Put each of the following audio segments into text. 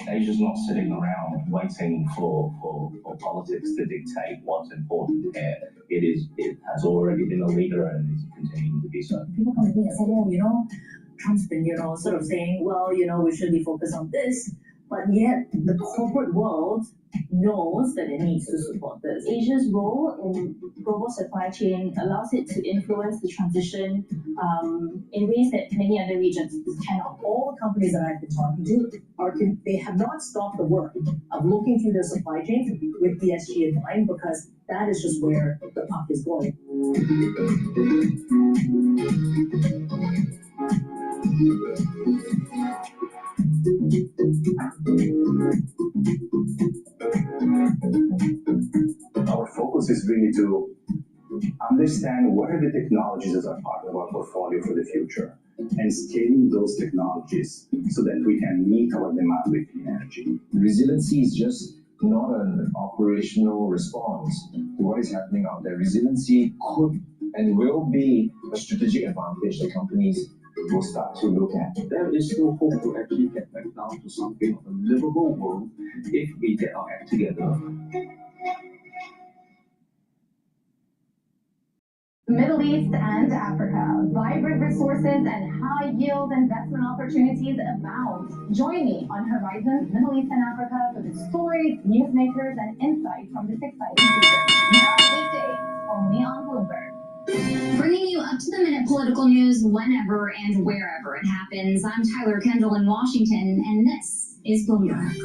Asia's not sitting around waiting for politics to dictate what's important here. It has already been a leader and is continuing to be so. People come to me and say, well, Trump's been, sort of saying, well, we should be focused on this, but yet the corporate world knows that it needs to support this. Asia's role in global supply chain allows it to influence the transition in ways that many other regions cannot. All the companies that I've been talking to they have not stopped the work of looking through their supply chains with ESG in mind, because that is just where the puck is going. Our focus is really to understand what are the technologies that are part of our portfolio for the future and scaling those technologies so that we can meet our demand with clean energy. Resiliency is just not an operational response to what is happening out there. Resiliency could and will be a strategic advantage that companies will start to look at. There is still hope to actually get back down to something of a livable world if we get our act together. Middle East and Africa, vibrant resources and high-yield investment opportunities abound. Join me on Horizons Middle East and Africa for the stories, newsmakers, and insights from this exciting region. Now weekday, only on Bloomberg. Bringing you up-to-the-minute political news whenever and wherever it happens. I'm Tyler Kendall in Washington, and this is Bloomberg.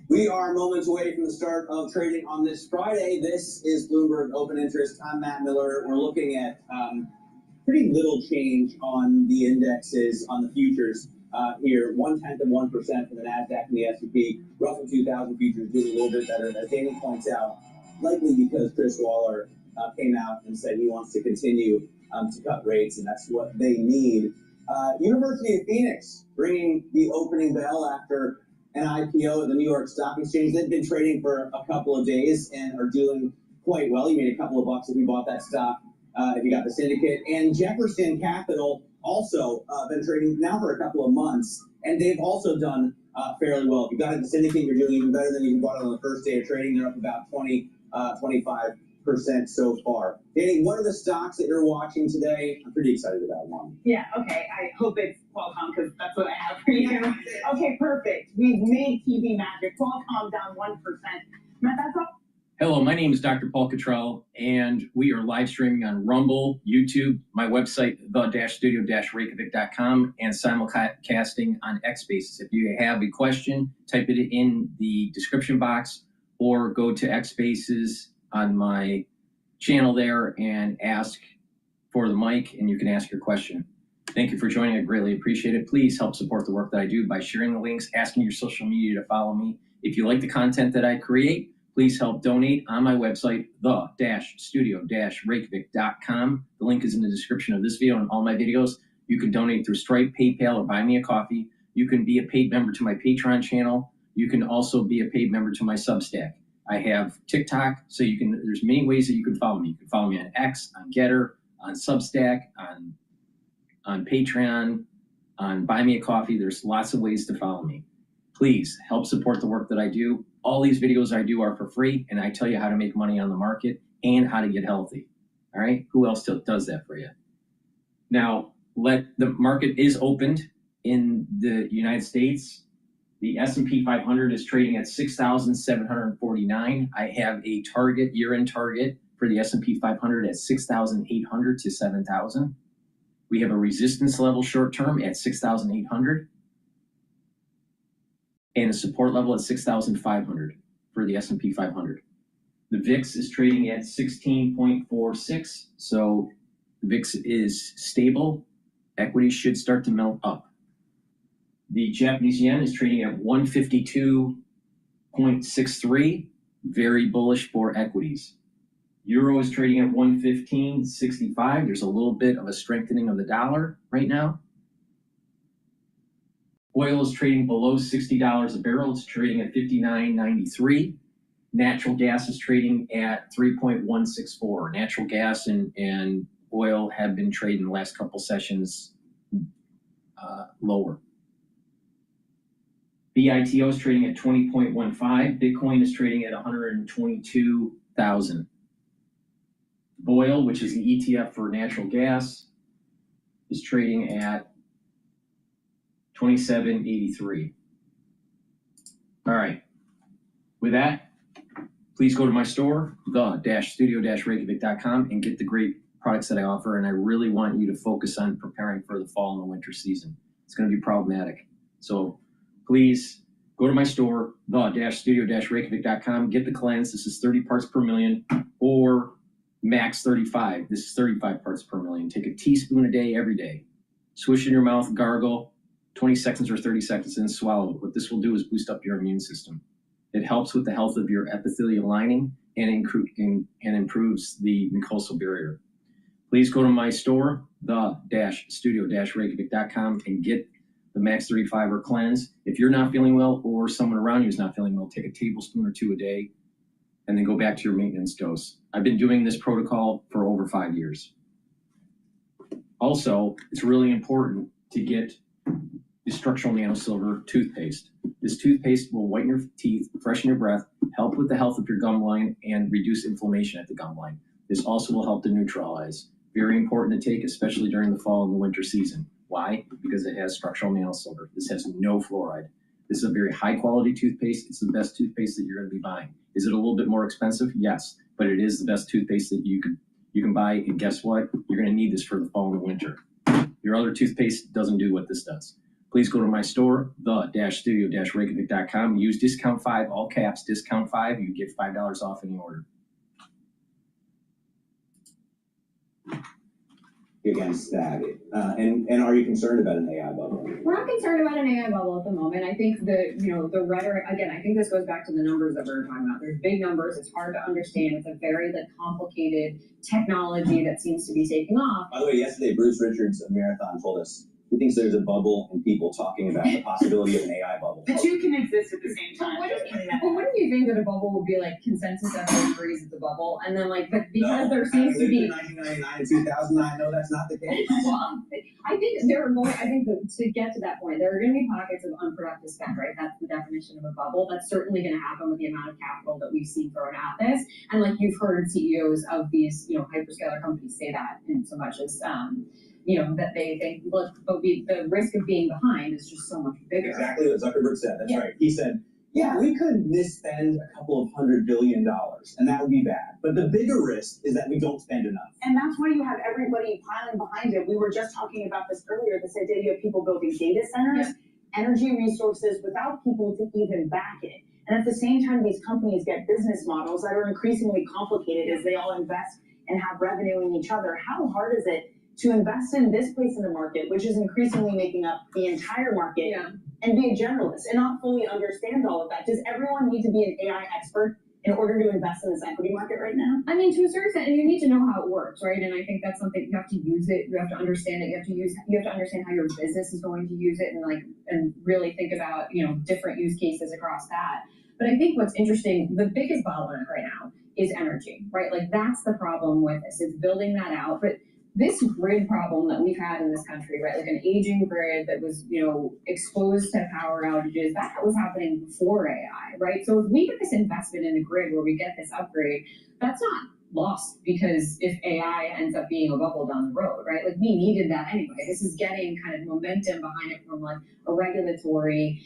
We are moments away from the start of trading on this Friday. This is Bloomberg Open Interest. I'm Matt Miller. We're looking at pretty little change on the indexes, on the futures here. 0.1% for the NASDAQ and the S&P. Russell 2000 futures doing a little bit better. As Danny points out, likely because Chris Waller came out and said he wants to continue to cut rates, and that's what they need. University of Phoenix bringing the opening bell after an IPO at the New York Stock Exchange. They've been trading for a couple of days and are doing quite well. You made a couple of bucks if you bought that stock, if you got the syndicate. And Jefferson Capital also been trading now for a couple of months, and they've also done fairly well. If you got it the syndicate, you're doing even better than if you bought it on the first day of trading. They're up about 25% so far. Danny, what are the stocks that you're watching today? I'm pretty excited about one. Yeah, okay. I hope it's Qualcomm because that's what I have for you. Okay, perfect. We've made TV magic. Qualcomm down 1%. Matt, that's all. Hello, my name is DrPaulCottrell, and we are live streaming on Rumble, YouTube, my website, the-studio-reykjavik.com, and simulcasting on X Spaces. If you have a question, type it in the description box or go to X Spaces on my channel there and ask for the mic, and you can ask your question. Thank you for joining. I greatly appreciate it. Please help support the work that I do by sharing the links, asking your social media to follow me. If you like the content that I create, please help donate on my website, the-studio-reykjavik.com. The link is in the description of this video and all my videos. You can donate through Stripe, PayPal, or Buy Me a Coffee. You can be a paid member to my Patreon channel. You can also be a paid member to my Substack. I have TikTok, so there's many ways that you can follow me. You can follow me on X, on GETTR, on Substack, on Patreon, on Buy Me a Coffee. There's lots of ways to follow me. Please help support the work that I do. All these videos I do are for free, and I tell you how to make money on the market and how to get healthy. All right? Who else does that for you? Now, the market is opened in the United States. The S&P 500 is trading at 6,749. I have a target, year-end target for the S&P 500 at 6,800 to 7,000. We have a resistance level short-term at 6,800 and a support level at 6,500 for the S&P 500. The VIX is trading at 16.46, so the VIX is stable. Equities should start to melt up. The Japanese yen is trading at 152.63, very bullish for equities. Euro is trading at 115.65. There's a little bit of a strengthening of the dollar right now. Oil is trading below $60 a barrel. It's trading at 59.93. Natural gas is trading at 3.164. Natural gas and oil have been trading the last couple sessions lower. BITO is trading at 20.15. Bitcoin is trading at 122,000. BOIL, which is the ETF for natural gas, is trading at 27.83. All right. With that, please go to my store, the-studio-reykjavik.com, and get the great products that I offer. And I really want you to focus on preparing for the fall and the winter season. It's going to be problematic. So please go to my store, the-studio-reykjavik.com, get the cleanse. This is 30 parts per million, or max 35. This is 35 parts per million. Take a teaspoon a day, every day. Swish in your mouth, gargle, 20 seconds or 30 seconds, and swallow it. What this will do is boost up your immune system. It helps with the health of your epithelial lining and improves the mucosal barrier. Please go to my store, the-studio-reykjavik.com, and get the Max 35 or cleanse. If you're not feeling well or someone around you is not feeling well, take a tablespoon or two a day and then go back to your maintenance dose. I've been doing this protocol for over 5 years. Also, it's really important to get the structural nanosilver toothpaste. This toothpaste will whiten your teeth, freshen your breath, help with the health of your gum line, and reduce inflammation at the gum line. This also will help to neutralize. Very important to take, especially during the fall and the winter season. Why? Because it has structural nanosilver. This has no fluoride. This is a very high quality toothpaste. It's the best toothpaste that you're going to be buying. Is it a little bit more expensive? Yes, but it is the best toothpaste that you can buy. And guess what? You're going to need this for the fall and the winter. Your other toothpaste doesn't do what this does. Please go to my store, the-studio-reykjavik.com. Use discount 5, all caps, discount 5. You get $5 off any order. Against that, and are you concerned about an AI bubble? We're not concerned about an AI bubble at the moment. I think the rhetoric, again, I think this goes back to the numbers that we were talking about. There's big numbers. It's hard to understand. It's a very complicated technology that seems to be taking off. By the way, yesterday Bruce Richards of Marathon told us he thinks there's a bubble and people talking about the possibility of an AI bubble. The two can exist at the same time. But wouldn't you think that a bubble would be consensus everyone agrees it's a bubble, and then but because there seems to be 1999 and 2009, no, that's not the case. Well, I think to get to that point, there are going to be pockets of unproductive spend, right? That's the definition of a bubble. That's certainly going to happen with the amount of capital that we've seen thrown at this, and you've heard CEOs of these hyperscaler companies say that in so much as that they think, look, but the risk of being behind is just so much bigger. Exactly what Zuckerberg said. That's right. He said, yeah, we could misspend a couple of $100 billion, and that would be bad. But the bigger risk is that we don't spend enough. And that's why you have everybody piling behind it. We were just talking about this earlier, this idea you have people building data centers, energy resources without people to even back it. And at the same time, these companies get business models that are increasingly complicated as they all invest and have revenue in each other. How hard is it to invest in this place in the market, which is increasingly making up the entire market, and be a generalist and not fully understand all of that? Does everyone need to be an AI expert in order to invest in this equity market right now? I mean, to a certain extent, and you need to know how it works, right? And I think that's something you have to use it. You have to understand it. You have to understand how your business is going to use it, and really think about different use cases across that. But I think what's interesting, the biggest bottleneck right now is energy, right? That's the problem with this. It's building that out, but this grid problem that we've had in this country, right? An aging grid that was, exposed to power outages, that was happening before AI, right? So if we get this investment in the grid where we get this upgrade, that's not lost, because if AI ends up being a bubble down the road, right? Like, we needed that anyway. This is getting kind of momentum behind it from like a regulatory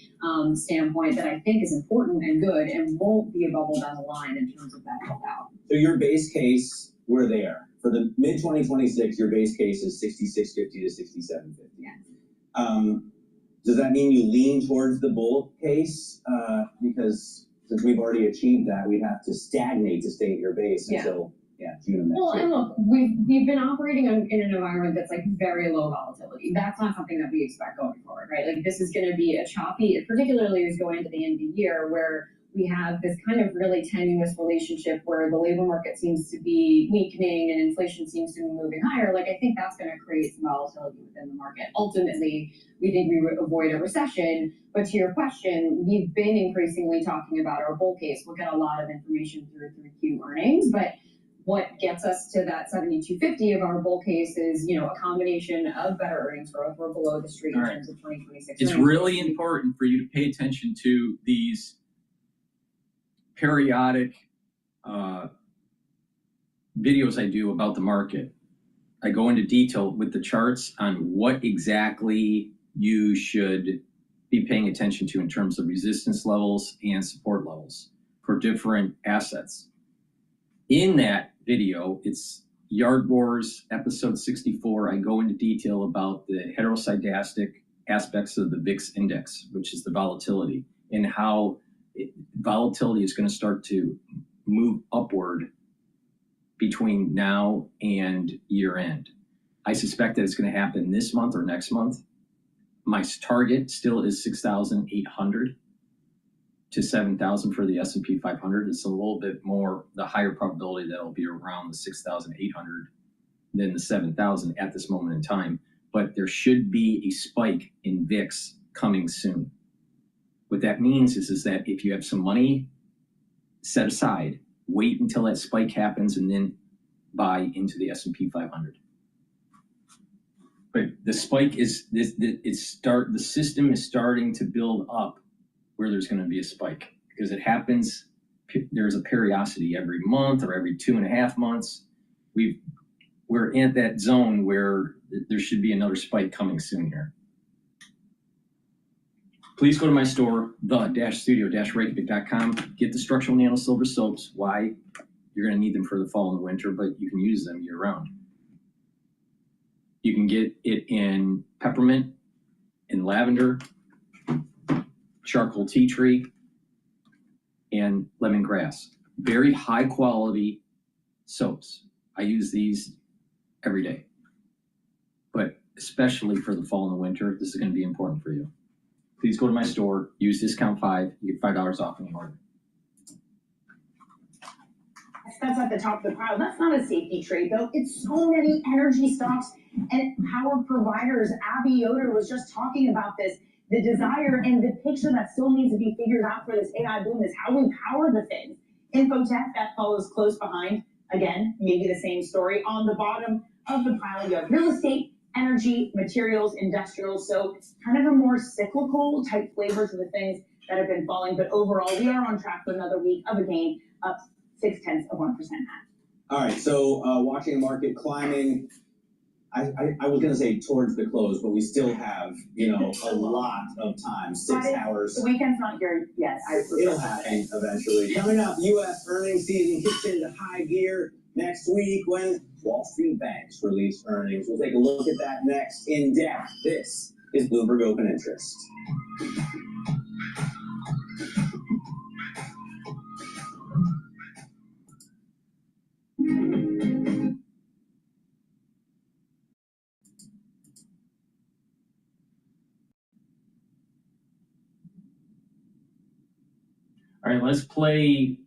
standpoint that I think is important and good and won't be a bubble down the line in terms of that build out. So your base case, we're there. For the mid 2026, your base case is 6650 to 6750. Yeah. Does that mean you lean towards the bull case? Because since we've already achieved that, we'd have to stagnate to stay at your base until June of next Well, year. and look, we've been operating in an environment that's like very low volatility. That's not something that we expect going forward, right? Like, this is going to be a choppy, particularly as going into the end of the year, where we have this kind of really tenuous relationship where the labor market seems to be weakening and inflation seems to be moving higher. Like, I think that's going to create some volatility within the market. Ultimately, we think we would avoid a recession. But to your question, we've been increasingly talking about our bull case. We'll get a lot of information through Q earnings, but what gets us to that 7250 of our bull case is, you know, a combination of better earnings growth. We're below the street in terms of 2026. It's really important for you to pay attention to these periodic videos I do about the market. I go into detail with the charts on what exactly you should be paying attention to in terms of resistance levels and support levels for different assets. In that video, it's Yard Wars, episode 64. I go into detail about the heteroscedastic aspects of the VIX index, which is the volatility, and how volatility is going to start to move upward between now and year end. I suspect that it's going to happen this month or next month. My target still is 6,800 to 7,000 for the S&P 500. It's a little bit more, the higher probability that it'll be around the 6,800 than the 7,000 at this moment in time. But there should be a spike in VIX coming soon. What that means is that if you have some money set aside, wait until that spike happens and then buy into the S&P 500. But the spike is the system is starting to build up where there's going to be a spike, because it happens. There's a periodicity every month or every 2.5 months. We're at that zone where there should be another spike coming soon here. Please go to my store, the-studio-reykjavik.com. Get the structural nano silver soaps. Why? You're going to need them for the fall and winter, but you can use them year round. You can get it in peppermint, in lavender, charcoal tea tree, and lemongrass. Very high quality soaps. I use these every day, but especially for the fall and the winter, this is going to be important for you. Please go to my store, use discount 5, you get $5 off any order. That's at the top of the pile. That's not a safety trade, though. It's so many energy stocks and power providers. Abby Yoder was just talking about this. The desire and the picture that still needs to be figured out for this AI boom is how we power the things. Infotech, that follows close behind. Again, maybe the same story. On the bottom of the pile, you have real estate, energy, materials, industrials. So it's kind of a more cyclical type flavors of the things that have been falling. But overall, we are on track for another week of a gain, up 0.6%. All right, so watching the market climbing, I was going to say towards the close, but we still have, you know, a lot of time, 6 hours. The weekend's not here yet. It'll happen eventually. Coming up, U.S. earnings season kicks into high gear next week when Wall Street banks release earnings. We'll take a look at that next in depth. This is Bloomberg Open Interest. All right, let's play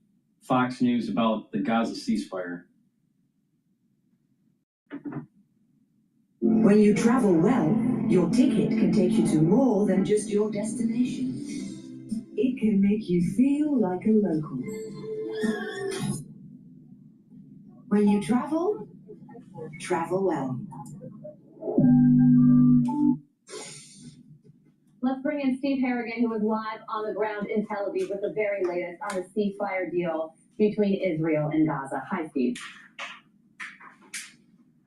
Fox News about the Gaza ceasefire. When you travel well, your ticket can take you to more than just your destination. It can make you feel like a local. When you travel well. Let's bring in Steve Harrigan, who is live on the ground in Tel Aviv with the very latest on the ceasefire deal between Israel and Gaza. Hi, Steve.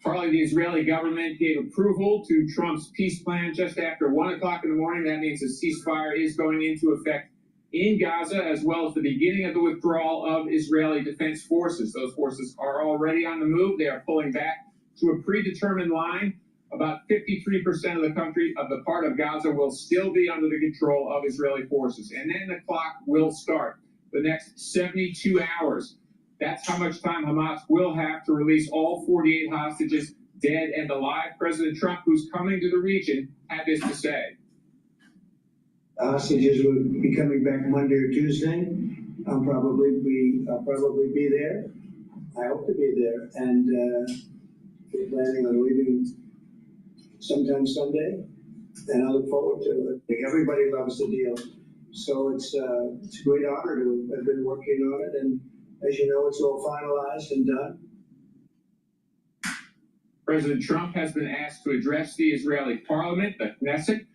Charlie, the Israeli government gave approval to Trump's peace plan just after 1 o'clock in the morning. That means a ceasefire is going into effect in Gaza, as well as the beginning of the withdrawal of Israeli defense forces. Those forces are already on the move. They are pulling back to a predetermined line. About 53% of the country, of the part of Gaza, will still be under the control of Israeli forces. And then the clock will start. The next 72 hours. That's how much time Hamas will have to release all 48 hostages, dead and alive. President Trump, who's coming to the region, had this to say. Hostages will be coming back Monday or Tuesday. I'll probably be there. I hope to be there, and we're planning on leaving sometime Sunday, and I look forward to it. I think everybody loves the deal, so it's a great honor to have been working on it, and as you know, it's all finalized and done. President Trump has been asked to address the Israeli parliament, the Knesset.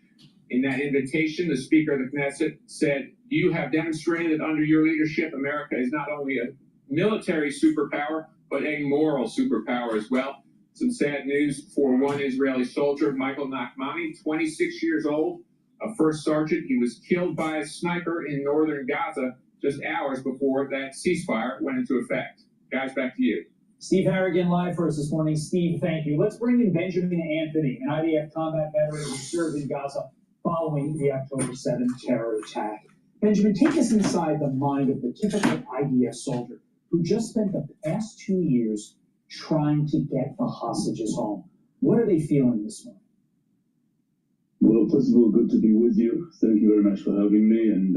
In that invitation, the Speaker of the Knesset said, "You have demonstrated that under your leadership, America is not only a military superpower, but a moral superpower as well." Some sad news for one Israeli soldier, Michael Nachmani, 26 years old, a first sergeant. He was killed by a sniper in northern Gaza just hours before that ceasefire went into effect. Guys, back to you. Steve Harrigan live for us this morning. Steve, thank you. Let's bring in Benjamin Anthony, an IDF combat veteran who served in Gaza following the October 7th terror attack. Benjamin, take us inside the mind of the typical IDF soldier who just spent the past 2 years trying to get the hostages home. What are they feeling this morning? Well, first of all, good to be with you. Thank you very much for having me. And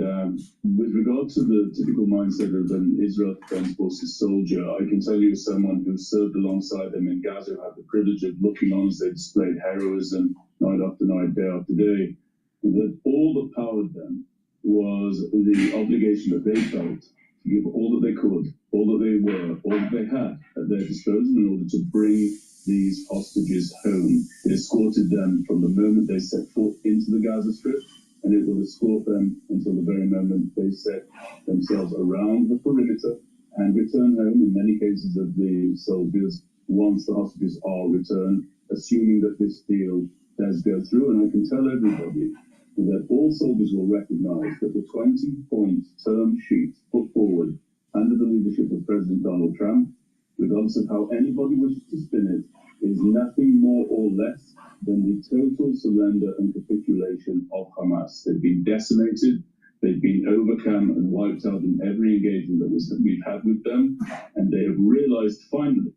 with regard to the typical mindset of an Israel Defense Forces soldier, I can tell you as someone who served alongside them in Gaza, had the privilege of looking on as they displayed heroism night after night, day after day, that all that powered them was the obligation that they felt to give all that they could, all that they were, all that they had at their disposal in order to bring these hostages home. It escorted them from the moment they set foot into the Gaza Strip, and it will escort them until the very moment they set themselves around the perimeter and return home, in many cases of the soldiers, once the hostages are returned, assuming that this deal does go through. And I can tell everybody that all soldiers will recognize that the 20-point term sheet put forward under the leadership of President Donald Trump, regardless of how anybody wishes to spin it, is nothing more or less than the total surrender and capitulation of Hamas. They've been decimated, they've been overcome and wiped out in every engagement that we've had with them, and they have realized finally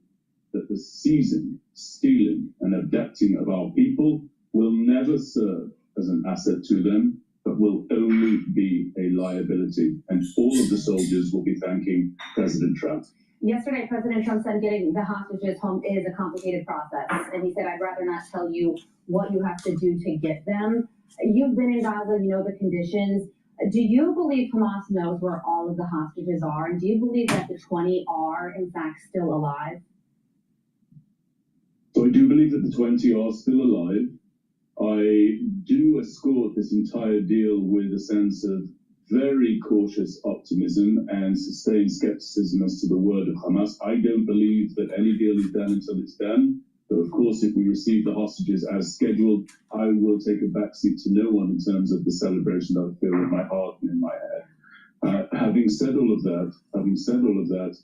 that the seizing, stealing, and abducting of our people will never serve as an asset to them, but will only be a liability. And all of the soldiers will be thanking President Trump. Yesterday, President Trump said getting the hostages home is a complicated process. And he said, "I'd rather not tell you what you have to do to get them." You've been in Gaza, you know the conditions. Do you believe Hamas knows where all of the hostages are? And do you believe that the 20 are, in fact, still alive? So I do believe that the 20 are still alive. I do escort this entire deal with a sense of very cautious optimism and sustained skepticism as to the word of Hamas. I don't believe that any deal is done until it's done. But of course, if we receive the hostages as scheduled, I will take a backseat to no one in terms of the celebration that I feel in my heart and in my head. Having said all of that,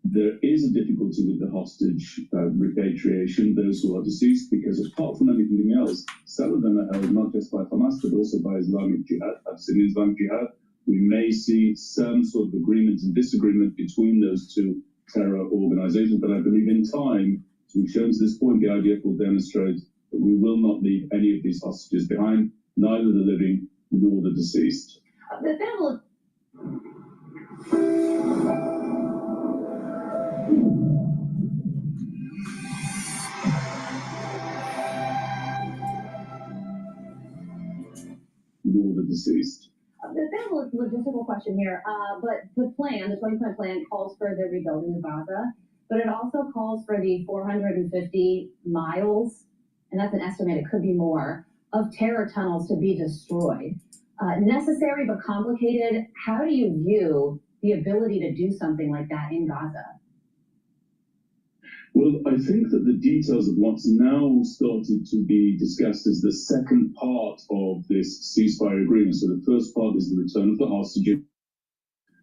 there is a difficulty with the hostage repatriation, those who are deceased, because apart from anything else, some of them are held not just by Hamas, but also by Islamic Jihad, Palestinian Islamic Jihad. We may see some sort of agreement and disagreement between those two terror organizations, but I believe in time, as we've shown to this point, the IDF will demonstrate that we will not leave any of these hostages behind, neither the living nor the deceased. Nor the deceased. There's been a logistical question here, but the plan, the 20-point plan, calls for the rebuilding of Gaza, but it also calls for the 450 miles, and that's an estimate, it could be more, of terror tunnels to be destroyed. Necessary but complicated. How do you view the ability to do something like that in Gaza? Well, I think that the details of what's now started to be discussed as the second part of this ceasefire agreement. So the first part is the return of the hostages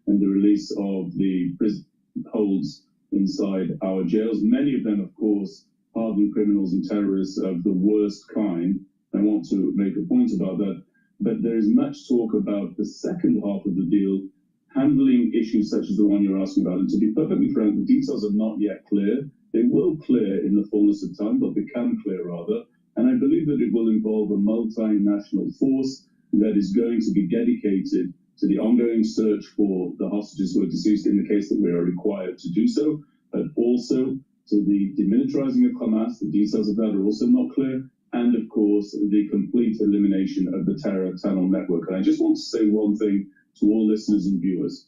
and the release of the prison holds inside our jails. Many of them, of course, hardened criminals and terrorists of the worst kind. I want to make a point about that. But there is much talk about the second half of the deal, handling issues such as the one you're asking about. And to be perfectly frank, the details are not yet clear. They will clear in the fullness of time, but become clear rather. And I believe that it will involve a multinational force that is going to be dedicated to the ongoing search for the hostages who are deceased in the case that we are required to do so, but also to the demilitarizing of Hamas. The details of that are also not clear. And of course, the complete elimination of the terror tunnel network. And I just want to say one thing to all listeners and viewers.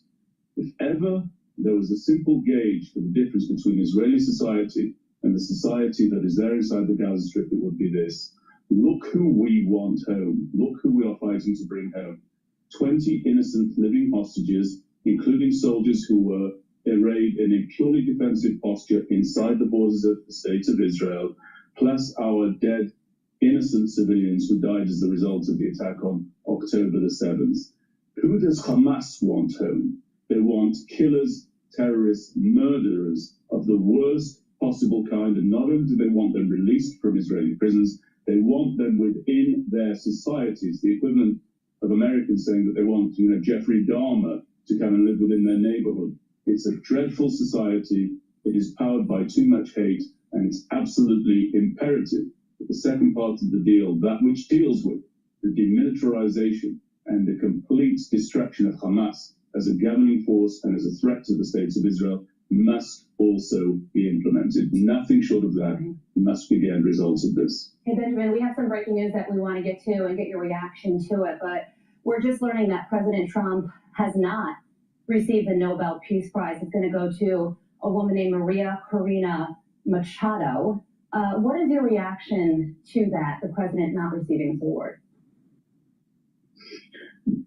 If ever there was a simple gauge for the difference between Israeli society and the society that is there inside the Gaza Strip, it would be this. Look who we want home. Look who we are fighting to bring home. 20 innocent living hostages, including soldiers who were arrayed in a purely defensive posture inside the borders of the state of Israel, plus our dead innocent civilians who died as the result of the attack on October the 7th. Who does Hamas want home? They want killers, terrorists, murderers of the worst possible kind. And not only do they want them released from Israeli prisons, they want them within their societies, the equivalent of Americans saying that they want, Jeffrey Dahmer to come and live within their neighborhood. It's a dreadful society. It is powered by too much hate, and it's absolutely imperative that the second part of the deal, that which deals with the demilitarization and the complete destruction of Hamas as a governing force and as a threat to the states of Israel, must also be implemented. Nothing short of that must be the end result of this. Hey, Benjamin, we have some breaking news that we want to get to and get your reaction to it, but we're just learning that President Trump has not received the Nobel Peace Prize. It's going to go to a woman named Maria Corina Machado. What is your reaction to that, the president not receiving this award?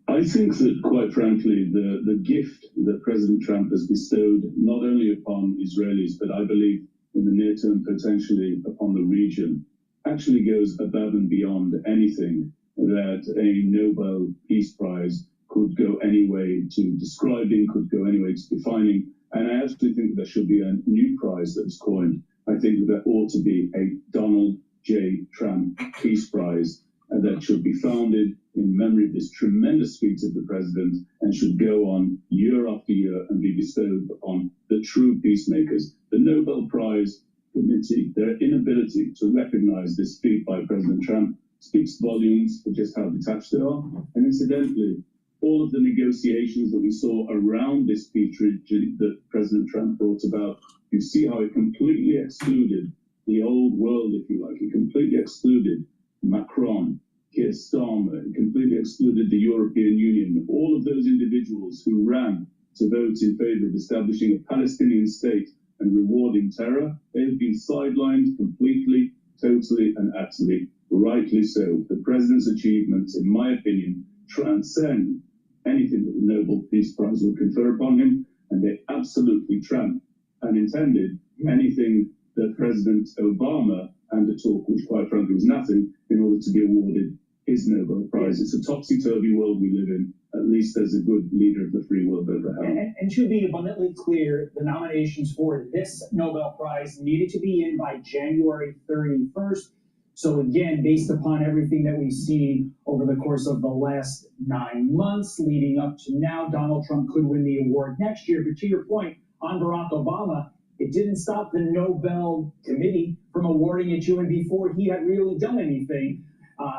I think that, quite frankly, the gift that President Trump has bestowed not only upon Israelis, but I believe in the near term potentially upon the region, actually goes above and beyond anything that a Nobel Peace Prize could go any way to describing, could go any way to defining. And I actually think that there should be a new prize that is coined. I think that there ought to be a Donald J. Trump Peace Prize, and that should be founded in memory of this tremendous feat of the president and should go on year after year and be bestowed upon the true peacemakers. The Nobel Prize Committee, their inability to recognize this feat by President Trump speaks volumes for just how detached they are. And incidentally, all of the negotiations that we saw around this peace treaty that President Trump brought about, you see how it completely excluded the old world, if you like. It completely excluded Macron, Keir Starmer, it completely excluded the European Union. All of those individuals who ran to vote in favor of establishing a Palestinian state and rewarding terror, they have been sidelined completely, totally, and utterly. Rightly so. The president's achievements, in my opinion, transcend anything that the Nobel Peace Prize would confer upon him, and they absolutely trump, unintended, anything that President Obama undertook, which quite frankly was nothing, in order to be awarded his Nobel Prize. It's a topsy-turvy world we live in, at least as a good leader of the free world ever had. And to be abundantly clear, the nominations for this Nobel Prize needed to be in by January 31st. So again, based upon everything that we've seen over the course of the last 9 months leading up to now, Donald Trump could win the award next year. But to your point on Barack Obama, it didn't stop the Nobel Committee from awarding it to him before he had really done anything.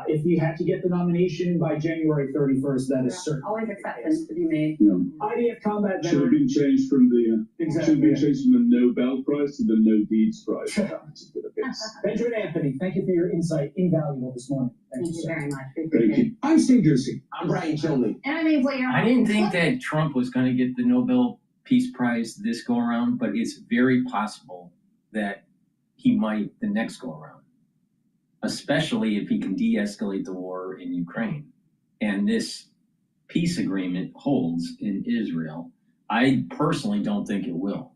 If he had to get the nomination by January 31st, that is certain. Always exceptions to be made. Yeah. IDF combat Should have been changed from the Nobel Prize to the No Deeds Prize. Benjamin Anthony, thank you for your insight. Invaluable this morning. Thank you very much. Thank you. I'm Steve Ducey. I'm Brighteon Channel. And I mean, what you're I didn't think that Trump was going to get the Nobel Peace Prize this go around, but it's very possible that he might the next go around, especially if he can de-escalate the war in Ukraine. And this peace agreement holds in Israel. I personally don't think it will.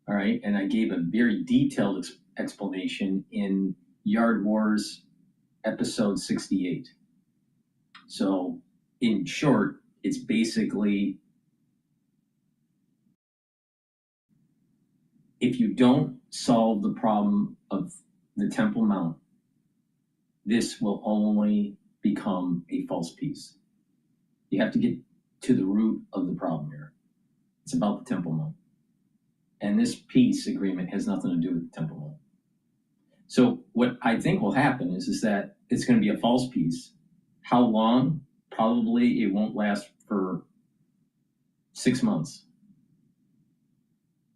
All right, and I gave a very detailed explanation in Yard Wars episode 68. So in short, it's basically, if you don't solve the problem of the Temple Mount, this will only become a false peace. You have to get to the root of the problem here. It's about the Temple Mount. And this peace agreement has nothing to do with the Temple Mount. So what I think will happen is that it's going to be a false peace. How long? Probably it won't last for 6 months.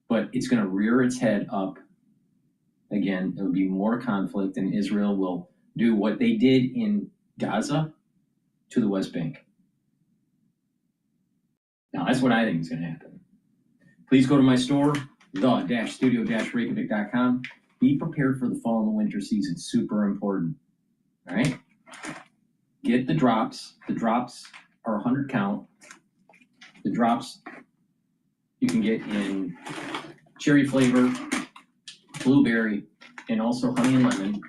But it's going to rear its head up again. There'll be more conflict, and Israel will do what they did in Gaza to the West Bank. Now, that's what I think is going to happen. Please go to my store, the-studio-reykjavik.com. Be prepared for the fall and the winter season. Super important. All right? Get the drops. The drops are 100 count. The drops you can get in cherry flavor, blueberry, and also honey and lemon.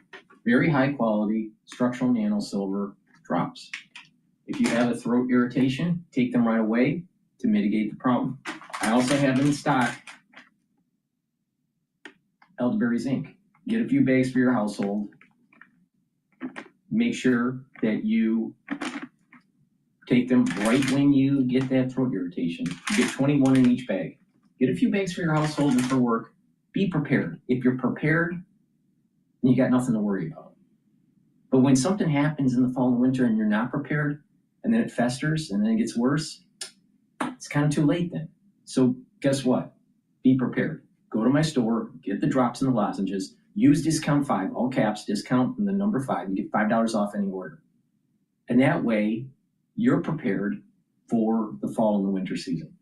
Very high quality structural nano silver drops. If you have a throat irritation, take them right away to mitigate the problem. I also have in stock elderberry zinc. Get a few bags for your household. Make sure that you take them right when you get that throat irritation. You get 21 in each bag. Get a few bags for your household and for work. Be prepared. If you're prepared, you got nothing to worry about. But when something happens in the fall and winter and you're not prepared, and then it festers and then it gets worse, it's kind of too late then. So guess what? Be prepared. Go to my store, get the drops and the lozenges, use discount 5, all caps, discount and the number 5. You get $5 off any order. And that way, you're prepared for the fall and the winter season.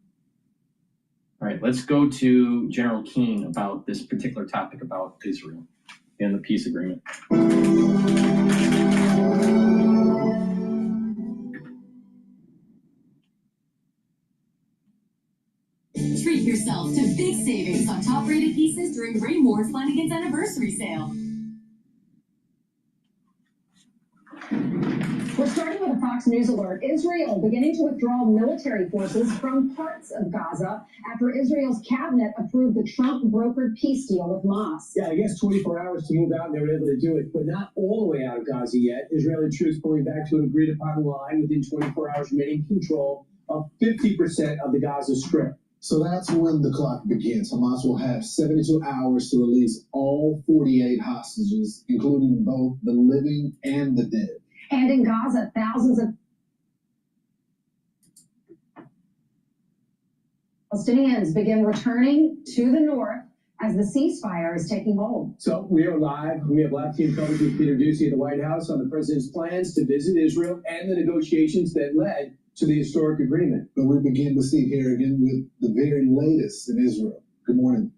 All right, let's go to General Keane about this particular topic about Israel and the peace agreement. Treat yourself to big savings on top-rated pieces during Raymore Flanagan's anniversary sale. We're starting with a Fox News alert. Israel beginning to withdraw military forces from parts of Gaza after Israel's cabinet approved the Trump-brokered peace deal with Hamas. Yeah, I guess 24 hours to move out, and they were able to do it, but not all the way out of Gaza yet. Israeli troops pulling back to an agreed-upon line within 24 hours, remaining control of 50% of the Gaza Strip. So that's when the clock begins. Hamas will have 72 hours to release all 48 hostages, including both the living and the dead. And in Gaza, thousands of Palestinians begin returning to the north as the ceasefire is taking hold. So we are live. We have live team coverage with Peter Doocy at the White House on the president's plans to visit Israel and the negotiations that led to the historic agreement. But we begin with Steve Harrigan with the very latest in Israel. Good morning.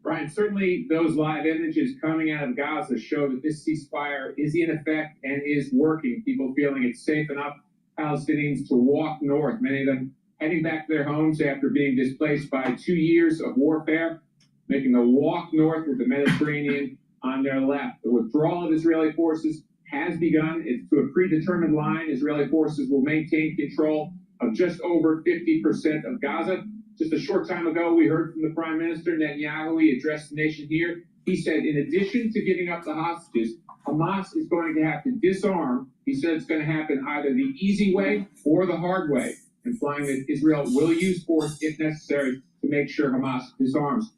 Brian, certainly those live images coming out of Gaza show that this ceasefire is in effect and is working. People feeling it's safe enough, Palestinians to walk north, many of them heading back to their homes after being displaced by 2 years of warfare, making the walk north with the Mediterranean on their left. The withdrawal of Israeli forces has begun. It's to a predetermined line. Israeli forces will maintain control of just over 50% of Gaza. Just a short time ago, we heard from the Prime Minister, Netanyahu. He addressed the nation here. He said, in addition to giving up the hostages, Hamas is going to have to disarm. He said it's going to happen either the easy way or the hard way, implying that Israel will use force if necessary to make sure Hamas disarms.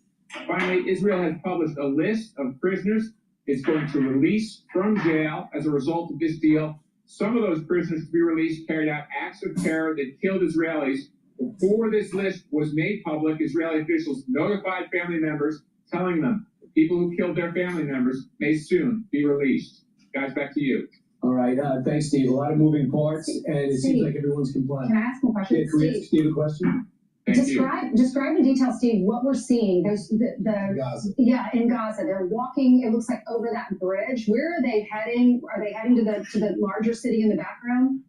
Finally, Israel has published a list of prisoners it's going to release from jail as a result of this deal. Some of those prisoners to be released carried out acts of terror that killed Israelis. Before this list was made public, Israeli officials notified family members, telling them the people who killed their family members may soon be released. Guys, back to you. All right, thanks, Steve. A lot of moving parts, and it seems like everyone's complying. Can I ask a question? Yeah, can we ask Steve a question? Describe in detail, Steve, what we're seeing. There's Gaza. Yeah, in Gaza. They're walking, it looks like, over that bridge. Where are they heading? Are they heading to the larger city in the background?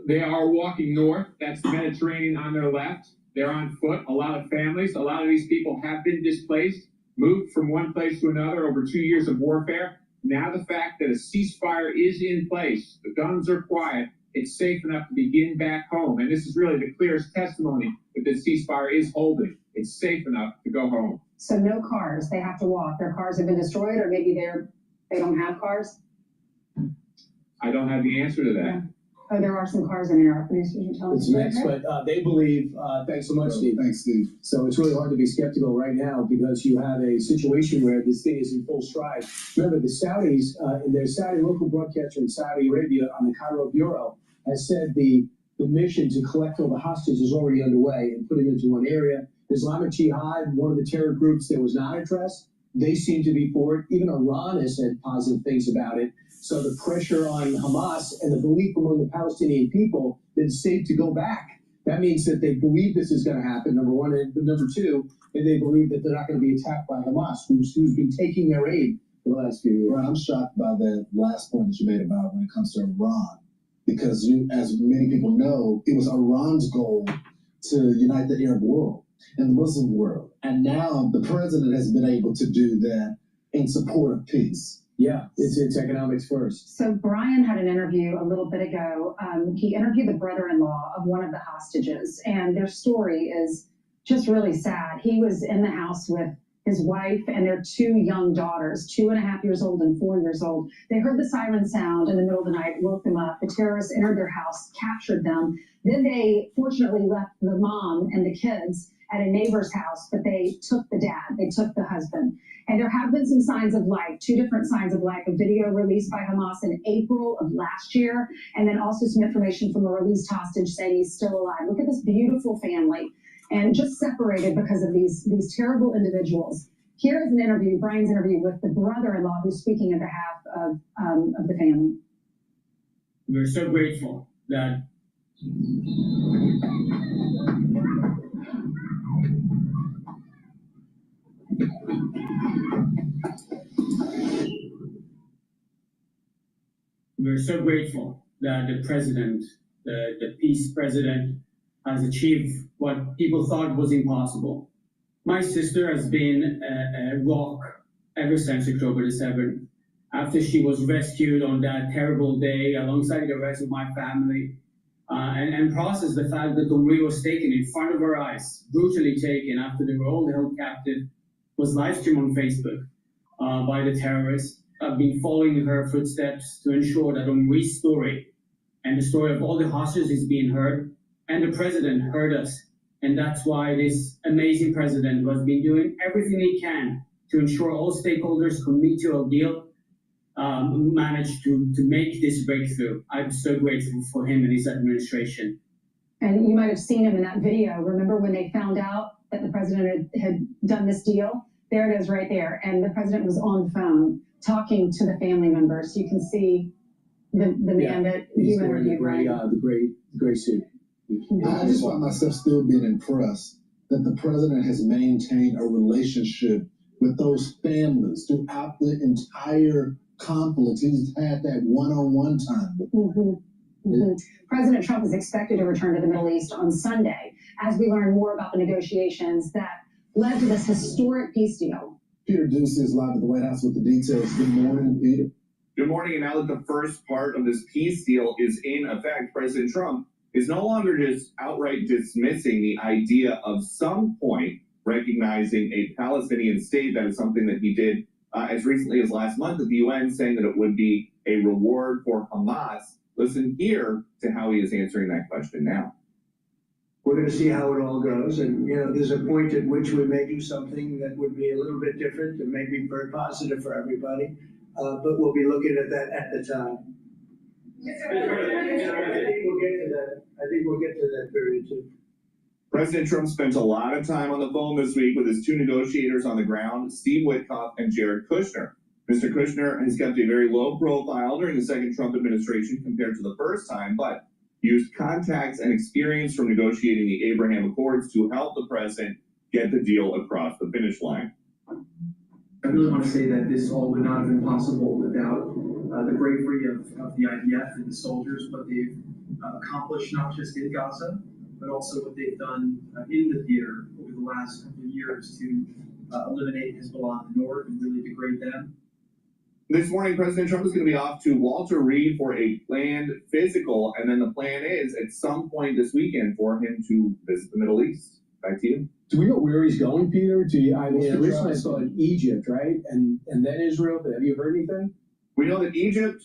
They are walking north. That's the Mediterranean on their left. They're on foot. A lot of families, a lot of these people have been displaced, moved from one place to another over 2 years of warfare. Now the fact that a ceasefire is in place, the guns are quiet, it's safe enough to begin back home. And this is really the clearest testimony that the ceasefire is holding. It's safe enough to go home. So no cars, they have to walk. Their cars have been destroyed, or maybe they don't have cars? I don't have the answer to that. Yeah. Oh, there are some cars in there. Our producers are telling us. It's mixed, but they believe, thanks so much, Steve. Thanks, Steve. So it's really hard to be skeptical right now because you have a situation where this thing is in full stride. Remember, the Saudis, and their Saudi local broadcaster in Saudi Arabia on the Cairo Bureau has said the mission to collect all the hostages is already underway and put them into one area. Islamic Jihad, one of the terror groups that was not addressed, they seem to be for it. Even Iran has said positive things about it. So the pressure on Hamas and the belief among the Palestinian people that it's safe to go back. That means that they believe this is going to happen, number one. And number two, and they believe that they're not going to be attacked by Hamas, who's been taking their aid for the last few years. Right, I'm shocked by that last point that you made about when it comes to Iran. Because as many people know, it was Iran's goal to unite the Arab world and the Muslim world. And now the president has been able to do that in support of peace. Yeah, it's economics first. So Brian had an interview a little bit ago. He interviewed the brother-in-law of one of the hostages, and their story is just really sad. He was in the house with his wife and their two young daughters, 2.5 years old and 4 years old. They heard the siren sound in the middle of the night, woke them up. The terrorists entered their house, captured them. Then they fortunately left the mom and the kids at a neighbor's house, but they took the dad, they took the husband. And there have been some signs of life, 2 different signs of life, a video released by Hamas in April of last year, and then also some information from a released hostage saying he's still alive. Look at this beautiful family, and just separated because of these terrible individuals. Here is an interview, Brian's interview with the brother-in-law who's speaking on behalf of the family. We're so grateful that the president, the peace president, has achieved what people thought was impossible. My sister has been a rock ever since October the 7th. After she was rescued on that terrible day alongside the rest of my family, and processed the fact that Omri was taken in front of her eyes, brutally taken after they were all held captive, was live streamed on Facebook by the terrorists. I've been following her footsteps to ensure that Omri's story and the story of all the hostages is being heard, and the president heard us. And that's why this amazing president has been doing everything he can to ensure all stakeholders can meet to a deal, managed to make this breakthrough. I'm so grateful for him and his administration. And you might have seen him in that video. Remember when they found out that the president had done this deal? There it is right there. And the president was on the phone talking to the family members. You can see the man that you interviewed, right? The gray suit. I just find myself still being impressed that the president has maintained a relationship with those families throughout the entire conflict. He's had that one-on-one time with them. President Trump is expected to return to the Middle East on Sunday as we learn more about the negotiations that led to this historic peace deal. Peter Ducey is live at the White House with the details. Good morning, Peter. Good morning. And now that the first part of this peace deal is in effect, President Trump is no longer just outright dismissing the idea of some point recognizing a Palestinian state. That is something that he did as recently as last month at the UN, saying that it would be a reward for Hamas. Listen here to how he is answering that question now. We're going to see how it all goes. And, there's a point at which we may do something that would be a little bit different and maybe very positive for everybody. But we'll be looking at that at the time. I think we'll get to that period too. President Trump spent a lot of time on the phone this week with his 2 negotiators on the ground, Steve Witkoff and Jared Kushner. Mr. Kushner has kept a very low profile during the second Trump administration compared to the first time, but used contacts and experience from negotiating the Abraham Accords to help the president get the deal across the finish line. I really want to say that this all would not have been possible without the bravery of the IDF and the soldiers, what they've accomplished not just in Gaza, but also what they've done in the theater over the last couple of years to eliminate Hezbollah in the north and really degrade them. This morning, President Trump is going to be off to Walter Reed for a planned physical, and then the plan is at some point this weekend for him to visit the Middle East. Back to you. Do we know where he's going, Peter? I mean, originally I saw in Egypt, right? And then Israel. Have you heard anything? We know that Egypt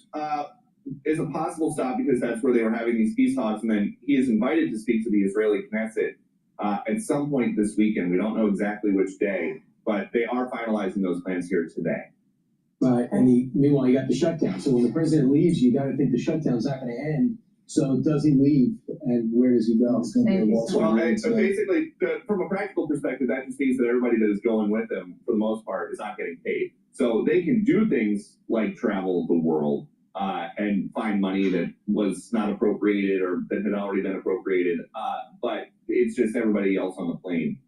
is a possible stop because that's where they were having these peace talks, and then he is invited to speak to the Israeli Knesset at some point this weekend. We don't know exactly which day, but they are finalizing those plans here today. And meanwhile, you got the shutdown. So when the president leaves, you got to think the shutdown's not going to end. So does he leave, and where does he go? So basically, from a practical perspective, that just means that everybody that is going with them, for the most part, is not getting paid. So they can do things like travel the world and find money that was not appropriated or that had already been appropriated. But it's just everybody else on the plane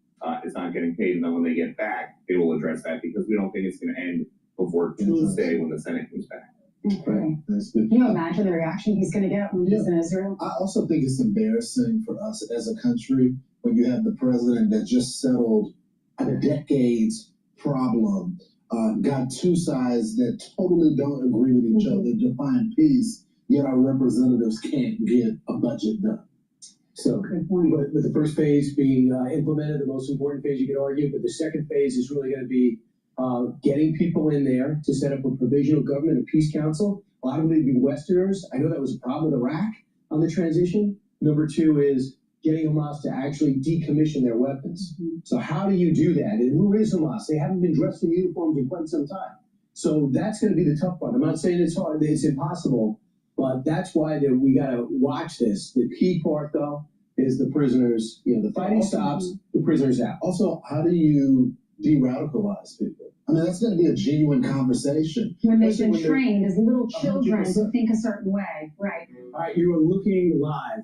is not getting paid. And then when they get back, they will address that because we don't think it's going to end before Tuesday when the Senate comes back. Okay. Can you imagine the reaction he's going to get when he's in Israel? I also think it's embarrassing for us as a country when you have the president that just settled a decades problem, got two sides that totally don't agree with each other to find peace, yet our representatives can't get a budget done. So, with the first phase being implemented, the most important phase you could argue, but the second phase is really going to be getting people in there to set up a provisional government, a peace council. A lot of them would be Westerners. I know that was a problem with Iraq on the transition. Number two is getting Hamas to actually decommission their weapons. So how do you do that? And who is Hamas? They haven't been dressed in uniforms in quite some time. So that's going to be the tough part. I'm not saying it's hard, it's impossible, but that's why we got to watch this. The key part, though, is the prisoners, the fighting stops, the prisoners out. Also, how do you de-radicalize people? I mean, that's going to be a genuine conversation. When they've been trained as little children to think a certain way, right? All right, you are looking live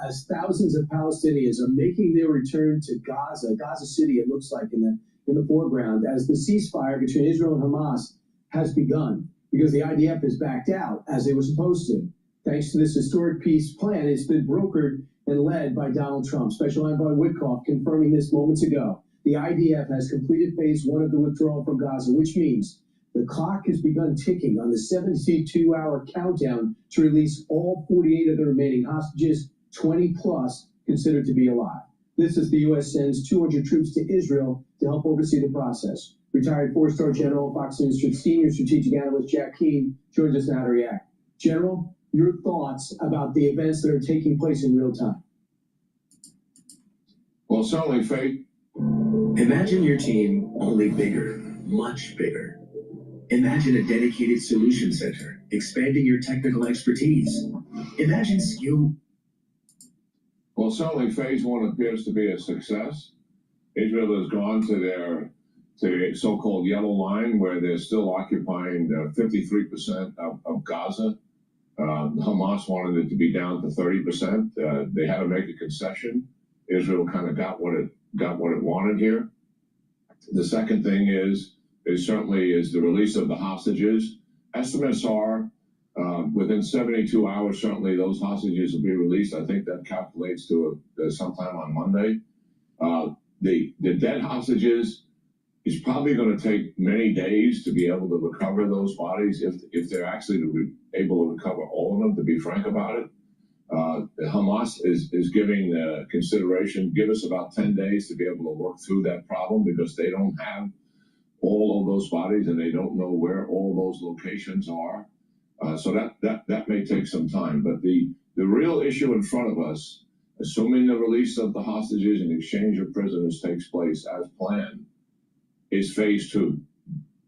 as thousands of Palestinians are making their return to Gaza City, it looks like in the foreground, as the ceasefire between Israel and Hamas has begun, because the IDF has backed out, as they were supposed to. Thanks to this historic peace plan, it's been brokered and led by Donald Trump. Special Envoy Witkoff confirming this moments ago. The IDF has completed phase one of the withdrawal from Gaza, which means the clock has begun ticking on the 72-hour countdown to release all 48 of the remaining hostages, 20 plus considered to be alive. This is the U.S. sends 200 troops to Israel to help oversee the process. Retired four-star General, Fox News senior strategic analyst Jack Keane joins us now to react. General, your thoughts about the events that are taking place in real time? Well, certainly, Faith. Imagine your team only bigger, much bigger. Imagine a dedicated solution center, expanding your technical expertise. Imagine skill. Well, certainly phase one appears to be a success. Israel has gone to their so-called yellow line, where they're still occupying 53% of Gaza. Hamas wanted it to be down to 30%. They had to make a concession. Israel kind of got what it wanted here. The second thing is certainly the release of the hostages. Estimates are within 72 hours, certainly those hostages will be released. I think that calculates to sometime on Monday. The dead hostages is probably going to take many days to be able to recover those bodies, if they're actually able to recover all of them, to be frank about it. Hamas is giving consideration, give us about 10 days to be able to work through that problem, because they don't have all of those bodies and they don't know where all those locations are. So that may take some time. But the real issue in front of us, assuming the release of the hostages and exchange of prisoners takes place as planned, is phase two.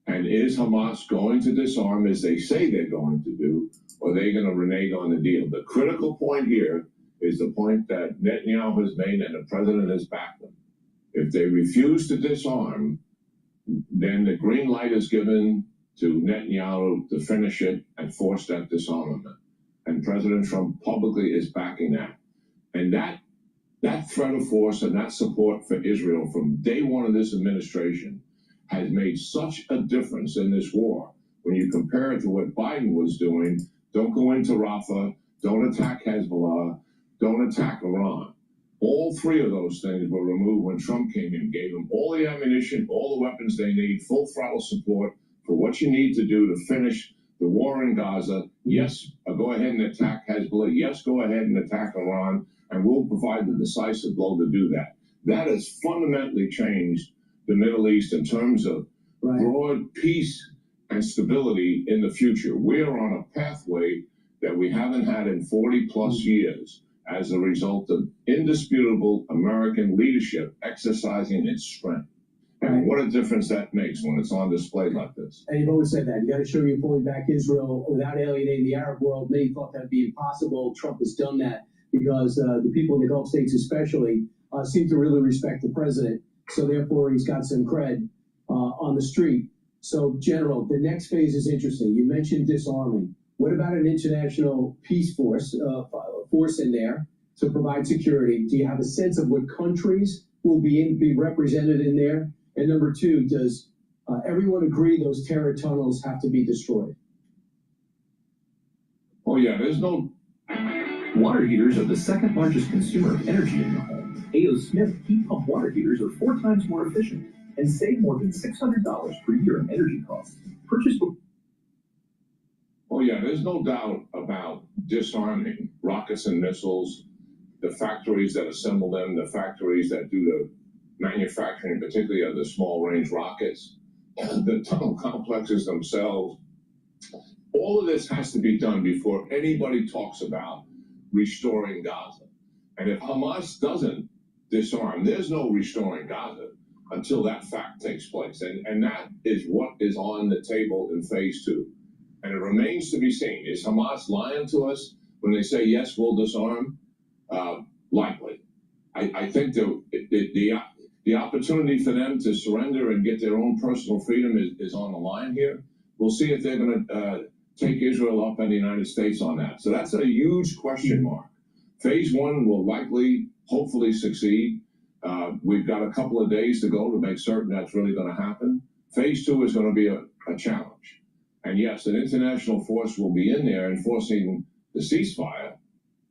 And is Hamas going to disarm as they say they're going to do, or are they going to renege on the deal? The critical point here is the point that Netanyahu has made, and the president has backed them. If they refuse to disarm, then the green light is given to Netanyahu to finish it and force that disarmament. And President Trump publicly is backing that. And that threat of force and that support for Israel from day one of this administration has made such a difference in this war. When you compare it to what Biden was doing, don't go into Rafah, don't attack Hezbollah, don't attack Iran. All three of those things were removed when Trump came in, gave them all the ammunition, all the weapons they need, full throttle support for what you need to do to finish the war in Gaza. Yes, go ahead and attack Hezbollah. Yes, go ahead and attack Iran, and we'll provide the decisive blow to do that. That has fundamentally changed the Middle East in terms of broad peace and stability in the future. We're on a pathway that we haven't had in 40 plus years as a result of indisputable American leadership exercising its strength. And what a difference that makes when it's on display like this. And you've always said that. You got to show you're pulling back Israel without alienating the Arab world. Many thought that would be impossible. Trump has done that because the people in the Gulf states especially seem to really respect the president. So therefore, he's got some cred on the street. So, General, the next phase is interesting. You mentioned disarming. What about an international peace force in there to provide security? Do you have a sense of what countries will be represented in there? And number two, does everyone agree those terror tunnels have to be destroyed? Oh yeah, there's no... Water heaters are the second largest consumer of energy in the home. A.O. Smith heat pump water heaters are 4 times more efficient and save more than $600 per year in energy costs. Purchase... Oh yeah, there's no doubt about disarming rockets and missiles, the factories that assemble them, the factories that do the manufacturing, particularly of the small-range rockets, the tunnel complexes themselves. All of this has to be done before anybody talks about restoring Gaza. And if Hamas doesn't disarm, there's no restoring Gaza until that fact takes place. And that is what is on the table in phase 2. And it remains to be seen. Is Hamas lying to us when they say, yes, we'll disarm? Likely. I think the opportunity for them to surrender and get their own personal freedom is on the line here. We'll see if they're going to take Israel up and the United States on that. So that's a huge question mark. Phase 1 will likely, hopefully, succeed. We've got a couple of days to go to make certain that's really going to happen. Phase 2 is going to be a challenge. And yes, an international force will be in there enforcing the ceasefire,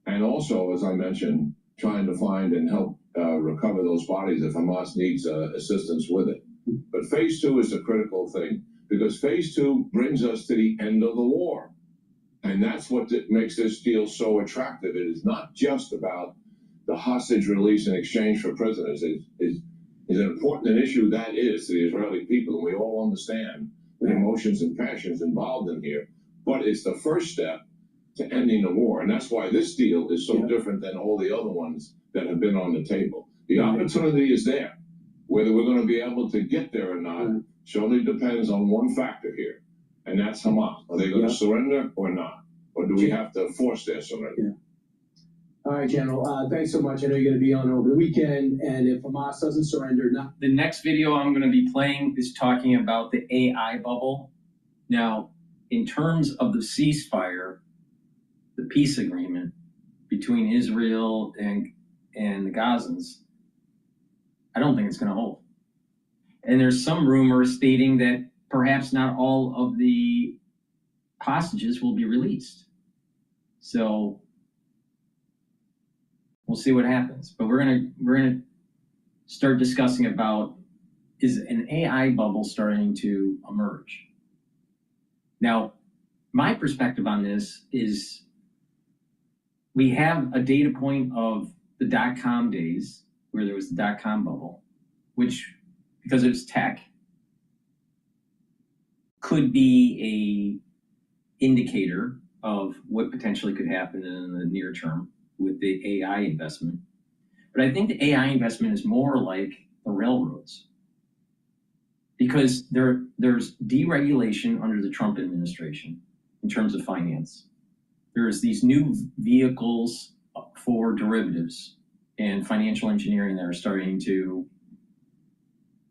and also, as I mentioned, trying to find and help recover those bodies if Hamas needs assistance with it. But phase 2 is a critical thing, because phase 2 brings us to the end of the war. And that's what makes this deal so attractive. It is not just about the hostage release in exchange for prisoners. It is an important issue that is to the Israeli people, and we all understand the emotions and passions involved in here. But it's the first step to ending the war. And that's why this deal is so different than all the other ones that have been on the table. The opportunity is there. Whether we're going to be able to get there or not surely depends on one factor here, and that's Hamas. Are they going to surrender or not? Or do we have to force their surrender? All right, General, thanks so much. I know you're going to be on over the weekend, and if Hamas doesn't surrender, The next video I'm going to be playing is talking about the AI bubble. Now, in terms of the ceasefire, the peace agreement between Israel and the Gazans, I don't think it's going to hold. And there's some rumors stating that perhaps not all of the hostages will be released. So we'll see what happens. But we're gonna start discussing about, is an AI bubble starting to emerge? Now, my perspective on this is we have a data point of the dot-com days where there was the dot-com bubble, which, because it was tech, could be a indicator of what potentially could happen in the near term with the AI investment. But I think the AI investment is more like the railroads, because there's deregulation under the Trump administration in terms of finance. There's these new vehicles for derivatives and financial engineering that are starting to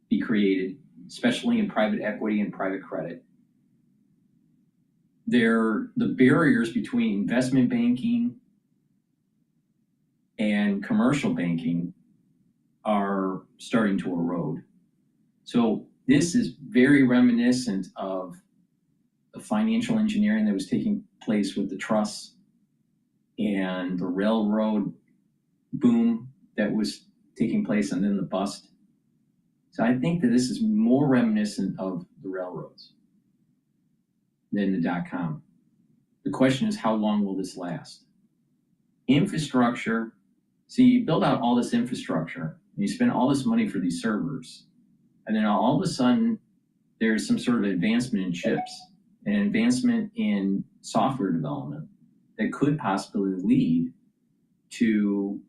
be created, especially in private equity and private credit. The barriers between investment banking and commercial banking are starting to erode. So this is very reminiscent of the financial engineering that was taking place with the trusts and the railroad boom that was taking place and then the bust. So I think that this is more reminiscent of the railroads than the dot-com. The question is, how long will this last? Infrastructure, so you build out all this infrastructure, and you spend all this money for these servers, and then all of a sudden, there's some sort of advancement in chips, an advancement in software development that could possibly lead to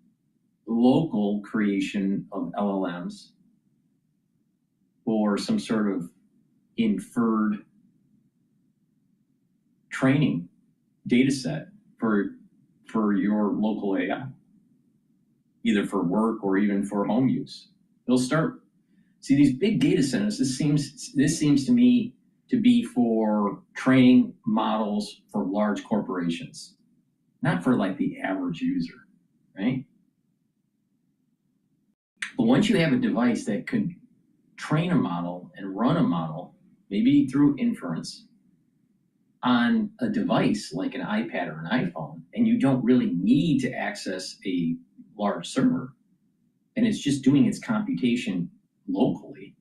local creation of LLMs or some sort of inferred training data set for your local AI, either for work or even for home use. They'll start, see these big data centers, this seems to me to be for training models for large corporations, not for like the average user, right? But once you have a device that could train a model and run a model, maybe through inference, on a device like an iPad or an iPhone, and you don't really need to access a large server, and it's just doing its computation locally,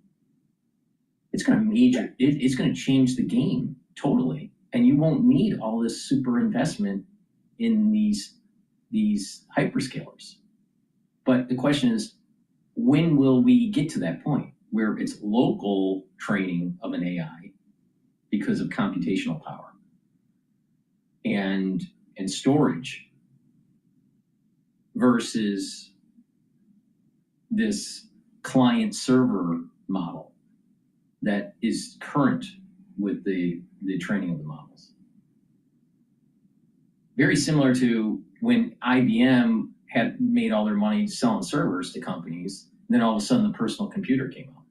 it's going to change the game totally, and you won't need all this super investment in these hyperscalers. But the question is, when will we get to that point where it's local training of an AI because of computational power and storage versus this client server model that is current with the training of the models? Very similar to when IBM had made all their money selling servers to companies, and then all of a sudden the personal computer came out.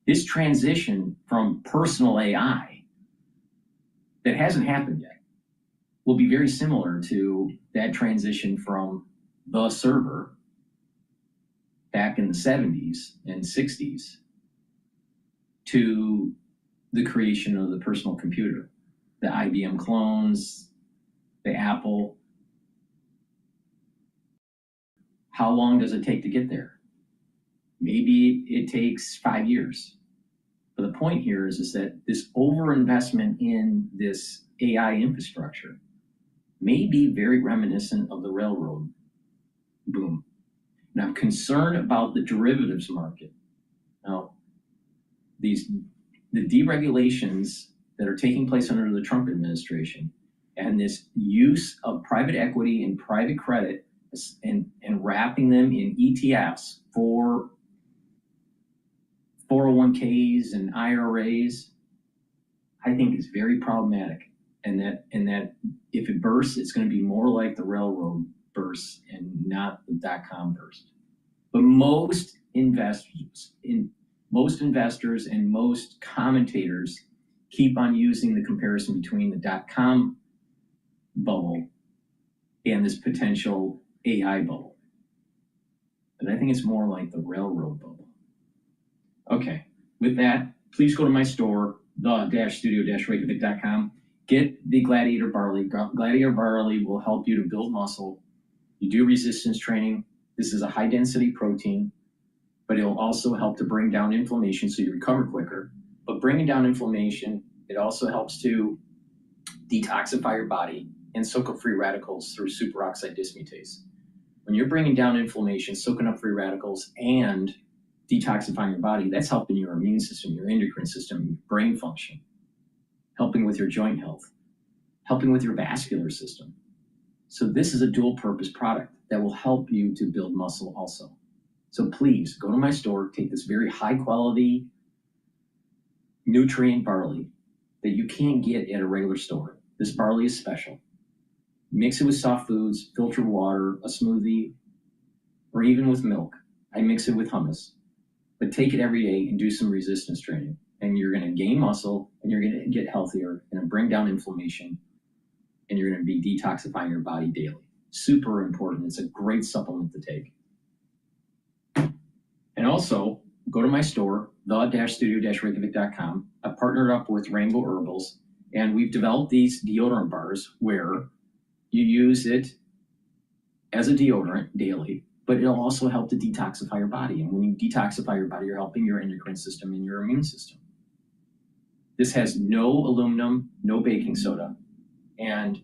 This transition from personal AI that hasn't happened yet will be very similar to that transition from the server back in the 70s and 60s to the creation of the personal computer, the IBM clones, the Apple. How long does it take to get there? Maybe it takes 5 years. But the point here is that this overinvestment in this AI infrastructure may be very reminiscent of the railroad boom. And I'm concerned about the derivatives market. Now, the deregulations that are taking place under the Trump administration and this use of private equity and private credit and wrapping them in ETFs for 401ks and IRAs, I think is very problematic. And that if it bursts, it's going to be more like the railroad burst and not the dot-com burst. But most investors and most commentators keep on using the comparison between the dot-com bubble and this potential AI bubble. But I think it's more like the railroad bubble. Okay, with that, please go to my store, the-studio-reykjavik.com. Get the Gladiator Barley. Gladiator Barley will help you to build muscle. You do resistance training. This is a high-density protein, but it'll also help to bring down inflammation so you recover quicker. But bringing down inflammation, it also helps to detoxify your body and soak up free radicals through superoxide dismutase. When you're bringing down inflammation, soaking up free radicals, and detoxifying your body, that's helping your immune system, your endocrine system, your brain function, helping with your joint health, helping with your vascular system. So this is a dual purpose product that will help you to build muscle also. So please go to my store, take this very high quality nutrient barley that you can't get at a regular store. This barley is special. Mix it with soft foods, filtered water, a smoothie, or even with milk. I mix it with hummus. But take it every day and do some resistance training. And you're going to gain muscle, and you're going to get healthier, and bring down inflammation, and you're going to be detoxifying your body daily. Super important. It's a great supplement to take. And also, go to my store, the-studio-reykjavik.com. I've partnered up with Rainbow Herbals, and we've developed these deodorant bars where you use it as a deodorant daily, but it'll also help to detoxify your body. And when you detoxify your body, you're helping your endocrine system and your immune system. This has no aluminum, no baking soda, and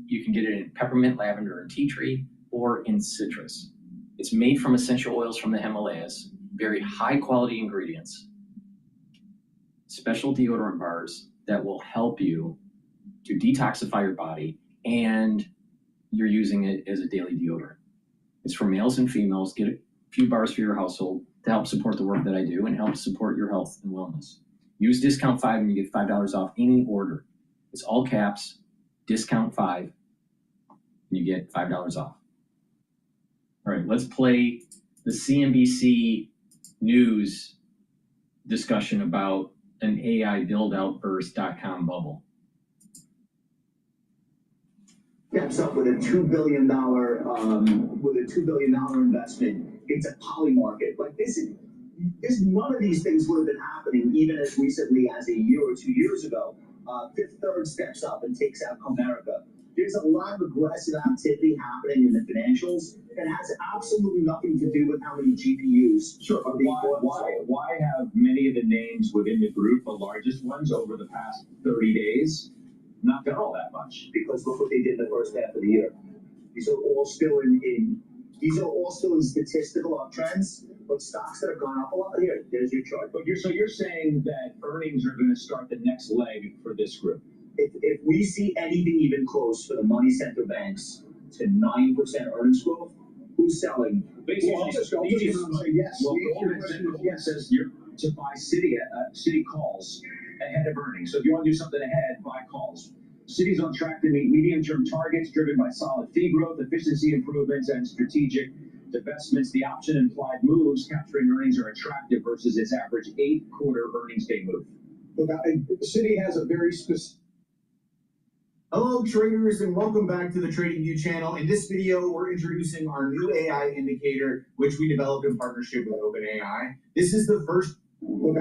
you can get it in peppermint, lavender, and tea tree, or in citrus. It's made from essential oils from the Himalayas, very high quality ingredients, special deodorant bars that will help you to detoxify your body, and you're using it as a daily deodorant. It's for males and females. Get a few bars for your household to help support the work that I do and help support your health and wellness. Use discount 5 and you get $5 off any order. It's all caps, discount 5, and you get $5 off. All right, let's play the CNBC News discussion about an AI build-out-burst.com bubble. Steps up with a $2 billion investment into Poly Market. Like this, none of these things would have been happening even as recently as a year or 2 years ago. Fifth Third steps up and takes out Comerica. There's a lot of aggressive activity happening in the financials. It has absolutely nothing to do with how many GPUs. Sure, but why have many of the names within the group, the largest ones, over the past 30 days, not done all that much? Because look what they did in the first half of the year. These are all still in statistical uptrends, but stocks that have gone up a lot. Here, there's your chart. But you're saying that earnings are going to start the next leg for this group. If we see anything even close for the money center banks to 9% earnings growth, who's selling? Basically, I'll just say yes. Well, Goldman says you're to buy Citi calls ahead of earnings. So if you want to do something ahead, buy calls. Citi's on track to meet medium-term targets driven by solid fee growth, efficiency improvements, and strategic divestments. The option implied moves capturing earnings are attractive versus its average 8-quarter earnings day move. Look, Citi has a very specific. Hello traders and welcome back to the TradingView channel. In this video, we're introducing our new AI indicator, which we developed in partnership with OpenAI. This is the first. Look,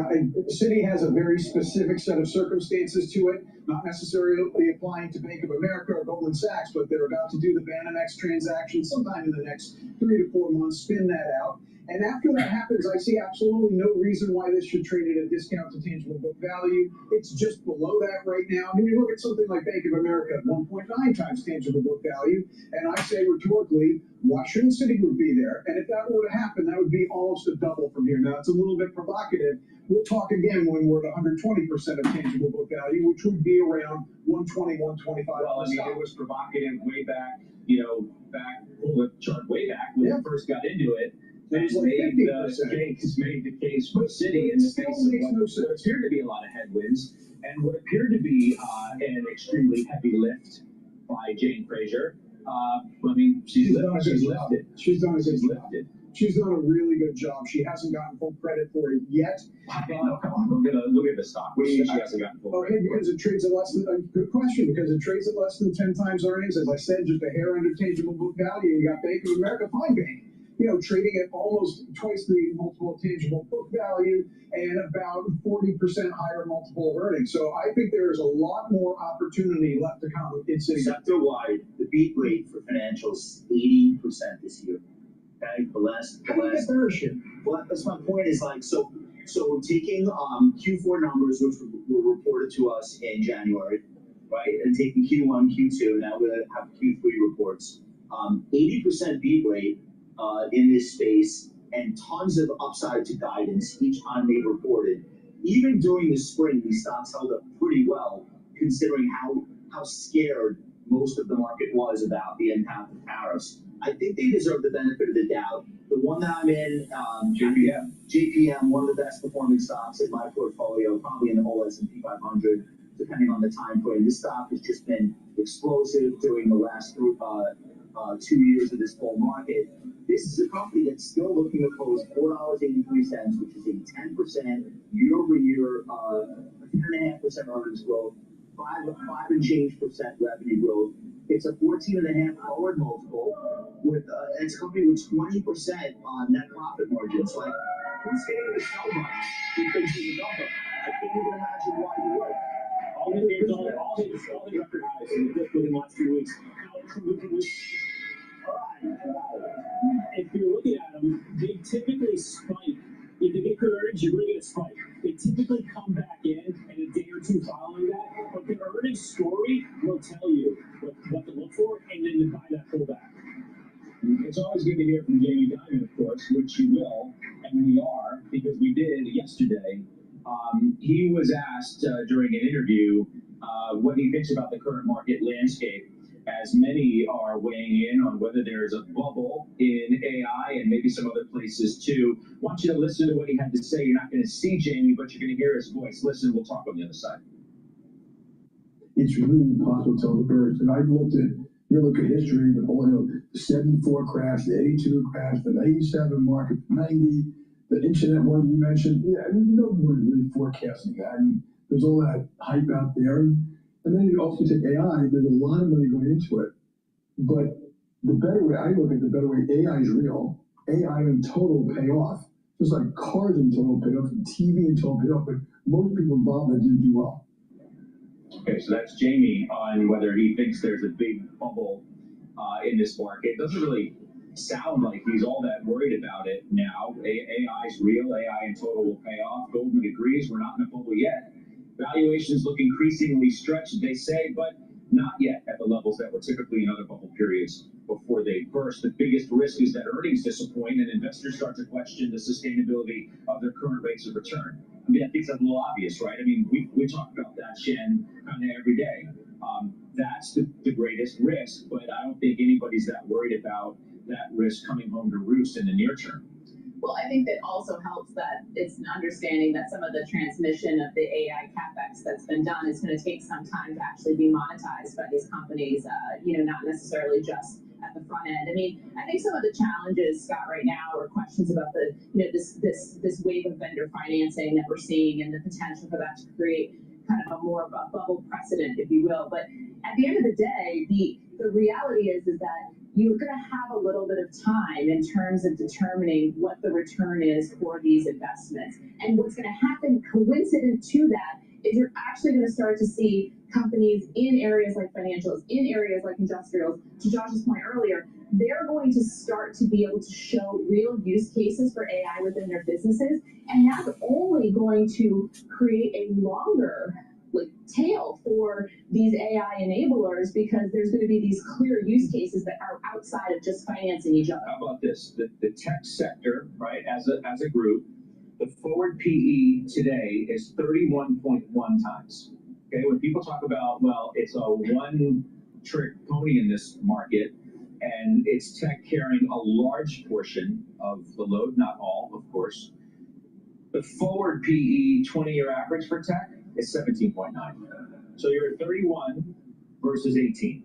Citi has a very specific set of circumstances to it, not necessarily applying to Bank of America or Goldman Sachs, but they're about to do the Banamex transaction sometime in the next 3 to 4 months, spin that out. And after that happens, I see absolutely no reason why this should trade at a discount to tangible book value. It's just below that right now. I mean, you look at something like Bank of America at 1.9 times tangible book value, and I say rhetorically, why shouldn't Citigroup be there? And if that were to happen, that would be almost a double from here. Now, it's a little bit provocative. We'll talk again when we're at 120% of tangible book value, which would be around 120, 125. Well, I mean, it was provocative way back, pull the chart way back when we first got into it. They just made the case for Citi in the face of what appeared to be a lot of headwinds and what appeared to be an extremely heavy lift by Jane Fraser. I mean, she's lifted. She's done a really good job. She hasn't gotten full credit for it yet. No, come on, look at the stock. What do you mean she hasn't gotten full credit? Okay, because it trades at less than, good question, because it trades at less than 10 times earnings. As I said, just a hair under tangible book value. You got Bank of America, fine bank. Trading at almost twice the multiple of tangible book value and about 40% higher multiple of earnings. So I think there is a lot more opportunity left to come in Citi. Sector-wide, the beat rate for financials 80% this year. Okay, Well, that's my point. Is like so taking Q4 numbers, which were reported to us in January, right, and taking Q1, Q2. Now we're gonna have Q3 reports. 80% beat rate. In this space, and tons of upside to guidance each time they reported. Even during the spring, these stocks held up pretty well, considering how scared most of the market was about the impact of tariffs. I think they deserve the benefit of the doubt. The one that I'm in, JPM, one of the best performing stocks in my portfolio, probably in the whole S&P 500, depending on the time frame. This stock has just been explosive during the last 2 years of this bull market. This is a company that's still looking to close $4.83, which is a 10% year-over-year, 10.5% earnings growth, 5 and change percent revenue growth. It's a 14.5 forward multiple with it's a company with 20% net profit margins. Like, who's getting the sell button? Because it's a number. I can't even imagine why you would. All the record highs in the last few weeks. All right. you're looking at them, they typically spike. If they get good earnings, you're going to get a spike. They typically come back in a day or two following that, but the earnings story will tell you what to look for and then to buy that pullback. It's always good to hear from Jamie Dimon, of course, which you will, and we are, because we did yesterday. He was asked during an interview what he thinks about the current market landscape, as many are weighing in on whether there's a bubble in AI and maybe some other places too. I want you to listen to what he had to say. You're not going to see Jamie, but you're going to hear his voice. Listen, we'll talk on the other side. It's really impossible to tell the birds. And I've looked at, you look at history, the whole, the 74 crash, the 82 crash, the 97 market, the 90, the internet one you mentioned. Yeah, I mean, no one really forecasting that. And there's all that hype out there. And then you also take AI, there's a lot of money going into it. But the better way, I look at the better way, AI is real. AI in total pay off. Just like cars in total pay off, and TV in total pay off, but most people involved that didn't do well. Okay, so that's Jamie on whether he thinks there's a big bubble in this market. It doesn't really sound like he's all that worried about it now. AI is real. AI in total will pay off. Goldman agrees we're not in a bubble yet. Valuations look increasingly stretched, they say, but not yet at the levels that were typically in other bubble periods before they burst. The biggest risk is that earnings disappoint and investors start to question the sustainability of their current rates of return. I mean, I think that's a little obvious, right? I mean, we talk about that, Shen, kind of every day. That's the greatest risk, but I don't think anybody's that worried about that risk coming home to roost in the near term. Well, I think that also helps that it's an understanding that some of the transmission of the AI capex that's been done is going to take some time to actually be monetized by these companies, not necessarily just at the front end. I mean, I think some of the challenges, Scott, right now are questions about the, this wave of vendor financing that we're seeing and the potential for that to create kind of a more of a bubble precedent, if you will. But at the end of the day, the reality is that you're going to have a little bit of time in terms of determining what the return is for these investments. And what's going to happen coincident to that is you're actually going to start to see companies in areas like financials, in areas like industrials, to Josh's point earlier, they're going to start to be able to show real use cases for AI within their businesses. And that's only going to create a longer tail for these AI enablers, because there's going to be these clear use cases that are outside of just financing each other. How about this? The tech sector, right, as a group, the forward PE today is 31.1 times. Okay, when people talk about, well, it's a one-trick pony in this market, and it's tech carrying a large portion of the load, not all, of course. The forward PE 20-year average for tech is 17.9. So you're at 31 versus 18.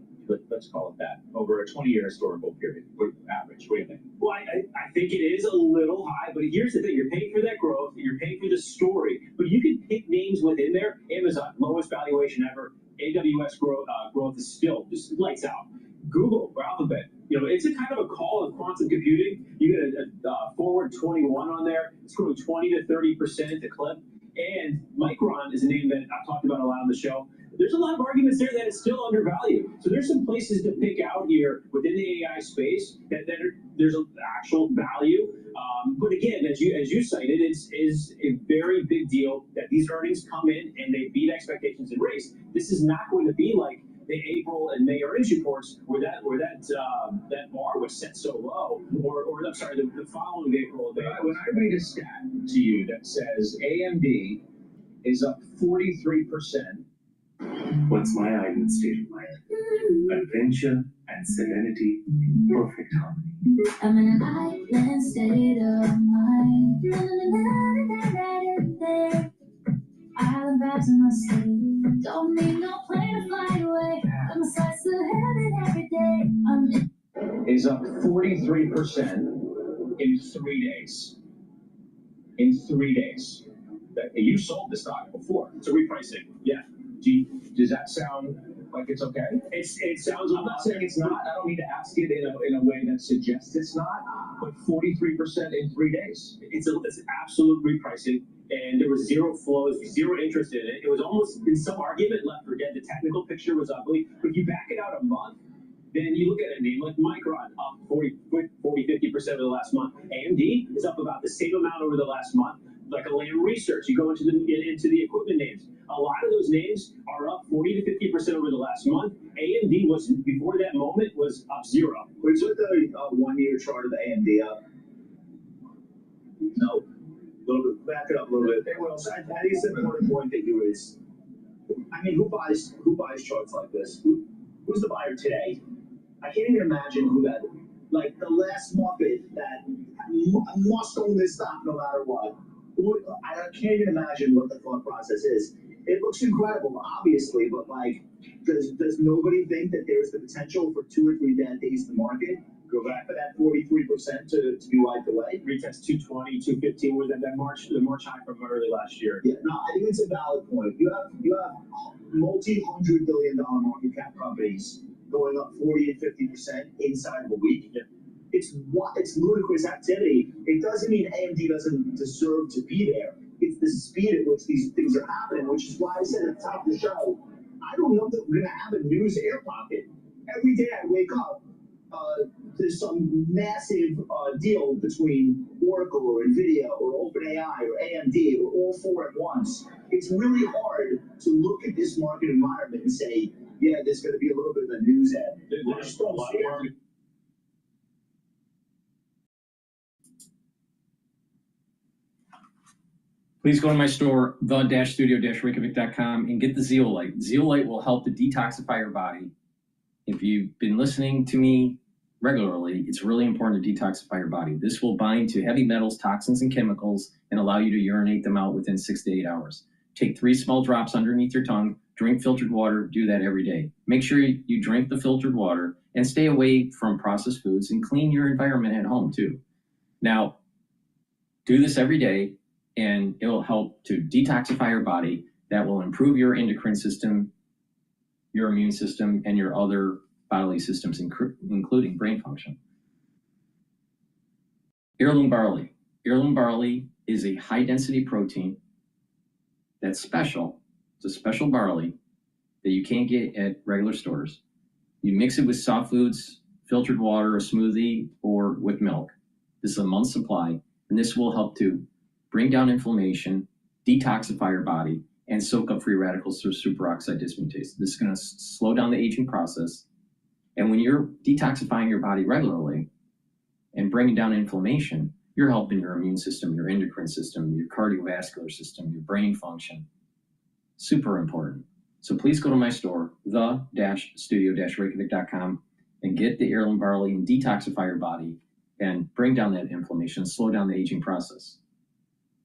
Let's call it that, over a 20-year historical period, average. What do you think? Well, I think it is a little high, but here's the thing. You're paying for that growth. You're paying for the story. But you can pick names within there. Amazon, lowest valuation ever. AWS growth is still just lights out. Google, or Alphabet, it's a kind of a call of quantum computing. You get a forward 21 on there. It's growing 20 to 30% at the clip. And Micron is a name that I've talked about a lot on the show. There's a lot of arguments there that it's still undervalued. So there's some places to pick out here within the AI space that there's an actual value. But again, as you cited, it's a very big deal that these earnings come in and they beat expectations and raise. This is not going to be like the April and May earnings reports where that bar was set so low, or I'm sorry, the following April. When I read a stat to you that says AMD is up 43%. What's my island state of mind? Adventure and serenity, perfect harmony. I'm in an island state of mind. Island vibes in my sleep. Don't need no plane to fly away. I'm a slice of heaven every day. Is up 43% in 3 days. In 3 days. You sold the stock before. It's a repricing. Yeah. Does that sound like it's okay? It sounds. I'm not saying it's not. I don't need to ask it in a way that suggests it's not. But 43% in 3 days. It's absolute repricing, and there was zero flows, zero interest in it. It was almost, in some argument, left for dead. The technical picture was ugly, but if you back it out a month, Then you look at a name like Micron, up 40, 50% over the last month. AMD is up about the same amount over the last month. Like a Lam Research, you go into the equipment names. A lot of those names are up 40 to 50% over the last month. AMD was, before that moment, was up 0. We took the 1-year chart of the AMD up. No. A little bit, back it up a little bit. Well, I think it's an important point that you raised. I mean, who buys charts like this? Who's the buyer today? I can't even imagine who that, like the last Muppet that must own this stock no matter what. I can't even imagine what the thought process is. It looks incredible, obviously, but like, does nobody think that there's the potential for 2 or 3 bad days in the market? Go back for that 43% to be wiped away. Retest 220, 215 was that March high from early last year. Yeah, no, I think it's a valid point. You have multi-$100 billion market cap companies going up 40 and 50% inside of a week. Yeah. It's ludicrous activity. It doesn't mean AMD doesn't deserve to be there. It's the speed at which these things are happening, which is why I said at the top of the show, I don't know that we're going to have a news air pocket. Every day I wake up, there's some massive deal between Oracle or NVIDIA or OpenAI or AMD or all 4 at once. It's really hard to look at this market environment and say, yeah, there's going to be a little bit of a news ad. There's still a lot of market. Please go to my store, the-studio-reykjavik.com, and get the zeolite. Zeolite will help to detoxify your body. If you've been listening to me regularly, it's really important to detoxify your body. This will bind to heavy metals, toxins, and chemicals and allow you to urinate them out within 6 to 8 hours. Take 3 small drops underneath your tongue, drink filtered water, do that every day. Make sure you drink the filtered water and stay away from processed foods and clean your environment at home too. Now, do this every day and it will help to detoxify your body. That will improve your endocrine system, your immune system, and your other bodily systems, including brain function. Heirloom barley. Heirloom barley is a high-density protein that's special. It's a special barley that you can't get at regular stores. You mix it with soft foods, filtered water, a smoothie, or with milk. This is a month's supply, and this will help to bring down inflammation, detoxify your body, and soak up free radicals through superoxide dismutase. This is going to slow down the aging process. And when you're detoxifying your body regularly and bringing down inflammation, you're helping your immune system, your endocrine system, your cardiovascular system, your brain function. Super important. So please go to my store, the-studio-reykjavik.com, and get the heirloom barley and detoxify your body and bring down that inflammation, slow down the aging process.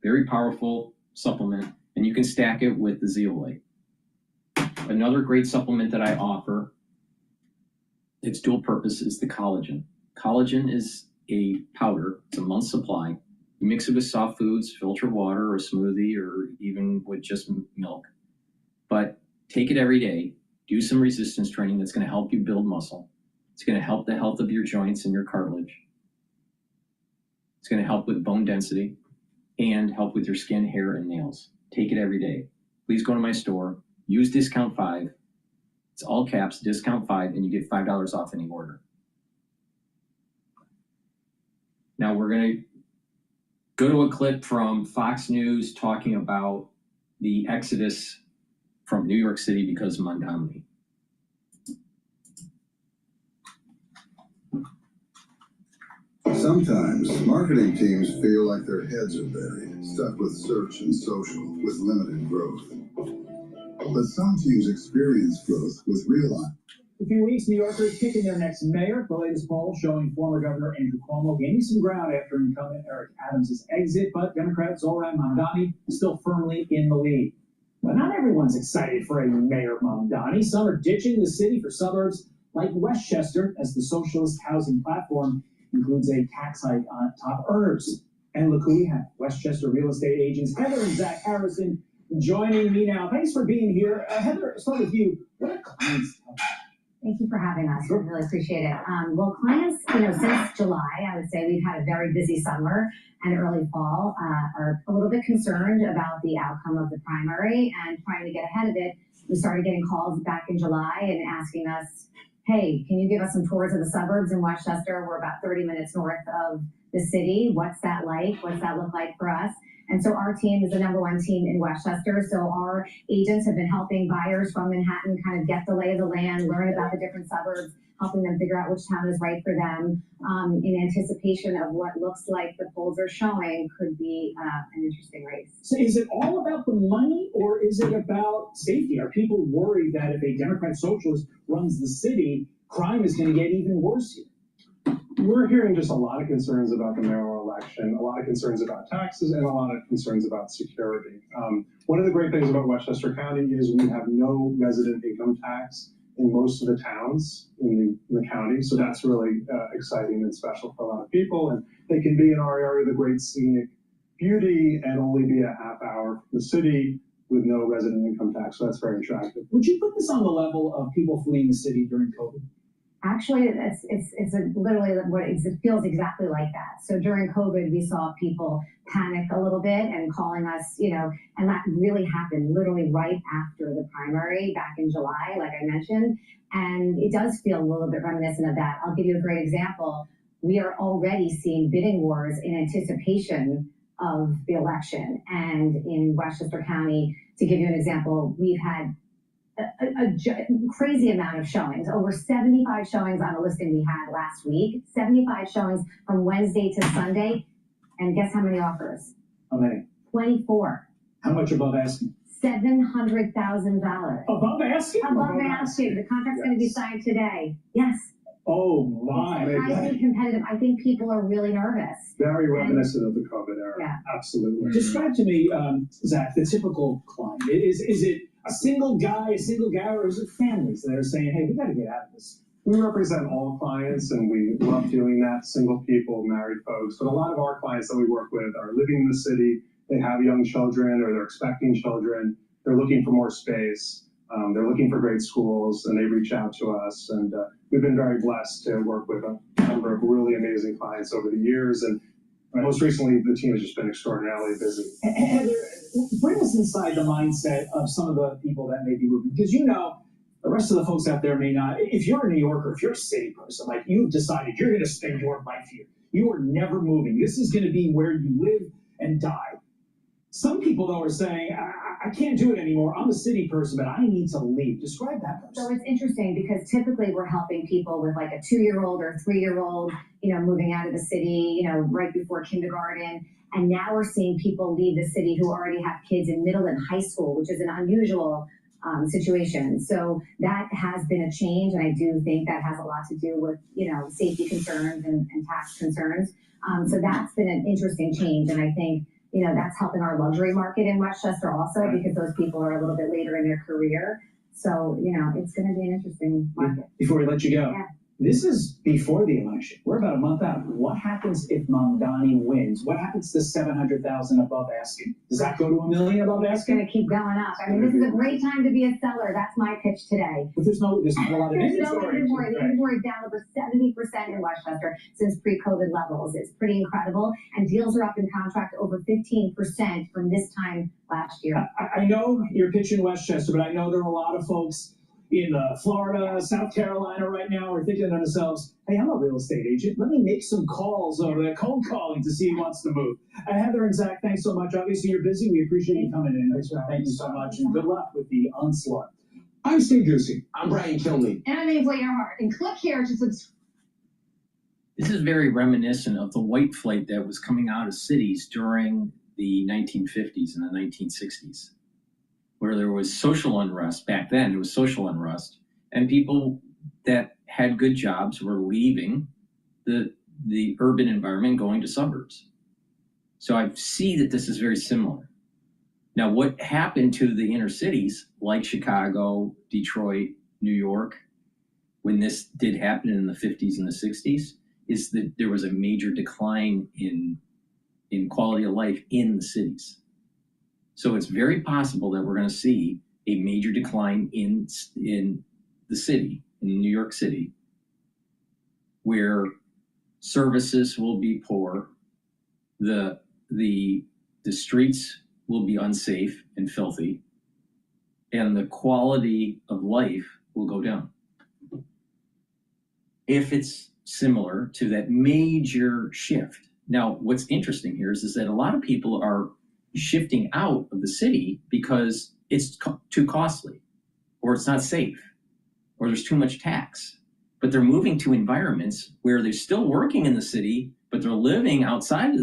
Very powerful supplement, and you can stack it with the zeolite. Another great supplement that I offer, its dual purpose, is the collagen. Collagen is a powder. It's a month's supply. You mix it with soft foods, filtered water, or a smoothie, or even with just milk. But take it every day. Do some resistance training that's going to help you build muscle. It's going to help the health of your joints and your cartilage. It's going to help with bone density and help with your skin, hair, and nails. Take it every day. Please go to my store. Use discount 5. It's all caps, discount 5, and you get $5 off any order. Now we're going to go to a clip from Fox News talking about the exodus from New York City because of Mondani. Sometimes marketing teams feel like their heads are buried, stuck with search and social, with limited growth. But some teams experience growth with real life. A few weeks, New Yorkers picking their next mayor. The latest poll showing former Governor Andrew Cuomo gaining some ground after incumbent Eric Adams' exit, but Democrat Zohran Mamdani is still firmly in the lead. But not everyone's excited for a Mayor Mamdani. Some are ditching the city for suburbs like Westchester, as the socialist housing platform includes a tax hike on top earners. And look who we have, Westchester real estate agents Heather and Zach Harrison joining me now. Thanks for being here. Heather, start with you. What are clients telling you? Thank you for having us. We really appreciate it. Well, clients, since July, I would say we've had a very busy summer and early fall, are a little bit concerned about the outcome of the primary and trying to get ahead of it. We started getting calls back in July and asking us, hey, can you give us some tours of the suburbs in Westchester? We're about 30 minutes north of the city. What's that like? What's that look like for us? And so our team is the #1 team in Westchester. So our agents have been helping buyers from Manhattan kind of get the lay of the land, learn about the different suburbs, helping them figure out which town is right for them, in anticipation of what looks like the polls are showing could be an interesting race. So is it all about the money, or is it about safety? Are people worried that if a Democrat socialist runs the city, crime is going to get even worse here? We're hearing just a lot of concerns about the mayoral election, a lot of concerns about taxes, and a lot of concerns about security. One of the great things about Westchester County is we have no resident income tax in most of the towns in the county, so that's really exciting and special for a lot of people. And they can be in our area the great scenic beauty and only be a half hour from the city with no resident income tax, so that's very attractive. Would you put this on the level of people fleeing the city during COVID? Actually, literally what it feels exactly like that. So during COVID, we saw people panic a little bit and calling us, and that really happened literally right after the primary back in July, like I mentioned. And it does feel a little bit reminiscent of that. I'll give you a great example. We are already seeing bidding wars in anticipation of the election. And in Westchester County, to give you an example, we've had a crazy amount of showings, over 75 showings on a listing we had last week, 75 showings from Wednesday to Sunday. And guess how many offers? How many? 24. How much above asking? $700,000. Above asking? Above asking. The contract's going to be signed today. Yes. Oh my. It's highly competitive. I think people are really nervous. Very reminiscent of the COVID era. Yeah. Absolutely. Describe to me, Zach, the typical client. Is it a single guy, or is it families that are saying, hey, we got to get out of this? We represent all clients, and we love doing that, single people, married folks. But a lot of our clients that we work with are living in the city, they have young children, or they're expecting children, they're looking for more space, they're looking for great schools, and they reach out to us. And we've been very blessed to work with a number of really amazing clients over the years. And most recently, the team has just been extraordinarily busy. Heather, bring us inside the mindset of some of the people that may be moving. Because the rest of the folks out there may not. If you're a New Yorker, if you're a city person, like you've decided you're going to spend your life here, you are never moving. This is going to be where you live and die. Some people, though, are saying, I can't do it anymore. I'm a city person, but I need to leave. Describe that person. So it's interesting because typically we're helping people with like a 2-year-old or 3-year-old, moving out of the city, right before kindergarten. And now we're seeing people leave the city who already have kids in middle and high school, which is an unusual situation. So that has been a change. And I do think that has a lot to do with, safety concerns and tax concerns. So that's been an interesting change. And I think, that's helping our luxury market in Westchester also, because those people are a little bit later in their career. So, it's going to be an interesting market. Before we let you go, yeah. This is before the election. We're about a month out. What happens if Mamdani wins? What happens to $700,000 above asking? Does that go to $1 million above It's asking? going to keep going up. I mean, this is a great time to be a seller. That's my pitch today. But there's not a lot of There's no inventory. inventory. The inventory is down over 70% in Westchester since pre-COVID levels. It's pretty incredible. And deals are up in contract over 15% from this time last year. I know you're pitching Westchester, but I know there are a lot of folks in Florida, South Carolina right now are thinking to themselves, hey, I'm a real estate agent. Let me make some calls over there, cold calling to see who wants to move. Heather and Zach, thanks so much. Obviously, you're busy. We appreciate you coming in. Thank you so much, and good luck with the onslaught. I'm Steve Ducey. I'm Brian Kilmeade. And I'm Ainsley Earhart. And click here to subscribe. This is very reminiscent of the white flight that was coming out of cities during the 1950s and the 1960s. Where there was social unrest. Back then, it was social unrest, and people that had good jobs were leaving the urban environment, going to suburbs. So I see that this is very similar. Now, what happened to the inner cities, like Chicago, Detroit, New York, when this did happen in the 50s and the 60s, is that there was a major decline in quality of life in the cities. So it's very possible that we're going to see a major decline in the city, in New York City, where services will be poor, the streets will be unsafe and filthy, and the quality of life will go down. if it's similar to that major shift. Now, what's interesting here is that a lot of people are shifting out of the city because it's too costly, or it's not safe, or there's too much tax. But they're moving to environments where they're still working in the city, but they're living outside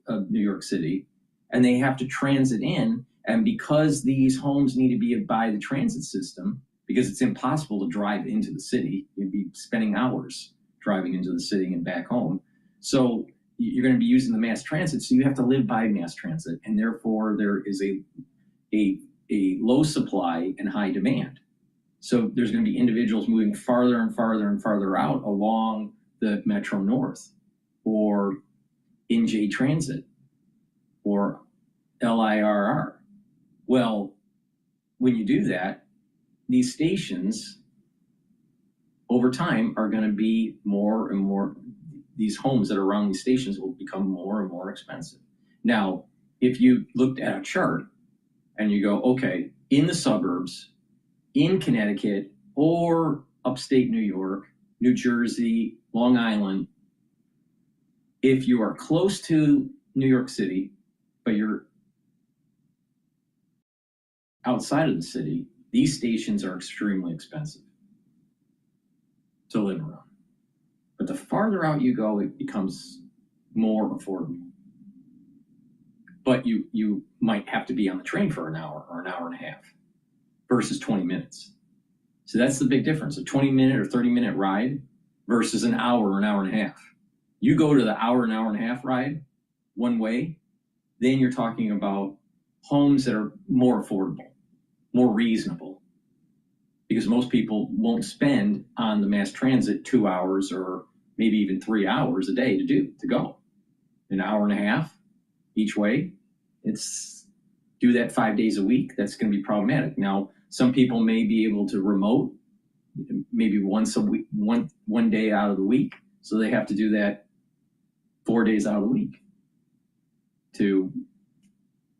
of New York City, and they have to transit in. And because these homes need to be by the transit system, because it's impossible to drive into the city, you'd be spending hours driving into the city and back home. So you're going to be using the mass transit, so you have to live by mass transit, and therefore there is a low supply and high demand. So there's going to be individuals moving farther and farther and farther out along the Metro North, or NJ Transit, or LIRR. Well, when you do that, these stations over time are going to be more and more, these homes that are around these stations will become more and more expensive. Now, if you looked at a chart and you go, okay, in the suburbs, in Connecticut or upstate New York, New Jersey, Long Island, if you are close to New York City, but you're outside of the city, these stations are extremely expensive to live around. But the farther out you go, it becomes more affordable. But you might have to be on the train for an hour or an hour and a half versus 20 minutes. So that's the big difference, a 20-minute or 30-minute ride versus an hour or an hour and a half. You go to the hour and a half ride one way, then you're talking about homes that are more affordable, more reasonable, because most people won't spend on the mass transit 2 hours or maybe even 3 hours a day to go. An hour and a half each way, it's do that 5 days a week, that's going to be problematic. Now, some people may be able to remote, maybe once a week, one day out of the week, so they have to do that 4 days out of the week to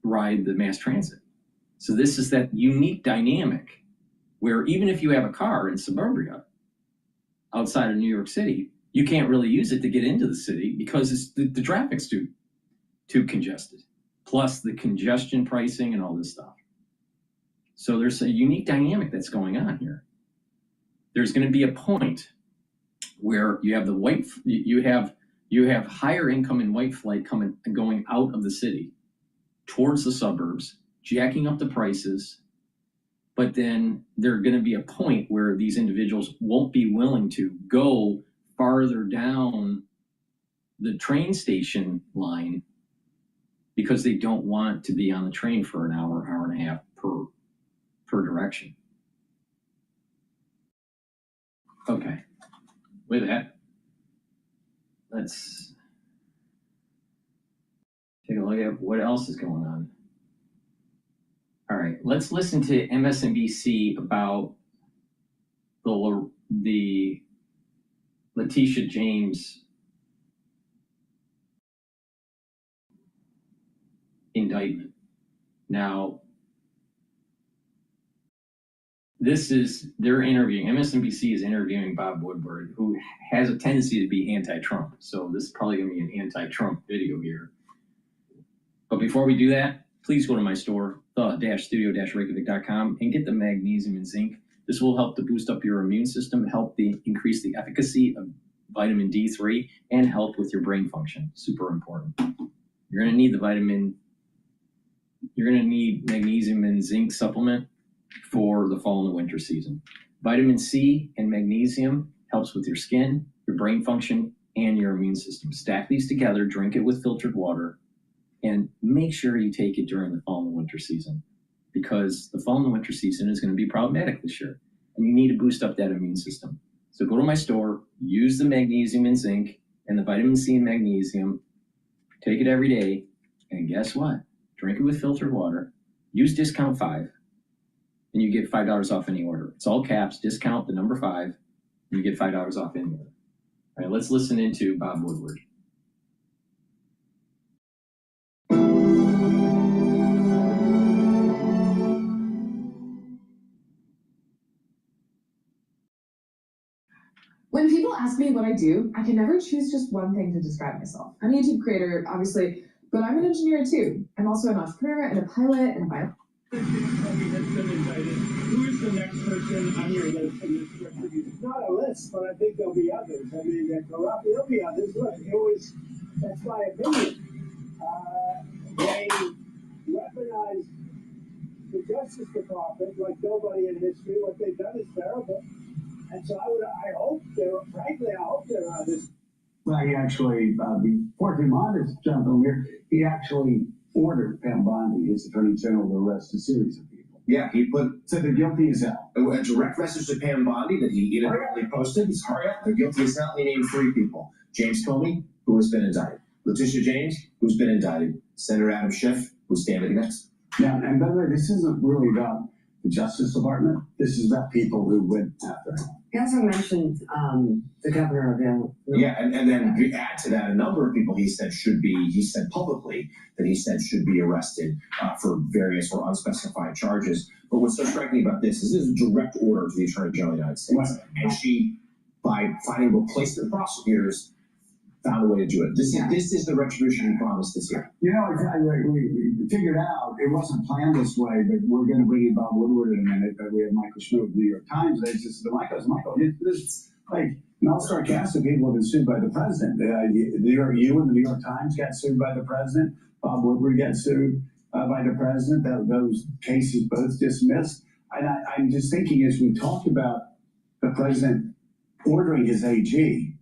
ride the mass transit. So this is that unique dynamic where even if you have a car in suburbia outside of New York City, you can't really use it to get into the city because the traffic's too congested, plus the congestion pricing and all this stuff. So there's a unique dynamic that's going on here. There's going to be a point where you have you have higher income and white flight going out of the city towards the suburbs, jacking up the prices. But then there's going to be a point where these individuals won't be willing to go farther down the train station line because they don't want to be on the train for an hour, hour and a half per direction. Okay, with that, let's take a look at what else is going on. All right, let's listen to MSNBC about the Letitia James indictment. Now, they're interviewing, MSNBC is interviewing Bob Woodward, who has a tendency to be anti-Trump. So this is probably going to be an anti-Trump video here. But before we do that, please go to my store, the-studio-reykjavik.com, and get the magnesium and zinc. This will help to boost up your immune system, help increase the efficacy of vitamin D3, and help with your brain function. Super important. You're going to need magnesium and zinc supplement for the fall and the winter season. Vitamin C and magnesium helps with your skin, your brain function, and your immune system. Stack these together, drink it with filtered water, and make sure you take it during the fall and winter season, because the fall and the winter season is going to be problematic this year, and you need to boost up that immune system. So go to my store, use the magnesium and zinc and the vitamin C and magnesium, take it every day, and guess what? Drink it with filtered water, use discount 5, and you get $5 off any order. It's all caps, discount the number 5, and you get $5 off any order. All right, let's listen into Bob Woodward. When people people ask me what I do, I can never choose just one thing to describe myself. I'm a YouTube creator, obviously, but I'm an engineer too. I'm also an entrepreneur and a pilot and a bio. Who is the next person on your list in this retribution? It's not a list, but I think there'll be others. I mean, there'll be others. Look, that's my opinion. They weaponize the Justice Department like nobody in history. What they've done is terrible. And so I hope there are others. Well, he actually, before Tim Honda's jumped on here, he actually ordered Pam Bondi, his attorney general, to arrest a series of people. Yeah, he said they're guilty as hell. A direct message to Pam Bondi that he inadvertently posted. He's hurry up, they're guilty as hell. He named 3 people. James Comey, who has been indicted. Letitia James, who's been indicted. Senator Adam Schiff, who's standing next. Yeah, and by the way, this isn't really about the Justice Department. This is about people who went after him. He also mentioned the governor of Illinois. Yeah, and then to add to that, a number of people he said publicly that he said should be arrested for various or unspecified charges. But what's so striking about this is a direct order to the Attorney General of the United States. Right. And she, by finding replacement prosecutors, found a way to do it. This is the retribution he promised this year. You know, we figured out, it wasn't planned this way, but we're going to bring in Bob Woodward in a minute, but we have Michael Schmidt of the New York Times. They just said, Michael, this like an all-star cast of people have been sued by the president. You and the New York Times got sued by the president. Bob Woodward got sued by the president. Those cases both dismissed. And I'm just thinking, as we talk about the president ordering his AG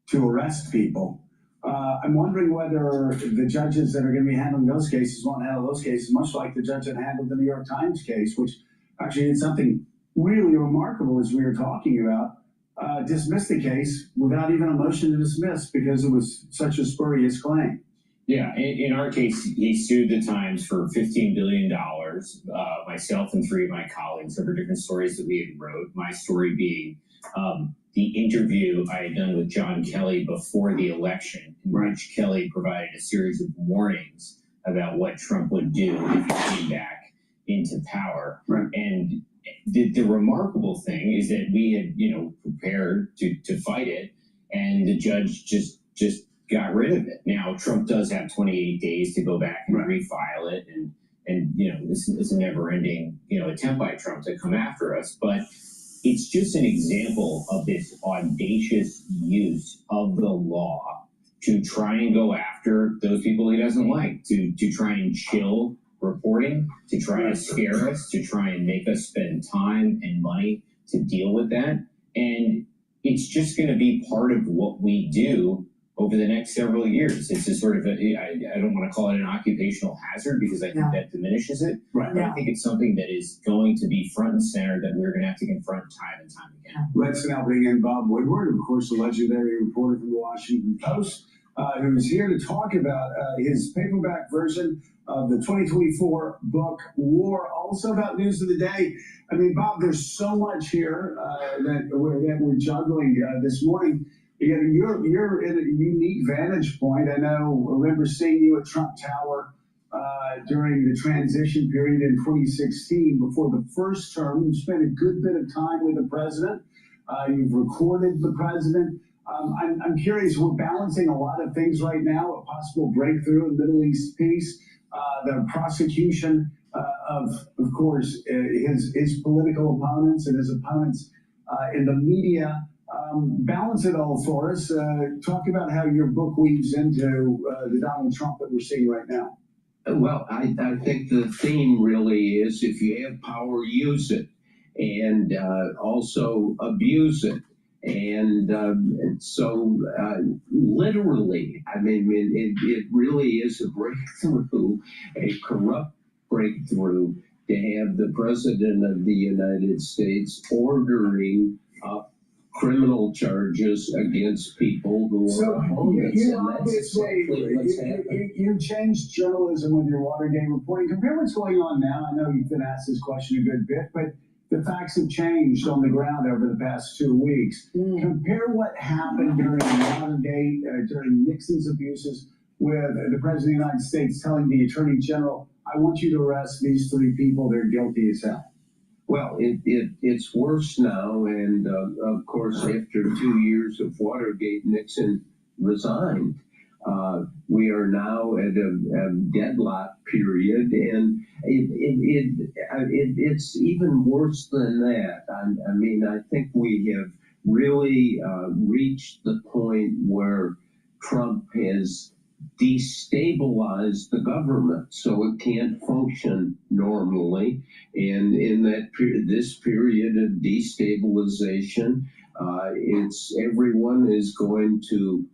to arrest people, I'm wondering whether the judges that are going to be handling those cases won't handle those cases much like the judge that handled the New York Times case, which actually did something really remarkable, as we were talking about, dismissed the case without even a motion to dismiss because it was such a spurious claim. Yeah, in our case, he sued the Times for $15 billion. Myself and 3 of my colleagues over different stories that we had wrote. My story being the interview I had done with John Kelly before the election, in which Kelly provided a series of warnings about what Trump would do if he came back into power. Right. And the remarkable thing is that we had, prepared to fight it, and the judge just got rid of it. Now, Trump does have 28 days to go back and refile it, and it's a never-ending, attempt by Trump to come after us. But it's just an example of this audacious use of the law to try and go after those people he doesn't like, to try and chill reporting, to try to scare us, to try and make us spend time and money to deal with that. And it's just going to be part of what we do over the next several years. It's a sort of I don't want to call it an occupational hazard because I think that diminishes it. Right. But I think it's something that is going to be front and center that we're going to have to confront time and time again. Let's now bring in Bob Woodward, of course, the legendary reporter from the Washington Post, who's here to talk about his paperback version of the 2024 book, War, also about news of the day. I mean, Bob, there's so much here that we're juggling this morning. You're in a unique vantage point. I remember seeing you at Trump Tower during the transition period in 2016 before the first term. You spent a good bit of time with the president. You've recorded the president. I'm curious, we're balancing a lot of things right now, a possible breakthrough in Middle East peace, the prosecution of course, his political opponents and his opponents in the media. Balance it all for us. Talk about how your book weaves into the Donald Trump that we're seeing right now. Well, I think the theme really is if you have power, use it, and also abuse it. And so literally, I mean, it really is a breakthrough, a corrupt breakthrough to have the President of the United States ordering criminal charges against people who are opponents. You changed journalism with your Watergate reporting. Compare what's going on now. I know you've been asked this question a good bit, but the facts have changed on the ground over the past 2 weeks. Compare what happened during Watergate, during Nixon's abuses, with the President of the United States telling the Attorney General, I want you to arrest these 3 people, they're guilty as hell. Well, it's worse now, and of course, after 2 years of Watergate, Nixon resigned. We are now at a deadlock period, and it's even worse than that. I mean, I think we have really reached the point where Trump has destabilized the government so it can't function normally. And in this period of destabilization, it's everyone is going to,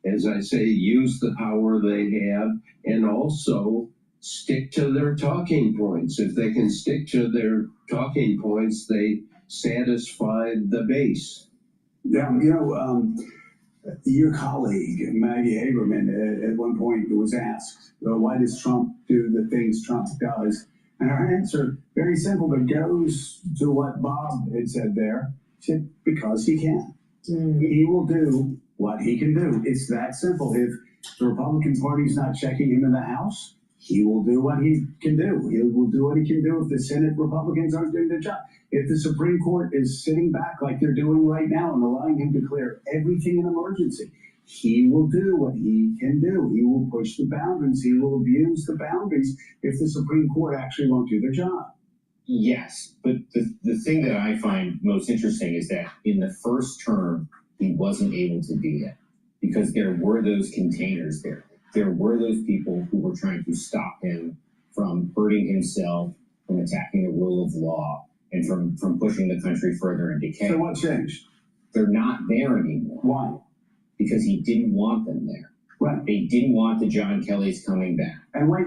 as I say, use the power they have and also stick to their talking points. If they can stick to their talking points, they satisfy the base. Yeah, your colleague, Maggie Haberman, at one point was asked, why does Trump do the things Trump does? And her answer, very simple, but goes to what Bob had said there. She said, because he can. He will do what he can do. It's that simple. If the Republican Party's not checking him in the House, he will do what he can do. He will do what he can do if the Senate Republicans aren't doing their job. If the Supreme Court is sitting back like they're doing right now and allowing him to declare everything an emergency, he will do what he can do. He will push the boundaries. He will abuse the boundaries if the Supreme Court actually won't do their job. Yes, but the thing that I find most interesting is that in the first term, he wasn't able to do that because there were those containers there. There were those people who were trying to stop him from hurting himself, from attacking the rule of law, and from pushing the country further in decay. So what changed? They're not there anymore. Why? Because he didn't want them there. Right. They didn't want the John Kellys coming back. And why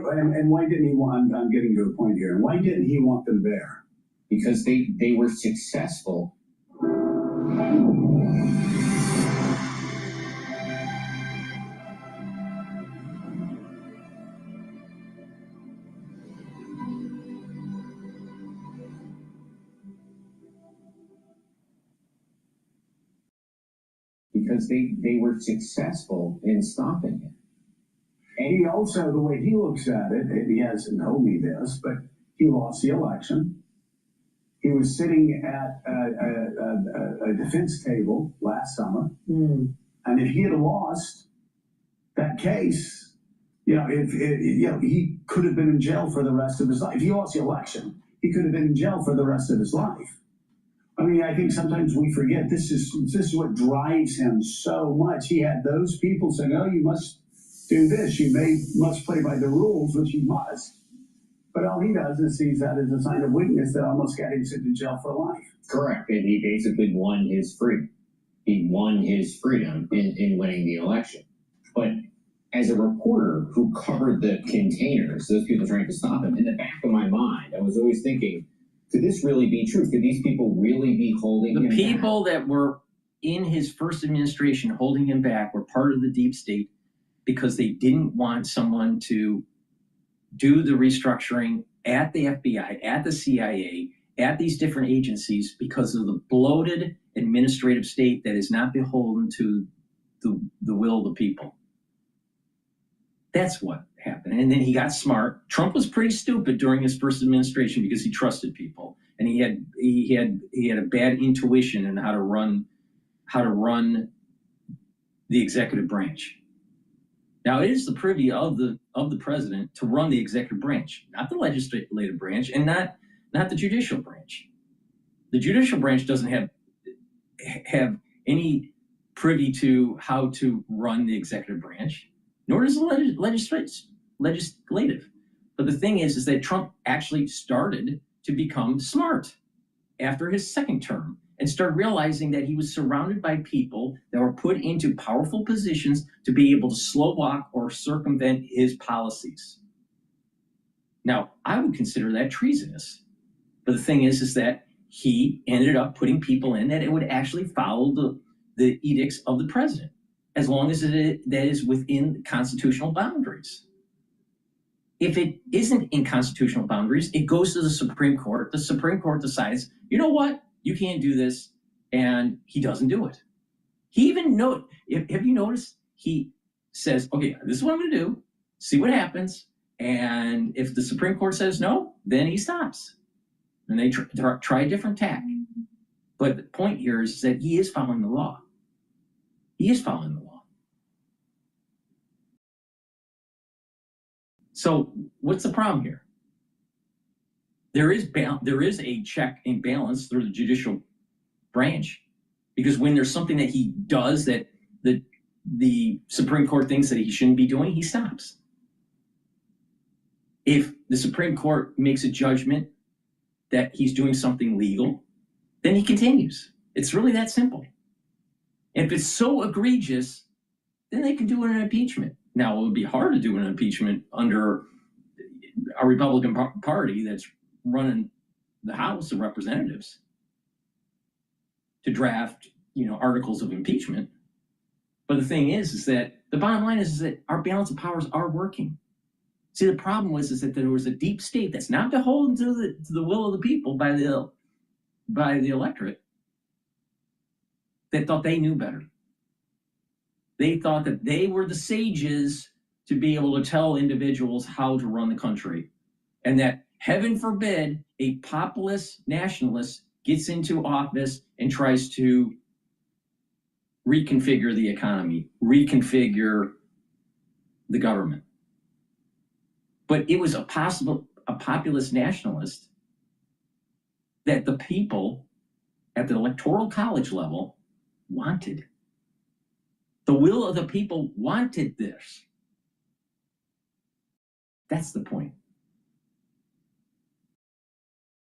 didn't he want, I'm getting to a point here, why didn't he want them there? Because they were successful. Because they were successful in stopping him. And he also, the way he looks at it, and he hasn't told me this, but he lost the election. He was sitting at a defense table last summer. And if he had lost that case, he could have been in jail for the rest of his life. If he lost the election, he could have been in jail for the rest of his life. I mean, I think sometimes we forget this is what drives him so much. He had those people saying, "Oh, you must do this. You must play by the rules," which he must. But all he does is sees that as a sign of weakness that almost got him sent to jail for life. Correct, and he basically won his freedom. He won his freedom in winning the election. But as a reporter who covered the containers, those people trying to stop him, in the back of my mind, I was always thinking, could this really be true? Could these people really be holding him back? The people that were in his first administration holding him back were part of the deep state because they didn't want someone to do the restructuring at the FBI, at the CIA, at these different agencies because of the bloated administrative state that is not beholden to the will of the people. That's what happened. And then he got smart. Trump was pretty stupid during his first administration because he trusted people, and he had a bad intuition in how to run the executive branch. Now, it is the privy of the president to run the executive branch, not the legislative branch, and not the judicial branch. The judicial branch doesn't have any privy to how to run the executive branch, nor does the legislative. But the thing is that Trump actually started to become smart after his second term and started realizing that he was surrounded by people that were put into powerful positions to be able to slow walk or circumvent his policies. Now, I would consider that treasonous. But the thing is that he ended up putting people in that it would actually follow the edicts of the president, as long as that is within constitutional boundaries. If it isn't in constitutional boundaries, it goes to the Supreme Court. The Supreme Court decides, you know what? You can't do this, and he doesn't do it. He even have you noticed? He says, okay, this is what I'm going to do, see what happens, and if the Supreme Court says no, then he stops. and they try a different tack. But the point here is that he is following the law. He is following the law. So what's the problem here? There is a check and balance through the judicial branch, because when there's something that he does that the Supreme Court thinks that he shouldn't be doing, he stops. If the Supreme Court makes a judgment that he's doing something legal, then he continues. It's really that simple. And if it's so egregious, then they can do an impeachment. Now, it would be hard to do an impeachment under a Republican Party that's running the House of Representatives to draft, articles of impeachment. But the thing is that the bottom line is that our balance of powers are working. See, the problem is that there was a deep state that's not beholden to the will of the people by the electorate that thought they knew better. They thought that they were the sages to be able to tell individuals how to run the country, and that, heaven forbid, a populist nationalist gets into office and tries to reconfigure the economy, reconfigure the government. But it was a populist nationalist that the people at the electoral college level wanted. The will of the people wanted this. That's the point.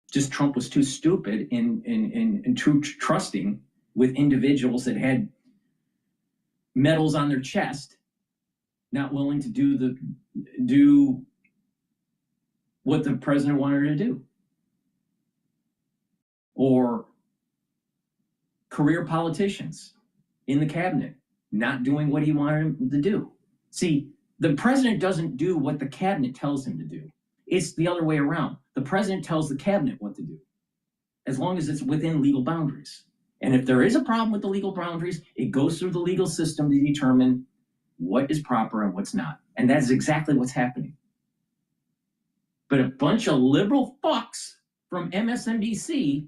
Just Trump was too stupid and too trusting with individuals that had medals on their chest, not willing to do what the president wanted her to do. Or career politicians in the cabinet not doing what he wanted them to do. See, the president doesn't do what the cabinet tells him to do. It's the other way around. The president tells the cabinet what to do, as long as it's within legal boundaries. And if there is a problem with the legal boundaries, it goes through the legal system to determine what is proper and what's not. And that is exactly what's happening. But a bunch of liberal fucks from MSNBC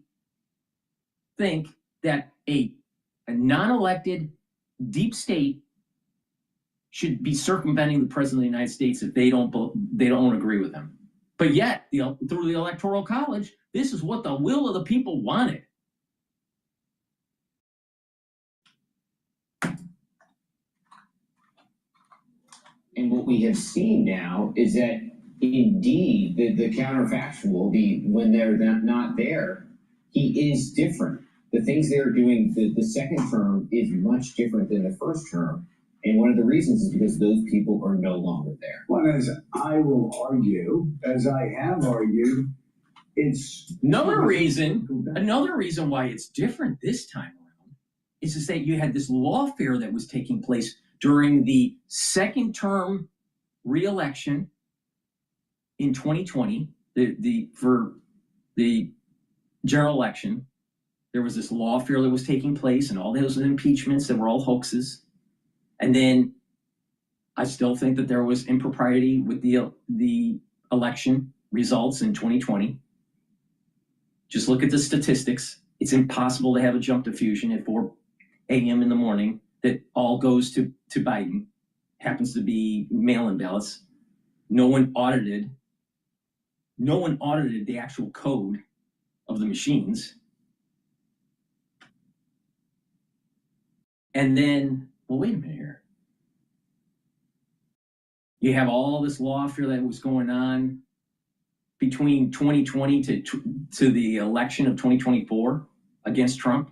think that a non-elected deep state should be circumventing the president of the United States if they don't agree with him. But yet, through the Electoral College, this is what the will of the people wanted. And what we have seen now is that indeed the counterfactual, when they're not there, he is different. The things they're doing, the second term is much different than the first term. And one of the reasons is because those people are no longer there. Well, as I will argue, as I have argued, it's another reason why it's different this time around is to say you had this lawfare that was taking place during the second term re-election in 2020, for the general election. There was this lawfare that was taking place and all those impeachments that were all hoaxes. And then I still think that there was impropriety with the election results in 2020. Just look at the statistics. It's impossible to have a jump diffusion at 4 a.m. in the morning that all goes to Biden. Happens to be mail-in ballots. No one audited the actual code of the machines. And then, well, wait a minute here. You have all this lawfare that was going on between 2020 to the election of 2024 against Trump.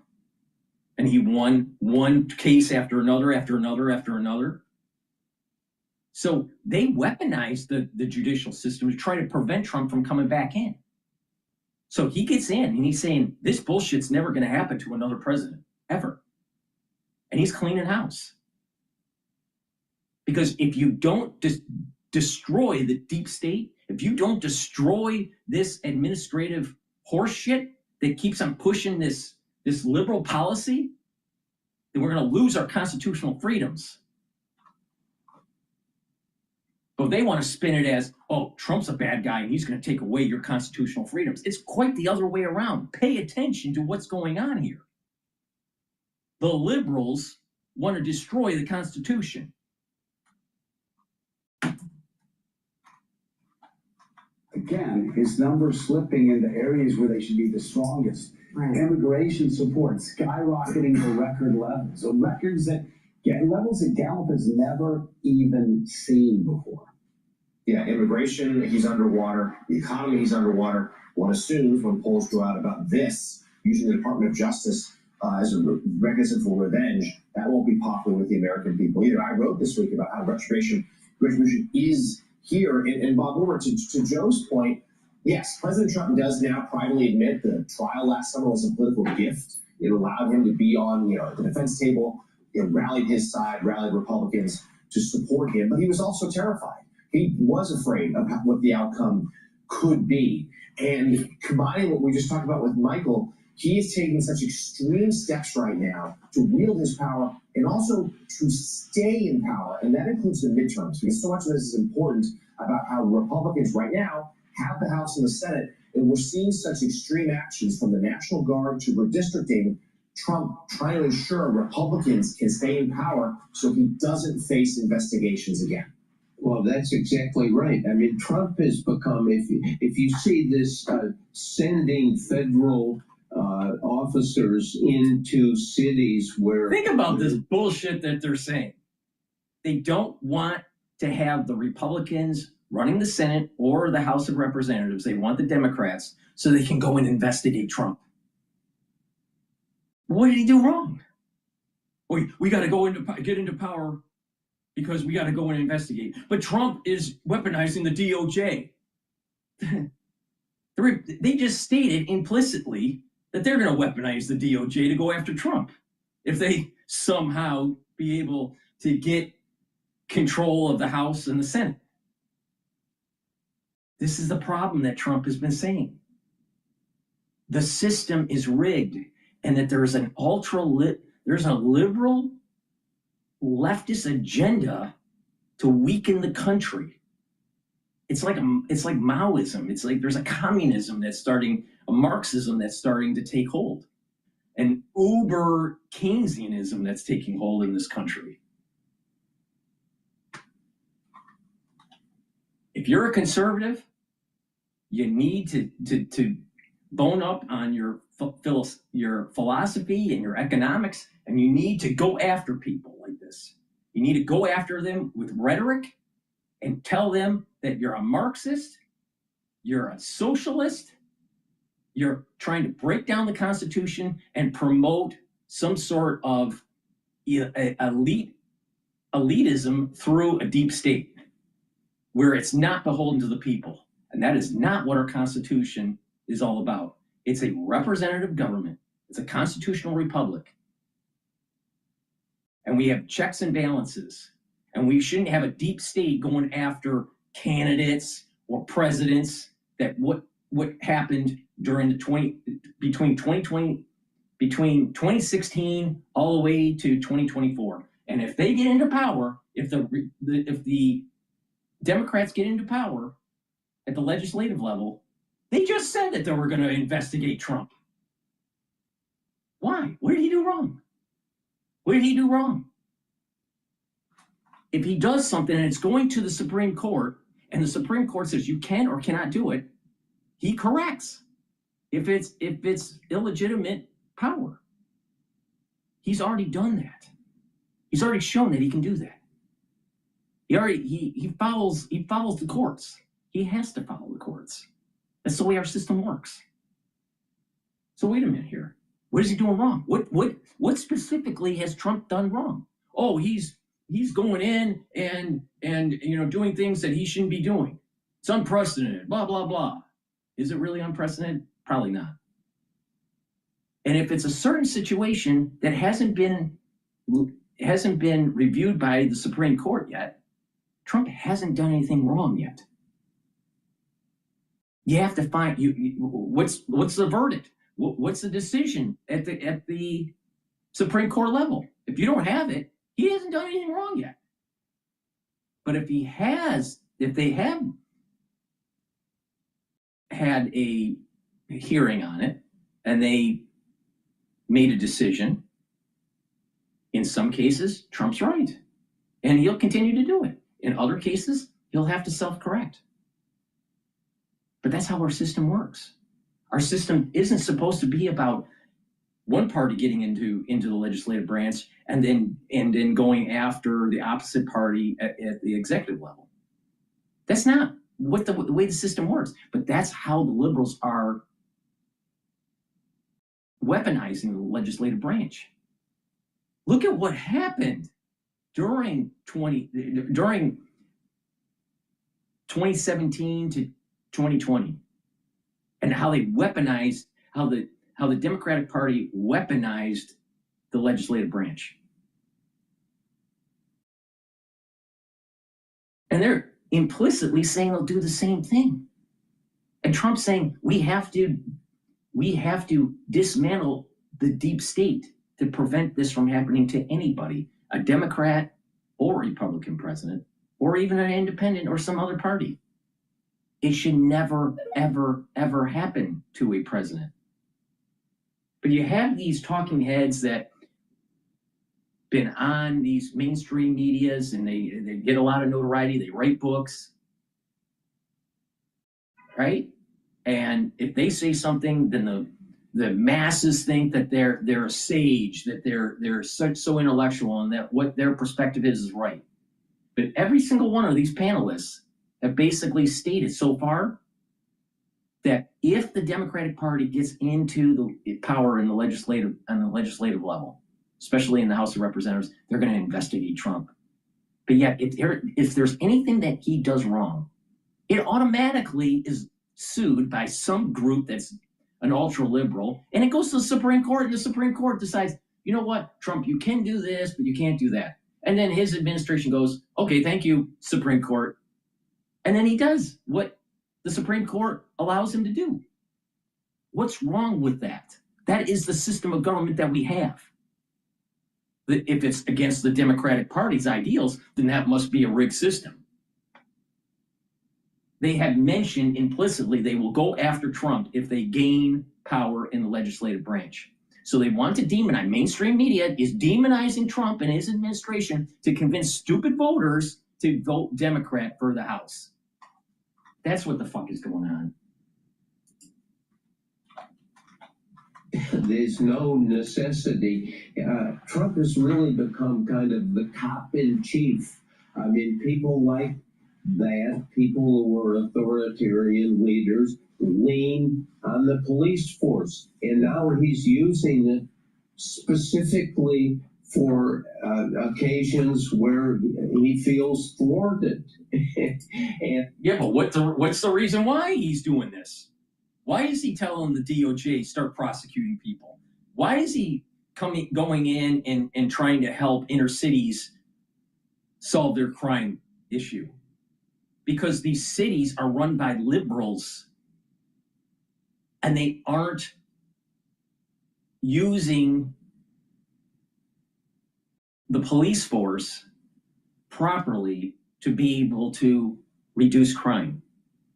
And he won one case after another, after another, after another. So they weaponized the judicial system to try to prevent Trump from coming back in. So he gets in and he's saying, this bullshit's never going to happen to another president, ever. And he's cleaning house. Because if you don't destroy the deep state, if you don't destroy this administrative horseshit that keeps on pushing this liberal policy, then we're going to lose our constitutional freedoms. But they want to spin it as, oh, Trump's a bad guy and he's going to take away your constitutional freedoms. It's quite the other way around. Pay attention to what's going on here. The liberals want to destroy the Constitution. Again, his numbers slipping into areas where they should be the strongest. Right. Immigration support skyrocketing to record levels. So levels that Gallup has never even seen before. Yeah, immigration, he's underwater. The economy, he's underwater. One assumes when polls go out about this, using the Department of Justice as a mechanism for revenge, that won't be popular with the American people either. I wrote this week about how retribution is here. And Bob Wilmer, to Joe's point, yes, President Trump does now privately admit the trial last summer was a political gift. It allowed him to be on the defense table. It rallied his side, rallied Republicans to support him, but he was also terrified. He was afraid of what the outcome could be. And combining what we just talked about with Michael, he is taking such extreme steps right now to wield his power and also to stay in power. And that includes the midterms, because so much of this is important about how Republicans right now have the House and the Senate. And we're seeing such extreme actions from the National Guard to redistricting, Trump trying to ensure Republicans can stay in power so he doesn't face investigations again. Well, that's exactly right. I mean, Trump has become, if you see this sending federal officers into cities where... Think about this bullshit that they're saying. They don't want to have the Republicans running the Senate or the House of Representatives. They want the Democrats so they can go and investigate Trump. What did he do wrong? We got to get into power because we got to go and investigate. But Trump is weaponizing the DOJ. They just stated implicitly that they're going to weaponize the DOJ to go after Trump if they somehow be able to get control of the House and the Senate. This is the problem that Trump has been saying. The system is rigged, and that there's a liberal leftist agenda to weaken the country. It's like Maoism. It's like there's a communism that's starting, a Marxism that's starting to take hold, an uber Keynesianism that's taking hold in this country. If you're a conservative, you need to bone up on your philosophy and your economics, and you need to go after people like this. You need to go after them with rhetoric and tell them that you're a Marxist, you're a socialist, you're trying to break down the Constitution and promote some sort of elitism through a deep state where it's not beholden to the people. And that is not what our Constitution is all about. It's a representative government. It's a constitutional republic. And we have checks and balances. And we shouldn't have a deep state going after candidates or presidents. That what happened during between 2016 all the way to 2024. And if they get into power, if the Democrats get into power at the legislative level, they just said that they were going to investigate Trump. Why? What did he do wrong? What did he do wrong? If he does something and it's going to the Supreme Court, and the Supreme Court says you can or cannot do it, he corrects. If it's illegitimate power, he's already done that. He's already shown that he can do that. He follows the courts. He has to follow the courts. That's the way our system works. So wait a minute here. What is he doing wrong? What specifically has Trump done wrong? Oh, he's going in and doing things that he shouldn't be doing. It's unprecedented. Blah blah blah. Is it really unprecedented? Probably not. And if it's a certain situation that hasn't been reviewed by the Supreme Court yet, Trump hasn't done anything wrong yet. You have to find what's the verdict? What's the decision at the Supreme Court level? If you don't have it, he hasn't done anything wrong yet. But if they have had a hearing on it, and they made a decision. In some cases, Trump's right, and he'll continue to do it. In other cases, he'll have to self-correct. But that's how our system works. Our system isn't supposed to be about one party getting into the legislative branch and then going after the opposite party at the executive level. That's not what the way the system works. But that's how the liberals are weaponizing the legislative branch. Look at what happened during 2017 to 2020, and how they weaponized, how the Democratic Party weaponized the legislative branch. And they're implicitly saying they'll do the same thing. And Trump's saying we have to dismantle the deep state to prevent this from happening to anybody, a Democrat or Republican president, or even an independent or some other party. It should never, ever, ever happen to a president. But you have these talking heads that been on these mainstream medias, and they get a lot of notoriety. They write books, right? And if they say something, then the masses think that they're a sage, that they're so intellectual, and that what their perspective is right. But every single one of these panelists have basically stated so far that if the Democratic Party gets into the power on the legislative level, especially in the House of Representatives, they're going to investigate Trump. But yet, if there's anything that he does wrong, it automatically is sued by some group that's an ultra-liberal, and it goes to the Supreme Court, and the Supreme Court decides, you know what, Trump, you can do this, but you can't do that. And then his administration goes, okay, thank you, Supreme Court. And then he does what the Supreme Court allows him to do. What's wrong with that? That is the system of government that we have. If it's against the Democratic Party's ideals, then that must be a rigged system. They have mentioned implicitly they will go after Trump if they gain power in the legislative branch. So they want to demonize. Mainstream media is demonizing Trump and his administration to convince stupid voters to vote Democrat for the House. That's what the fuck is going on. There's no necessity. Trump has really become kind of the cop in chief. I mean, people like that, people who are authoritarian leaders, lean on the police force. And now he's using it specifically for occasions where he feels thwarted. And yeah, but what's the reason why he's doing this? Why is he telling the DOJ start prosecuting people? Why is he going in and trying to help inner cities solve their crime issue? Because these cities are run by liberals, and they aren't using the police force properly to be able to reduce crime.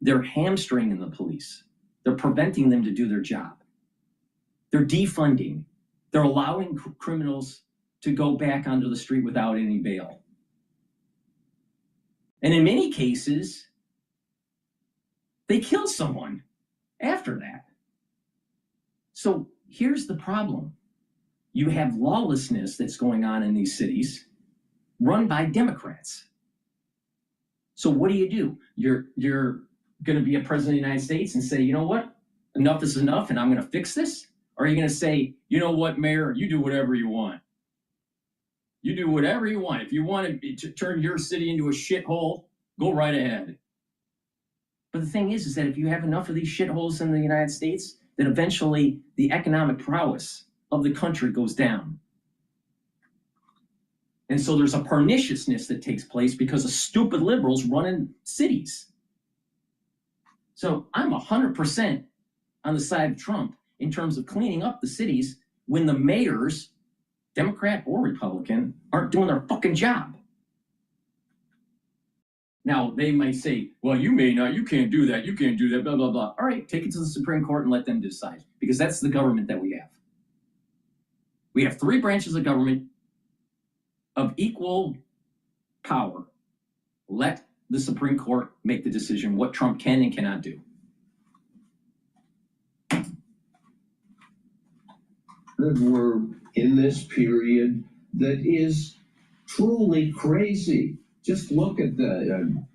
They're hamstringing the police. They're preventing them to do their job. They're defunding. They're allowing criminals to go back onto the street without any bail. And in many cases, they kill someone after that. So here's the problem. You have lawlessness that's going on in these cities run by Democrats. So what do? You're going to be a president of the United States and say, you know what, enough is enough and I'm going to fix this? Or are you going to say, you know what, Mayor, you do whatever you want. You do whatever you want. If you want to turn your city into a shithole, go right ahead. But the thing is that if you have enough of these shitholes in the United States, then eventually the economic prowess of the country goes down. And so there's a perniciousness that takes place because of stupid liberals running cities. So I'm 100% on the side of Trump in terms of cleaning up the cities when the mayors, Democrat or Republican, aren't doing their fucking job. Now, they might say, well, you can't do that, blah, blah, blah. All right, take it to the Supreme Court and let them decide, because that's the government that we have. We have 3 branches of government of equal power. Let the Supreme Court make the decision what Trump can and cannot do. That we're in this period that is truly crazy. Just look at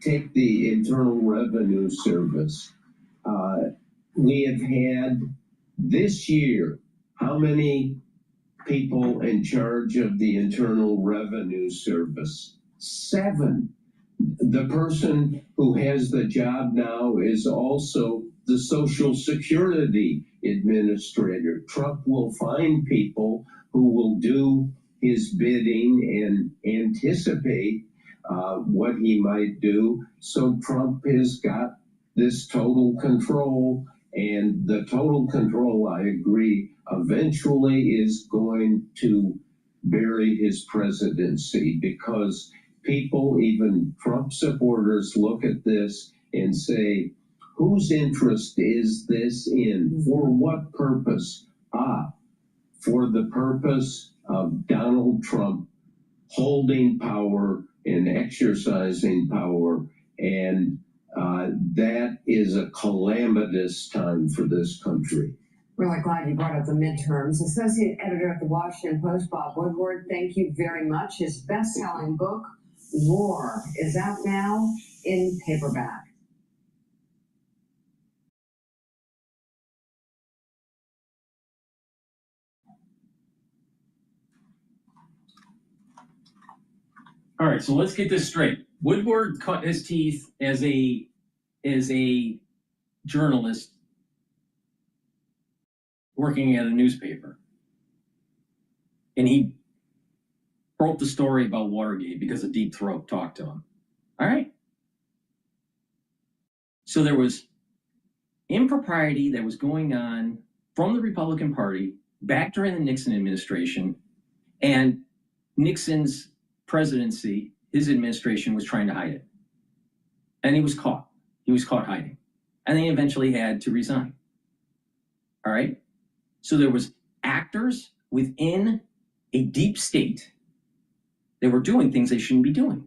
take the Internal Revenue Service. We have had this year, how many people in charge of the Internal Revenue Service? 7. The person who has the job now is also the Social Security Administrator. Trump will find people who will do his bidding and anticipate what he might do. So Trump has got this total control, and the total control, I agree, eventually is going to bury his presidency, because people, even Trump supporters, look at this and say, whose interest is this in? For what purpose? For the purpose of Donald Trump holding power and exercising power, and that is a calamitous time for this country. Really glad you brought up the midterms. Associate editor at the Washington Post, Bob Woodward, thank you very much. His best-selling book, War, is out now in paperback. All right, so let's get this straight. Woodward cut his teeth as a journalist working at a newspaper, and he broke the story about Watergate because a deep throat talked to him. All right. So there was impropriety that was going on from the Republican Party back during the Nixon administration, and Nixon's presidency, his administration was trying to hide it. And he was caught. He was caught hiding. And they eventually had to resign. All right? So there was actors within a deep state that were doing things they shouldn't be doing.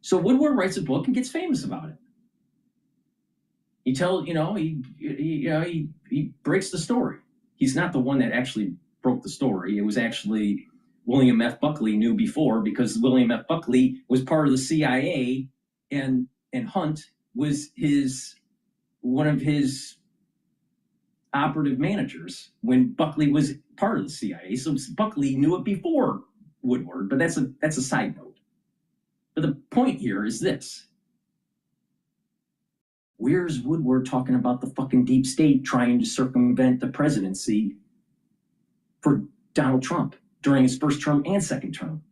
So Woodward writes a book and gets famous about it. He breaks the story. He's not the one that actually broke the story. It was actually William F. Buckley knew before, because William F. Buckley was part of the CIA, and Hunt was one of his operative managers when Buckley was part of the CIA. So Buckley knew it before Woodward, but that's a side note. But the point here is this. Where's Woodward talking about the fucking deep state trying to circumvent the presidency for Donald Trump during his first term and second term?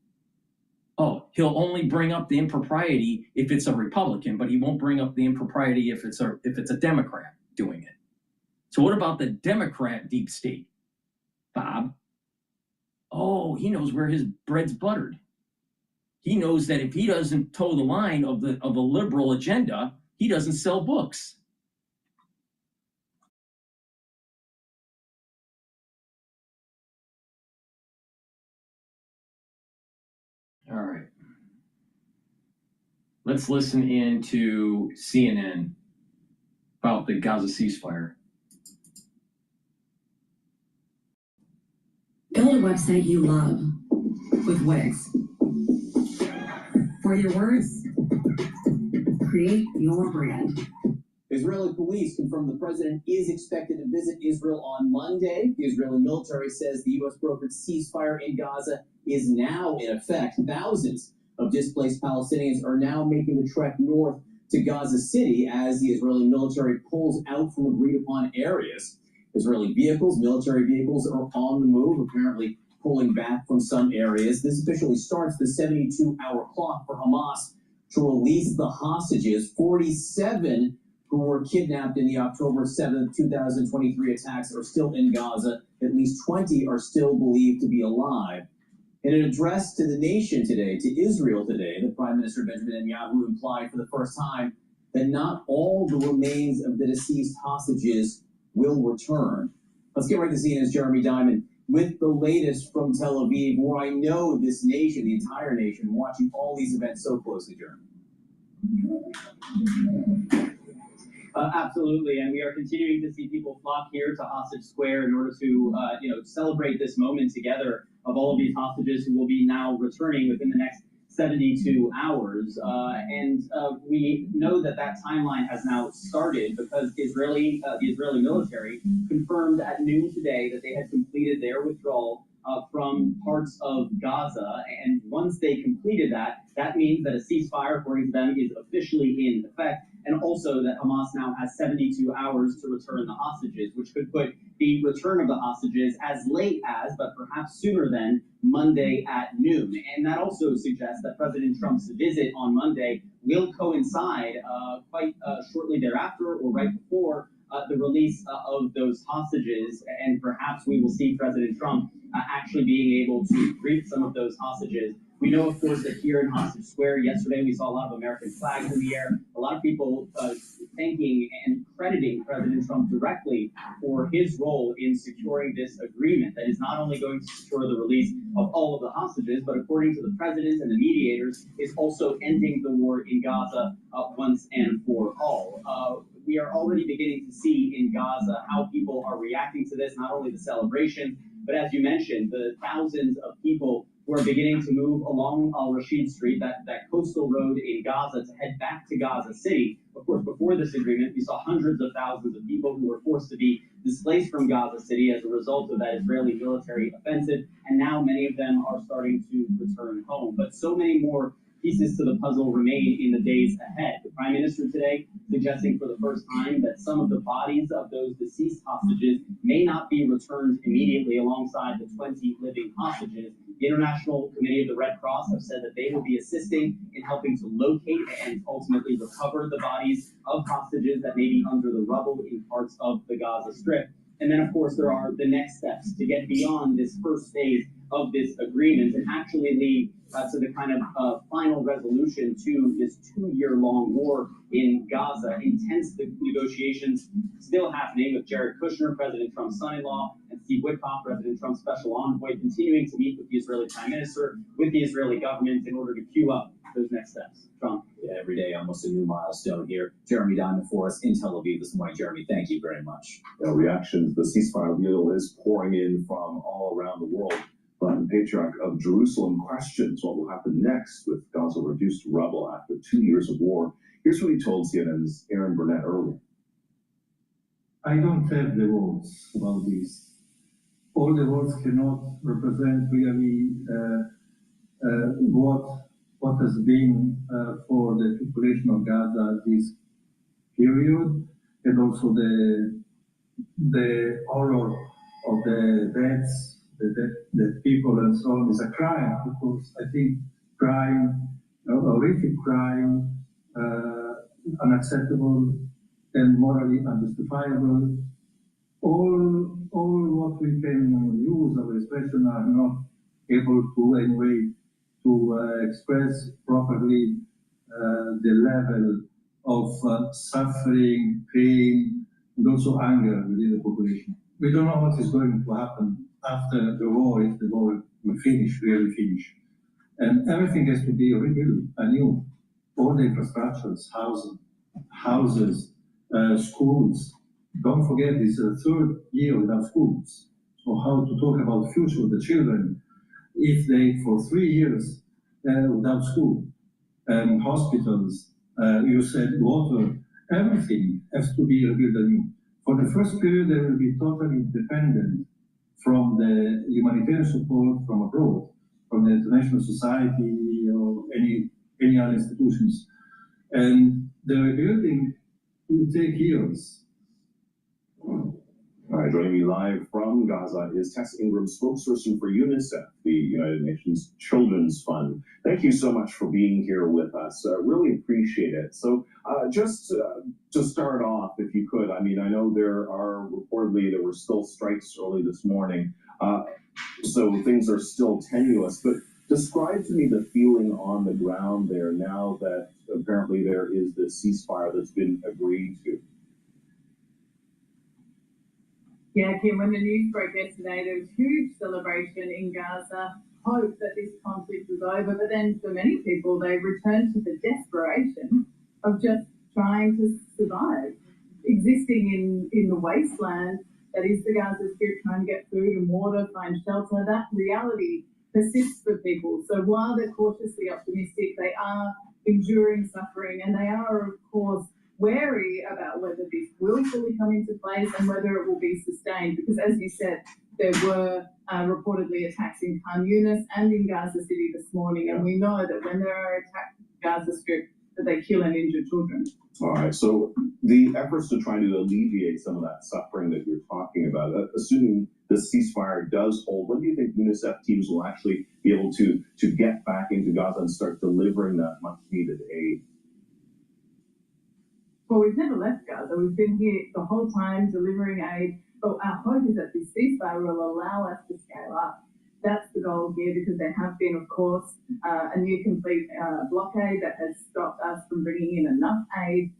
Oh, he'll only bring up the impropriety if it's a Republican, but he won't bring up the impropriety if it's a Democrat doing it. So what about the Democrat deep state, Bob? Oh, he knows where his bread's buttered. He knows that if he doesn't toe the line of a liberal agenda, he doesn't sell books. All right. Let's listen in to CNN about the Gaza ceasefire. Build a website you love with Wix. For your words, create your brand. Israeli police confirm the president is expected to visit Israel on Monday. The Israeli military says the U.S. brokered ceasefire in Gaza is now in effect. Thousands of displaced Palestinians are now making the trek north to Gaza City as the Israeli military pulls out from agreed-upon areas. Israeli military vehicles are on the move, apparently pulling back from some areas. This officially starts the 72-hour clock for Hamas to release the hostages. 47 who were kidnapped in the October 7th, 2023 attacks are still in Gaza. At least 20 are still believed to be alive. In an address to the nation today, to Israel today, the Prime Minister Benjamin Netanyahu implied for the first time that not all the remains of the deceased hostages will return. Let's get right to CNN's Jeremy Diamond with the latest from Tel Aviv, where I know this nation, the entire nation, watching all these events so closely, Jeremy. Absolutely, and we are continuing to see people flock here to Hostage Square in order to, celebrate this moment together of all of these hostages who will be now returning within the next 72 hours. We know that timeline has now started because the Israeli military confirmed at noon today that they had completed their withdrawal from parts of Gaza. And once they completed that, that means that a ceasefire, according to them, is officially in effect. And also that Hamas now has 72 hours to return the hostages, which could put the return of the hostages as late as, but perhaps sooner than, Monday at noon. And that also suggests that President Trump's visit on Monday will coincide quite shortly thereafter or right before the release of those hostages. And perhaps we will see President Trump actually being able to greet some of those hostages. We know, of course, that here in Hostage Square yesterday, we saw a lot of American flags in the air, a lot of people thanking and crediting President Trump directly for his role in securing this agreement that is not only going to secure the release of all of the hostages, but according to the president and the mediators, is also ending the war in Gaza once and for all. We are already beginning to see in Gaza how people are reacting to this, not only the celebration, but as you mentioned, the thousands of people who are beginning to move along Al-Rashid Street, that coastal road in Gaza, to head back to Gaza City. Of course, before this agreement, we saw hundreds of thousands of people who were forced to be displaced from Gaza City as a result of that Israeli military offensive, and now many of them are starting to return home. But so many more pieces to the puzzle remain in the days ahead. The Prime Minister today suggesting for the first time that some of the bodies of those deceased hostages may not be returned immediately alongside the 20 living hostages. The International Committee of the Red Cross have said that they will be assisting in helping to locate and ultimately recover the bodies of hostages that may be under the rubble in parts of the Gaza Strip. And then, of course, there are the next steps to get beyond this first phase of this agreement and actually lead to the kind of final resolution to this 2-year-long war in Gaza. Intense negotiations still happening with Jared Kushner, President Trump's son-in-law, and Steve Witkoff, President Trump's special envoy, continuing to meet with the Israeli Prime Minister, with the Israeli government in order to queue up those next steps. Trump. Yeah, every day, almost a new milestone here. Jeremy Diamond for us in Tel Aviv this morning. Jeremy, thank you very much. Reactions, the ceasefire deal is pouring in from all around the world. But the Patriarch of Jerusalem questions what will happen next with Gaza reduced to rubble after 2 years of war. Here's what he told CNN's Aaron Burnett earlier. I don't have the words about this. All the words cannot represent really what has been for the population of Gaza this period, and also the horror of the deaths, the people and so on is a crime, because I think crime, horrific crime, unacceptable and morally unjustifiable. All what we can use our expression are not able to anyway to express properly the level of suffering, pain, and also anger within the population. We don't know what is going to happen after the war, if the war will really finish. And everything has to be rebuilt anew. All the infrastructures, houses, schools. Don't forget, this is the third year without schools. So how to talk about the future of the children if they, for 3 years, without school, and hospitals, you said water, everything has to be rebuilt anew. For the first period, they will be totally independent from the humanitarian support from abroad, from the international society or any other institutions. And the rebuilding will take years. All right, joining me live from Gaza is Tess Ingram, spokesperson for UNICEF, the United Nations Children's Fund. Thank you so much for being here with us. Really appreciate it. So just to start off, if you could, I mean, I know there were still strikes early this morning, so things are still tenuous, but describe to me the feeling on the ground there now that apparently there is this ceasefire that's been agreed to. Yeah, Kim, when the news broke yesterday, there was huge celebration in Gaza, hope that this conflict was over, but then for many people, they returned to the desperation of just trying to survive, existing in the wasteland that is the Gaza Strip, trying to get food and water, find shelter. That reality persists for people. So while they're cautiously optimistic, they are enduring suffering, and they are, of course, wary about whether this will fully come into place and whether it will be sustained. Because as you said, there were reportedly attacks in Khan Yunis and in Gaza City this morning, and we know that when there are attacks in Gaza Strip, that they kill and injure children. All right, so the efforts to try to alleviate some of that suffering that you're talking about, assuming the ceasefire does hold, when do you think UNICEF teams will actually be able to get back into Gaza and start delivering that much-needed aid? Well, we've never left Gaza. We've been here the whole time delivering aid. But our hope is that this ceasefire will allow us to scale up. That's the goal here, because there have been, of course, a near complete blockade that has stopped us from bringing in enough aid.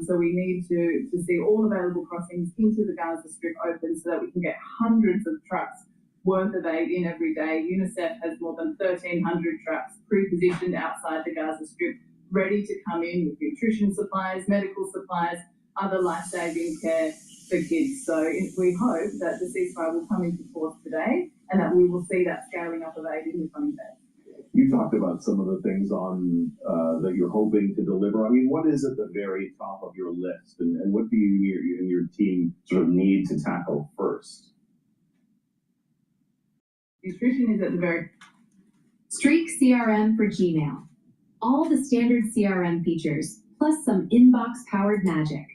So we need to see all available crossings into the Gaza Strip open so that we can get hundreds of trucks worth of aid in every day. UNICEF has more than 1,300 trucks pre-positioned outside the Gaza Strip, ready to come in with nutrition supplies, medical supplies, other life-saving care for kids. So we hope that the ceasefire will come into force today and that we will see that scaling up of aid in the coming days. You talked about some of the things on that you're hoping to deliver. I mean, what is at the very top of your list, and what do you and your team sort of need to tackle first? Nutrition is at the very... Streak CRM for Gmail. All the standard CRM features, plus some inbox-powered magic.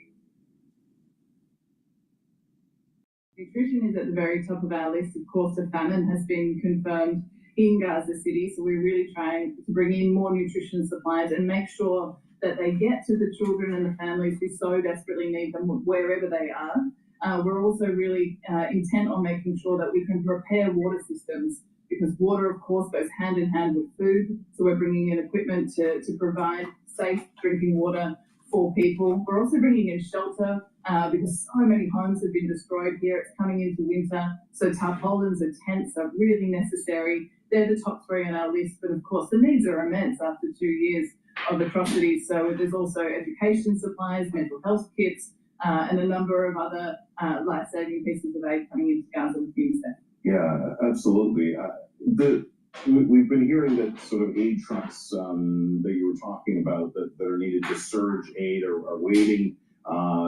Nutrition is at the very top of our list. Of course, a famine has been confirmed in Gaza City, so we're really trying to bring in more nutrition supplies and make sure that they get to the children and the families who so desperately need them wherever they are. We're also really intent on making sure that we can prepare water systems, because water, of course, goes hand in hand with food. So we're bringing in equipment to provide safe drinking water for people. We're also bringing in shelter because so many homes have been destroyed here. It's coming into winter. So tarpaulins and tents are really necessary. They're the top three on our list. But of course, the needs are immense after 2 years of atrocities. So there's also education supplies, mental health kits, and a number of other life-saving pieces of aid coming into Gaza with UNICEF. Yeah, absolutely. We've been hearing that sort of aid trucks that you were talking about that are needed to surge aid are waiting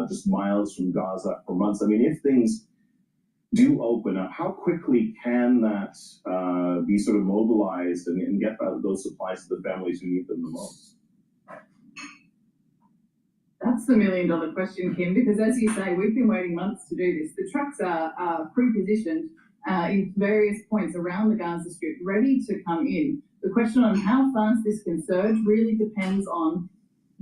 just miles from Gaza for months. I mean, if things do open up, how quickly can that be sort of mobilized and get those supplies to the families who need them the most? That's the million-dollar question, Kim, because as you say, we've been waiting months to do this. The trucks are pre-positioned in various points around the Gaza Strip, ready to come in. The question on how fast this can surge really depends on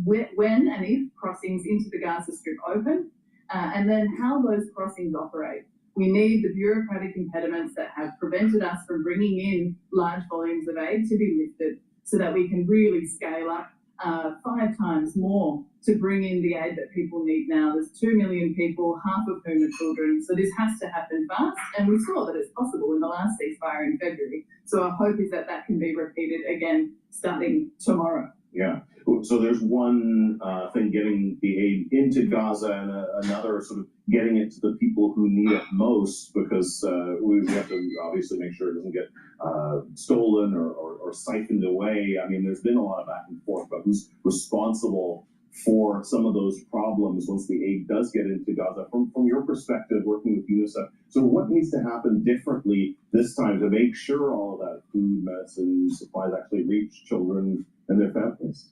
when and if crossings into the Gaza Strip open, and then how those crossings operate. We need the bureaucratic impediments that have prevented us from bringing in large volumes of aid to be lifted so that we can really scale up 5 times more to bring in the aid that people need now. There's 2 million people, half of whom are children. So this has to happen fast, and we saw that it's possible in the last ceasefire in February. So our hope is that that can be repeated again starting tomorrow. Yeah. So there's one thing getting the aid into Gaza, and another sort of getting it to the people who need it most, because we have to obviously make sure it doesn't get stolen or siphoned away. I mean, there's been a lot of back and forth about who's responsible for some of those problems once the aid does get into Gaza. From your perspective, working with UNICEF, so what needs to happen differently this time to make sure all of that food, medicine, supplies actually reach children and their families?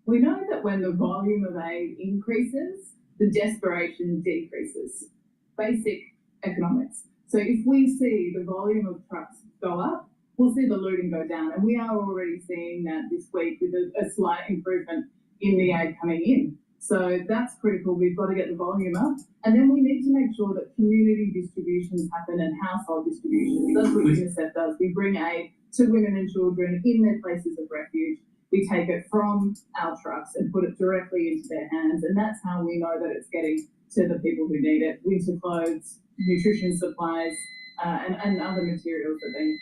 We know that when the volume of aid increases, the the desperation decreases. Basic economics. So if we see the volume of trucks go up, we'll see the looting go down. And we are already seeing that this week with a slight improvement in the aid coming in. So that's critical. We've got to get the volume up. And then we need to make sure that community distributions happen and household distributions. That's what UNICEF does. We bring aid to women and children in their places of refuge. We take it from our trucks and put it directly into their hands. And that's how we know that it's getting to the people who need it. Winter clothes, nutrition supplies, and other materials that they need.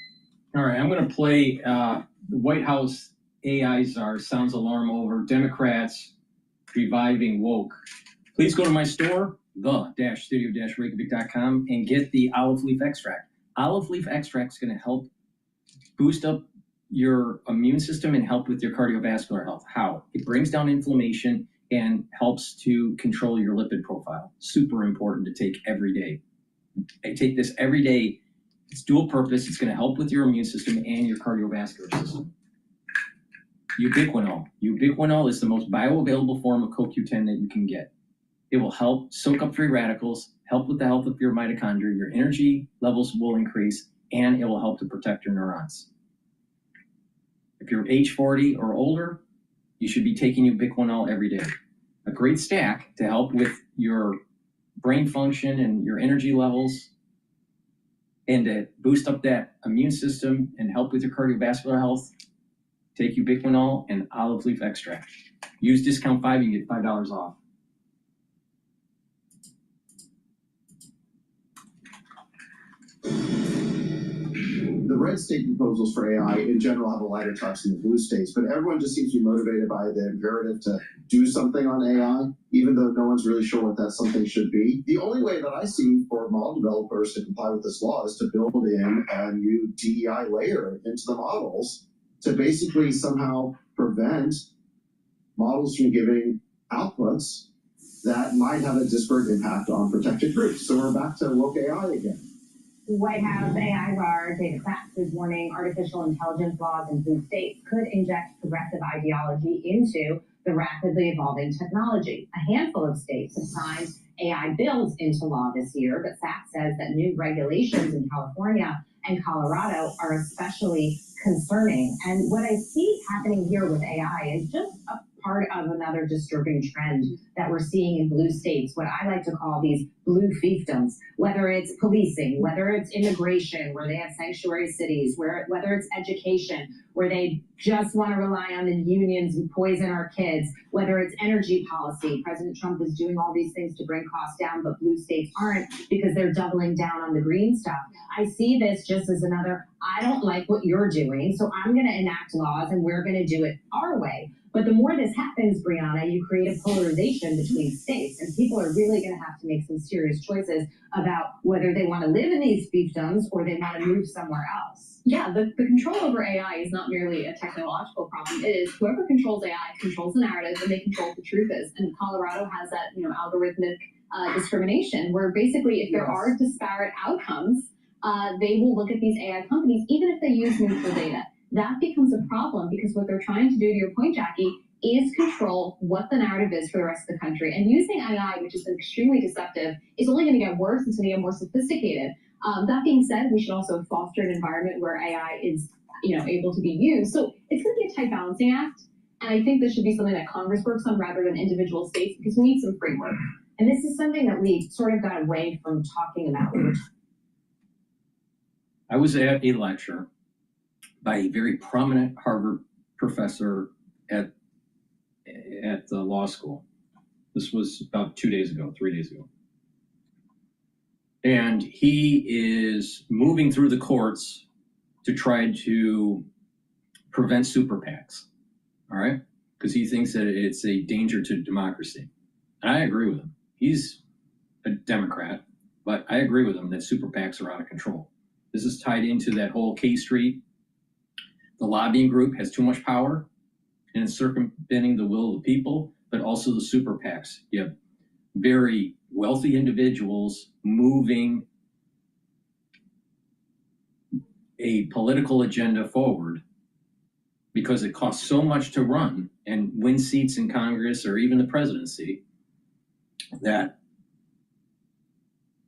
All right, I'm going to play the White House AI czar sounds alarm over Democrats reviving woke. Please go to my store, the-studio-reykjavik.com, and get the olive leaf extract. Olive leaf extract is going to help boost up your immune system and help with your cardiovascular health. How? It brings down inflammation and helps to control your lipid profile. Super important to take every day. I take this every day. It's dual purpose. It's going to help with your immune system and your cardiovascular system. Ubiquinol. Ubiquinol is the most bioavailable form of CoQ10 that you can get. It will help soak up free radicals, help with the health of your mitochondria, your energy levels will increase, and it will help to protect your neurons. If you're age 40 or older, you should be taking ubiquinol every day. A great stack to help with your brain function and your energy levels, and to boost up that immune system and help with your cardiovascular health. Take ubiquinol and olive leaf extract. Use discount 5, you get $5 off. The red state proposals for AI in general have a lighter touch than the blue states, but everyone just seems to be motivated by the imperative to do something on AI, even though no one's really sure what that something should be. The only way that I see for model developers to comply with this law is to build in a new DEI layer into the models to basically somehow prevent models from giving outputs that might have a disparate impact on protected groups. So we're back to woke AI again. White House AI czar David Sachs is warning artificial intelligence laws in blue states could inject progressive ideology into the rapidly evolving technology. A handful of states have signed AI bills into law this year, but Sachs says that new regulations in California and Colorado are especially concerning. And what I see happening here with AI is just a part of another disturbing trend that we're seeing in blue states, what I like to call these blue fiefdoms, whether it's policing, whether it's immigration, where they have sanctuary cities, whether it's education, where they just want to rely on the unions and poison our kids, whether it's energy policy. President Trump is doing all these things to bring costs down, but blue states aren't because they're doubling down on the green stuff. I see this just as another, I don't like what you're doing, so I'm going to enact laws and we're going to do it our way. But the more this happens, Brianna, you create a polarization between states, and people are really going to have to make some serious choices about whether they want to live in these fiefdoms or they want to move somewhere else. Yeah, the control over AI is not merely a technological problem. It is whoever controls AI controls the narrative, and they control what the truth is. And Colorado has that, algorithmic discrimination, where basically if there are disparate outcomes, they will look at these AI companies, even if they use neutral data. That becomes a problem because what they're trying to do, to your point, Jackie, is control what the narrative is for the rest of the country. And using AI, which has been extremely deceptive, is only going to get worse. It's going to get more sophisticated. That being said, we should also foster an environment where AI is, able to be used. So it's going to be a tight balancing act. And I think this should be something that Congress works on rather than individual states, because we need some framework. And this is something that we sort of got away from talking about. I was at a lecture by a very prominent Harvard professor at the law school. This was about 3 days ago. And he is moving through the courts to try to prevent super PACs, all right? Because he thinks that it's a danger to democracy. And I agree with him. He's a Democrat, but I agree with him that super PACs are out of control. This is tied into that whole K Street. The lobbying group has too much power and it's circumventing the will of the people, but also the super PACs. You have very wealthy individuals moving a political agenda forward because it costs so much to run and win seats in Congress or even the presidency. that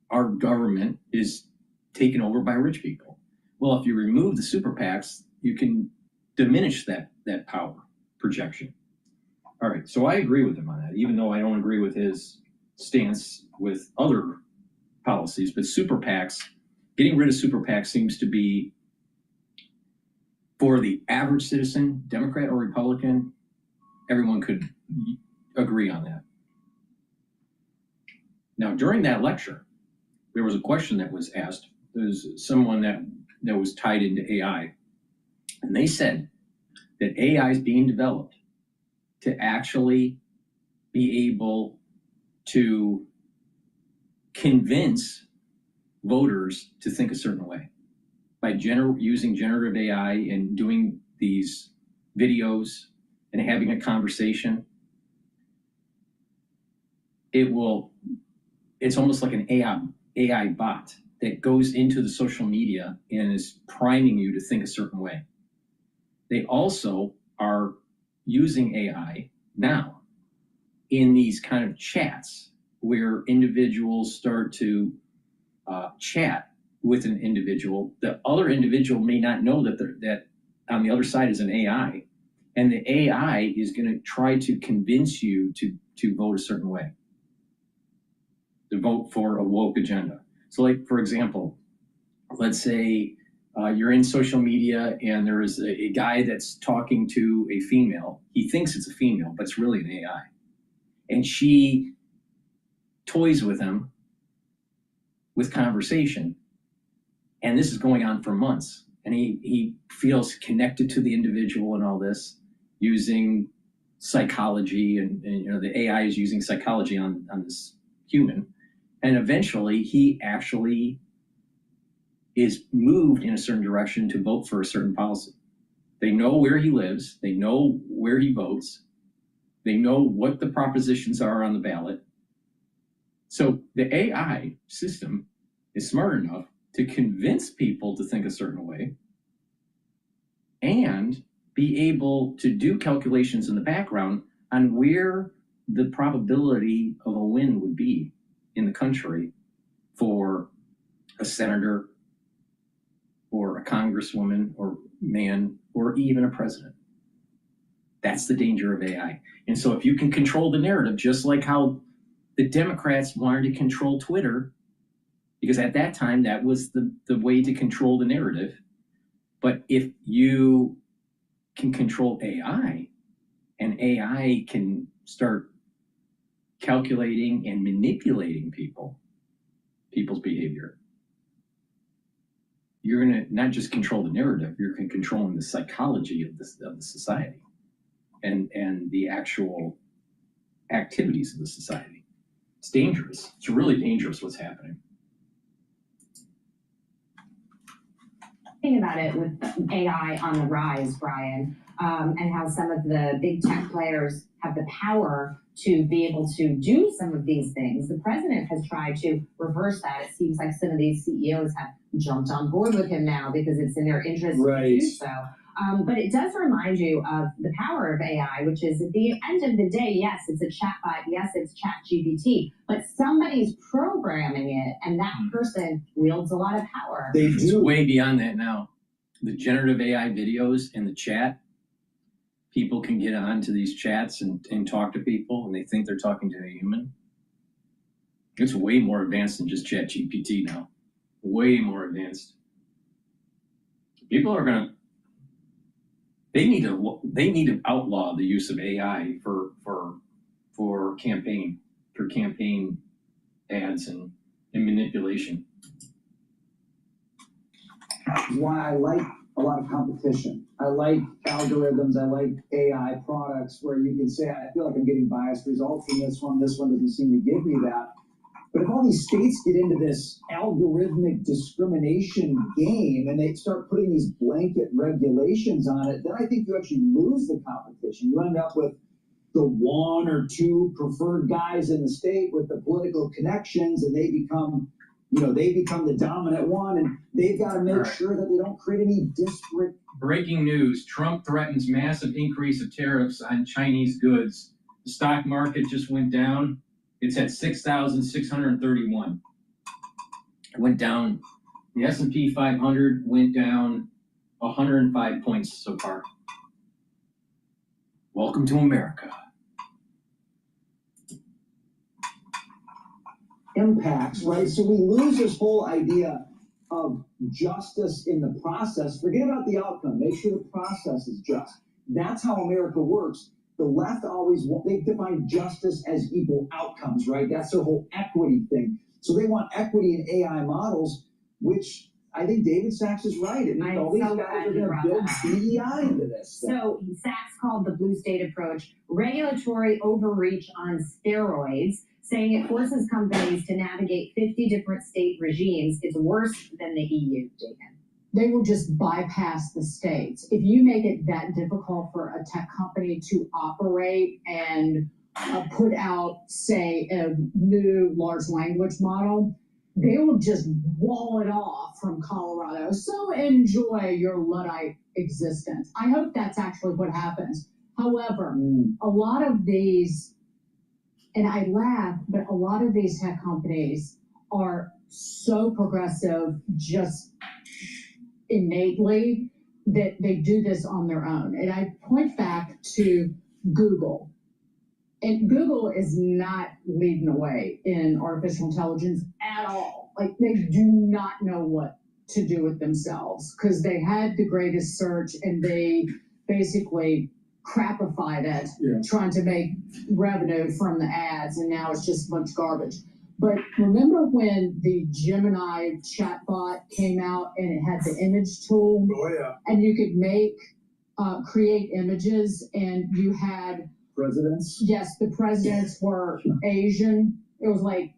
our government is taken over by rich people. Well, if you remove the super PACs, you can diminish that power projection. All right, so I agree with him on that, even though I don't agree with his stance with other policies. But super PACs, getting rid of super PACs seems to be, for the average citizen, Democrat or Republican, everyone could agree on that. Now, during that lecture, there was a question that was asked. There's someone that was tied into AI, and they said that AI is being developed to actually be able to convince voters to think a certain way by using generative AI and doing these videos and having a conversation. It's almost like an AI bot that goes into the social media and is priming you to think a certain way. They also are using AI now in these kind of chats where individuals start to chat with an individual. The other individual may not know that on the other side is an AI, and the AI is going to try to convince you to vote a certain way, to vote for a woke agenda. So, like, for example, let's say you're in social media and there is a guy that's talking to a female. He thinks it's a female, but it's really an AI. And she toys with him with conversation. And this is going on for months. And he feels connected to the individual and all this using psychology. And you know, the AI is using psychology on this human. And eventually he actually is moved in a certain direction to vote for a certain policy. They know where he lives. They know where he votes. They know what the propositions are on the ballot. So the AI system is smart enough to convince people to think a certain way and be able to do calculations in the background on where the probability of a win would be in the country for a senator or a congresswoman or man or even a president. That's the danger of AI. And so if you can control the narrative, just like how the Democrats wanted to control Twitter, because at that time that was the way to control the narrative. But if you can control AI, and AI can start calculating and manipulating people's behavior, you're going to not just control the narrative, you're controlling the psychology of the society and the actual activities of the society. It's dangerous. It's really dangerous what's happening. Thinking about it with AI on the rise, Brian, and how some of the big tech players have the power to be able to do some of these things. The president has tried to reverse that. It seems like some of these CEOs have jumped on board with him now because it's in their interest to do so. But it does remind you of the power of AI, which is at the end of the day, yes, it's a chatbot, yes, it's ChatGPT, but somebody's programming it, and that person wields a lot of power. It's way beyond that now. The generative AI videos in the chat, people can get onto these chats and talk to people, and they think they're talking to a human. It's way more advanced than just ChatGPT now. Way more advanced. People are gonna. They need to outlaw the use of AI for campaign ads and manipulation. Why I like a lot of competition. I like algorithms. I like AI products where you can say, I feel like I'm getting biased results from this one. This one doesn't seem to give me that. But if all these states get into this algorithmic discrimination game and they start putting these blanket regulations on it, then I think you actually lose the competition. You end up with the one or two preferred guys in the state with the political connections, and they become the dominant one, and they've got to make sure that they don't create any disparate. Breaking news: Trump threatens massive increase of tariffs on Chinese goods. The stock market just went down. It's at 6,631. It went down. The S&P 500 went down 105 points so far. Welcome to America. Impacts, right? So we lose this whole idea of justice in the process. Forget about the outcome. Make sure the process is just. That's how America works. The left always, they define justice as equal outcomes, right? That's their whole equity thing. So they want equity in AI models, which I think David Sachs is right. And all these guys are going to build DEI into this. So Sachs called the blue state approach regulatory overreach on steroids, saying it forces companies to navigate 50 different state regimes. It's worse than the EU, David. They will just bypass the states. If you make it that difficult for a tech company to operate and put out, say, a new large language model, they will just wall it off from Colorado. So enjoy your Luddite existence. I hope that's actually what happens. However, a lot of these, and I laugh, but a lot of these tech companies are so progressive just innately that they do this on their own. And I point back to Google. And Google is not leading the way in artificial intelligence at all. Like, they do not know what to do with themselves because they had the greatest search and they basically crapified it, trying to make revenue from the ads, and now it's just a bunch of garbage. But remember when the Gemini chatbot came out and it had the image tool? Oh, yeah. And you could make, create images, and you had presidents? Yes, the presidents were Asian. It was like,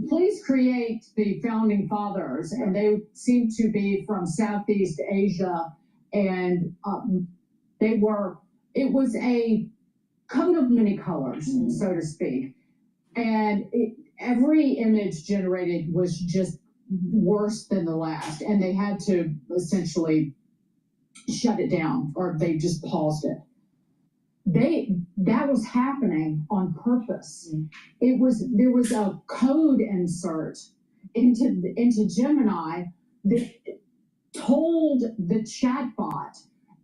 please create the founding fathers, and they seemed to be from Southeast Asia, and it was a coat of many colors, so to speak. And every image generated was just worse than the last, and they had to essentially shut it down, or they just paused it. That was happening on purpose. There was a code insert into Gemini that told the chatbot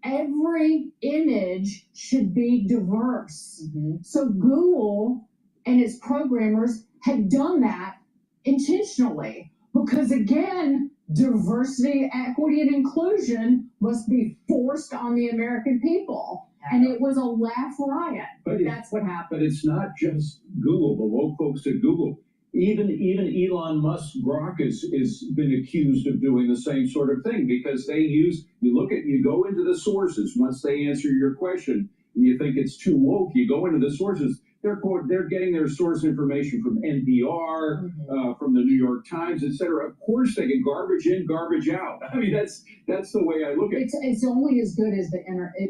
every image should be diverse. So Google and its programmers had done that intentionally because, again, diversity, equity, and inclusion must be forced on the American people. And it was a laugh riot, but that's what happened. But it's not just Google, the woke folks at Google. Even Elon Musk's Grok is been accused of doing the same sort of thing because you go into the sources once they answer your question and you think it's too woke, you go into the sources. They're getting their source information from NPR, from the New York Times, etc. Of course, they get garbage in, garbage out. I mean, that's the way I look at it. It's only as good as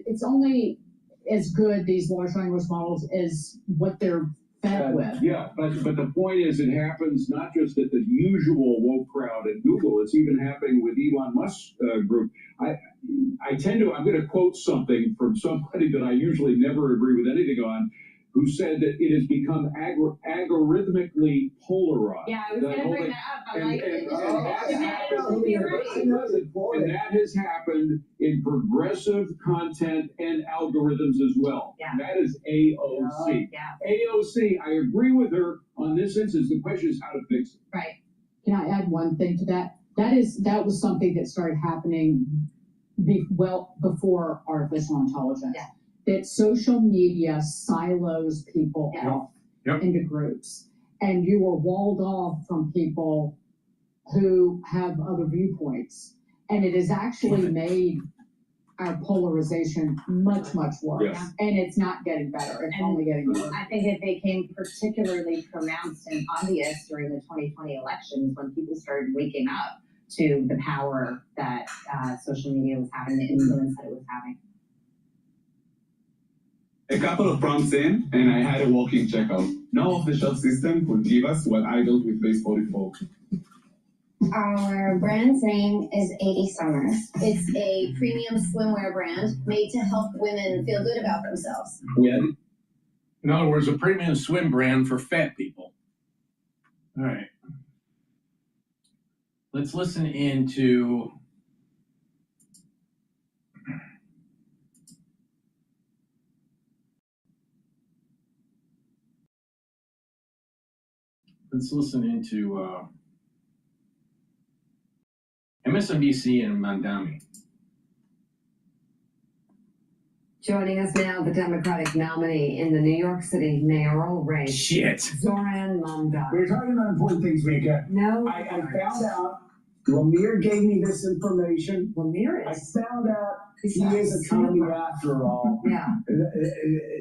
it's only as good, these large language models, as what they're fed with. Yeah, but the point is, it happens not just at the usual woke crowd at Google. It's even happening with Elon Musk's group. I'm going to quote something from somebody that I usually never agree with anything on, who said that it has become algorithmically polarized. Yeah, I was going to bring that up. I like it. And that has happened in progressive content and algorithms as well. Yeah. That is AOC. AOC, I agree with her on this instance. The question is how to fix it. Right. Can I add one thing to that? That was something that started happening well before artificial intelligence. Yeah. That social media silos people off into groups, and you are walled off from people who have other viewpoints, and it has actually made our polarization much, much worse. Yes. And it's not getting better. It's only getting worse. I think it became particularly pronounced and obvious during the 2020 elections when people started waking up to the power that social media was having, the influence that it was having. A couple of prompts in, and I had a working checkout. No official system could give us what I built with Base 44. Our brand's name is 80 Summers. It's a premium swimwear brand made to help women feel good about themselves. We had In other words, a premium swim brand for fat people. All right. Let's listen into MSNBC and Mandami. Joining us now, the Democratic nominee in the New York City mayoral race. Shit. Zoran Mamdani. We're talking about important things, Mika. No. I found out, Lemire gave me this information. Lemire I is. found out he is a commie after all. Yeah.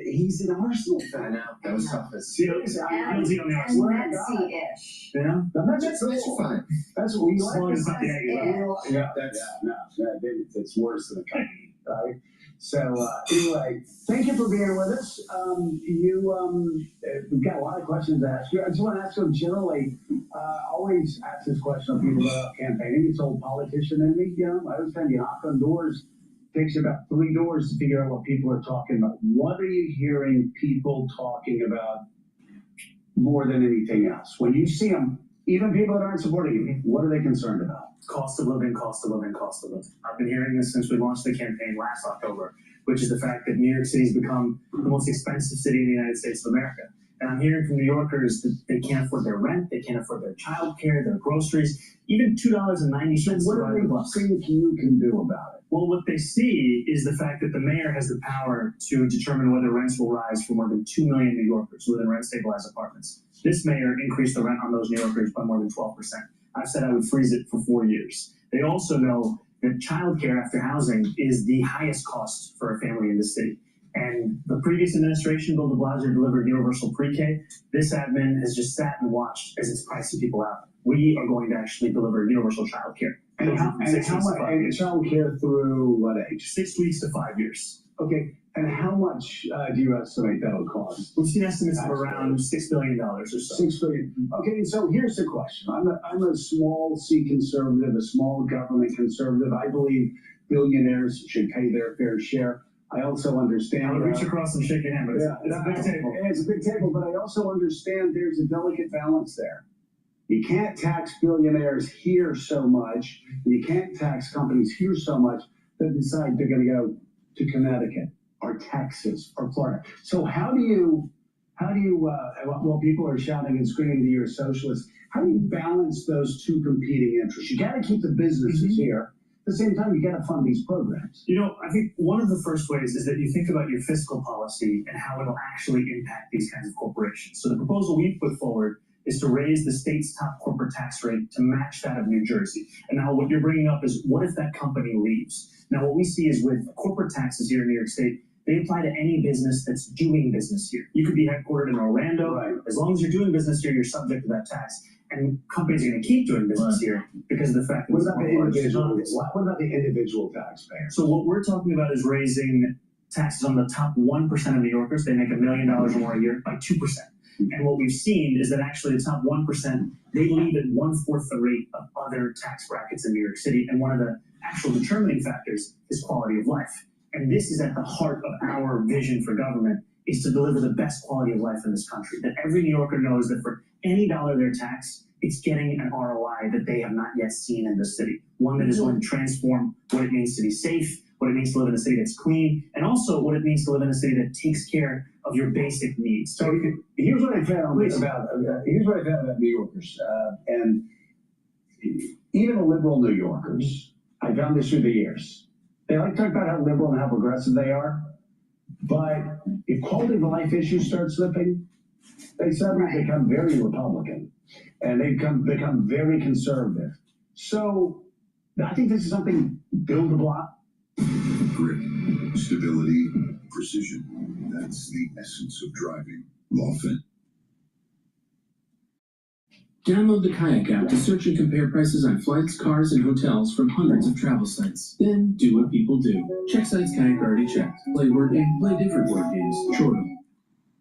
He's an Arsenal fan. I know. That was tough. Seriously, And Metsy-ish. Yeah, That's fine. That's what we As like. long as It's it's yeah, it's worse than a company, right? So anyway, thank you for being with us. We've got a lot of questions to ask you. I just want to ask you generally. Always ask this question of people about campaigning. It's old politician in me. I always find you knock on doors. Takes you about 3 doors to figure out what people are talking about. What are you hearing people talking about more than anything else? When you see them, even people that aren't supporting you, what are they concerned about? Cost of living, cost of living, cost of living. I've been hearing this since we launched the campaign last October, which is the fact that New York City's become the most expensive city in the United States of America. And I'm hearing from New Yorkers that they can't afford their rent, they can't afford their childcare, their groceries, even $2.90. So what do they think you can do about it? Well, what they see is the fact that the mayor has the power to determine whether rents will rise for more than 2 million New Yorkers who live in rent-stabilized apartments. This mayor increased the rent on those New Yorkers by more than 12%. I've said I would freeze it for 4 years. They also know that childcare after housing is the highest cost for a family in the city. And the previous administration, Bill de Blasio, delivered universal pre-K. This admin has just sat and watched as it's pricing people out. We are going to actually deliver universal childcare. And how much childcare through what age? 6 weeks to 5 years. Okay. And how much do you estimate that'll cost? We've seen estimates of around $6 billion or so. $6 billion. Okay, so here's the question. I'm a small C conservative, a small government conservative. I believe billionaires should pay their fair share. I also understand. I would reach across and shake your hand, but it's a big table. It's a big table, but I also understand there's a delicate balance there. You can't tax billionaires here so much, and you can't tax companies here so much that decide they're going to go to Connecticut or Texas or Florida. So how do you, while people are shouting and screaming that you're a socialist, how do you balance those two competing interests? You got to keep the businesses here. At the same time, you got to fund these programs. I think one of the first ways is that you think about your fiscal policy and how it'll actually impact these kinds of corporations. So the proposal we put forward is to raise the state's top corporate tax rate to match that of New Jersey. And now what you're bringing up is, what if that company leaves? Now what we see is with corporate taxes here in New York State, they apply to any business that's doing business here. You could be headquartered in Orlando. Right. As long as you're doing business here, you're subject to that tax. And companies are going to keep doing business here because of the fact that what about the individual taxpayer? So what we're talking about is raising taxes on the top 1% of New Yorkers. They make $1 million or more a year by 2%. And what we've seen is that actually the top 1%, they leave at 1/4 the rate of other tax brackets in New York City. And one of the actual determining factors is quality of life. And this is at the heart of our vision for government, is to deliver the best quality of life in this country. That every New Yorker knows that for any dollar they're taxed, it's getting an ROI that they have not yet seen in the city. One that is going to transform what it means to be safe, what it means to live in a city that's clean, and also what it means to live in a city that takes care of your basic needs. So here's what I found about New Yorkers, and even the liberal New Yorkers. I found this through the years. They like to talk about how liberal and how progressive they are, but if quality of life issues start slipping, they suddenly become very Republican, and they become very conservative. So I think this is something build a block. Grip, stability, precision. That's the essence of driving. Lawfin. Download the Kayak app to search and compare prices on flights, cars, and hotels from hundreds of travel sites. Then do what people do. Check sites Kayak already checked. Play word game, play different word games. Chortle.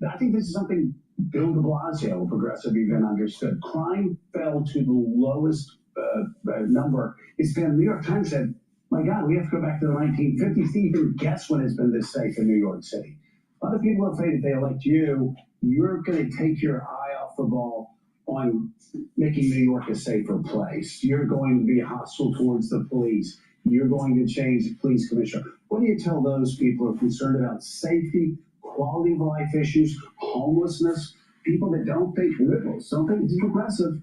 I think this is something Bill de Blasio, progressive, even understood. Crime fell to the lowest number. It's been, New York Times said, my God, we have to go back to the 1950s to even guess when it's been this safe in New York City. A lot of people are afraid if they elect you, you're going to take your eye off the ball on making New York a safer place. You're going to be hostile towards the police. You're going to change the police commissioner. What do you tell those people who are concerned about safety, quality of life issues, homelessness, people that don't think liberals, don't think it's progressive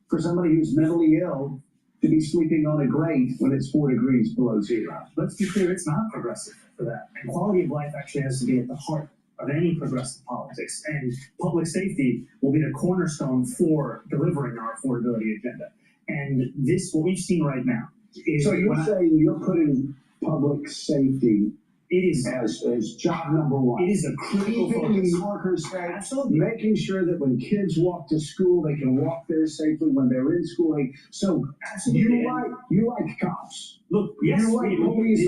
for somebody who's mentally ill to be sleeping on a grate when it's 4 degrees below zero? Let's be clear, it's not progressive for that. And quality of life actually has to be at the heart of any progressive politics. And public safety will be the cornerstone for delivering our affordability agenda. And this, what we've seen right now, is so you're saying you're putting public safety as job number one. It is a critical Keeping focus. New Yorkers safe, Absolutely. making sure that when kids walk to school, they can walk there safely when they're in schooling. So Absolutely. you like cops. Look, yes, You like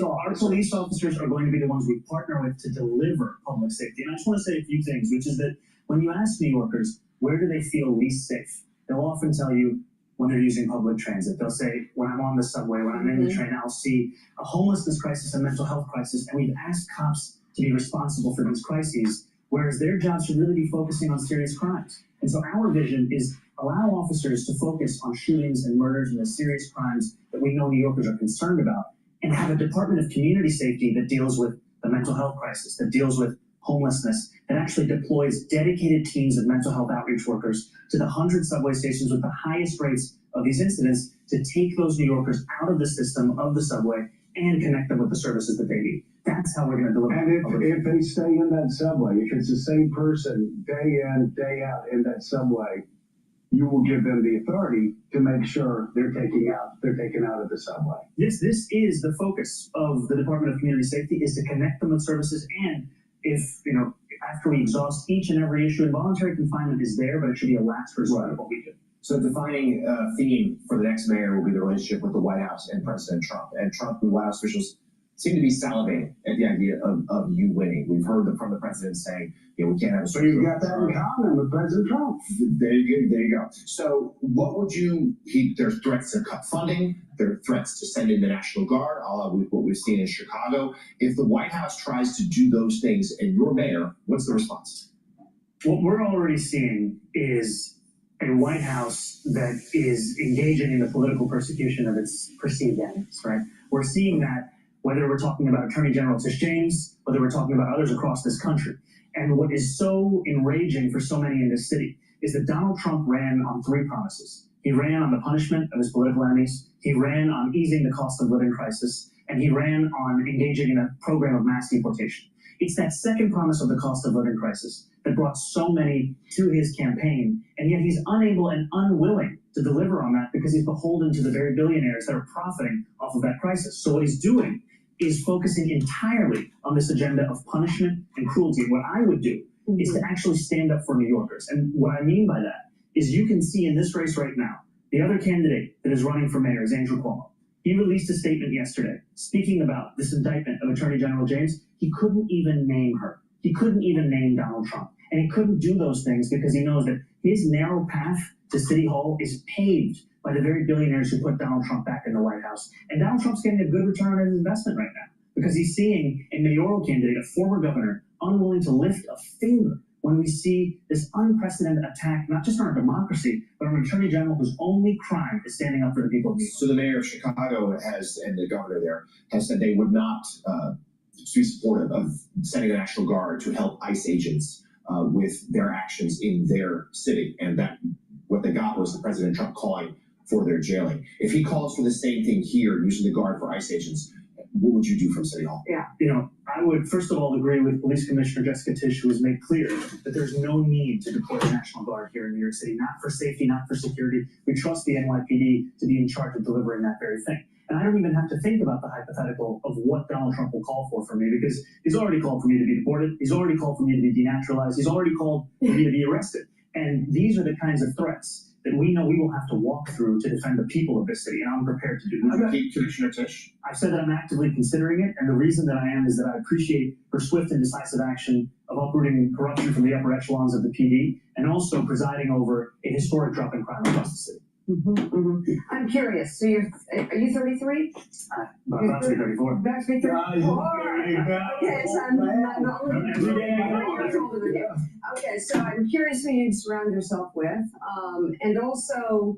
our police officers are going to be the ones we partner with to deliver public safety. And I just want to say a few things, which is that when you ask New Yorkers, where do they feel least safe? They'll often tell you when they're using public transit. They'll say, when I'm on the subway, when I'm in the train, I'll see a homelessness crisis, a mental health crisis, and we've asked cops to be responsible for these crises, whereas their job should really be focusing on serious crimes. And so our vision is allow officers to focus on shootings and murders and the serious crimes that we know New Yorkers are concerned about, and have a Department of Community Safety that deals with the mental health crisis, that deals with homelessness, that actually deploys dedicated teams of mental health outreach workers to the 100 subway stations with the highest rates of these incidents to take those New Yorkers out of the system of the subway and connect them with the services that they need. That's how we're going to deliver. And if they stay in that subway, if it's the same person day in, day out in that subway, you will give them the authority to make sure they're taken out of the subway. This is the focus of the Department of Community Safety, is to connect them with services. And if, after we exhaust each and every issue, involuntary confinement is there, but it should be a last resort of what we do. So the defining theme for the next mayor will be the relationship with the White House and President Trump. And Trump and White House officials seem to be salivating at the idea of you winning. We've heard from the president saying, we can't have a... So you've got that in common with President Trump. There you go. So what would there's threats to cut funding, there are threats to send in the National Guard, a la what we've seen in Chicago. If the White House tries to do those things and you're mayor, what's the response? What we're already seeing is a White House that is engaging in the political persecution of its perceived enemies, right? We're seeing that whether we're talking about Attorney General Tish James, whether we're talking about others across this country. And what is so enraging for so many in this city is that Donald Trump ran on 3 promises. He ran on the punishment of his political enemies, he ran on easing the cost of living crisis, and he ran on engaging in a program of mass deportation. It's that second promise of the cost of living crisis that brought so many to his campaign, and yet he's unable and unwilling to deliver on that because he's beholden to the very billionaires that are profiting off of that crisis. So what he's doing is focusing entirely on this agenda of punishment and cruelty. What I would do is to actually stand up for New Yorkers. And what I mean by that is you can see in this race right now, the other candidate that is running for mayor is Andrew Cuomo. He released a statement yesterday speaking about this indictment of Attorney General James. He couldn't even name her. He couldn't even name Donald Trump. And he couldn't do those things because he knows that his narrow path to City Hall is paved by the very billionaires who put Donald Trump back in the White House. And Donald Trump's getting a good return on his investment right now because he's seeing a mayoral candidate, a former governor, unwilling to lift a finger when we see this unprecedented attack, not just on our democracy, but on an attorney general whose only crime is standing up for the people of New York. So the mayor of Chicago and the governor there has said they would not be supportive of sending the National Guard to help ICE agents with their actions in their city. And that what they got was the President Trump calling for their jailing. If he calls for the same thing here, using the Guard for ICE agents, what would you do from City Hall? Yeah, I would first of all agree with Police Commissioner Jessica Tisch, who has made clear that there's no need to deploy the National Guard here in New York City, not for safety, not for security. We trust the NYPD to be in charge of delivering that very thing. And I don't even have to think about the hypothetical of what Donald Trump will call for me, because he's already called for me to be deported. He's already called for me to be denaturalized. He's already called for me to be arrested. And these are the kinds of threats that we know we will have to walk through to defend the people of this city, and I'm prepared to do that. Commissioner Tisch? I've said that I'm actively considering it, and the reason that I am is that I appreciate her swift and decisive action of uprooting corruption from the upper echelons of the PD, and also presiding over a historic drop in crime across the city. I'm curious. So are you 33? About to be 34. About to be 34. Okay, so I'm not only years older than you. Okay, so I'm curious who you'd surround yourself with, and also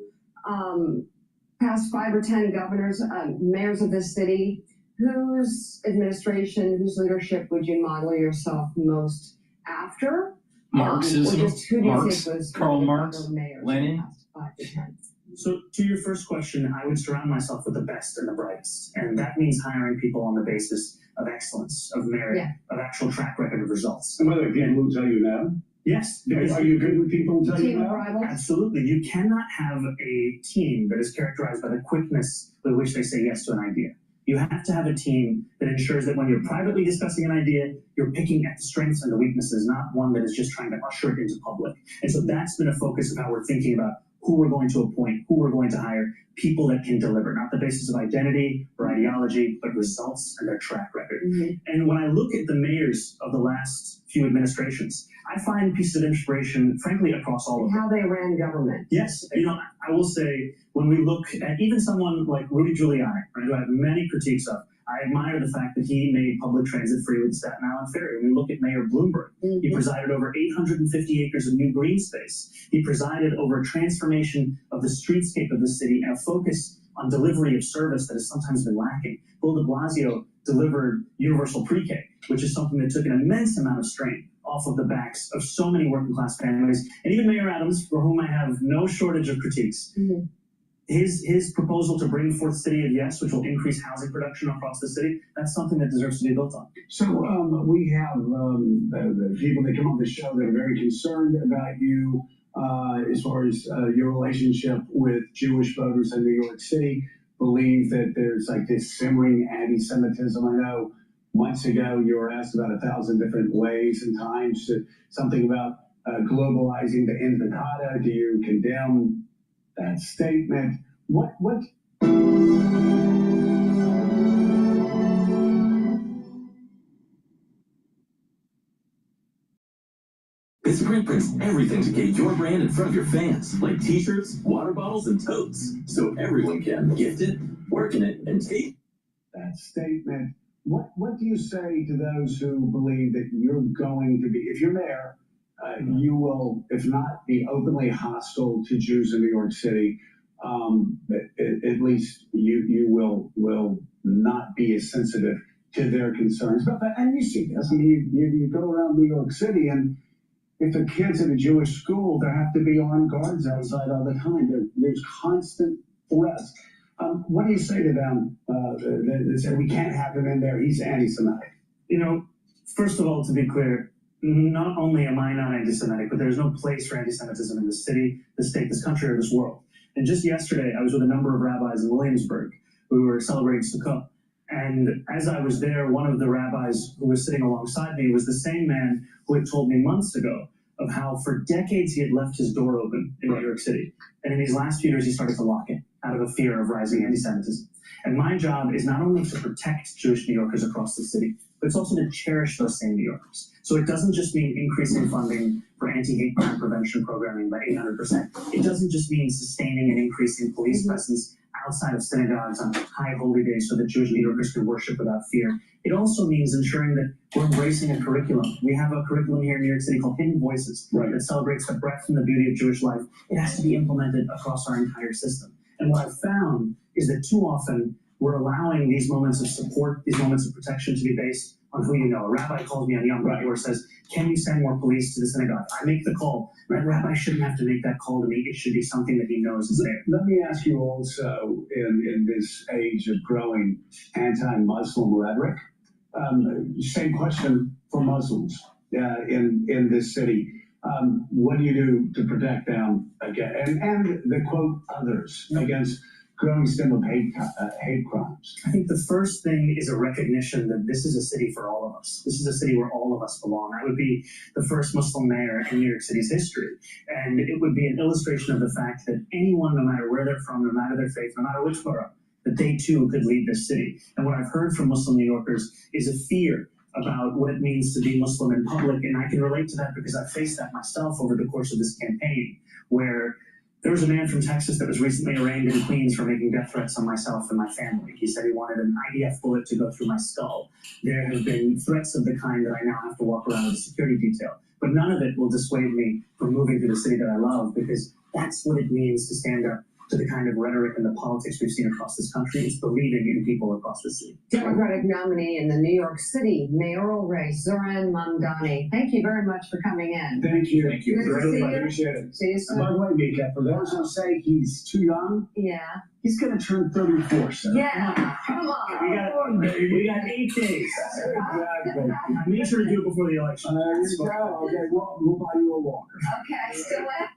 past 5 or 10 governors, mayors of this city. Whose administration, whose leadership would you model yourself most after? Marxism, Or just who do you Marx, think was Karl the Marx, mayors Lenin. in the past 5 to 10? So to your first question, I would surround myself with the best and the brightest. And that means hiring people on the basis of excellence, of merit, of actual track record of results. And by the way, people will tell you now. Yes. Are you good with people who tell you now? Absolutely. You cannot have a team that is characterized by the quickness with which they say yes to an idea. You have to have a team that ensures that when you're privately discussing an idea, you're picking at the strengths and the weaknesses, not one that is just trying to usher it into public. And so that's been a focus of how we're thinking about who we're going to appoint, who we're going to hire, people that can deliver, not the basis of identity or ideology, but results and their track record. And when I look at the mayors of the last few administrations, I find pieces of inspiration, frankly, across all of them. How they ran government. Yes, I will say, when we look at even someone like Rudy Giuliani, right, who I have many critiques of, I admire the fact that he made public transit free with the Staten Island Ferry. When we look at Mayor Bloomberg, he presided over 850 acres of new green space. He presided over a transformation of the streetscape of the city and a focus on delivery of service that has sometimes been lacking. Bill de Blasio delivered universal pre-K, which is something that took an immense amount of strain off of the backs of so many working class families. And even Mayor Adams, for whom I have no shortage of critiques, his proposal to bring forth City of Yes, which will increase housing production across the city, that's something that deserves to be built on. So we have the people that come on the show that are very concerned about you as far as your relationship with Jewish voters in New York City, believe that there's like this simmering anti-Semitism. I know months ago you were asked about 1,000 different ways and times to something about globalizing the intifada. Do you condemn that statement? What? This print prints everything to get your brand in front of your fans, like t-shirts, water bottles, and totes, so everyone can gift it, work in it, and take that statement. What do you say to those who believe that you're going to be, if you're mayor, you will, if not be openly hostile to Jews in New York City, at least you will not be as sensitive to their concerns about that. And you see this. I mean, you go around New York City, and if the kids in a Jewish school, there have to be armed guards outside all the time. There's constant threats. What do you say to them that say we can't have him in there? He's anti-Semitic. First of all, to be clear, not only am I not anti-Semitic, but there's no place for anti-Semitism in this city, this state, this country, or this world. And just yesterday, I was with a number of rabbis in Williamsburg who were celebrating Sukkot. And as I was there, one of the rabbis who was sitting alongside me was the same man who had told me months ago of how for decades he had left his door open in New York City. And in these last few years, he started to lock it out of a fear of rising anti-Semitism. And my job is not only to protect Jewish New Yorkers across the city, but it's also to cherish those same New Yorkers. So it doesn't just mean increasing funding for anti-hate crime prevention programming by 800%. It doesn't just mean sustaining and increasing police presence outside of synagogues on high holy days so that Jewish New Yorkers can worship without fear. It also means ensuring that we're embracing a curriculum. We have a curriculum here in New York City called Hidden Voices that celebrates the breadth and the beauty of Jewish life. It has to be implemented across our entire system. And what I've found is that too often we're allowing these moments of support, these moments of protection to be based on who you know. A rabbi calls me on Yom Kippur, says, can you send more police to the synagogue? I make the call. That rabbi shouldn't have to make that call to me. It should be something that he knows is there. Let me ask you also, in this age of growing anti-Muslim rhetoric, same question for Muslims in this city. What do you do to protect them again and the quote others against growing stem of hate crimes? I think the first thing is a recognition that this is a city for all of us. This is a city where all of us belong. I would be the first Muslim mayor in New York City's history. And it would be an illustration of the fact that anyone, no matter where they're from, no matter their faith, no matter which borough, that they too could lead this city. And what I've heard from Muslim New Yorkers is a fear about what it means to be Muslim in public. And I can relate to that because I've faced that myself over the course of this campaign, where There was a man from Texas that was recently arraigned in Queens for making death threats on myself and my family. He said he wanted an IDF bullet to go through my skull. There have been threats of the kind that I now have to walk around with a security detail. But none of it will dissuade me from moving to the city that I love, because that's what it means to stand up to the kind of rhetoric and the politics we've seen across this country. It's believing in people across the city. Democratic nominee in the New York City mayoral race, Zoran Mamdani. Thank you very much for coming in. Thank you. Thank you. Good to see you. Appreciate it. See you soon. And by the way, Mika, for those who say he's too young, Yeah. he's going to turn 34, so. Yeah. Come on. We got 8 days. Exactly. I made sure to do it before the election. There you go. Okay, we'll buy you a walker. Okay, still at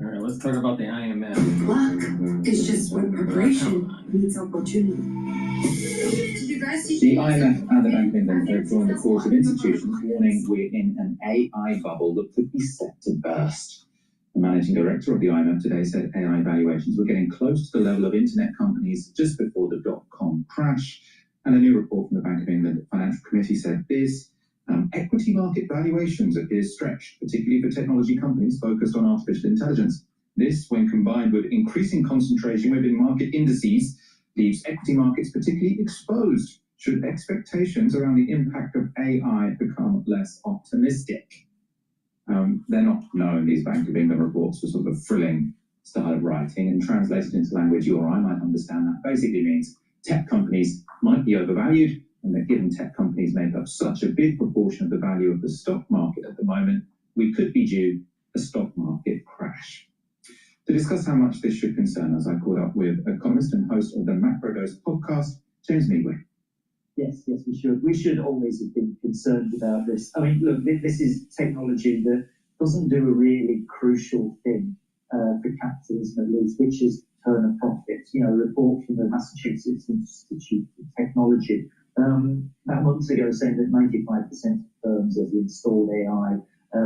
All right, let's talk about the IMF. Luck is just when preparation meets opportunity. The IMF and the Bank of England have joined the course of institutions warning we're in an AI bubble that could be set to burst. The managing director of the IMF today said AI valuations were getting close to the level of internet companies just before the dot-com crash. And a new report from the Bank of England Financial Committee said this. Equity market valuations appear stretched, particularly for technology companies focused on artificial intelligence. This, when combined with increasing concentration within market indices, leaves equity markets particularly exposed should expectations around the impact of AI become less optimistic. They're not known, these Bank of England reports, for sort of a thrilling style of writing, and translated into language you or I might understand that basically means tech companies might be overvalued, and that given tech companies make up such a big proportion of the value of the stock market at the moment, we could be due a stock market crash. To discuss how much this should concern us, I caught up with economist and host of the Macro Dose podcast, James Meadway. Yes, we should. We should always have been concerned about this. I mean, look, this is technology that doesn't do a really crucial thing for capitalism, at least, which is turn a profit. You know, a report from the Massachusetts Institute of Technology about months ago saying that 95% of firms that have installed AI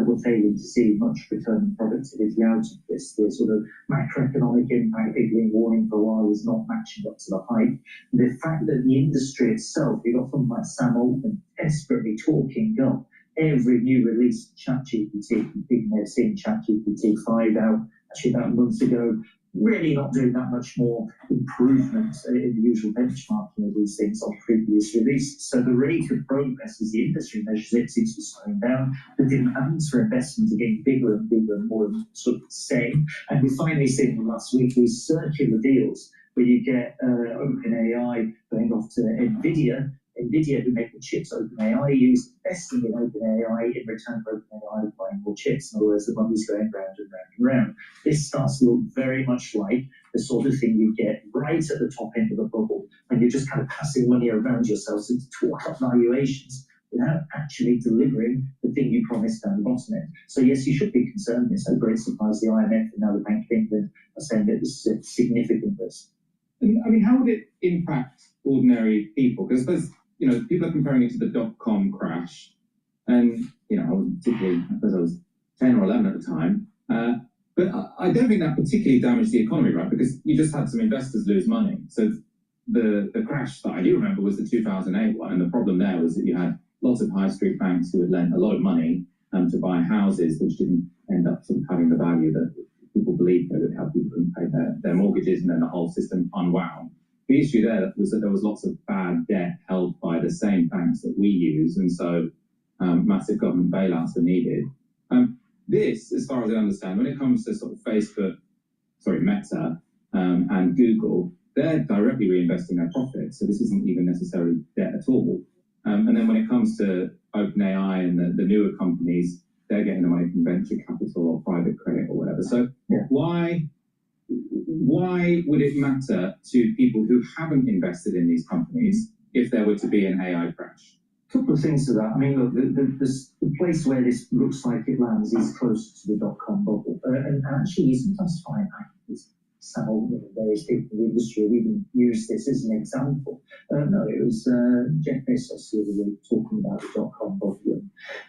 were failing to see much return in productivity out of this. The sort of macroeconomic impact they've been warning for a while is not matching up to the hype. The fact that the industry itself, you've got someone like Sam Altman desperately talking up every new release of ChatGPT. People may have seen ChatGPT 5 out actually about a month ago. Really not doing that much more improvement in the usual benchmarking of these things on previous releases. So the rate of progress as the industry measures it seems to be slowing down. The demands for investment are getting bigger and bigger and more sort of the same. And we finally seen last week these circular deals where you get OpenAI going off to NVIDIA, who make the chips OpenAI use, investing in OpenAI in return for OpenAI buying more chips. In other words, the money's going round and round and round. This starts to look very much like the sort of thing you get right at the top end of the bubble when you're just kind of passing money around yourself to talk up valuations without actually delivering the thing you promised down the bottom end. So yes, you should be concerned. It's no great surprise the IMF and now the Bank of England are saying that this is a significant risk. I mean, how would it impact ordinary people? Because there's, you know, people are comparing it to the dot-com crash, and you know, I was 10 or 11 at the time, but I don't think that particularly damaged the economy, right? Because you just had some investors lose money. So the crash that I do remember was the 2008 one, and the problem there was that you had lots of high street banks who had lent a lot of money to buy houses, which didn't end up sort of having the value that people believed they would have. People couldn't pay their mortgages, and then the whole system unwound. The issue there was that there was lots of bad debt held by the same banks that we use, and so massive government bailouts were needed. This, as far as I understand, when it comes to sort of Meta and Google, they're directly reinvesting their profits, so this isn't even necessarily debt at all. And then when it comes to OpenAI and the newer companies, they're getting the money from venture capital or private credit or whatever. So why would it matter to people who haven't invested in these companies if there were to be an AI crash? A couple of things to that. I mean, look, the place where this looks like it lands is close to the dot-com bubble. And actually, you sometimes find it's Sam Altman and various people in the industry have even used this as an example. No, it was Jeff Bezos the other week talking about the dot-com bubble,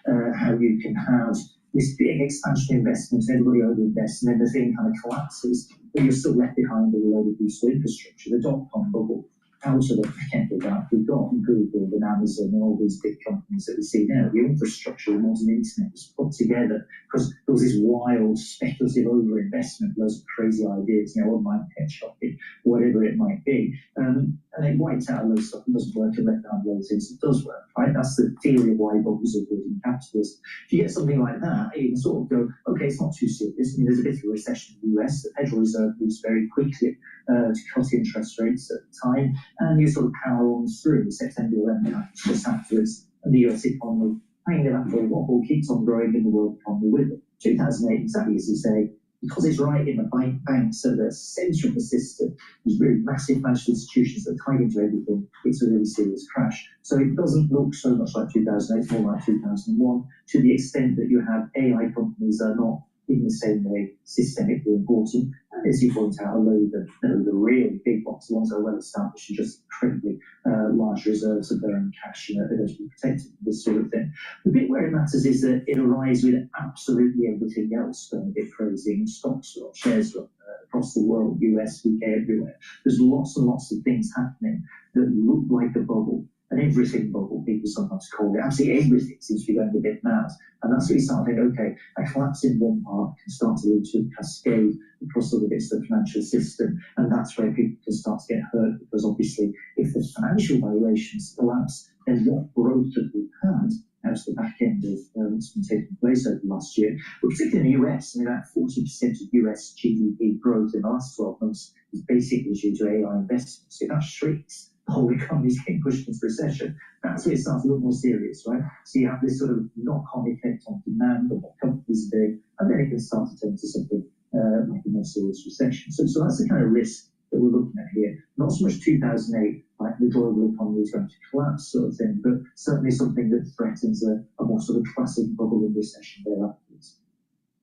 how you can have this big expansion investment, everybody overinvests, and then the thing kind of collapses, but you're still left behind with a load of useful infrastructure. The dot-com bubble, out of the back end of that, we've got Google and Amazon and all these big companies that we see now. The infrastructure, the modern internet was put together because there was this wild speculative overinvestment, loads of crazy ideas, online pet shopping, whatever it might be. And they wiped out a load of stuff that doesn't work and left behind loads of things that does work, right? That's the theory of why bubbles are good in capitalism. If you get something like that, you can sort of go, okay, it's not too serious. I mean, there's a bit of a recession in the US. The Federal Reserve moves very quickly to cut interest rates at the time, and you sort of power on through. September 11th happens just afterwards, and the US economy, kind of after a wobble, keeps on growing in the world economy with it. 2008, exactly as you say, because it's right in the banks at the centre of the system, there's really massive financial institutions that are tied into everything. It's a really serious crash. So it doesn't look so much like 2008, more like 2001, to the extent that you have AI companies that are not in the same way systemically important. And as you point out, a load of the really big ones, the ones that are well established and just incredibly large reserves of their own cash are going to be protected from this sort of thing. The bit where it matters is that it arrives with absolutely everything else going a bit crazy, and stocks or shares across the world, US, UK, everywhere. There's lots and lots of things happening that look like a bubble. An everything bubble, people sometimes call it. Absolutely everything seems to be going a bit mad. And that's where you start thinking, okay, a collapse in one part can start to lead to a cascade across other bits of the financial system. And that's where people can start to get hurt, because obviously if the financial valuations collapse, then what growth that we've had out of the back end of what's been taking place over the last year, but particularly in the US, I mean, about 40% of US GDP growth in the last 12 months is basically due to AI investments. So that shrinks, the whole economy is getting pushed into recession. That's where it starts to look more serious, right? So you have this sort of knock-on effect on demand of what companies are doing, and then it can start to turn into something like a more serious recession. So that's the kind of risk that we're looking at here. Not so much 2008, like the global economy is going to collapse sort of thing, but certainly something that threatens a more sort of classic bubble and recession thereafterwards.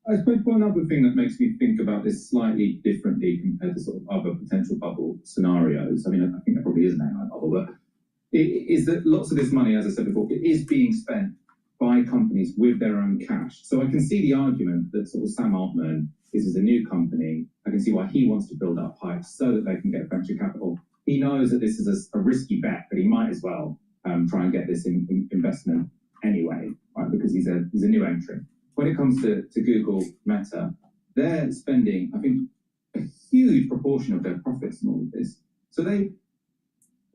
I suppose one other thing that makes me think about this slightly differently compared to sort of other potential bubble scenarios, I mean, I think there probably is an AI bubble, but is that lots of this money, as I said before, it is being spent by companies with their own cash. So I can see the argument that sort of Sam Altman, this is a new company, I can see why he wants to build up pipes so that they can get venture capital. He knows that this is a risky bet, but he might as well try and get this investment anyway, right? Because he's a new entrant. When it comes to Google, Meta, they're spending, I think, a huge proportion of their profits in all of this. So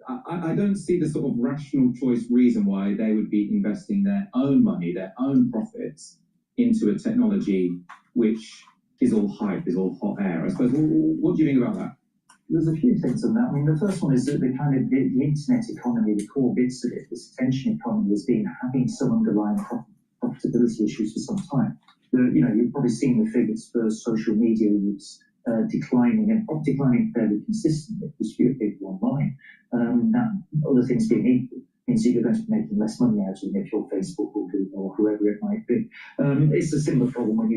I don't see the sort of rational choice reason why they would be investing their own money, their own profits into a technology which is all hype, is all hot air. I suppose, what do you think about that? There's a few things on that. I mean, the first one is that the internet economy, the core bits of it, this attention economy, has been having some underlying profitability issues for some time. You've probably seen the figures for social media use declining, and declining fairly consistently. There's fewer people online. That, other things being equal, means that you're going to be making less money out of it if you're Facebook or Google or whoever it might be. It's a similar problem when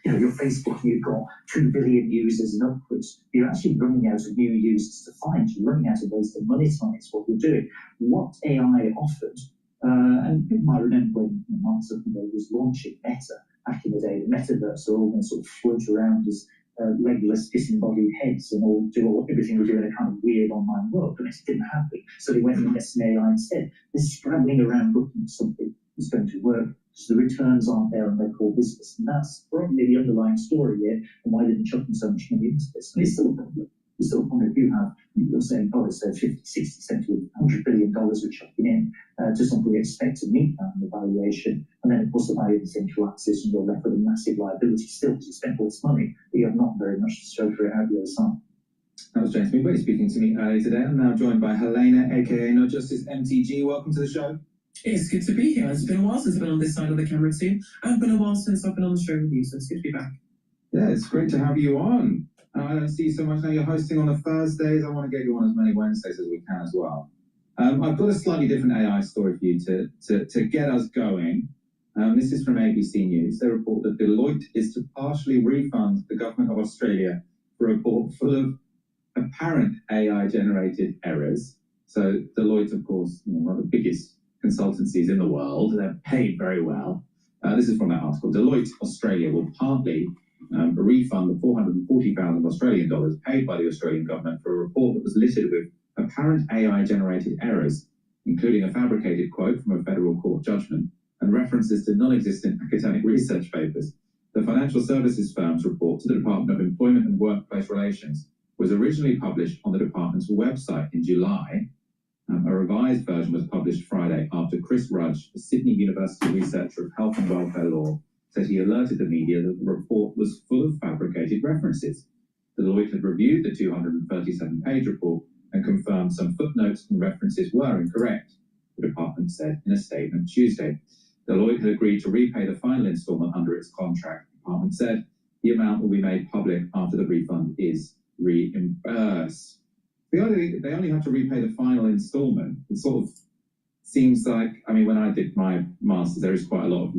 you're Facebook and you've got 2 billion users and upwards. You're actually running out of new users to find. You're running out of ways to monetize what you're doing. What AI offered, and people might remember when Mark Zuckerberg was launching Meta back in the day, the metaverse are all going to sort of float around as legless, disembodied heads and all do everything we do in a kind of weird online world, but it didn't happen. So they went and invested in AI instead. They're scrambling around looking for something that's going to work, so the returns aren't there on their core business. And that's probably the underlying story here, and why they've been chucking so much money into this. And it's still a problem. It's still a problem if you're saying, it's 50, 60, 70, $100 billion we're chucking in to something we expect to meet that in the valuation. And then, of course, the value of the thing collapses and you're left with a massive liability still because you spent all this money, but you have not very much to show for it out the other side. That was James Midway speaking to me earlier today. I'm now joined by Helena, aka No Justice MTG. Welcome to the show. It's good to be here. It's been a while since I've been on this side of the camera too. It's been a while since I've been on the show with you, so it's good to be back. Yeah, it's great to have you on. I don't see you so much now. You're hosting on the Thursdays. I want to get you on as many Wednesdays as we can as well. I've got a slightly different AI story for you to get us going. This is from ABC News. They report that Deloitte is to partially refund the government of Australia a report full of apparent AI-generated errors. So Deloitte, of course, one of the biggest consultancies in the world. They're paid very well. This is from that article. Deloitte Australia will partly refund the 440,000 Australian dollars paid by the Australian government for a report that was littered with apparent AI-generated errors, including a fabricated quote from a federal court judgment and references to non-existent academic research papers. The financial services firm's report to the Department of Employment and Workplace Relations was originally published on the department's website in July. A revised version was published Friday after Chris Rudge, a Sydney University researcher of health and welfare law, said he alerted the media that the report was full of fabricated references. Deloitte had reviewed the 237-page report and confirmed some footnotes and references were incorrect, the department said in a statement Tuesday. Deloitte had agreed to repay the final instalment under its contract. The department said the amount will be made public after the refund is reimbursed. They only have to repay the final installment. It sort of seems like, I mean, when I did my master's, there is quite a lot of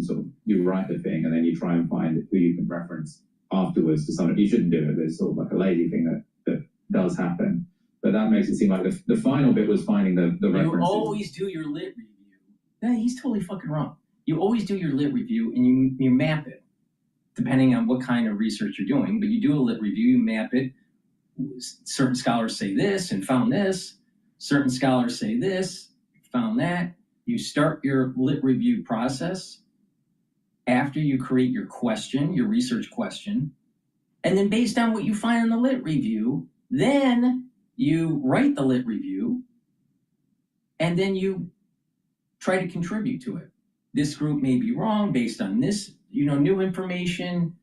you write the thing and then you try and find who you can reference afterwards to someone. You shouldn't do it, but it's sort of like a lazy thing that does happen. But that makes it seem like the final bit was finding the references. You always do your lit review. Yeah, he's totally fucking wrong. You always do your lit review and you map it, depending on what kind of research you're doing. But you do a lit review, you map it. Certain scholars say this and found this. Certain scholars say this, found that. You start your lit review process after you create your question, your research question. And then based on what you find in the lit review, then you write the lit review and then you try to contribute to it. This group may be wrong based on this, new information.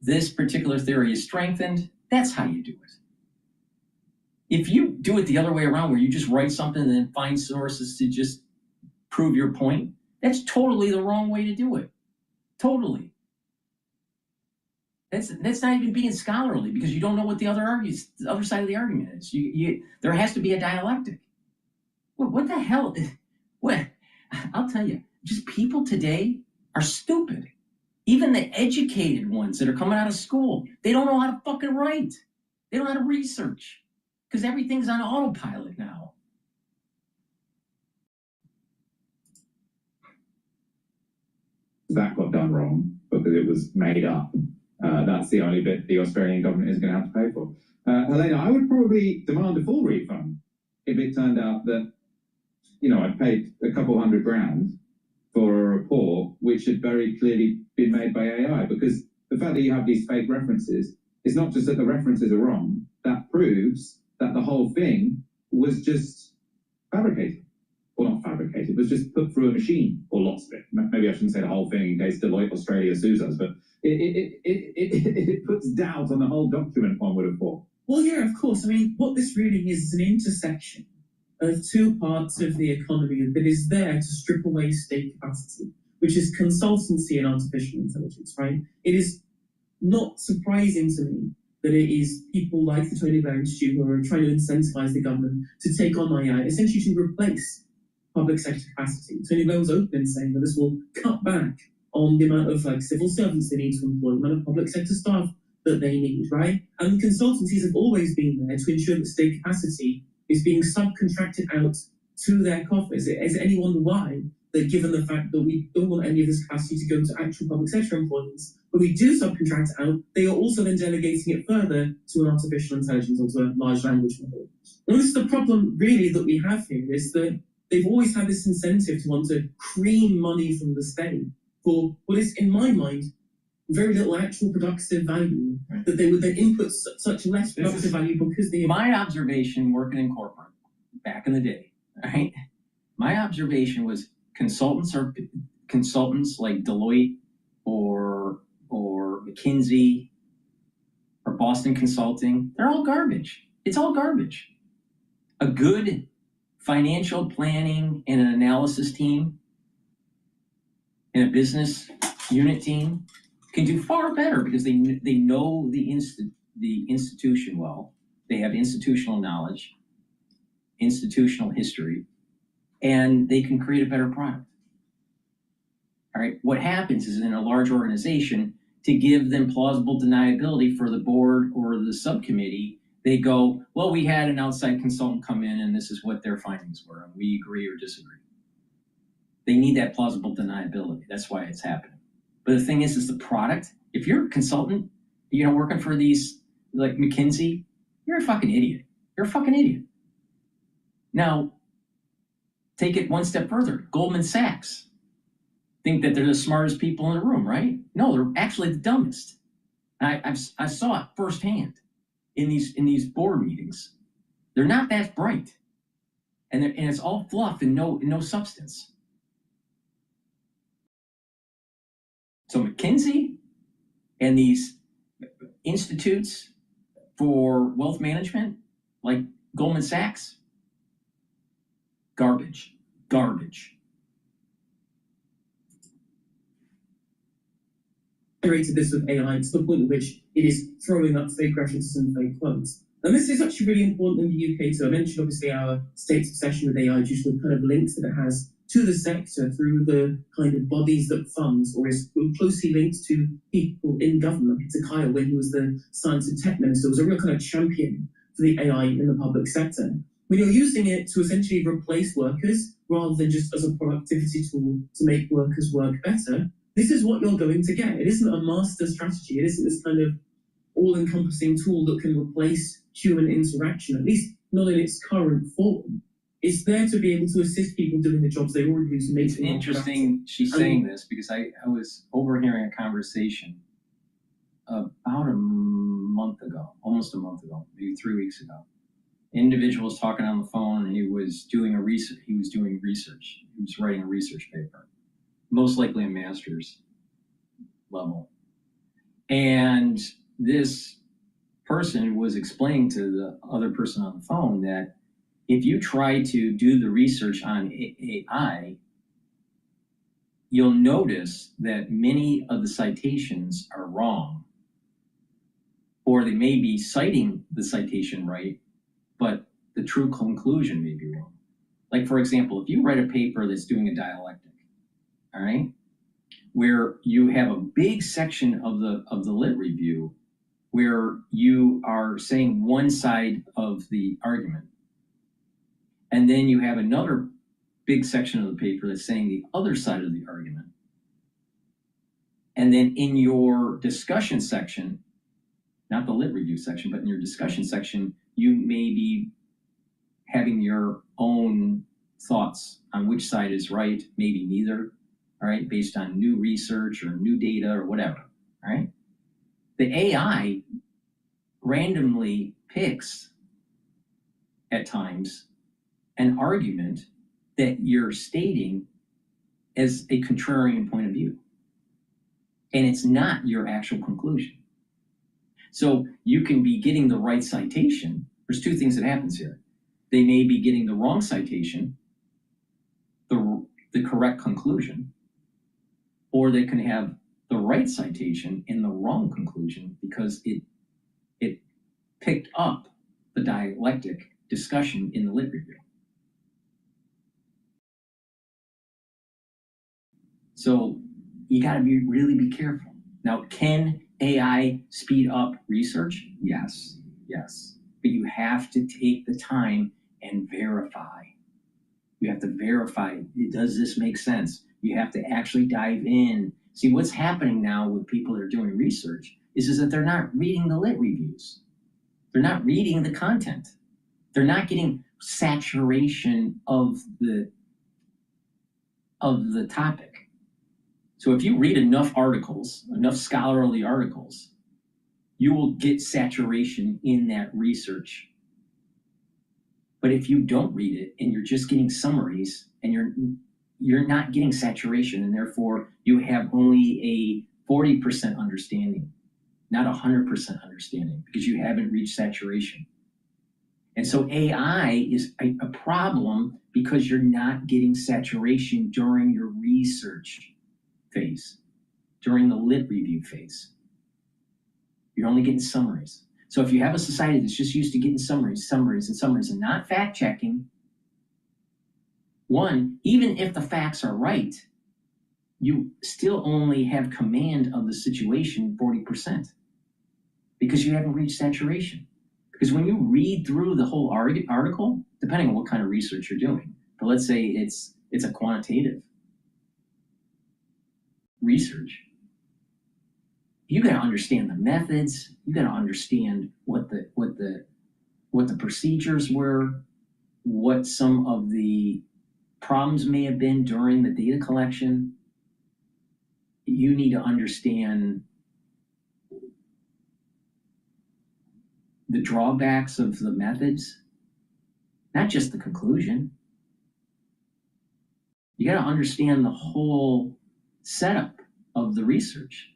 This particular theory is strengthened. That's how you do it. If you do it the other way around, where you just write something and then find sources to just prove your point, that's totally the wrong way to do it. Totally. That's not even being scholarly, because you don't know what the other side of the argument is. There has to be a dialectic. What the hell? What? I'll tell you, just people today are stupid. Even the educated ones that are coming out of school, they don't know how to fucking write. They don't know how to research, because everything's on autopilot now. That got done wrong because it was made up. That's the only bit the Australian government is going to have to pay for. Helena, I would probably demand a full refund if it turned out that, I paid a couple $100,000 for a report which had very clearly been made by AI, because the fact that you have these fake references, it's not just that the references are wrong, that proves that the whole thing was just fabricated. Well, not fabricated, was just put through a machine, or lots of it. Maybe I shouldn't say the whole thing in case Deloitte Australia sues us, but it puts doubt on the whole document, one would have thought. Well, yeah, of course. I mean, what this really is an intersection of two parts of the economy that is there to strip away state capacity, which is consultancy and artificial intelligence, right? It is not surprising to me that it is people like the Tony Blair Institute who are trying to incentivize the government to take on AI, essentially to replace public sector capacity. Tony Blair was open in saying that this will cut back on the amount of civil servants they need to employ, the amount of public sector staff that they need, right? And consultancies have always been there to ensure that state capacity is being subcontracted out to their coffers. Is it any wonder why? That given the fact that we don't want any of this capacity to go to actual public sector employees, but we do subcontract it out, they are also then delegating it further to an artificial intelligence or to a large language model. And this is the problem really that we have here, is that they've always had this incentive to want to cream money from the state for what is, in my mind, very little actual productive value, that they would then input such less productive value because they... My observation working in corporate back in the day, right? My observation was consultants like Deloitte or McKinsey or Boston Consulting, they're all garbage. It's all garbage. A good financial planning and an analysis team and a business unit team can do far better because they know the institution well. They have institutional knowledge, institutional history, and they can create a better product. All right. What happens is in a large organization, to give them plausible deniability for the board or the subcommittee, they go, well, we had an outside consultant come in and this is what their findings were, and we agree or disagree. They need that plausible deniability. That's why it's happening. But the thing is the product, if you're a consultant, working for these, like McKinsey, you're a fucking idiot. You're a fucking idiot. Now, take it one step further. Goldman Sachs think that they're the smartest people in the room, right? No, they're actually the dumbest. I saw it firsthand in these board meetings. They're not that bright, and it's all fluff and no substance. So McKinsey and these institutes for wealth management, like Goldman Sachs, garbage. Generated this with AI to the point at which it is throwing up fake references and fake quotes. And this is actually really important in the UK too. I mentioned obviously our state's obsession with AI due to the kind of links that it has to the sector through the kind of bodies that funds or is closely linked to people in government. Peter Kyle, when he was the science and tech minister, was a real kind of champion for the AI in the public sector. When you're using it to essentially replace workers rather than just as a productivity tool to make workers work better, this is what you're going to get. It isn't a master strategy. It isn't this kind of all-encompassing tool that can replace human interaction, at least not in its current form. It's there to be able to assist people doing the jobs they already do to make It's interesting she's saying this because I was overhearing a conversation about a month ago, almost a month ago, maybe 3 weeks ago. Individual was talking on the phone and he was doing research. He was writing a research paper, most likely a master's level. And this person was explaining to the other person on the phone that if you try to do the research on AI, you'll notice that many of the citations are wrong, or they may be citing the citation right, but the true conclusion may be wrong. Like, for example, if you write a paper that's doing a dialectic, all right, where you have a big section of the lit review where you are saying one side of the argument, and then you have another big section of the paper that's saying the other side of the argument. And then in your discussion section, not the lit review section, but in your discussion section, you may be having your own thoughts on which side is right, maybe neither, all right, based on new research or new data or whatever, all right? The AI randomly picks, at times, an argument that you're stating as a contrarian point of view. And it's not your actual conclusion. So you can be getting the right citation. There's two things that happens here. They may be getting the wrong citation, the correct conclusion, or they can have the right citation in the wrong conclusion because it picked up the dialectic discussion in the lit review. So you got to really be careful. Now, can AI speed up research? Yes. But you have to take the time and verify. You have to verify, does this make sense? You have to actually dive in. See, what's happening now with people that are doing research is that they're not reading the lit reviews. They're not reading the content. They're not getting saturation of the topic. So if you read enough articles, enough scholarly articles, you will get saturation in that research. But if you don't read it and you're just getting summaries and you're not getting saturation, and therefore you have only a 40% understanding, not 100% understanding, because you haven't reached saturation. And so AI is a problem because you're not getting saturation during your research phase, during the lit review phase. You're only getting summaries. So if you have a society that's just used to getting summaries, and not fact checking, one, even if the facts are right, you still only have command of the situation 40% because you haven't reached saturation. Because when you read through the whole article, depending on what kind of research you're doing, but let's say it's a quantitative research, you got to understand the methods. You got to understand what the procedures were, what some of the problems may have been during the data collection. You need to understand the drawbacks of the methods, not just the conclusion. You got to understand the whole setup of the research.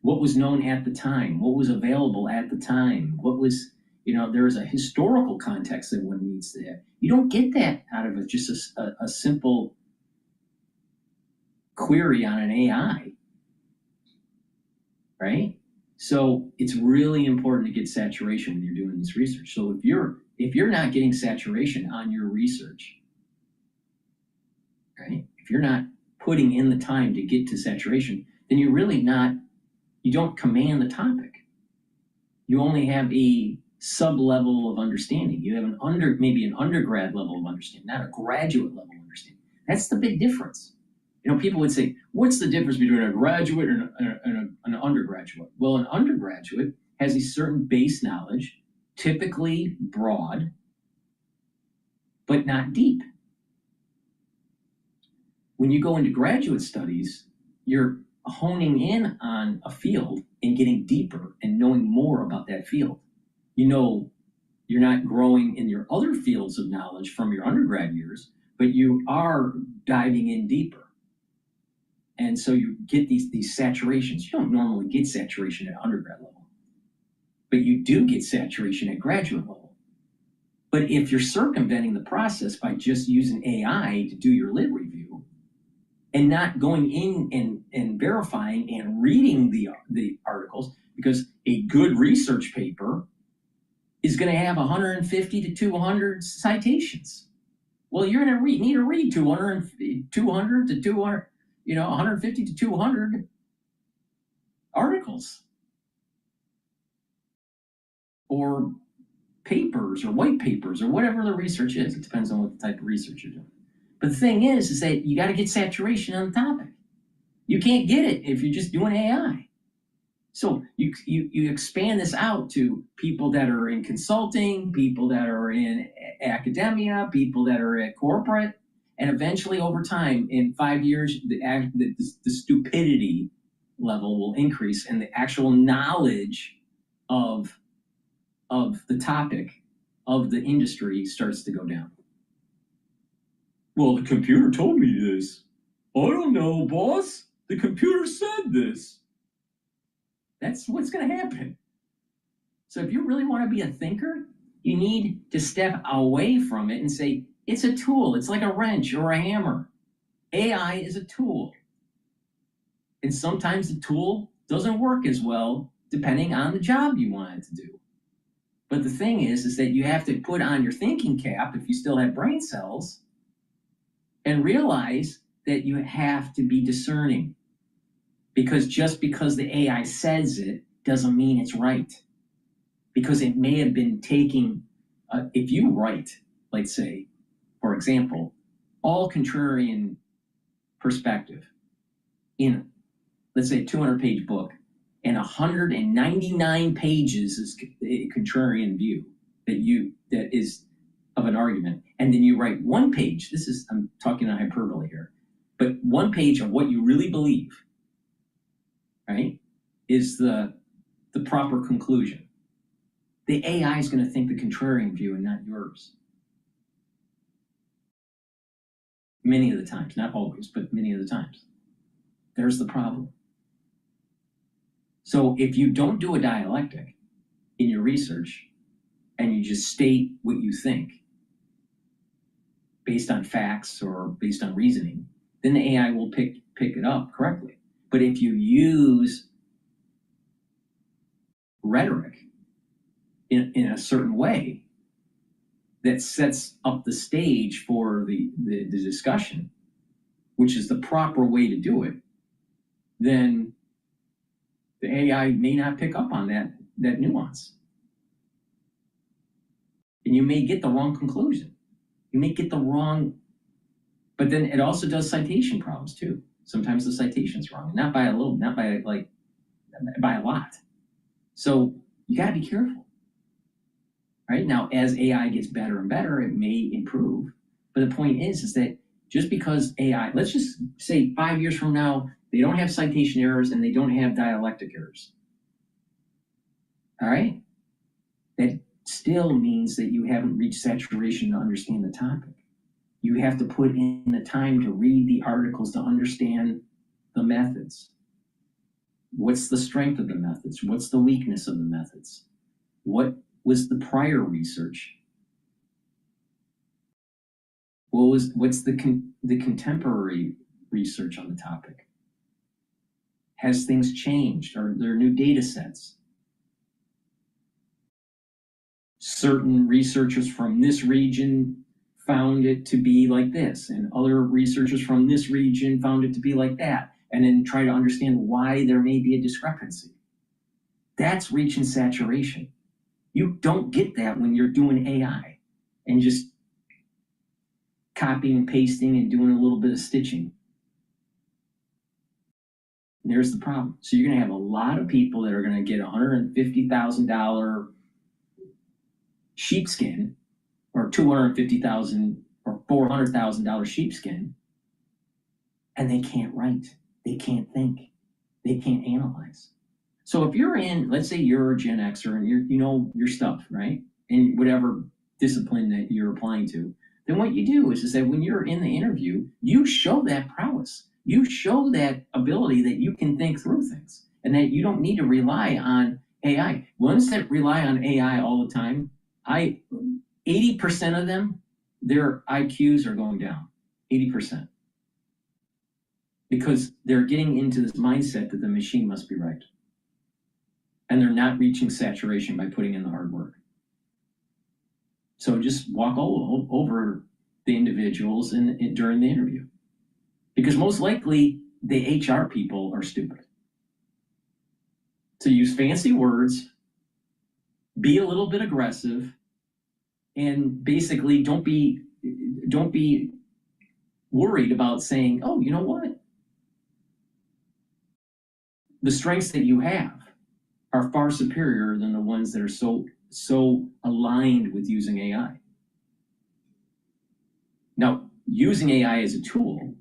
What was known at the time, what was available at the time, what was, there's a historical context that one needs to have. You don't get that out of just a simple query on an AI, right? So it's really important to get saturation when you're doing this research. So if you're not getting saturation on your research, right? If you're not putting in the time to get to saturation, then you're really not, you don't command the topic. You only have a sub-level of understanding. You have maybe an undergrad level of understanding, not a graduate level of understanding. That's the big difference. People would say, what's the difference between a graduate and an undergraduate? Well, an undergraduate has a certain base knowledge, typically broad, but not deep. When you go into graduate studies, you're honing in on a field and getting deeper and knowing more about that field. You're not growing in your other fields of knowledge from your undergrad years, but you are diving in deeper. And so you get these saturations. You don't normally get saturation at undergrad level, but you do get saturation at graduate level. But if you're circumventing the process by just using AI to do your lit review and not going in and verifying and reading the articles, because a good research paper is going to have 150 to 200 citations. Well, you're going to need to read 200 to 200, 150 to 200 articles or papers or white papers or whatever the research is. It depends on what the type of research you're doing. But the thing is that you got to get saturation on the topic. You can't get it if you're just doing AI. So you expand this out to people that are in consulting, people that are in academia, people that are at corporate, and eventually over time, in 5 years, the stupidity level will increase and the actual knowledge of the topic of the industry starts to go down. Well, the computer told me this. I don't know, boss. The computer said this. That's what's going to happen. So if you really want to be a thinker, you need to step away from it and say, it's a tool. It's like a wrench or a hammer. AI is a tool. And sometimes the tool doesn't work as well depending on the job you want it to do. But the thing is that you have to put on your thinking cap if you still have brain cells and realize that you have to be discerning. Because just because the AI says it doesn't mean it's right. Because it may have been taking, if you write, let's say, for example, all contrarian perspective in, let's say, a 200-page book, and 199 pages is a contrarian view that is of an argument, and then you write one page. I'm talking on hyperbole here, but one page of what you really believe, right, is the proper conclusion. The AI is going to think the contrarian view and not yours. Many of the times, not always, but many of the times. There's the problem. So if you don't do a dialectic in your research and you just state what you think based on facts or based on reasoning, then the AI will pick it up correctly. But if you use rhetoric in a certain way that sets up the stage for the discussion, which is the proper way to do it, then the AI may not pick up on that nuance. And you may get the wrong conclusion. You may get the wrong, but then it also does citation problems too. Sometimes the citation's wrong, not by a little, not by like, by a lot. So you gotta be careful. Right now, as AI gets better and better, it may improve. But the point is that just because AI, let's just say 5 years from now, they don't have citation errors and they don't have dialectic errors. All right? That still means that you haven't reached saturation to understand the topic. You have to put in the time to read the articles to understand the methods. What's the strength of the methods? What's the weakness of the methods? What was the prior research? What's the contemporary research on the topic? Has things changed? Are there new data sets? Certain researchers from this region found it to be like this, and other researchers from this region found it to be like that, and then try to understand why there may be a discrepancy. That's reaching saturation. You don't get that when you're doing AI and just copying and pasting and doing a little bit of stitching. And there's the problem. So you're gonna have a lot of people that are gonna get $150,000 sheepskin, or $250,000 or $400,000 sheepskin, and they can't write, they can't think, they can't analyze. So if you're in, let's say you're a Gen Xer and you know your stuff, right? In whatever discipline that you're applying to, then what you do is that when you're in the interview, you show that prowess. You show that ability that you can think through things and that you don't need to rely on AI. Ones that rely on AI all the time, 80% of them, their IQs are going down, 80%. Because they're getting into this mindset that the machine must be right. And they're not reaching saturation by putting in the hard work. So just walk all over the individuals during the interview. Because most likely the HR people are stupid. So use fancy words, be a little bit aggressive, and basically don't be worried about saying, oh, you know what? The strengths that you have are far superior than the ones that are so aligned with using AI. Now, using AI as a tool,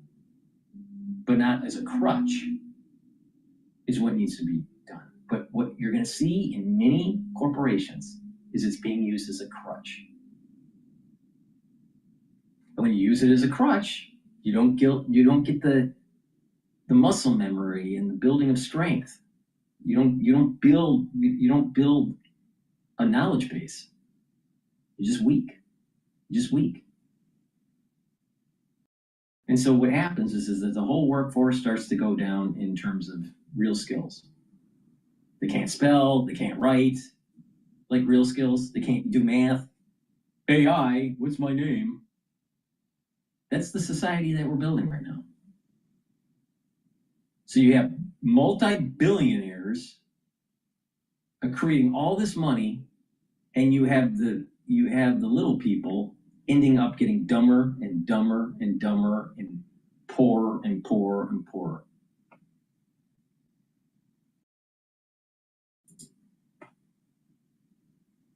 but not as a crutch, is what needs to be done. But what you're going to see in many corporations is it's being used as a crutch. And when you use it as a crutch, you don't get the muscle memory and the building of strength. You don't build a knowledge base. You're just weak. You're just weak. And so what happens is that the whole workforce starts to go down in terms of real skills. They can't spell, they can't write, like real skills. They can't do math. AI, what's my name? That's the society that we're building right now. So you have multi-billionaires creating all this money, and you have the little people ending up getting dumber and dumber and dumber and poorer and poorer and poorer.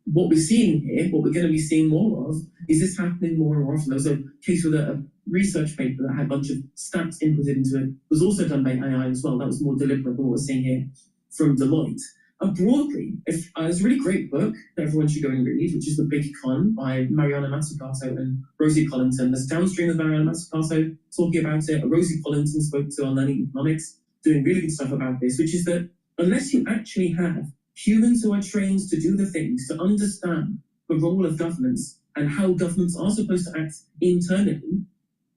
What we're seeing here, what we're going to be seeing more of, is this happening more and more often. There was a case with a research paper that had a bunch of stats inputted into it. It was also done by AI as well. That was more deliberate than what we're seeing here from Deloitte. And broadly, there's a really great book that everyone should go and read, which is The Big Con by Mariana Mazzucato and Rosie Collington. There's downstream of Mariana Mazzucato talking about it. Rosie Collington spoke to on Learning Economics, doing really good stuff about this, which is that unless you actually have humans who are trained to do the things, to understand the role of governments and how governments are supposed to act internally,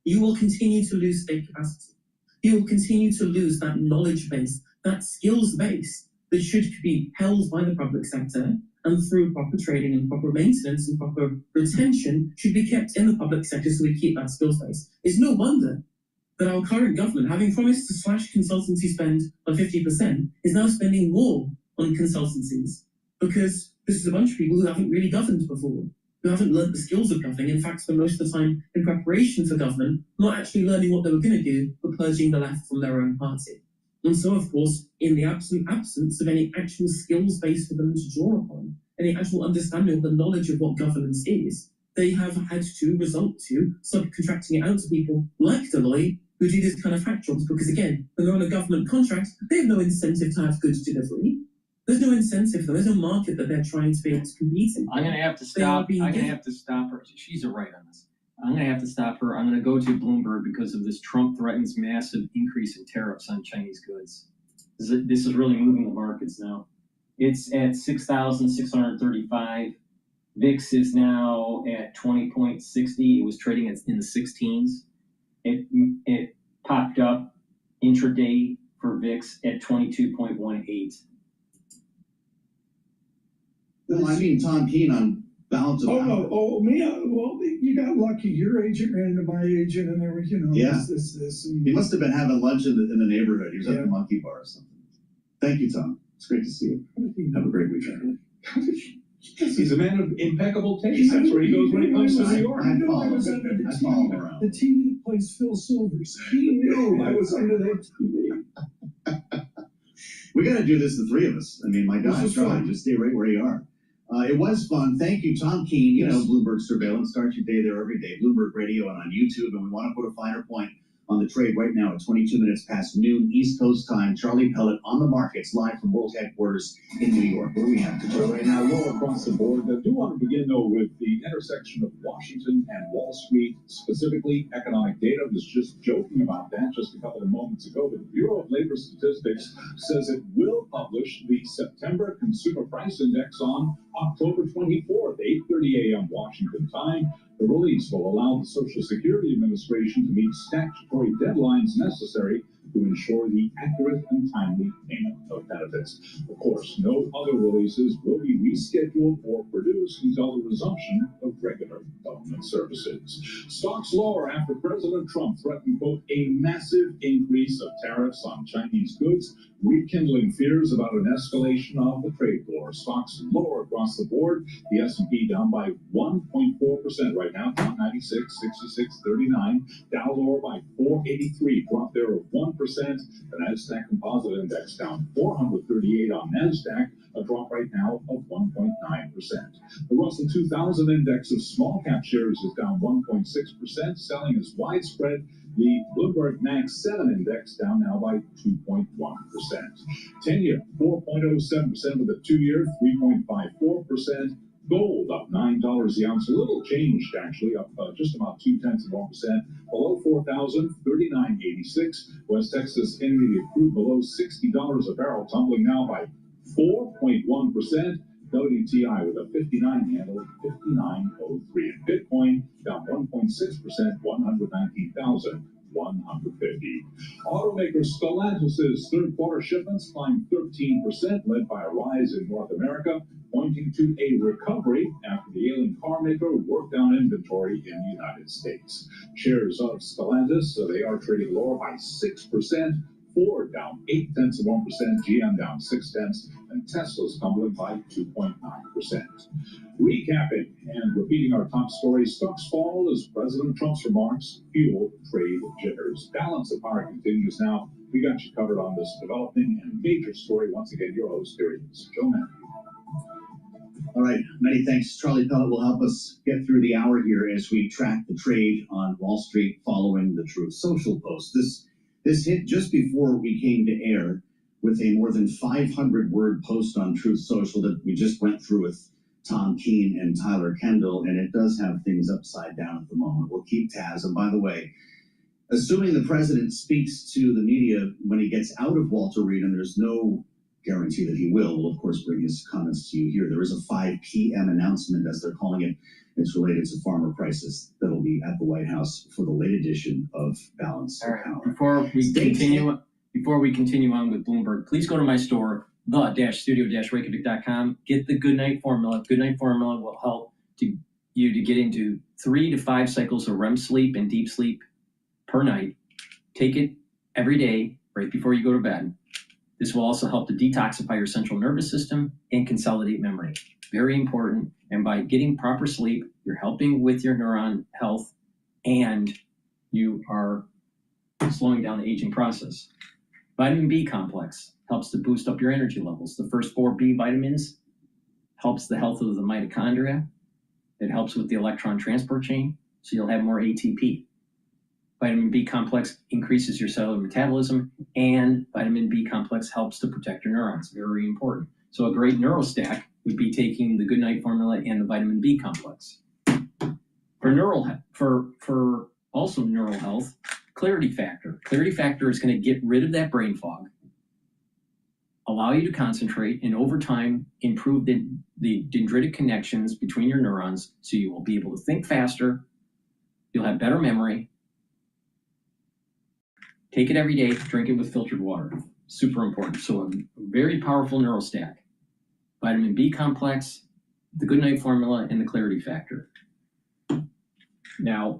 you will continue to lose state capacity. You will continue to lose that knowledge base, that skills base that should be held by the public sector, and through proper training and proper maintenance and proper retention should be kept in the public sector so we keep that skills base. It's no wonder that our current government, having promised to slash consultancy spend by 50%, is now spending more on consultancies because this is a bunch of people who haven't really governed before, who haven't learned the skills of governing. In fact, spent most of the time in preparation for government, not actually learning what they were going to do, but purging the left from their own party. And so, of course, in the absolute absence of any actual skills base for them to draw upon, any actual understanding of the knowledge of what governance is, they have had to resort to subcontracting it out to people like Deloitte, who do this kind of hack jobs, because again, when they're on a government contract, they have no incentive to have good delivery. There's no incentive for them. There's no market that they're trying to be able to compete in. I'm going to have to stop. I'm going to have to stop her. She's right on this. I'm going to have to stop her. I'm going to go to Bloomberg because of this. Trump threatens massive increase in tariffs on Chinese goods. This is really moving the markets now. It's at 6,635. VIX is now at 20.60. It was trading in the 16s. It popped up intraday for VIX at 22.18. No, I mean Tom Keene on balance of power. Well, you got lucky. Your agent ran into my agent, and there was, Yeah. this. And He must have been having lunch in the neighborhood. He was at the monkey bar or something. Thank you, Tom. It's great to see you. Have a great weekend. He's a man of impeccable taste. That's where he goes when he comes to New York. I follow him around. The team that plays Phil Silvers. He knew I was under that TV. We got to do this, the three of us. I mean, my God, Charlie, just stay right where you are. It was fun. Thank you, Tom Keene. You know, Bloomberg Surveillance. Start your day there every day. Bloomberg Radio and on YouTube. And we want to put a finer point on the trade right now at 22 minutes past noon East Coast time. Charlie Pellet on the markets, live from World Headquarters in New York. What do we have? So right now, low across the board. I do want to begin, though, with the intersection of Washington and Wall Street, specifically economic data. I was just joking about that just a couple of moments ago, but the Bureau of Labor Statistics says it will publish the September Consumer Price Index on October 24th, 8:30 a.m. Washington time. The release will allow the Social Security Administration to meet statutory deadlines necessary to ensure the accurate and timely payment of benefits. Of course, no other releases will be rescheduled or produced until the resumption of regular government services. Stocks lower after President Trump threatened, quote, a massive increase of tariffs on Chinese goods, rekindling fears about an escalation of the trade war. Stocks lower across the board. The S&P down by 1.4% right now, down 96, 66, 39. Dow lower by 483, drop there of 1%. The NASDAQ Composite Index down 438 on NASDAQ, a drop right now of 1.9%. The Russell 2000 Index of small cap shares is down 1.6%. Selling is widespread. The Bloomberg Max 7 Index down now by 2.1%. 10-year, 4.07% with a 2-year, 3.54%. Gold up $9 the ounce, a little changed actually, up just about 0.2%, below 4,000, 39.86. West Texas Intermediate crude below $60 a barrel, tumbling now by 4.1%. WTI with a 59 handle, 59.03. And Bitcoin down 1.6%, 119,150. Automaker Stellantis' third quarter shipments climbed 13%, led by a rise in North America, pointing to a recovery after the ailing car maker worked down inventory in the United States. Shares of Stellantis, they are trading lower by 6%. Ford down 0.8%, GM down 0.6%, and Tesla's tumbling by 2.9%. Recapping and repeating our top stories, stocks fall as President Trump's remarks fuel trade jitters. Balance of power continues now. We got you covered on this developing and major story. Once again, your host here is Joe Matthew. All right, many thanks. Charlie Pellet will help us get through the hour here as we track the trade on Wall Street following the Truth Social post. This hit just before we came to air with a more than 500-word post on Truth Social that we just went through with Tom Keene and Tyler Kendall, and it does have things upside down at the moment. We'll keep tabs. And by the way, assuming the president speaks to the media when he gets out of Walter Reed, and there's no guarantee that he will, we'll of course bring his comments to you here. There is a 5 p.m. announcement, as they're calling it. It's related to farmer prices that'll be at the White House for the late edition of Balance of Power. Before we continue on with Bloomberg, please go to my store, the-studio-reykjavik.com. Get the Goodnight Formula. Goodnight Formula will help you to get into 3 to 5 cycles of REM sleep and deep sleep per night. Take it every day, right before you go to bed. This will also help to detoxify your central nervous system and consolidate memory. Very important. And by getting proper sleep, you're helping with your neuron health and you are slowing down the aging process. Vitamin B complex helps to boost up your energy levels. The first 4 B vitamins helps the health of the mitochondria. It helps with the electron transport chain, so you'll have more ATP. Vitamin B complex increases your cellular metabolism, and vitamin B complex helps to protect your neurons. Very important. So a great neurostack would be taking the Goodnight formula and the vitamin B complex. For also neural health, clarity factor. Clarity factor is going to get rid of that brain fog, allow you to concentrate, and over time improve the dendritic connections between your neurons, so you will be able to think faster, you'll have better memory. Take it every day, drink it with filtered water. Super important. So a very powerful neural stack. Vitamin B complex, the Goodnight formula, and the clarity factor. Now,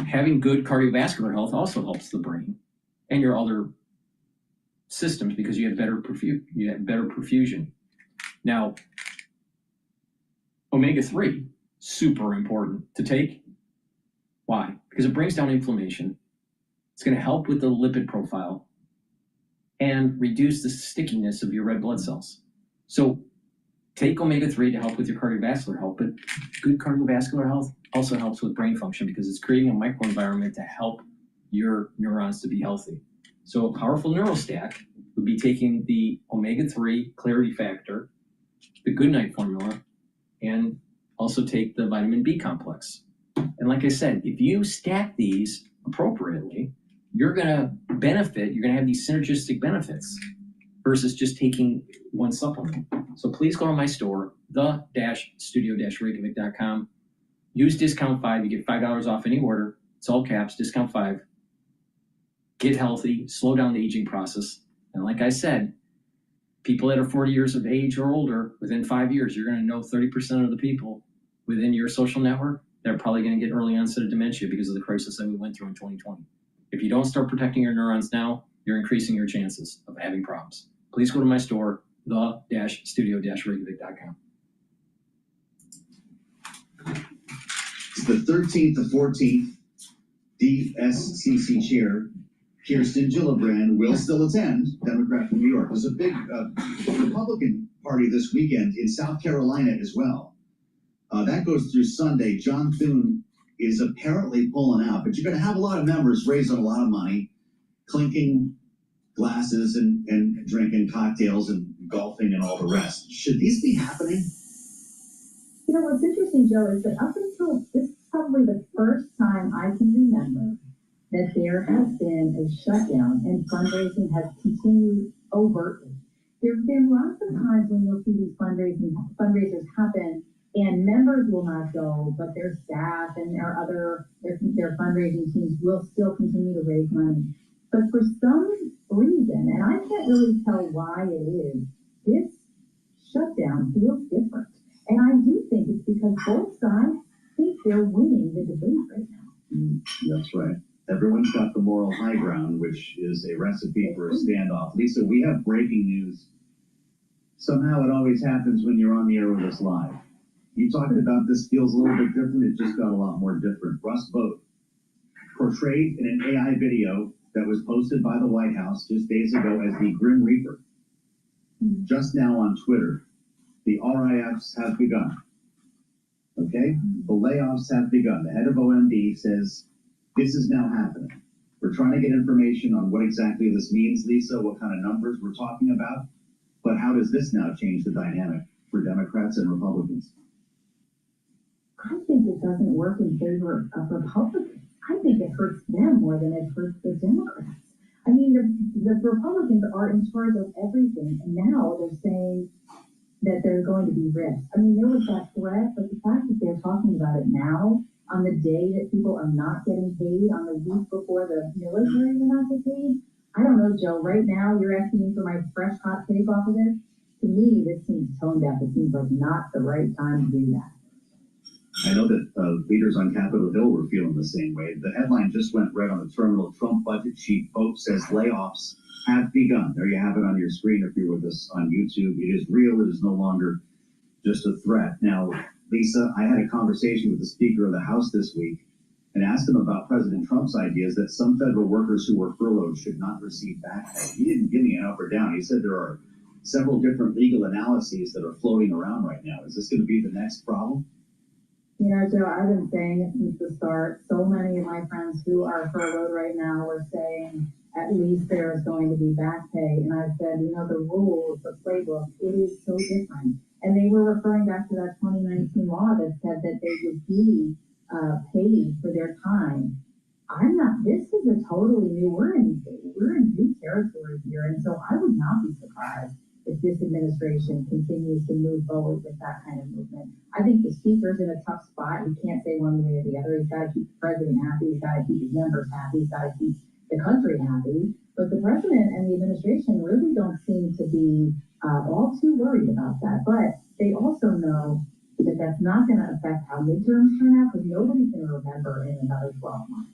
having good cardiovascular health also helps the brain and your other systems because you have better perfusion. Now, omega-3, super important to take. Why? Because it brings down inflammation. It's going to help with the lipid profile and reduce the stickiness of your red blood cells. So take omega-3 to help with your cardiovascular health, but good cardiovascular health also helps with brain function because it's creating a microenvironment to help your neurons to be healthy. So a powerful neural stack would be taking the omega-3 clarity factor, the Goodnight formula, and also take the vitamin B complex. And like I said, if you stack these appropriately, you're going to benefit, you're going to have these synergistic benefits versus just taking one supplement. So please go to my store, the-studio-reykjavik.com. Use discount 5, you get $5 off any order. It's all caps, discount 5. Get healthy, slow down the aging process. And like I said, people that are 40 years of age or older, within 5 years, you're going to know 30% of the people within your social network that are probably going to get early onset of dementia because of the crisis that we went through in 2020. If you don't start protecting your neurons now, you're increasing your chances of having problems. Please go to my store, the-studio-reykjavik.com. It's the 13th to 14th DSCC chair. Kirsten Gillibrand will still attend, Democrat from New York. There's a big Republican party this weekend in South Carolina as well. That goes through Sunday. John Thune is apparently pulling out, but you're going to have a lot of members raising a lot of money, clinking glasses and drinking cocktails and golfing and all the rest. Should these be happening? You know, what's interesting, Joe, is that up until this is probably the first time I can remember that there has been a shutdown and fundraising has continued overtly. There have been lots of times when you'll see these fundraisers happen and members will not go, but their staff and their fundraising teams will still continue to raise money. But for some reason, and I can't really tell why it is, this shutdown feels different. And I do think it's because both sides think they're winning the debate right now. That's right. Everyone's got the moral high ground, which is a recipe for a standoff. Lisa, we have breaking news. Somehow it always happens when you're on the air with us live. You talked about this feels a little bit different. It just got a lot more different. Russ Vought, portrayed in an AI video that was posted by the White House just days ago as the Grim Reaper. Just now on Twitter, the RIFs have begun. Okay? The layoffs have begun. The head of OMB says, this is now happening. We're trying to get information on what exactly this means, Lisa, what kind of numbers we're talking about. But how does this now change the dynamic for Democrats and Republicans? I think it doesn't work in favor of Republicans. I think it hurts them more than it hurts the Democrats. I mean, the Republicans are in charge of everything, and now they're saying that there's going to be risks. I mean, there was that threat, but the fact that they're talking about it now, on the day that people are not getting paid, on the week before the military will not get paid, I don't know, Joe. Right now, you're asking me for my fresh hot take off of this. To me, this seems tone deaf. It seems like not the right time to do that. I I know that leaders on Capitol Hill were feeling the same way. The headline just went right on the terminal. Trump budget chief Pope says layoffs have begun. There you have it on your screen if you're with us on YouTube. It is real. It is no longer just a threat. Now, Lisa, I had a conversation with the Speaker of the House this week and asked him about President Trump's ideas that some federal workers who were furloughed should not receive back pay. He didn't give me an up or down. He said there are several different legal analyses that are floating around right now. Is this going to be the next problem? You know, Joe, I've been saying it since the start. So many of my friends who are furloughed right now were saying at least there is going to be back pay. And I said, you know, the rules, the playbook, it is so different. And they were referring back to that 2019 law that said that they would be paid for their time. This is a totally new, we're in new territory here. And so I would not be surprised if this administration continues to move forward with that kind of movement. I think the speaker's in a tough spot. He can't say one way or the other. He's got to keep the president happy. He's got to keep his members happy. He's got to keep the country happy. But the president and the administration really don't seem to be all too worried about that. But they also know that that's not going to affect how midterms turn out because nobody's going to remember in another 12 months.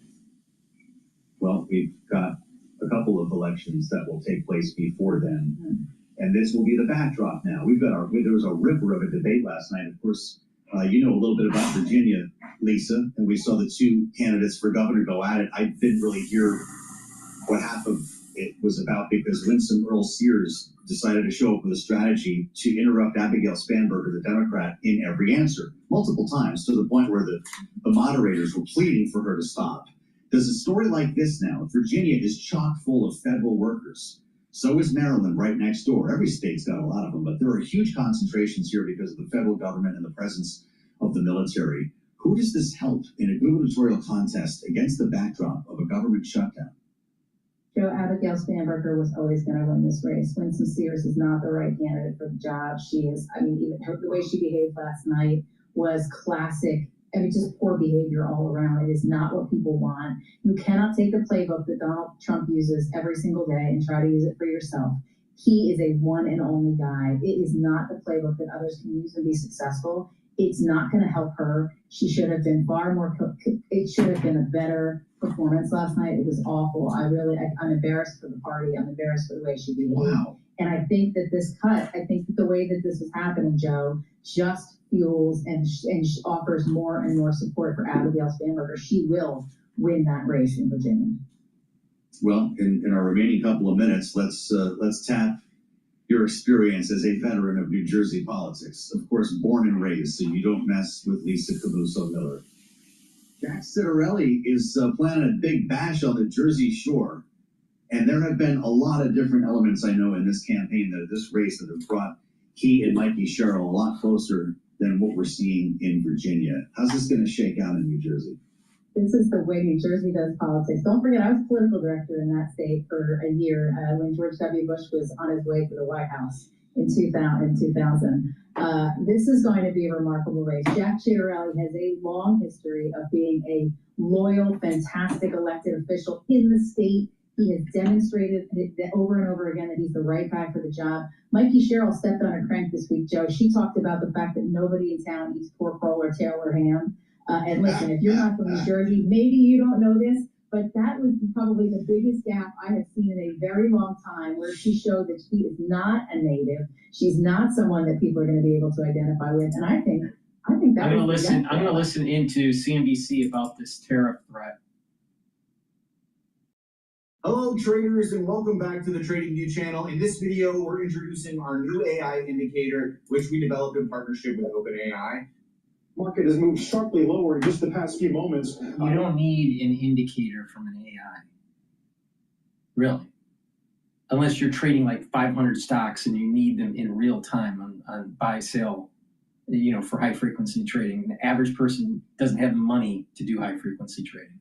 Well, we've got a couple of elections that will take place before then. Mm-hmm. And this will be the backdrop now. There was a ripper of a debate last night. Of course, you know a little bit about Virginia, Lisa, and we saw the two candidates for governor go at it. I didn't really hear what half of it was about because Winston Earl Sears decided to show up with a strategy to interrupt Abigail Spanberger, the Democrat, in every answer, multiple times, to the point where the moderators were pleading for her to stop. There's a story like this now. Virginia is chock full of federal workers. So is Maryland right next door. Every state's got a lot of them, but there are huge concentrations here because of the federal government and the presence of the military. Who does this help in a gubernatorial contest against the backdrop of a government shutdown? Joe, Abigail Spanberger was always going to win this race. Winston Sears is not the right candidate for the job. She is, even the way she behaved last night was classic. Just poor behavior all around. It is not what people want. You cannot take the playbook that Donald Trump uses every single day and try to use it for yourself. He is a one and only guy. It is not the playbook that others can use and be successful. It's not going to help her. She should have been it should have been a better performance last night. It was awful. I'm embarrassed for the party. I'm embarrassed for the way she behaved. Wow. And I think that the way that this is happening, Joe, just fuels and offers more and more support for Abigail Spanberger. She will win that race in Virginia. Well, in our remaining couple of minutes, let's tap your experience as a veteran of New Jersey politics. Of course, born and raised, so you don't mess with Lisa Camuso Miller. Jack Citarelli is planning a big bash on the Jersey Shore. And there have been a lot of different elements, I know, in this campaign, this race that have brought he and Mikey Sherrill a lot closer than what we're seeing in Virginia. How's this going to shake out in New Jersey? This is the way New Jersey does politics. Don't forget, I was political director in that state for a year when George W. Bush was on his way to the White House in 2000. This is going to be a remarkable race. Jack Citarelli has a long history of being a loyal, fantastic elected official in the state. He has demonstrated over and over again that he's the right guy for the job. Mikey Sherrill stepped on a crank this week, Joe. She talked about the fact that nobody in town eats pork roll or Taylor ham. And listen, if you're not from New Jersey, maybe you don't know this, but that was probably the biggest gap I have seen in a very long time, where she showed that she is not a native. She's not someone that people are going to be able to identify with. And I think that I'm going to listen into CNBC about this tariff threat. Hello traders, and welcome back to the Trading View channel. In this video, we're introducing our new AI indicator, which we developed in partnership with OpenAI. Market has moved sharply lower in just the past few moments. You don't need an indicator from an AI. Really. Unless you're trading like 500 stocks and you need them in real time on buy, sell, for high frequency trading. The average person doesn't have the money to do high frequency trading.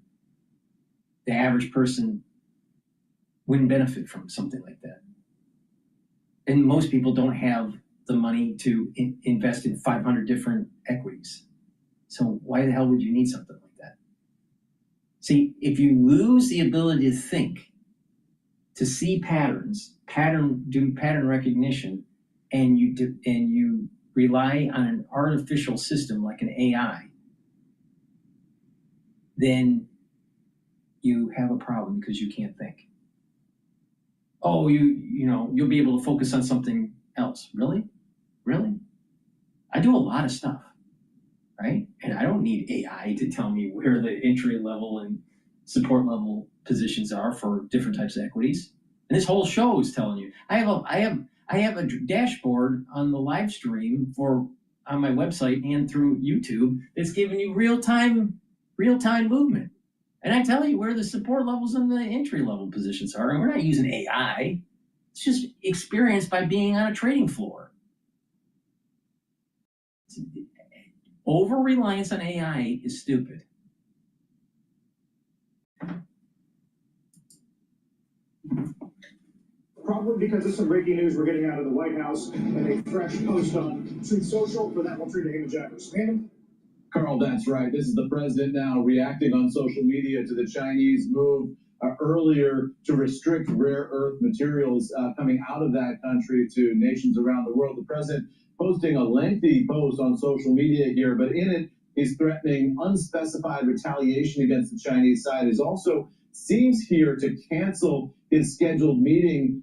The average person wouldn't benefit from something like that. And most people don't have the money to invest in 500 different equities. So why the hell would you need something like that? See, if you lose the ability to think, to see patterns, do pattern recognition, and you rely on an artificial system like an AI, then you have a problem because you can't think. Oh, you'll be able to focus on something else. Really? Really? I do a lot of stuff, right? And I don't need AI to tell me where the entry level and support level positions are for different types of equities. And this whole show is telling you. I have a dashboard on the live stream on my website and through YouTube that's giving you real-time movement. And I tell you where the support levels and the entry level positions are. And we're not using AI. It's just experience by being on a trading floor. Over-reliance on AI is stupid. Probably because of some breaking news we're getting out of the White House and a fresh post on Truth Social. For that, we'll turn to Heyman Jackers. Heyman? Carl, that's right. This is the president now reacting on social media to the Chinese move earlier to restrict rare earth materials coming out of that country to nations around the world. The president posting a lengthy post on social media here, but in it, he's threatening unspecified retaliation against the Chinese side. He's also seems here to cancel his scheduled meeting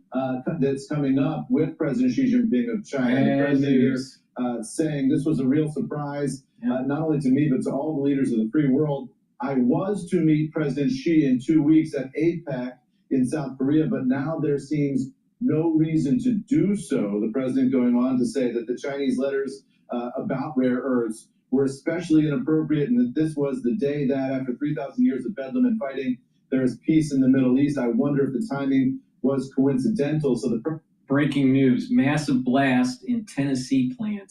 that's coming up with President Xi Jinping of China. The president here saying this was a real surprise, not only to me, but to all the leaders of the free world. I was to meet President Xi in 2 weeks at APEC in South Korea, but now there seems no reason to do so. The president going on to say that the Chinese letters about rare earths were especially inappropriate, and that this was the day that, after 3,000 years of bedlam and fighting, there is peace in the Middle East. I wonder if the timing was coincidental. So the breaking news: massive blast in Tennessee plant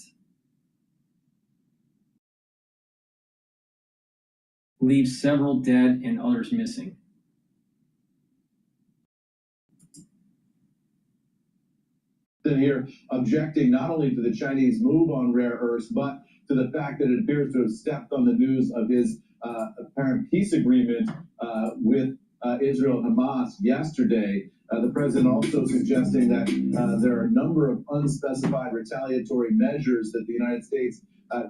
leaves several dead and others missing. Here objecting not only to the Chinese move on rare earths, but to the fact that it appears to have stepped on the news of his apparent peace agreement with Israel-Hamas yesterday. The president also suggesting that there are a number of unspecified retaliatory measures that the United States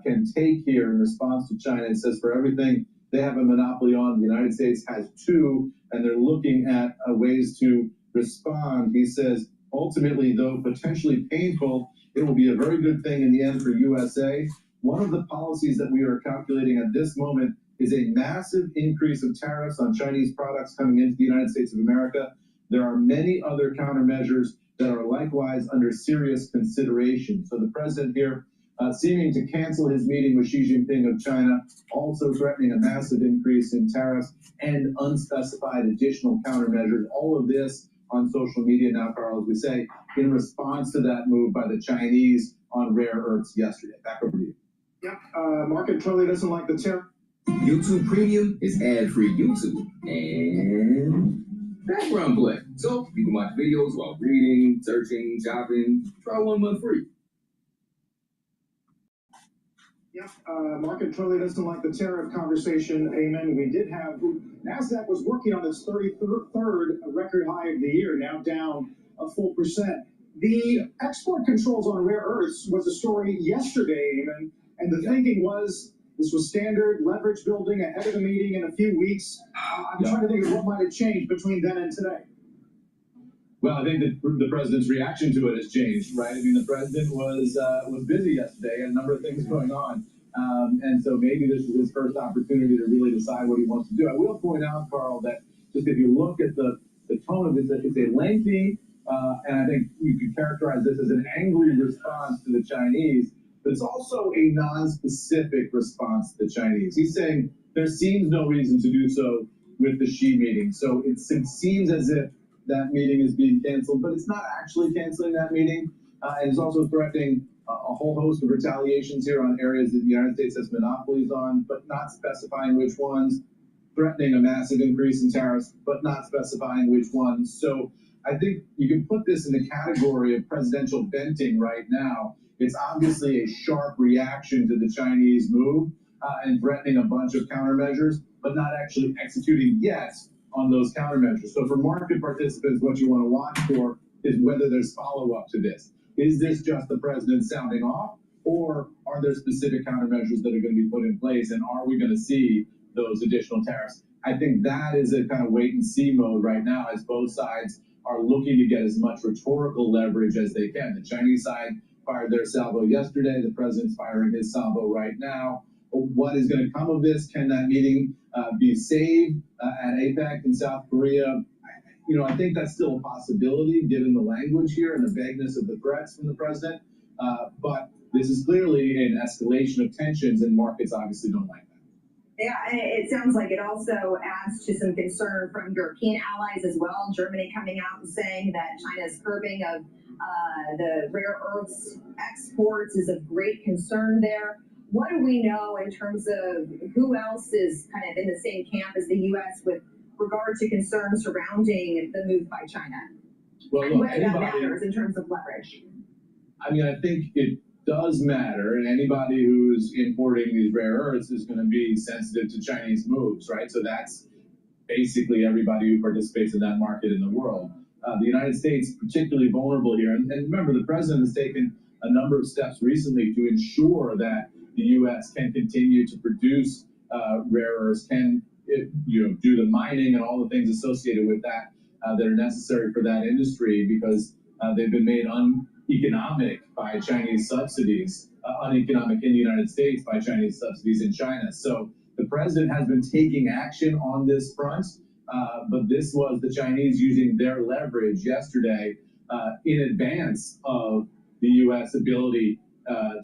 can take here in response to China. It says for everything they have a monopoly on, the United States has two, and they're looking at ways to respond. He says, ultimately, though potentially painful, it will be a very good thing in the end for USA. One of the policies that we are calculating at this moment is a massive increase of tariffs on Chinese products coming into the United States of America. There are many other countermeasures that are likewise under serious consideration. So the president here seeming to cancel his meeting with Xi Jinping of China, also threatening a massive increase in tariffs and unspecified additional countermeasures. All of this on social media now, Carl, as we say, in response to that move by the Chinese on rare earths yesterday. Back over to you. Yep. Market clearly doesn't like the tariff. YouTube Premium is ad-free YouTube and background play. So you can watch videos while reading, searching, shopping. Try 1 month free. Yep. Market clearly doesn't like the tariff conversation. Amen. We did have NASDAQ was working on its 33rd record high of the year, now down a full percent. The export controls on rare earths was a story yesterday, Amen. And the thinking was this was standard leverage building ahead of the meeting in a few weeks. I'm trying to think of what might have changed between then and today. Well, I think that the president's reaction to it has changed, right? I mean, the president was busy yesterday, and a number of things going on. And so maybe this is his first opportunity to really decide what he wants to do. I will point out, Carl, that just if you look at the tone of this, it's a lengthy, and I think you could characterize this as an angry response to the Chinese, but it's also a non-specific response to the Chinese. He's saying there seems no reason to do so with the Xi meeting. So it seems as if that meeting is being canceled, but it's not actually canceling that meeting. And it's also threatening a whole host of retaliations here on areas that the United States has monopolies on, but not specifying which ones, threatening a massive increase in tariffs, but not specifying which ones. So I think you can put this in the category of presidential venting right now. It's obviously a sharp reaction to the Chinese move and threatening a bunch of countermeasures, but not actually executing yet on those countermeasures. So for market participants, what you want to watch for is whether there's follow-up to this. Is this just the president sounding off, or are there specific countermeasures that are going to be put in place, and are we going to see those additional tariffs. I think that is a kind of wait and see mode right now as both sides are looking to get as much rhetorical leverage as they can. The Chinese side fired their salvo yesterday. The president's firing his salvo right now. What is going to come of this? Can that meeting be saved at APEC in South Korea? I think that's still a possibility given the language here and the vagueness of the threats from the president. But this is clearly an escalation of tensions, and markets obviously don't like that. Yeah, and it sounds like it also adds to some concern from European allies as well. Germany coming out and saying that China's curbing of the rare earths exports is of great concern there. What do we know in terms of who else is kind of in the same camp as the U.S. with regard to concerns surrounding the move by China? Well, and look, whether that matters in terms of leverage? I mean, I think it does matter, and anybody who's importing these rare earths is going to be sensitive to Chinese moves, right? So that's basically everybody who participates in that market in the world. The United States particularly vulnerable here, and remember, the president has taken a number of steps recently to ensure that the U.S. can continue to produce rare earths, can do the mining and all the things associated with that that are necessary for that industry, because they've been made uneconomic by Chinese subsidies, uneconomic in the United States by Chinese subsidies in China. So the president has been taking action on this front, but this was the Chinese using their leverage yesterday in advance of the U.S. ability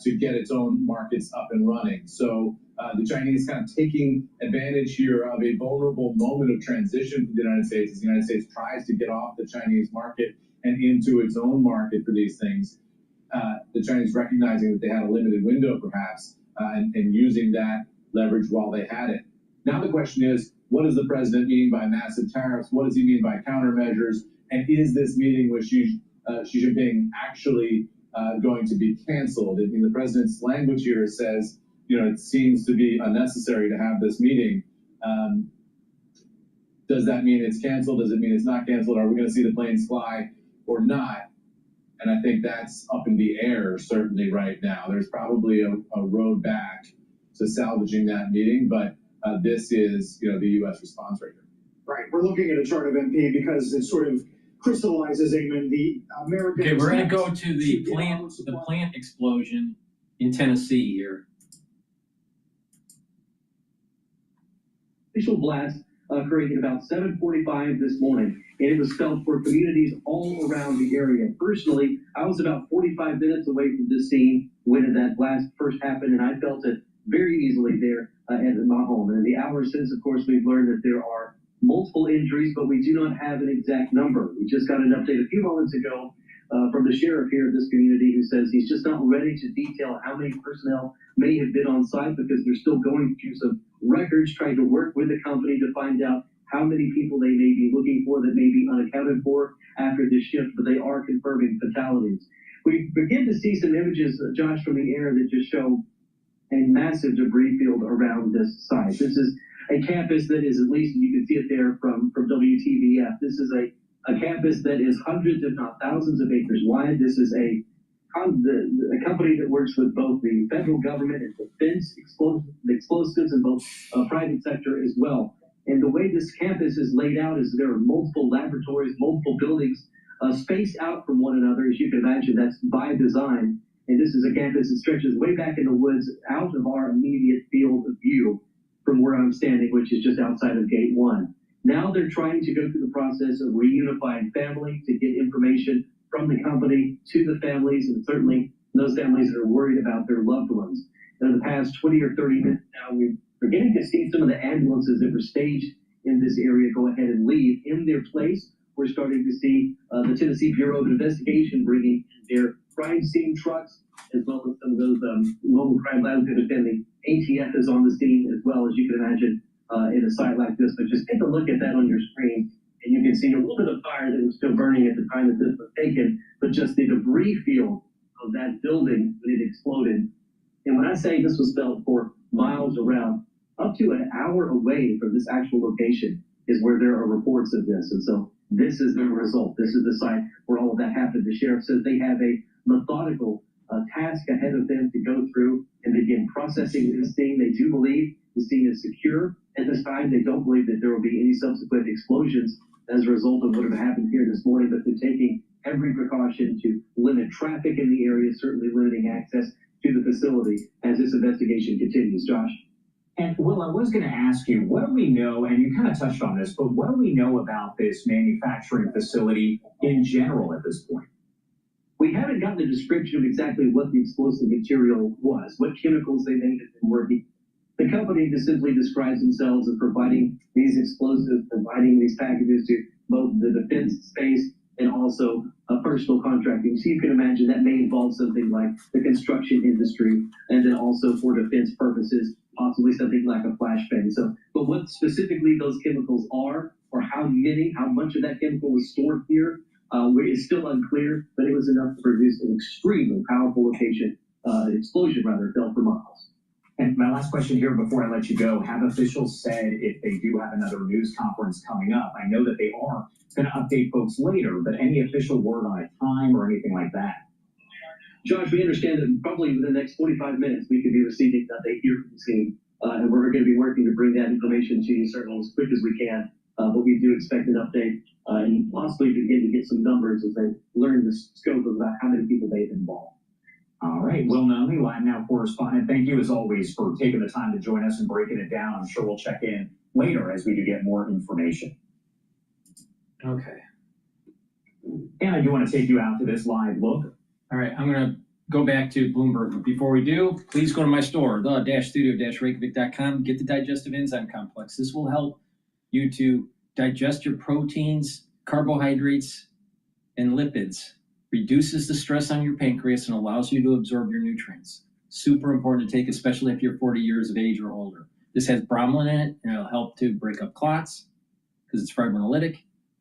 to get its own markets up and running. So the Chinese kind of taking advantage here of a vulnerable moment of transition for the United States as the United States tries to get off the Chinese market and into its own market for these things. The Chinese recognizing that they had a limited window perhaps and using that leverage while they had it. Now the question is, what does the president mean by massive tariffs? What does he mean by countermeasures? And is this meeting with Xi Jinping actually going to be canceled? I mean, the president's language here says, it seems to be unnecessary to have this meeting. Does that mean it's canceled? Does it mean it's not canceled? Are we going to see the planes fly or not? And I think that's up in the air, certainly right now. There's probably a road back to salvaging that meeting, but this is, the U.S. response right here. Right. We're looking at a chart of MP because it sort of crystallizes, Eamon, the American... Okay, we're going to go to the plant explosion in Tennessee here. Initial blast occurring at about 7:45 this morning, and it was felt for communities all around the area. Personally, I was about 45 minutes away from this scene when that blast first happened, and I felt it very easily there at my home. And in the hours since, of course, we've learned that there are multiple injuries, but we do not have an exact number. We just got an update a few moments ago from the sheriff here of this community who says he's just not ready to detail how many personnel may have been on site because they're still going through some records, trying to work with the company to find out how many people they may be looking for that may be unaccounted for after this shift, but they are confirming fatalities. We begin to see some images, Josh, from the air that just show a massive debris field around this site. This is a campus that is, at least you can see it there from WTVF. This is a campus that is hundreds, if not thousands of acres wide. This is a company that works with both the federal government and defense explosives and both private sector as well. And the way this campus is laid out is there are multiple laboratories, multiple buildings spaced out from one another. As you can imagine, that's by design. And this is a campus that stretches way back in the woods out of our immediate field of view from where I'm standing, which is just outside of Gate 1. Now they're trying to go through the process of reunifying family to get information from the company to the families, and certainly those families that are worried about their loved ones. In the past 20 or 30 minutes now, we're beginning to see some of the ambulances that were staged in this area go ahead and leave. In their place, we're starting to see the Tennessee Bureau of Investigation bringing their crime scene trucks, as well as some of those mobile crime labs that have been. The ATF is on the scene as well, as you can imagine, in a site like this. But just take a look at that on your screen, and you can see a little bit of fire that was still burning at the time that this was taken, but just the debris field of that building when it exploded. And when I say this was felt for miles around, up to an hour away from this actual location is where there are reports of this. And so this is the result. This is the site where all of that happened. The sheriff says they have a methodical task ahead of them to go through and begin processing this thing. They do believe is seen as secure at this time. They don't believe that there will be any subsequent explosions as a result of what have happened here this morning, but they're taking every precaution to limit traffic in the area, certainly limiting access to the facility as this investigation continues. Josh? And Will, I was going to ask you, what do we know, and you kind of touched on this, but what do we know about this manufacturing facility in general at this point? We haven't gotten a description of exactly what the explosive material was, what chemicals they made it and working. The company just simply describes themselves as providing these explosives, providing these packages to both the defense space and also personal contracting. So you can imagine that may involve something like the construction industry, and then also for defense purposes, possibly something like a flashbang. So, but what specifically those chemicals are, or how much of that chemical was stored here, is still unclear, but it was enough to produce an extremely powerful explosion felt for miles. And my last question here before I let you go, have officials said if they do have another news conference coming up? I know that they are going to update folks later, but any official word on a time or anything like that? Josh, we understand that probably within the next 45 minutes, we could be receiving an update here from the scene, and we're going to be working to bring that information to you certainly as quick as we can. But we do expect an update and possibly begin to get some numbers as they learn the scope of about how many people they've involved. All right, Will Nunley, Live Now correspondent. Thank you as always for taking the time to join us and breaking it down. I'm sure we'll check in later as we do get more information. Okay. And I do want to take you out to this live look. All right, I'm going to go back to Bloomberg. But before we do, please go to my store, the-studio-reykjavik.com. Get the digestive enzyme complex. This will help you to digest your proteins, carbohydrates, and lipids. Reduces the stress on your pancreas and allows you to absorb your nutrients. Super important to take, especially if you're 40 years of age or older. This has bromelain in it, and it'll help to break up clots because it's fibrinolytic.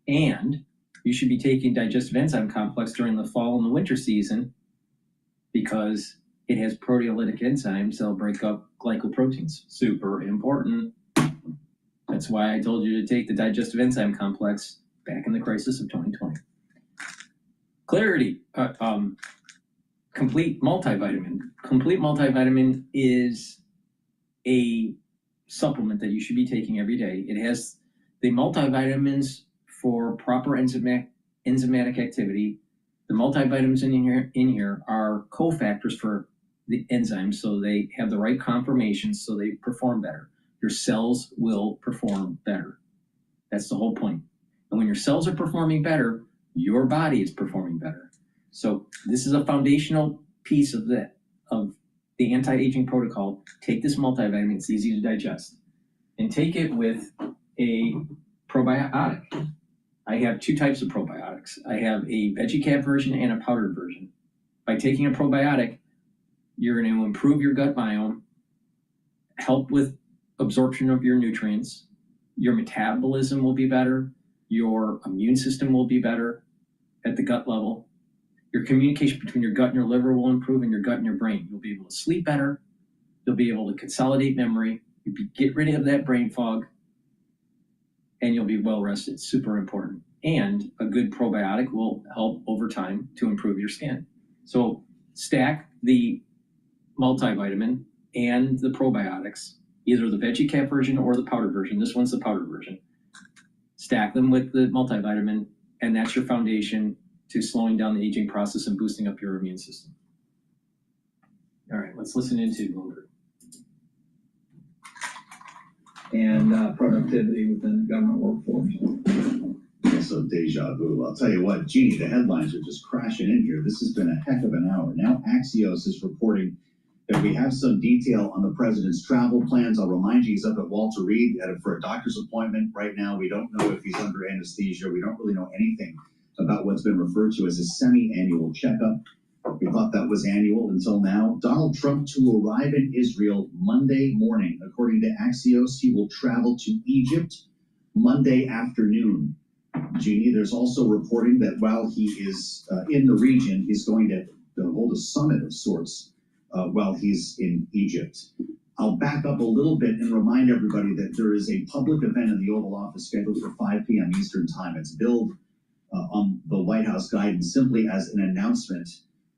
And you should be taking digestive enzyme complex during the fall and the winter season because it has proteolytic enzymes that'll break up glycoproteins. Super important. That's why I told you to take the digestive enzyme complex back in the crisis of 2020. Clarity, complete multivitamin. Complete multivitamin is a supplement that you should be taking every day. It has the multivitamins for proper enzymatic activity. The multivitamins in here are cofactors for the enzymes, so they have the right conformations, so they perform better. Your cells will perform better. That's the whole point. And when your cells are performing better, your body is performing better. So this is a foundational piece of the anti-aging protocol. Take this multivitamin, it's easy to digest, and take it with a probiotic. I have two types of probiotics. I have a veggie cap version and a powdered version. By taking a probiotic, you're going to improve your gut biome, help with absorption of your nutrients, your metabolism will be better, your immune system will be better at the gut level. Your communication between your gut and your liver will improve, and your gut and your brain. You'll be able to sleep better. You'll be able to consolidate memory. Get rid of that brain fog, and you'll be well rested. Super important. And a good probiotic will help over time to improve your skin. So stack the multivitamin and the probiotics, either the veggie cap version or the powdered version. This one's the powdered version. Stack them with the multivitamin, and that's your foundation to slowing down the aging process and boosting up your immune system. All right, let's listen into Bloomberg. And productivity within the government workforce. So deja vu. I'll tell you what, Jeannie, the headlines are just crashing in here. This has been a heck of an hour. Now Axios is reporting that we have some detail on the president's travel plans. I'll remind you, he's up at Walter Reed for a doctor's appointment right now. We don't know if he's under anesthesia. We don't really know anything about what's been referred to as a semi-annual checkup. We thought that was annual until now. Donald Trump to arrive in Israel Monday morning. According to Axios, he will travel to Egypt Monday afternoon. Jeannie, there's also reporting that while he is in the region, he's going to hold a summit of sorts while he's in Egypt. I'll back up a little bit and remind everybody that there is a public event in the Oval Office scheduled for 5 p.m. Eastern Time. It's billed on the White House guidance simply as an announcement.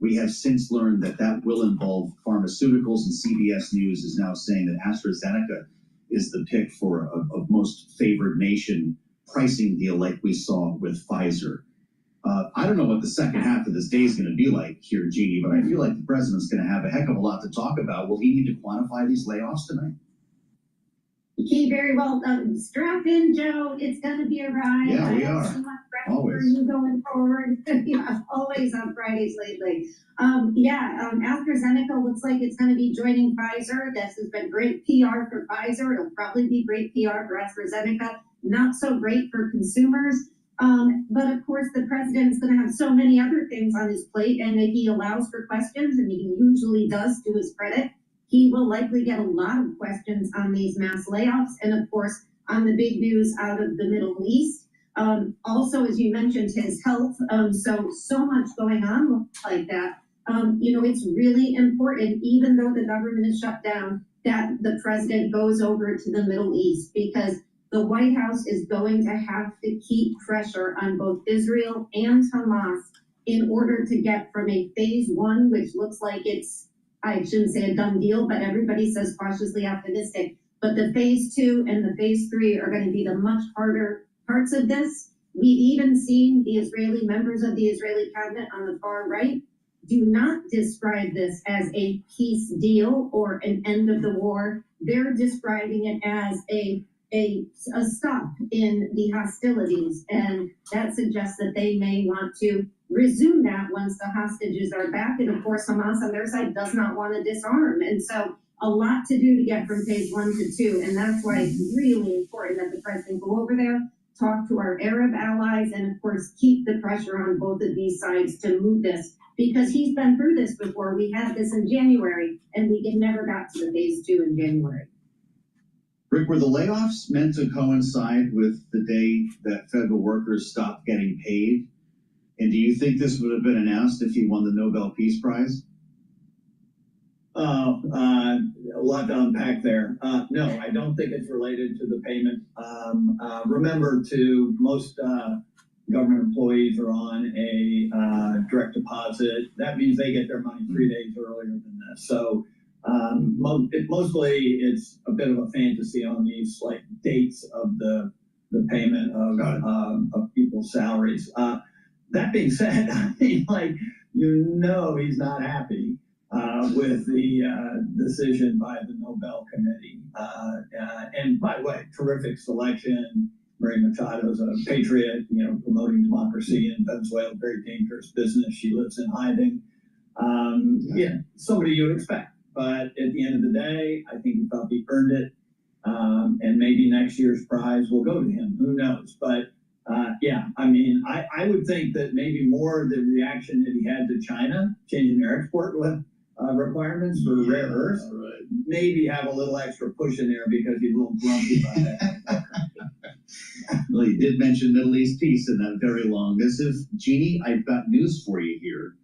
We have since learned that that will involve pharmaceuticals, and CBS News is now saying that AstraZeneca is the pick for a most favored nation pricing deal like we saw with Pfizer. I don't know what the second half of this day is going to be like here, Jeannie, but I feel like the president's going to have a heck of a lot to talk about. Will he need to quantify these layoffs tonight? Okay, very well. Strap in, Joe. It's going to be a ride. Yeah, we are. So much prep Always. for you going forward. Yeah, always on Fridays lately. AstraZeneca looks like it's going to be joining Pfizer. This has been great PR for Pfizer. It'll probably be great PR for AstraZeneca. Not so great for consumers. But of course, the president's going to have so many other things on his plate, and if he allows for questions, and he usually does to his credit, he will likely get a lot of questions on these mass layoffs, and of course, on the big news out of the Middle East. Also, as you mentioned, his health. So much going on like that. It's really important, even though the government is shut down, that the president goes over to the Middle East, because the White House is going to have to keep pressure on both Israel and Hamas in order to get from a phase one, which looks like it's, I shouldn't say a done deal, but everybody says cautiously optimistic. But the phase two and the phase three are going to be the much harder parts of this. We've even seen the Israeli members of the Israeli cabinet on the far right do not describe this as a peace deal or an end of the war. They're describing it as a stop in the hostilities, and that suggests that they may want to resume that once the hostages are back. And of course, Hamas on their side does not want to disarm, and so a lot to do to get from phase 1 to 2, and that's why it's really important that the president go over there, talk to our Arab allies, and of course keep the pressure on both of these sides to move this, because he's been through this before. We had this in January, and we never got to the phase 2 in January. Rick, were the layoffs meant to coincide with the day that federal workers stopped getting paid? And do you think this would have been announced if he won the Nobel Peace Prize? A lot to unpack there. No, I don't think it's related to the payment. Remember, most government employees are on a direct deposit. That means they get their money 3 days earlier than this. So mostly it's a bit of a fantasy on these like dates of the payment of people's salaries. That being said, I mean, he's not happy with the decision by the Nobel Committee. And by the way, terrific selection. Maria Machado's a patriot, promoting democracy in Venezuela, very dangerous business. She lives in hiding. Somebody you would expect. But at the end of the day, I think he probably earned it. And maybe next year's prize will go to him. Who knows? But I would think that maybe more the reaction that he had to China, changing their export requirements for rare earths, maybe have a little extra push in there because he's a little grumpy about that. Well, you did mention Middle East peace in that very long missive. Jeannie, I've got news for you here.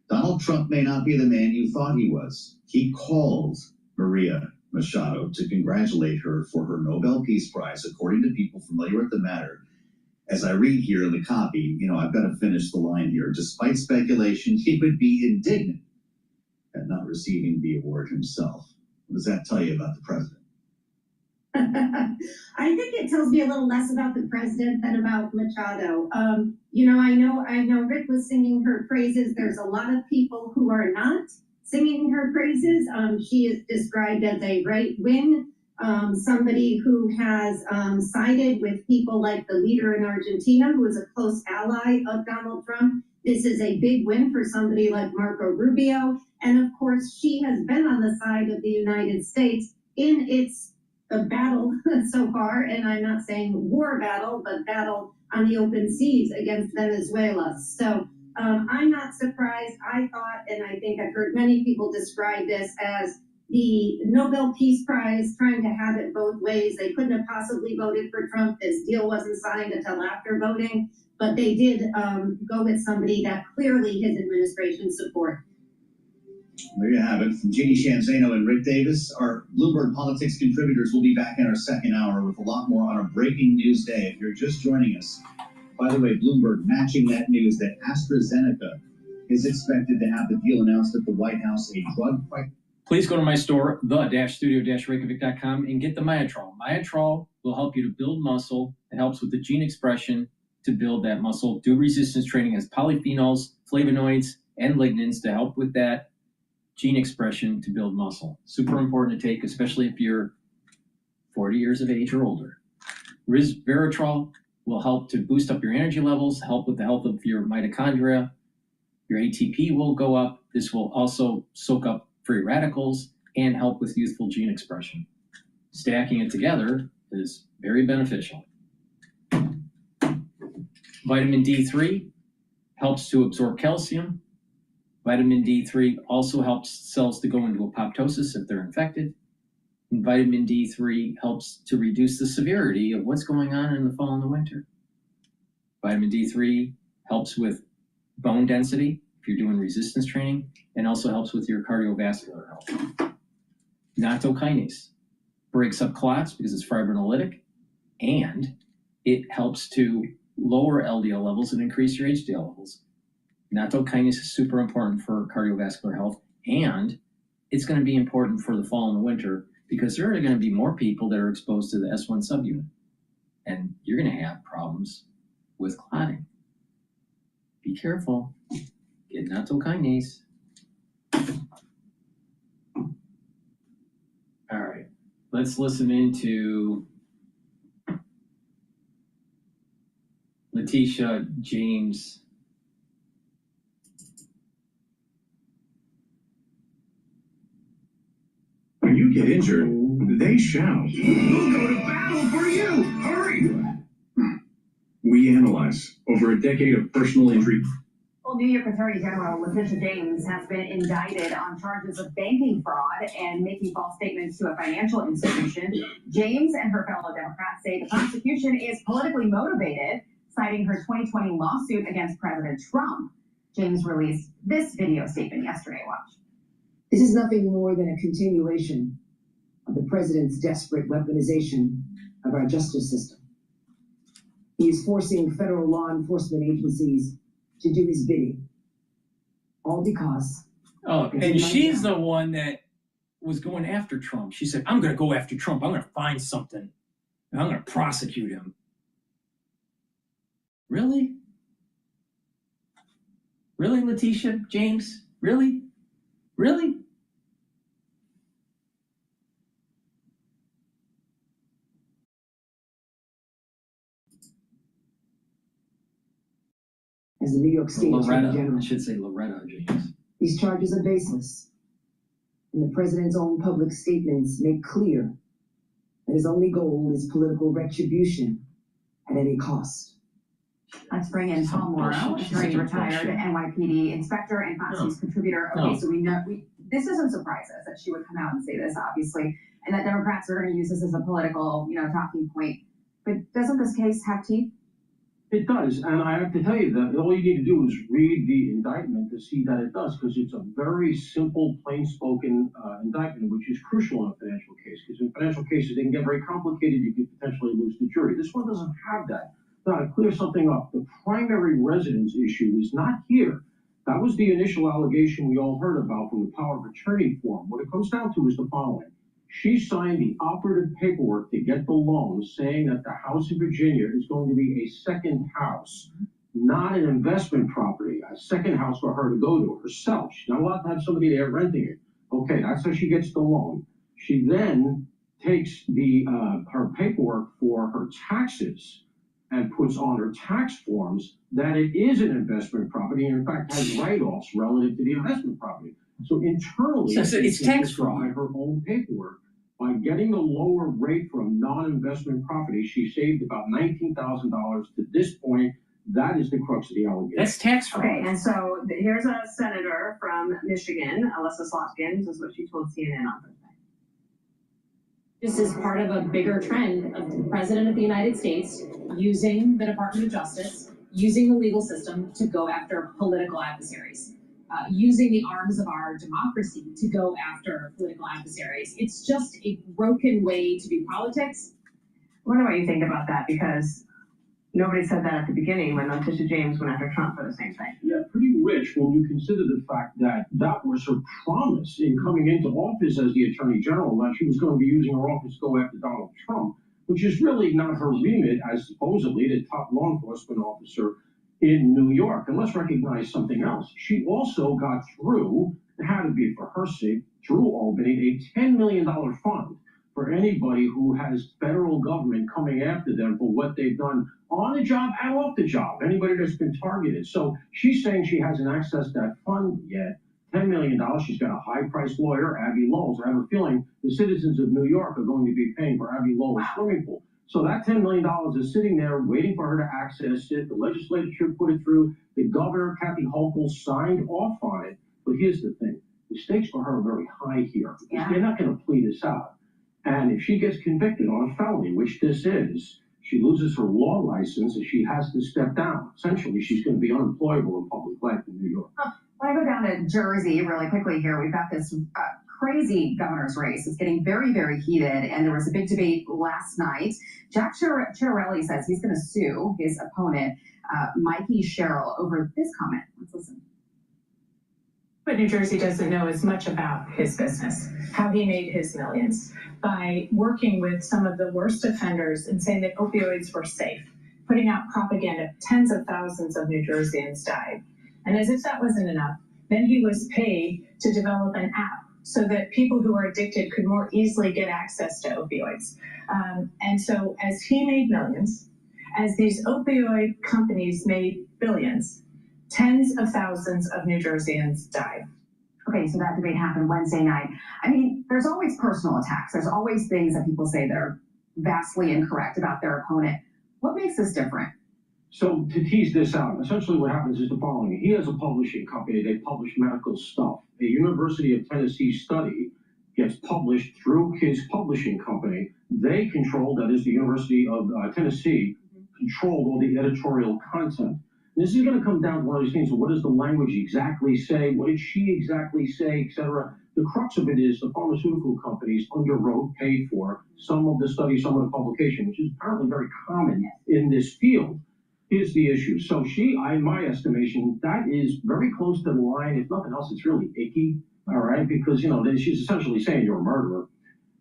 Donald Trump may not be the man you thought he was. He called Maria Machado to congratulate her for her Nobel Peace Prize, according to people familiar with the matter. As I read here in the copy, I've got to finish the line here. Despite speculation, he would be indignant at not receiving the award himself. What does that tell you about the president? I think it tells me a little less about the president than about Machado. I know Rick was singing her praises. There's a lot of people who are not singing her praises. She is described as a right wing, somebody who has sided with people like the leader in Argentina, who is a close ally of Donald Trump. This is a big win for somebody like Marco Rubio. And of course, she has been on the side of the United States in its battle so far, and I'm not saying war battle, but battle on the open seas against Venezuela. So I'm not surprised. I thought, and I think I've heard many people describe this as the Nobel Peace Prize trying to have it both ways. They couldn't have possibly voted for Trump. This deal wasn't signed until after voting, but they did go with somebody that clearly his administration support. There you have it. From Jeannie Shanzano and Rick Davis, our Bloomberg Politics contributors will be back in our second hour with a lot more on a breaking news day. If you're just joining us, by the way, Bloomberg matching that news that AstraZeneca is expected to have the deal announced at the White House, a drug please go to my store, the-studio-reykjavik.com, and get the Myotrol. Myotrol will help you to build muscle. It helps with the gene expression to build that muscle. Do resistance training, has polyphenols, flavonoids, and lignans to help with that gene expression to build muscle. Super important to take, especially if you're 40 years of age or older. Resveratrol will help to boost up your energy levels, help with the health of your mitochondria. Your ATP will go up. This will also soak up free radicals and help with youthful gene expression. Stacking it together is very beneficial. Vitamin D3 helps to absorb calcium. Vitamin D3 also helps cells to go into apoptosis if they're infected. And vitamin D3 helps to reduce the severity of what's going on in the fall and the winter. Vitamin D3 helps with bone density if you're doing resistance training, and also helps with your cardiovascular health. Nattokinase breaks up clots because it's fibrinolytic, and it helps to lower LDL levels and increase your HDL levels. Nattokinase is super important for cardiovascular health, and it's going to be important for the fall and the winter because there are going to be more people that are exposed to the S1 subunit, and you're going to have problems with clotting. Be careful. Get nattokinase. All right, let's listen into Letitia James. When you get injured, they shout, "We'll go to battle for you! Hurry!" We analyze over a decade of personal injury. Well, New York Attorney General Letitia James has been indicted on charges of banking fraud and making false statements to a financial institution. James and her fellow Democrats say the prosecution is politically motivated, citing her 2020 lawsuit against President Trump. James released this video statement yesterday. Watch. This is nothing more than a continuation of the president's desperate weaponization of our justice system. He is forcing federal law enforcement agencies to do his bidding, all because. Oh, and she's the one that was going after Trump. She said, "I'm going to go after Trump. I'm going to find something, and I'm going to prosecute him." Really? Really, Letitia James? Really? Really? As the New York State Attorney General, I should say Loretta James. These charges are baseless, and the president's own public statements make clear that his only goal is political retribution at any cost. Let's bring in Tom Morrow, attorney, retired NYPD inspector and Fox News contributor. Okay, so we know this doesn't surprise us that she would come out and say this, obviously, and that Democrats are going to use this as a political, talking point. But doesn't this case have teeth? It does, and I have to tell you that all you need to do is read the indictment to see that it does, because it's a very simple, plain-spoken indictment, which is crucial in a financial case, because in financial cases, they can get very complicated. You could potentially lose the jury. This one doesn't have that. Now, to clear something up, the primary residence issue is not here. That was the initial allegation we all heard about from the power of attorney form. What it comes down to is the following. She signed the operative paperwork to get the loan, saying that the house in Virginia is going to be a second house, not an investment property, a second house for her to go to herself. She's not allowed to have somebody there renting it. Okay, that's how she gets the loan. She then takes her paperwork for her taxes and puts on her tax forms that it is an investment property, and in fact has write-offs relative to the investment property. So internally, so it's tax fraud. By her own paperwork, by getting a lower rate for a non-investment property, she saved about $19,000 to this point. That is the crux of the allegation. That's tax fraud. Okay, and so here's a senator from Michigan, Alyssa Slotkin. This is what she told CNN on Thursday. This is part of a bigger trend of the President of the United States using the Department of Justice, using the legal system to go after political adversaries, using the arms of our democracy to go after political adversaries. It's just a broken way to do politics. I wonder what you think about that, because Nobody said that at the beginning when Letitia James went after Trump for the same thing. Yeah, pretty rich when you consider the fact that that was her promise in coming into office as the Attorney General, that she was going to be using her office to go after Donald Trump, which is really not her remit as supposedly the top law enforcement officer in New York. And let's recognize something else. She also got through, it had to be for her sake, through Albany, a $10 million fund for anybody who has federal government coming after them for what they've done on the job and off the job, anybody that's been targeted. So she's saying she hasn't accessed that fund yet. $10 million. She's got a high-priced lawyer, Abby Lowell's. I have a feeling the citizens of New York are going to be paying for Abby Lowell's swimming pool. So that $10 million is sitting there waiting for her to access it. The legislature put it through. The governor, Kathy Hochul, signed off on it. But here's the thing. The stakes for her are very high here. Yeah. They're not going to plead this out. And if she gets convicted on a felony, which this is, she loses her law license and she has to step down. Essentially, she's going to be unemployable in public life in New York. When I go down to Jersey really quickly here, we've got this crazy governor's race. It's getting very, very heated, and there was a big debate last night. Jack Ciarelli says he's going to sue his opponent, Mikey Sherrill, over this comment. Let's listen. But New Jersey doesn't know as much about his business, how he made his millions, by working with some of the worst offenders and saying that opioids were safe, putting out propaganda. Tens of thousands of New Jerseyans died. And as if that wasn't enough, then he was paid to develop an app so that people who are addicted could more easily get access to opioids. And so as he made millions, as these opioid companies made billions, tens of thousands of New Jerseyans died. Okay, so that debate happened Wednesday night. I mean, there's always personal attacks. There's always things that people say that are vastly incorrect about their opponent. What makes this different? So to tease this out, essentially what happens is the following. He has a publishing company. They publish medical stuff. A University of Tennessee study gets published through his publishing company. They control, that is the University of Tennessee, controlled all the editorial content. This is going to come down to one of these things. So what does the language exactly say? What did she exactly say, etc.? The crux of it is the pharmaceutical companies underwrote, paid for some of the study, some of the publication, which is apparently very common in this field. Here's the issue. So in my estimation, that is very close to the line. If nothing else, it's really icky, all right? Because, she's essentially saying you're a murderer.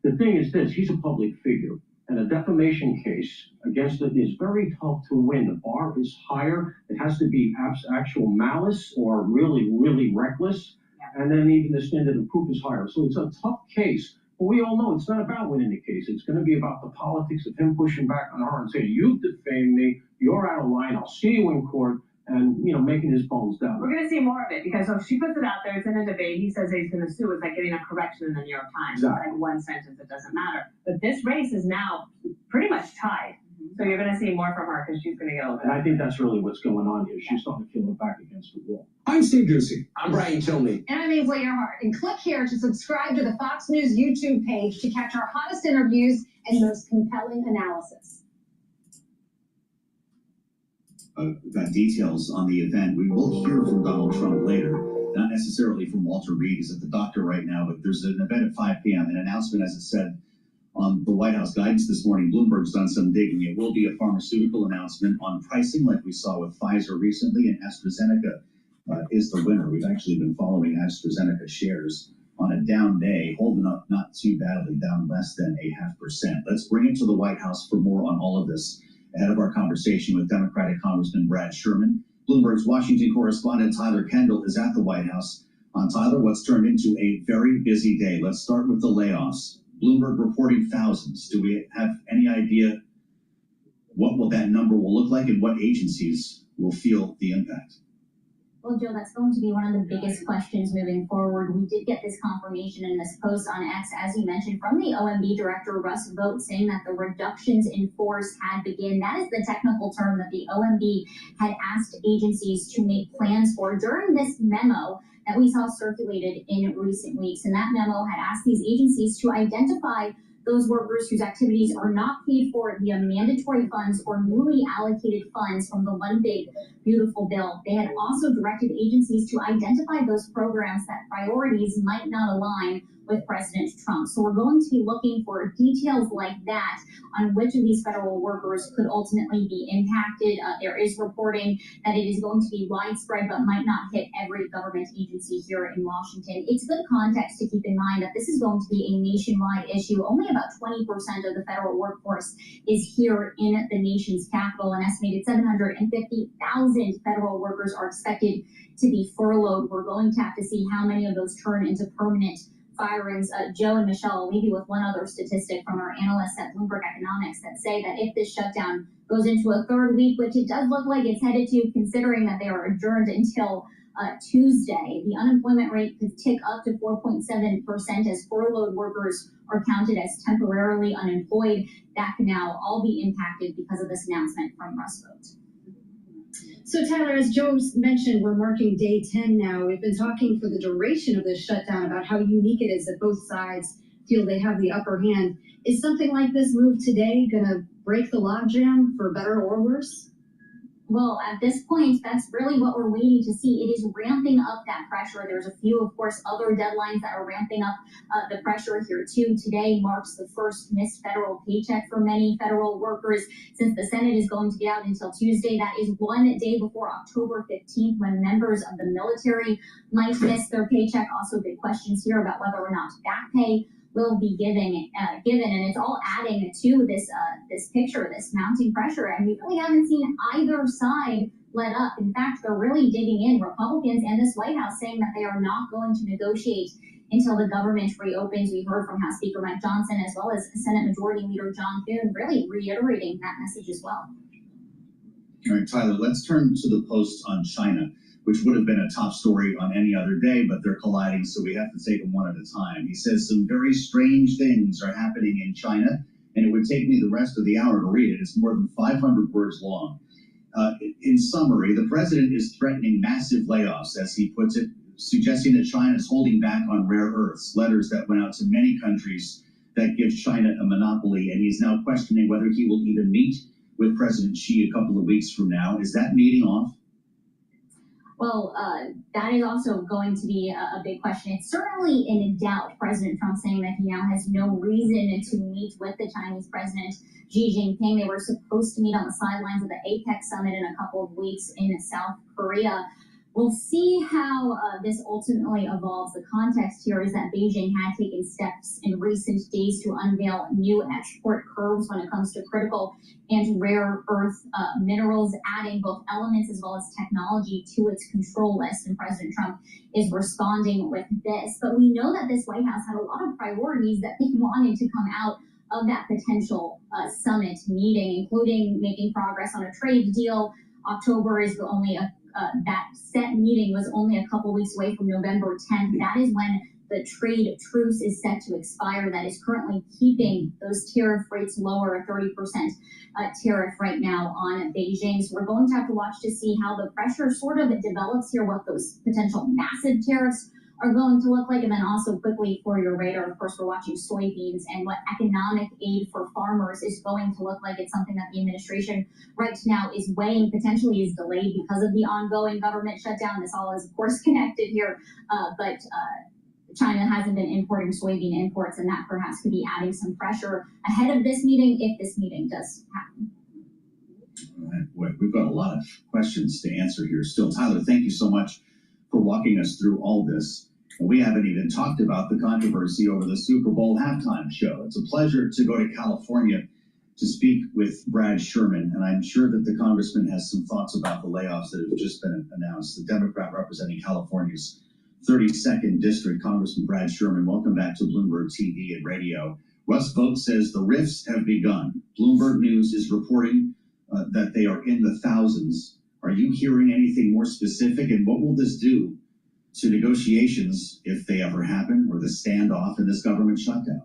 The thing is this, he's a public figure. And a defamation case against it is very tough to win. The bar is higher. It has to be actual malice or really, really reckless. And then even the standard of proof is higher. So it's a tough case. But we all know it's not about winning the case. It's going to be about the politics of him pushing back on her and saying, you've defamed me, you're out of line, I'll see you in court, and, making his bones down. We're going to see more of it because if she puts it out there, it's in a debate, he says he's going to sue. It's like getting a correction in the New York Times. Exactly. It's like one sentence, it doesn't matter. But this race is now pretty much tied. So you're going to see more from her because she's going to get over it. And I think that's really what's going on here. She's starting to feel it back against the wall. I'm Steve Ducey. I'm Brighteon Channel. And I'm Ainsley Earhart. And click here to subscribe to the Fox News YouTube page to catch our hottest interviews and most compelling analysis. Got details on the event. We will hear from Donald Trump later, not necessarily from Walter Reed. He's at the doctor right now, but there's an event at 5 p.m. An announcement, as it said on the White House guidance this morning. Bloomberg's done some digging. It will be a pharmaceutical announcement on pricing, like we saw with Pfizer recently, and AstraZeneca is the winner. We've actually been following AstraZeneca shares on a down day, holding up not too badly, down less than 0.5%. Let's bring it to the White House for more on all of this ahead of our conversation with Democratic Congressman Brad Sherman. Bloomberg's Washington correspondent Tyler Kendall is at the White House. Tyler, what's turned into a very busy day. Let's start with the layoffs. Bloomberg reporting thousands. Do we have any idea what that number will look like and what agencies will feel the impact? Well, Joe, that's going to be one of the biggest questions moving forward. We did get this confirmation in this post on X, as you mentioned, from the OMB director, Russ Vought, saying that the reductions in force had begun. That is the technical term that the OMB had asked agencies to make plans for during this memo that we saw circulated in recent weeks. And that memo had asked these agencies to identify those workers whose activities are not paid for via mandatory funds or newly allocated funds from the One Big Beautiful Bill. They had also directed agencies to identify those programs that priorities might not align with President Trump. So we're going to be looking for details like that on which of these federal workers could ultimately be impacted. There is reporting that it is going to be widespread but might not hit every government agency here in Washington. It's good context to keep in mind that this is going to be a nationwide issue. Only about 20% of the federal workforce is here in the nation's capital. An estimated 750,000 federal workers are expected to be furloughed. We're going to have to see how many of those turn into permanent firings. Joe and Michelle, I'll leave you with one other statistic from our analysts at Bloomberg Economics that say that if this shutdown goes into a third week, which it does look like it's headed to, considering that they are adjourned until Tuesday, the unemployment rate could tick up to 4.7% as furloughed workers are counted as temporarily unemployed. That can now all be impacted because of this announcement from Russ Vought. So Tyler, as Joe mentioned, we're marking day 10 now. We've been talking for the duration of this shutdown about how unique it is that both sides feel they have the upper hand. Is something like this move today going to break the logjam for better or worse? Well, at this point, that's really what we're waiting to see. It is ramping up that pressure. There's a few, of course, other deadlines that are ramping up the pressure here, too. Today marks the first missed federal paycheck for many federal workers since the Senate is going to be out until Tuesday. That is one day before October 15th, when members of the military might miss their paycheck. Also, big questions here about whether or not back pay will be given, and it's all adding to this picture, this mounting pressure, and we really haven't seen either side let up. In fact, they're really digging in, Republicans and this White House, saying that they are not going to negotiate until the government reopens. We heard from House Speaker Mike Johnson as well as Senate Majority Leader John Thune really reiterating that message as well. All right, Tyler, let's turn to the post on China, which would have been a top story on any other day, but they're colliding, so we have to take them one at a time. He says some very strange things are happening in China, and it would take me the rest of the hour to read it. It's more than 500 words long. In summary, the president is threatening massive layoffs, as he puts it, suggesting that China is holding back on rare earths, letters that went out to many countries that give China a monopoly, and he's now questioning whether he will even meet with President Xi a couple of weeks from now. Is that meeting off? Well, that is also going to be a big question. It's certainly in doubt, President Trump saying that he now has no reason to meet with the Chinese president, Xi Jinping. They were supposed to meet on the sidelines of the APEC summit in a couple of weeks in South Korea. We'll see how this ultimately evolves. The context here is that Beijing had taken steps in recent days to unveil new export curbs when it comes to critical and rare earth minerals, adding both elements as well as technology to its control list. And President Trump is responding with this. But we know that this White House had a lot of priorities that they wanted to come out of that potential summit meeting, including making progress on a trade deal. October is only that set meeting was only a couple weeks away from November 10th. That is when the trade truce is set to expire. That is currently keeping those tariff rates lower, a 30% tariff right now on Beijing. So we're going to have to watch to see how the pressure sort of develops here, what those potential massive tariffs are going to look like. And then also quickly for your radar, of course, we're watching soybeans and what economic aid for farmers is going to look like. It's something that the administration right now is weighing, potentially is delayed because of the ongoing government shutdown. This all is, of course, connected here, but China hasn't been importing soybean imports, and that perhaps could be adding some pressure ahead of this meeting if this meeting does happen. All right, boy, we've got a lot of questions to answer here still. Tyler, thank you so much for walking us through all this. And we haven't even talked about the controversy over the Super Bowl halftime show. It's a pleasure to go to California to speak with Brad Sherman, and I'm sure that the congressman has some thoughts about the layoffs that have just been announced. The Democrat representing California's 32nd District, Congressman Brad Sherman, welcome back to Bloomberg TV and radio. Russ Vought says the rifts have begun. Bloomberg News is reporting that they are in the thousands. Are you hearing anything more specific, and what will this do to negotiations if they ever happen, or the standoff in this government shutdown?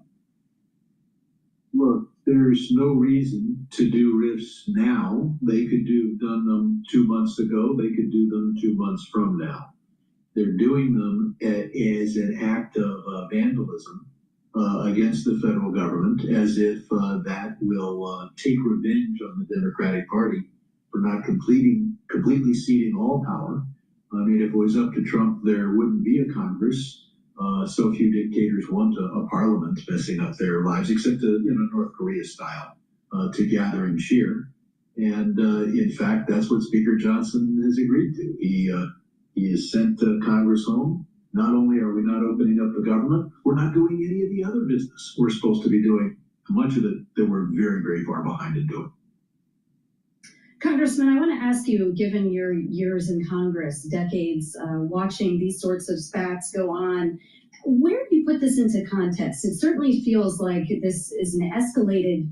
Look, there's no reason to do rifts now. They could have done them 2 months ago. They could do them 2 months from now. They're doing them as an act of vandalism against the federal government, as if that will take revenge on the Democratic Party for not completely ceding all power. I mean, if it was up to Trump, there wouldn't be a Congress. So few dictators want a parliament messing up their lives, except North Korea style, to gather and cheer. And in fact, that's what Speaker Johnson has agreed to. He has sent Congress home. Not only are we not opening up the government, we're not doing any of the other business we're supposed to be doing, much of it that we're very, very far behind in doing. Congressman, I want to ask you, given your years in Congress, decades watching these sorts of spats go on, where do you put this into context? It certainly feels like this is an escalated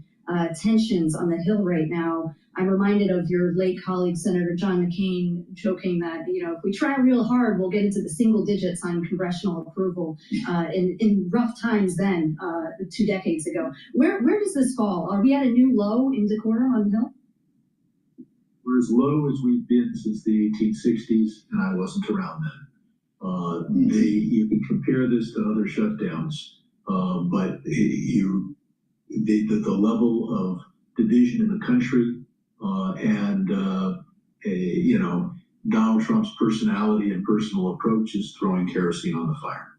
tensions on the Hill right now. I'm reminded of your late colleague, Senator John McCain, joking that, if we try real hard, we'll get into the single digits on congressional approval in rough times then, 2 decades ago. Where does this fall? Are we at a new low in decorum on the Hill? We're as low as we've been since the 1860s, and I wasn't around then. You can compare this to other shutdowns, but the level of division in the country and Donald Trump's personality and personal approach is throwing kerosene on the fire.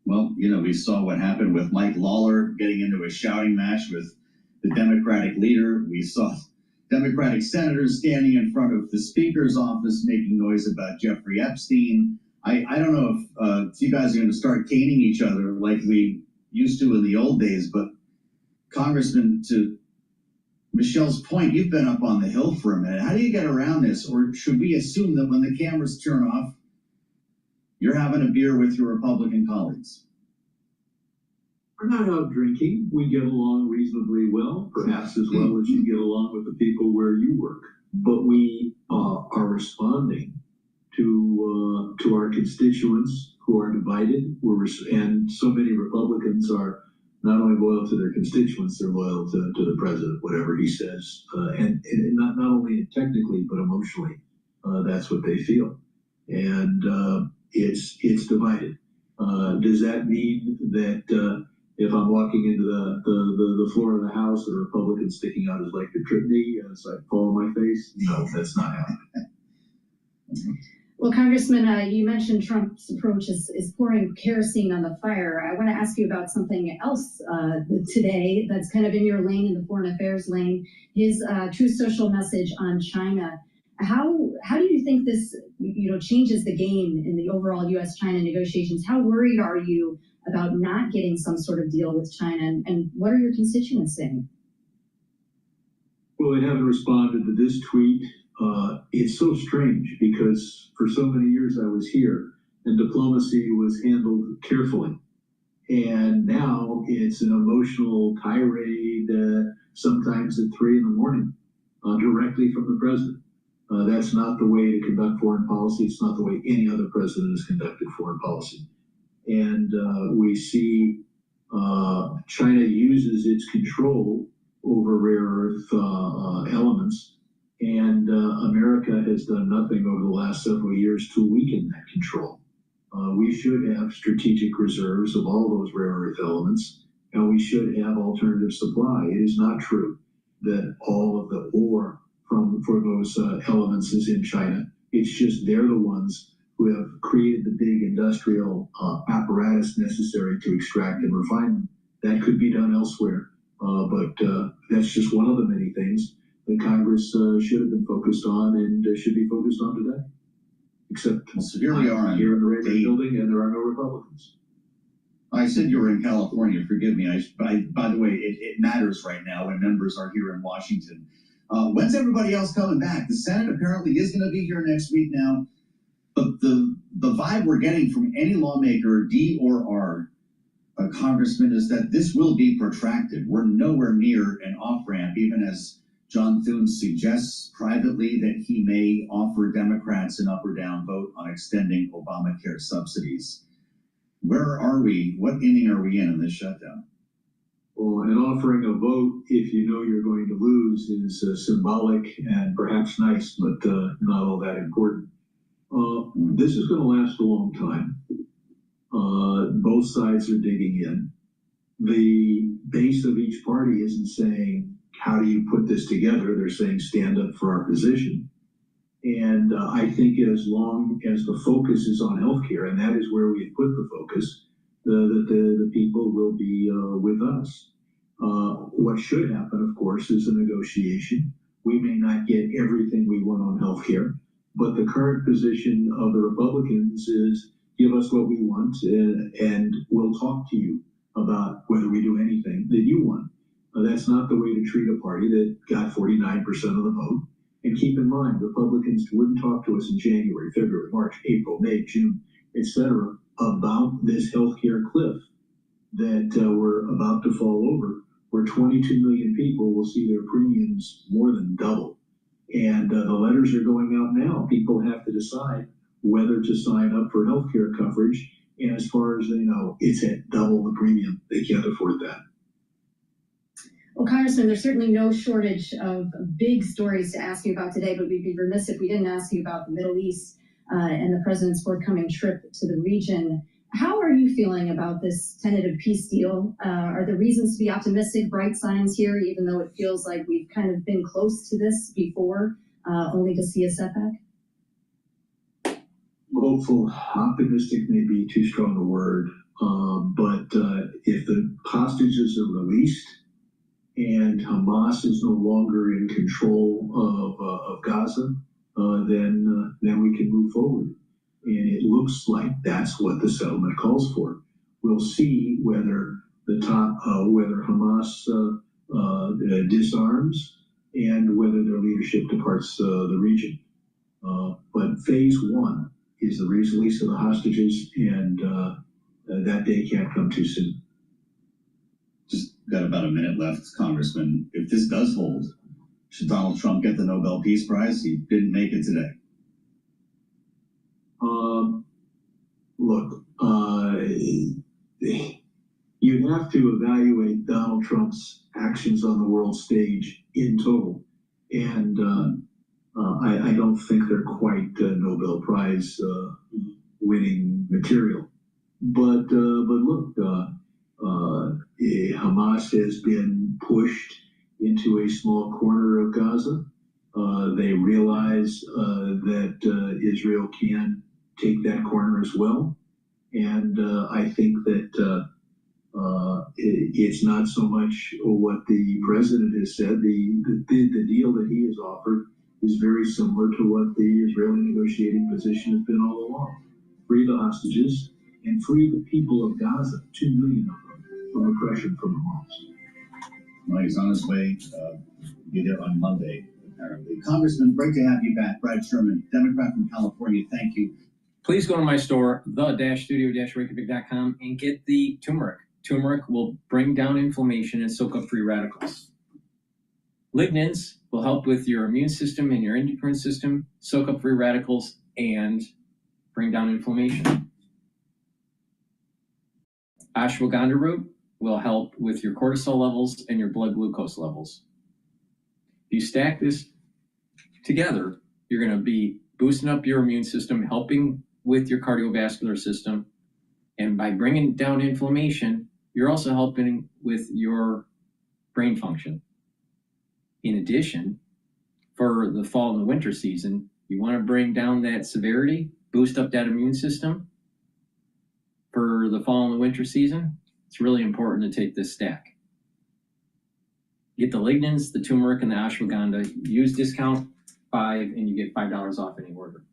Well, we saw what happened with Mike Lawler getting into a shouting match with the Democratic leader. We saw Democratic senators standing in front of the Speaker's office making noise about Jeffrey Epstein. I don't know if you guys are going to start caning each other like we used to in the old days, but Congressman, to Michelle's point, you've been up on the Hill for a minute. How do you get around this? Or should we assume that when the cameras turn off, you're having a beer with your Republican colleagues? We're not out drinking. We get along reasonably well, perhaps as well as you get along with the people where you work. But we are responding to our constituents who are divided. And so many Republicans are not only loyal to their constituents, they're loyal to the president, whatever he says, and not only technically but emotionally. That's what they feel, and it's divided. Does that mean that if I'm walking into the floor of the House, the Republican sticking out his leg to trip me as I fall on my face? No, that's not happening. Well, Congressman, you mentioned Trump's approach is pouring kerosene on the fire. I want to ask you about something else today that's kind of in your lane, in the foreign affairs lane, his Truth Social message on China. How do you think this changes the game in the overall U.S.-China negotiations? How worried are you about not getting some sort of deal with China, and what are your constituents saying? Well, they haven't responded to this tweet. It's so strange because for so many years I was here and diplomacy was handled carefully. And now it's an emotional tirade, sometimes at 3 a.m, directly from the president. That's not the way to conduct foreign policy. It's not the way any other president has conducted foreign policy. And we see China uses its control over rare earth elements. And America has done nothing over the last several years to weaken that control. We should have strategic reserves of all those rare earth elements, and we should have alternative supply. It is not true that all of the ore for those elements is in China. It's just they're the ones who have created the big industrial apparatus necessary to extract and refine them. That could be done elsewhere, but that's just one of the many things that Congress should have been focused on and should be focused on today. Except here we are here in the Reykjavik building, and there are no Republicans. I said you were in California. Forgive me. By the way, it matters right now when members are here in Washington. When's everybody else coming back? The Senate apparently is going to be here next week now. But the vibe we're getting from any lawmaker, D or R, Congressman, is that this will be protracted. We're nowhere near an off-ramp, even as John Thune suggests privately that he may offer Democrats an up or down vote on extending Obamacare subsidies. Where are we? What inning are we in this shutdown? Well, and offering a vote if you know you're going to lose is symbolic and perhaps nice, but not all that important. This is going to last a long time. Both sides are digging in. The base of each party isn't saying, how do you put this together? They're saying, stand up for our position. And I think as long as the focus is on healthcare, and that is where we have put the focus, the people will be with us. What should happen, of course, is a negotiation. We may not get everything we want on healthcare, but the current position of the Republicans is give us what we want, and we'll talk to you about whether we do anything that you want. That's not the way to treat a party that got 49% of the vote. And keep in mind, Republicans wouldn't talk to us in January, February, March, April, May, June, etc., about this healthcare cliff that we're about to fall over, where 22 million people will see their premiums more than double. And the letters are going out now. People have to decide whether to sign up for healthcare coverage. And as far as they know, it's at double the premium. They can't afford that. Well, Congressman, there's certainly no shortage of big stories to ask you about today, but we'd be remiss if we didn't ask you about the Middle East and the president's forthcoming trip to the region. How are you feeling about this tentative peace deal? Are there reasons to be optimistic, bright signs here, even though it feels like we've kind of been close to this before, only to see a setback? Hopeful, optimistic may be too strong a word, but if the hostages are released and Hamas is no longer in control of Gaza, then we can move forward. And it looks like that's what the settlement calls for. We'll see whether whether Hamas disarms and whether their leadership departs the region. But phase one is the release of the hostages, and that day can't come too soon. Just got about a minute left, Congressman. If this does hold, should Donald Trump get the Nobel Peace Prize? He didn't make it today. Look, you have to evaluate Donald Trump's actions on the world stage in total, and I don't think they're quite Nobel Prize winning material. But look, Hamas has been pushed into a small corner of Gaza. They realize that Israel can take that corner as well. And I think that it's not so much what the president has said. The deal that he has offered is very similar to what the Israeli negotiating position has been all along. Free the hostages and free the people of Gaza, 2 million of them, from oppression from Hamas. Well, he's on his way. Be there on Monday, apparently. Congressman, great to have you back. Brad Sherman, Democrat from California, thank you. Please go to my store, the-studio-reykjavik.com, and get the turmeric. Turmeric will bring down inflammation and soak up free radicals. Lignans will help with your immune system and your endocrine system, soak up free radicals, and bring down inflammation. Ashwagandha root will help with your cortisol levels and your blood glucose levels. If you stack this together, you're going to be boosting up your immune system, helping with your cardiovascular system, and by bringing down inflammation, you're also helping with your brain function. In addition, for the fall and the winter season, you want to bring down that severity, boost up that immune system. For the fall and the winter season, it's really important to take this stack. Get the lignans, the turmeric, and the ashwagandha. Use discount 5 and you get $5 off any order.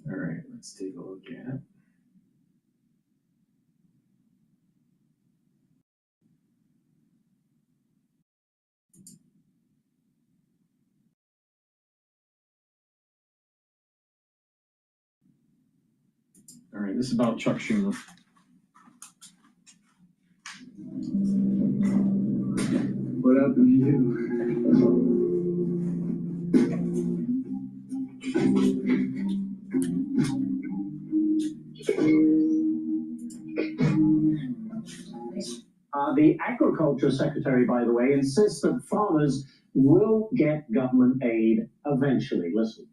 All right, let's take a look at. All right, this is about Chuck Schumer. What happened to you? The Agriculture Secretary, by the way, insists that farmers will get government aid eventually. Listen.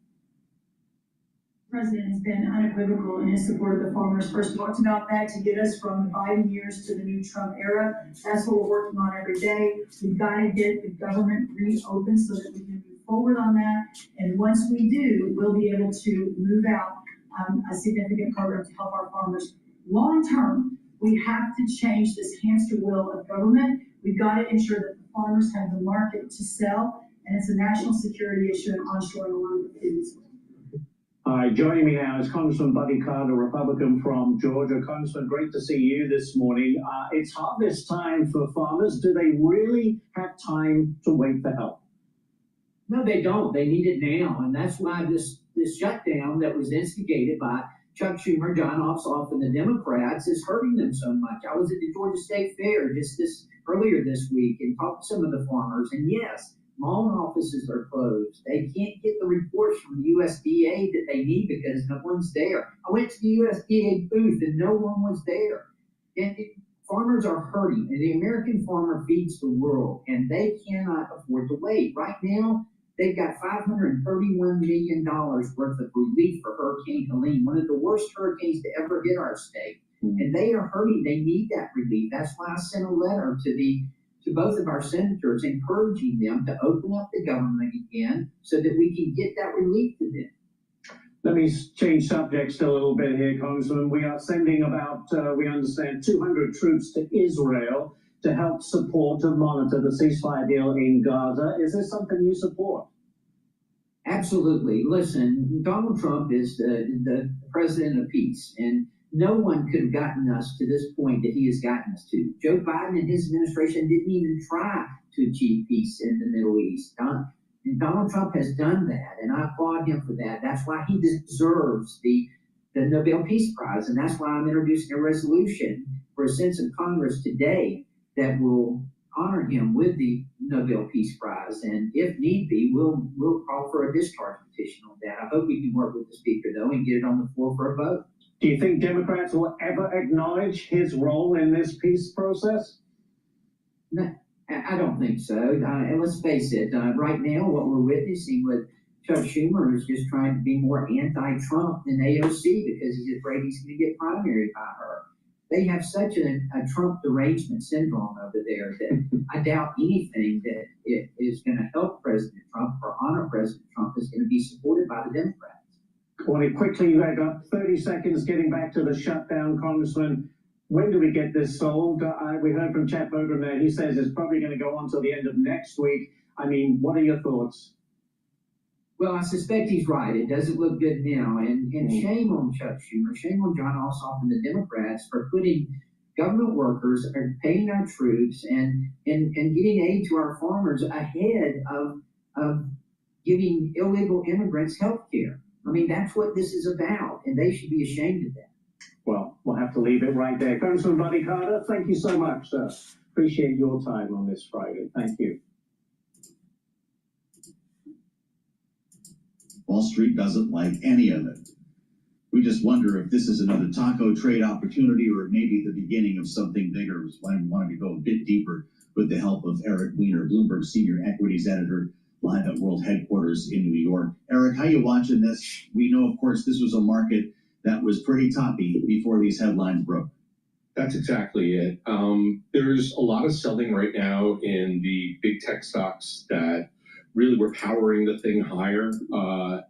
President has been unequivocal in his support of the farmers. First talked about that to get us from the Biden years to the new Trump era. That's what we're working on every day. We've got to get the government reopened so that we can move forward on that. And once we do, we'll be able to move out a significant program to help our farmers. Long term, we have to change this hamster wheel of government. We've got to ensure that the farmers have the market to sell, and it's a national security issue and onshoring along with foods. All right, joining me now is Congressman Buddy Carter, Republican from Georgia. Congressman, great to see you this morning. It's harvest time for farmers. Do they really have time to wait for help? No, they don't. They need it now, and that's why this shutdown that was instigated by Chuck Schumer, John Ossoff, and the Democrats is hurting them so much. I was at the Georgia State Fair earlier this week and talked to some of the farmers, and yes, loan offices are closed. They can't get the reports from the USDA that they need because no one's there. I went to the USDA booth and no one was there. And farmers are hurting, and the American farmer feeds the world, and they cannot afford to wait. Right now, they've got $531 million worth of relief for Hurricane Helene, one of the worst hurricanes to ever hit our state. And they are hurting. They need that relief. That's why I sent a letter to both of our senators encouraging them to open up the government again so that we can get that relief to them. Let me change subjects a little bit here, Congressman. We are sending about, we understand, 200 troops to Israel to help support and monitor the ceasefire deal in Gaza. Is this something you support? Absolutely. Listen, Donald Trump is the president of peace, and no one could have gotten us to this point that he has gotten us to. Joe Biden and his administration didn't even try to achieve peace in the Middle East. And Donald Trump has done that, and I applaud him for that. That's why he deserves the Nobel Peace Prize, and that's why I'm introducing a resolution for a sense of Congress today that will honor him with the Nobel Peace Prize. And if need be, we'll call for a discharge petition on that. I hope we can work with the Speaker, though, and get it on the floor for a vote. Do you think Democrats will ever acknowledge his role in this peace process? No, I don't think so. And let's face it, right now what we're witnessing with Chuck Schumer is just trying to be more anti-Trump than AOC because he's afraid he's going to get primaried by her. They have such a Trump derangement syndrome over there that I doubt anything that it is going to help President Trump or honor President Trump is going to be supported by the Democrats. Well, quickly, I got 30 seconds getting back to the shutdown, Congressman. When do we get this solved? We heard from Chad Bogren there. He says it's probably going to go on till the end of next week. I mean, what are your thoughts? Well, I suspect he's right. It doesn't look good now. And shame on Chuck Schumer, shame on John Ossoff and the Democrats for putting government workers, paying our troops, and getting aid to our farmers ahead of giving illegal immigrants health care. I mean, that's what this is about, and they should be ashamed of that. Well, we'll have to leave it right there. Congressman Buddy Carter, thank you so much, sir. Appreciate your time on this Friday. Thank you. Wall Street doesn't like any of it. We just wonder if this is another taco trade opportunity or maybe the beginning of something bigger. I wanted to go a bit deeper with the help of Eric Weiner, Bloomberg Senior Equities Editor, live at World Headquarters in New York. Eric, how you watching this? We know, of course, this was a market that was pretty toppy before these headlines broke. That's exactly it. There's a lot of selling right now in the big tech stocks that really were powering the thing higher.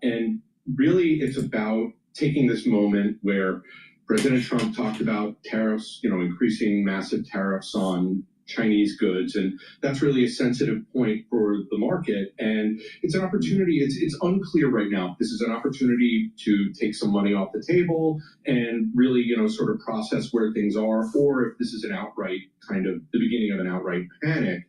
And really, it's about taking this moment where President Trump talked about tariffs, increasing massive tariffs on Chinese goods, and that's really a sensitive point for the market. And it's an opportunity. It's unclear right now if this is an opportunity to take some money off the table and really, sort of process where things are, or if this is an outright kind of the beginning of an outright panic.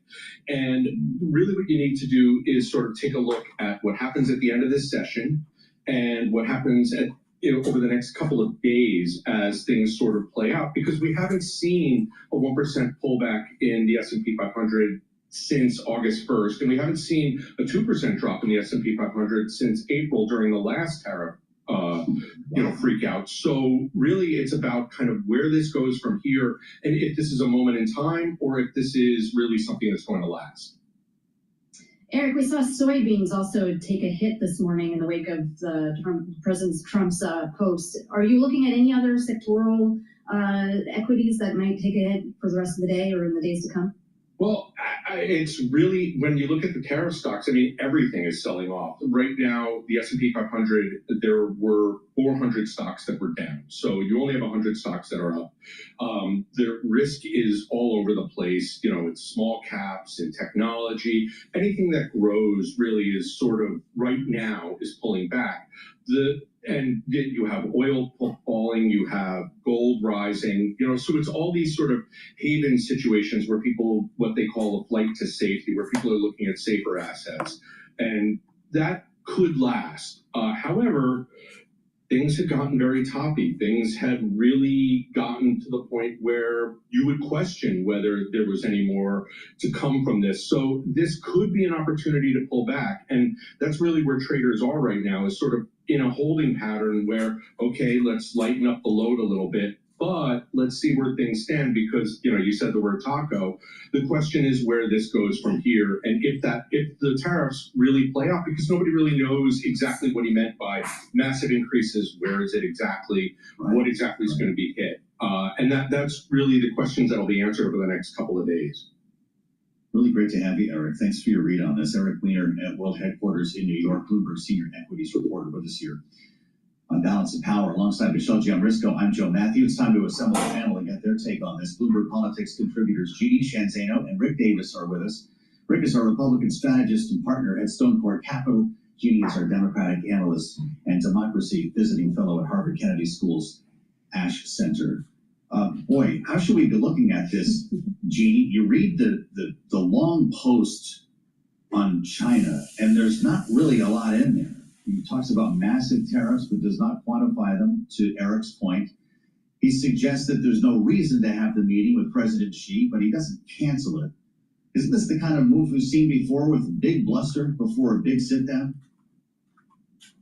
And really what you need to do is sort of take a look at what happens at the end of this session and what happens at over the next couple of days as things sort of play out, because we haven't seen a 1% pullback in the S&P 500 since August 1st, and we haven't seen a 2% drop in the S&P 500 since April during the last tariff freak out. So really it's about kind of where this goes from here, and if this is a moment in time or if this is really something that's going to last. Eric, we saw soybeans also take a hit this morning in the wake of President Trump's post. Are you looking at any other sectoral equities that might take a hit for the rest of the day or in the days to come? Well, it's really, when you look at the tariff stocks, I mean, everything is selling off. Right now, the S&P 500, there were 400 stocks that were down. So you only have 100 stocks that are up. The risk is all over the place. You know, it's small caps and technology. Anything that grows really is sort of, right now, is pulling back. And you have oil falling, you have gold rising, you know, so it's all these sort of haven situations where people, what they call a flight to safety, where people are looking at safer assets. And that could last. However, things had gotten very toppy. Things had really gotten to the point where you would question whether there was any more to come from this. So this could be an opportunity to pull back. And that's really where traders are right now, is sort of in a holding pattern where, okay, let's lighten up the load a little bit, but let's see where things stand, because, you know, you said the word taco. The question is where this goes from here, and if the tariffs really play out, because nobody really knows exactly what he meant by massive increases. Where is it exactly? What exactly is going to be hit? And that's really the questions that'll be answered over the next couple of days. Really great to have you, Eric. Thanks for your read on this. Eric Weiner at World Headquarters in New York, Bloomberg Senior Equities Reporter with us here on Balance of Power. Alongside Michelle Gianrisco, I'm Joe Matthew. It's time to assemble a panel and get their take on this. Bloomberg Politics contributors G.D. Shanzano and Rick Davis are with us. Rick is our Republican strategist and partner at Stoneport Capital. G.D. is our Democratic analyst and democracy visiting fellow at Harvard Kennedy School's Ash Center. Boy, how should we be looking at this, G? You read the long post on China, and there's not really a lot in there. He talks about massive tariffs, but does not quantify them, to Eric's point. He suggests that there's no reason to have the meeting with President Xi, but he doesn't cancel it. Isn't this the kind of move we've seen before, with big bluster before a big sit-down?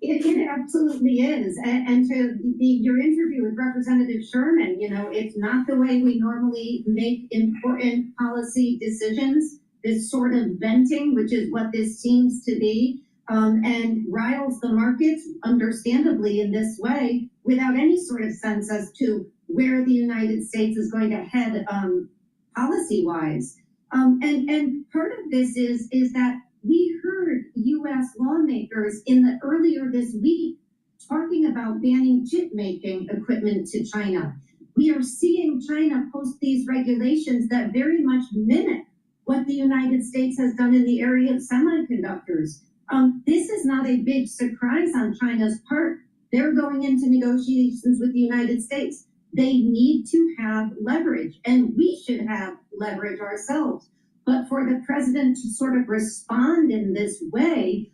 It absolutely is. And to your interview with Representative Sherman, you know, it's not the way we normally make important policy decisions, this sort of venting, which is what this seems to be, and riles the markets, understandably, in this way, without any sort of sense as to where the United States is going to head policy-wise. And part of this is that we heard U.S. lawmakers earlier this week talking about banning chip-making equipment to China. We are seeing China post these regulations that very much mimic what the United States has done in the area of semiconductors. This is not a big surprise on China's part. They're going into negotiations with the United States. They need to have leverage, and we should have leverage ourselves. But for the president to sort of respond in this way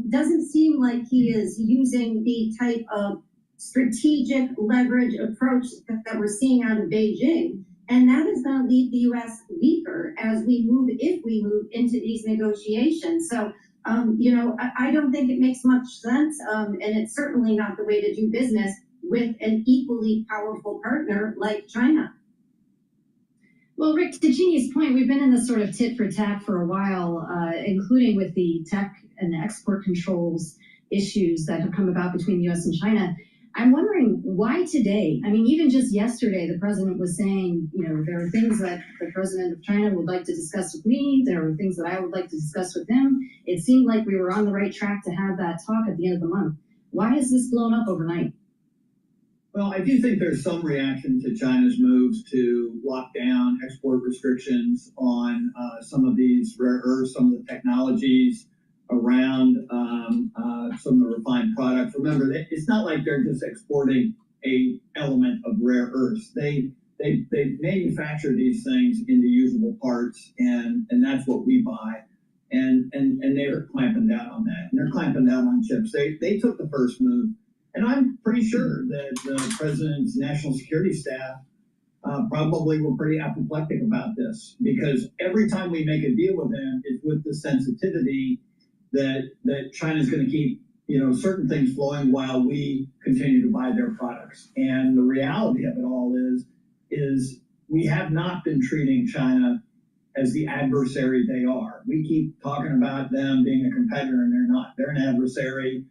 doesn't seem like he is using the type of strategic leverage approach that we're seeing out of Beijing. And that is going to leave the U.S. weaker as we move, if we move into these negotiations. So, you know, I don't think it makes much sense, and it's certainly not the way to do business with an equally powerful partner like China. Well, Rick, to Jeannie's point, we've been in this sort of tit for tat for a while, including with the tech and the export controls issues that have come about between the U.S. and China. I'm wondering why today? I mean, even just yesterday, the president was saying, you know, there are things that the president of China would like to discuss with me. There are things that I would like to discuss with him. It seemed like we were on the right track to have that talk at the end of the month. Why has this blown up overnight? Well, I do think there's some reaction to China's moves to lock down export restrictions on some of these rare earths, some of the technologies around some of the refined products. Remember, it's not like they're just exporting a element of rare earths. They manufacture these things into usable parts, and that's what we buy. And they're clamping down on that. And they're clamping down on chips. They took the first move. And I'm pretty sure that the president's national security staff probably were pretty apoplectic about this, because every time we make a deal with them, it's with the sensitivity that China's going to keep, you know, certain things flowing while we continue to buy their products. And the reality of it all is we have not been treating China as the adversary they are. We keep talking about them being a competitor, and they're not. They're an adversary.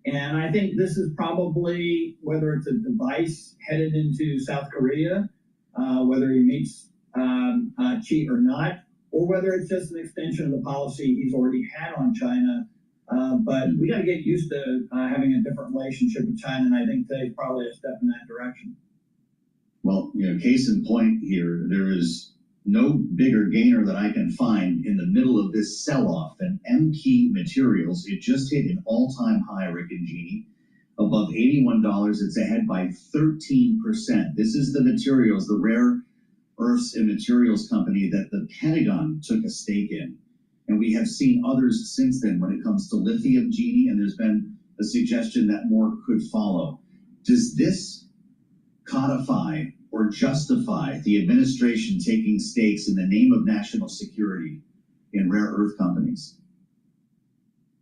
And I think this is probably, whether it's a device headed into South Korea, whether he meets Xi or not, or whether it's just an extension of the policy he's already had on China. But we got to get used to having a different relationship with China, and I think today's probably a step in that direction. Well, case in point here, there is no bigger gainer that I can find in the middle of this sell-off than MK Materials. It just hit an all-time high, Rick and Jeannie, above $81. It's ahead by 13%. This is the materials, the rare earths and materials company that the Pentagon took a stake in. And we have seen others since then when it comes to lithium, Jeannie, and there's been a suggestion that more could follow. Does this codify or justify the administration taking stakes in the name of national security in rare earth companies?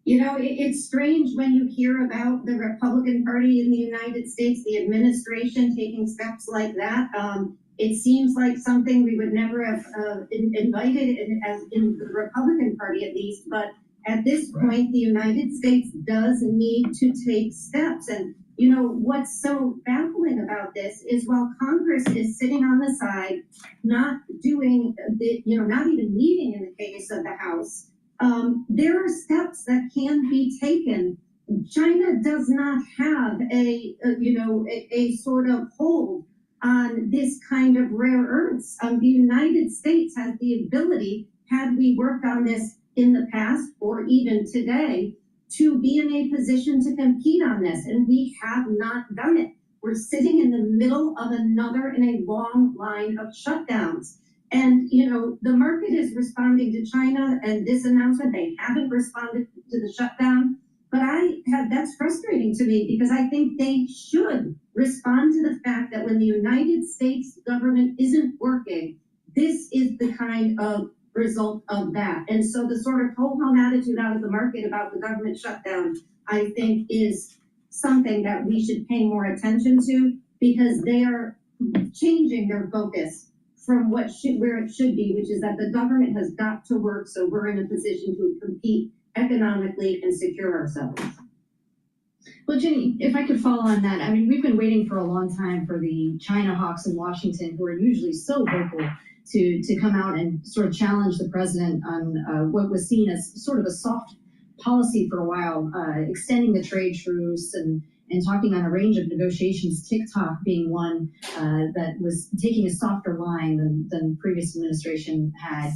It's strange when you hear about the Republican Party in the United States, the administration taking steps like that. It seems like something we would never have invited in the Republican Party, at least. But at this point, the United States does need to take steps. And what's so baffling about this is while Congress is sitting on the side, not doing not even meeting in the case of the House, there are steps that can be taken. China does not have a sort of hold on this kind of rare earths. The United States has the ability, had we worked on this in the past or even today, to be in a position to compete on this, and we have not done it. We're sitting in the middle of another in a long line of shutdowns. And, the market is responding to China and this announcement. They haven't responded to the shutdown. But that's frustrating to me because I think they should respond to the fact that when the United States government isn't working, this is the kind of result of that. And so the sort of ho-hum attitude out of the market about the government shutdown, I think, is something that we should pay more attention to because they are changing their focus from where it should be, which is that the government has got to work so we're in a position to compete economically and secure ourselves. Well, Jenny, if I could follow on that, we've been waiting for a long time for the China hawks in Washington, who are usually so vocal, to come out and sort of challenge the president on what was seen as sort of a soft policy for a while, extending the trade truce and talking on a range of negotiations, TikTok being one that was taking a softer line than previous administration had.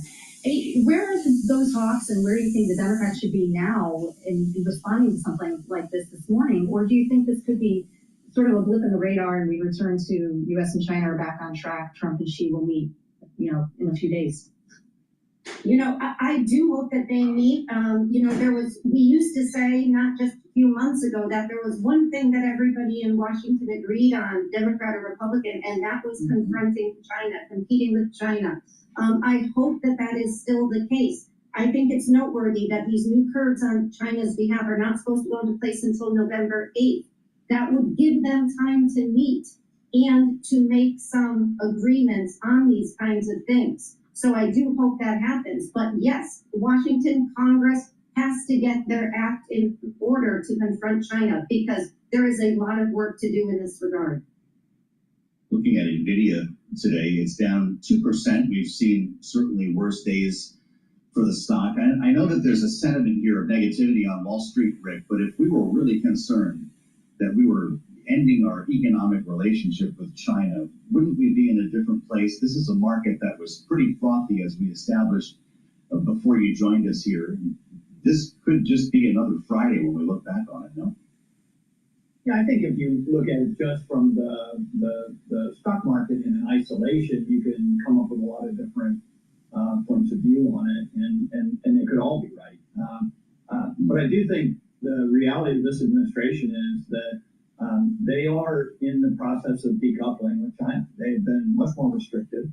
Where are those hawks, and where do you think the Democrats should be now in responding to something like this morning? Or do you think this could be sort of a blip in the radar and we return to U.S. and China are back on track, Trump and Xi will meet, in a few days? I do hope that they meet. We used to say not just a few months ago that there was one thing that everybody in Washington agreed on, Democrat or Republican, and that was confronting China, competing with China. I hope that is still the case. I think it's noteworthy that these new curbs on China's behalf are not supposed to go into place until November 8th. That would give them time to meet and to make some agreements on these kinds of things. So I do hope that happens. But yes, Washington Congress has to get their act in order to confront China because there is a lot of work to do in this regard. Looking at NVIDIA today, it's down 2%. We've seen certainly worse days for the stock. I know that there's a sentiment here of negativity on Wall Street, Rick, but if we were really concerned that we were ending our economic relationship with China, wouldn't we be in a different place? This is a market that was pretty frothy as we established before you joined us here. This could just be another Friday when we look back on it, no? Yeah, I think if you look at it just from the stock market in isolation, you can come up with a lot of different points of view on it, and they could all be right. But I do think the reality of this administration is that they are in the process of decoupling with China. They've been much more restrictive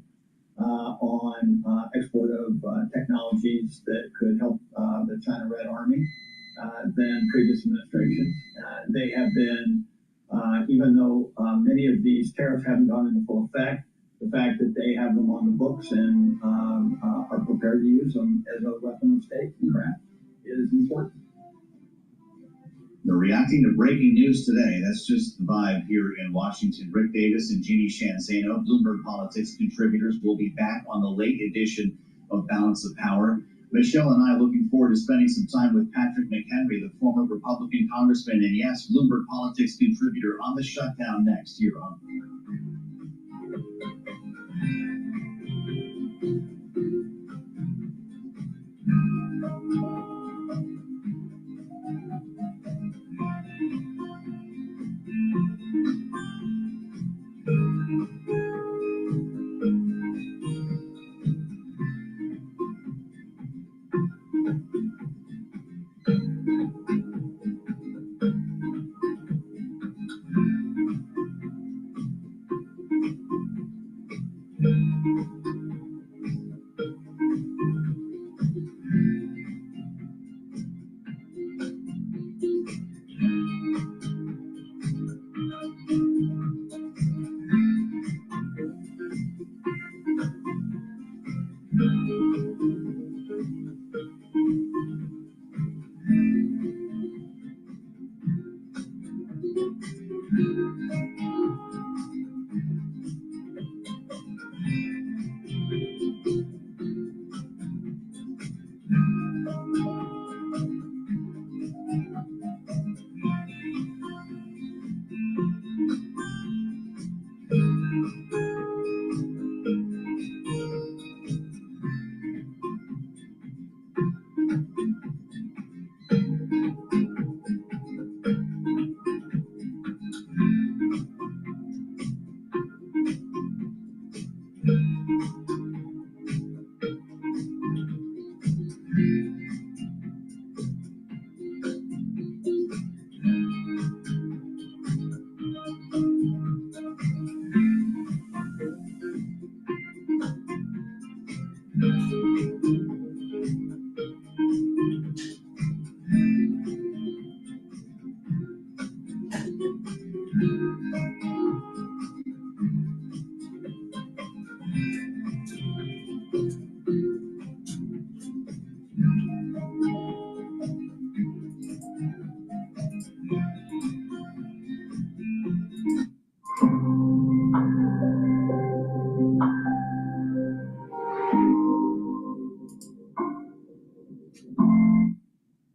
on export of technologies that could help the China Red Army than previous administrations. They have been, even though many of these tariffs haven't gone into full effect, the fact that they have them on the books and are prepared to use them as a weapon of state. Is important. They're reacting to breaking news today. That's just the vibe here in Washington. Rick Davis and Jeannie Shanzano, Bloomberg Politics contributors, will be back on the late edition of Balance of Power. Michelle and I are looking forward to spending some time with Patrick McHenry, the former Republican congressman, and yes, Bloomberg Politics contributor, on the shutdown next here on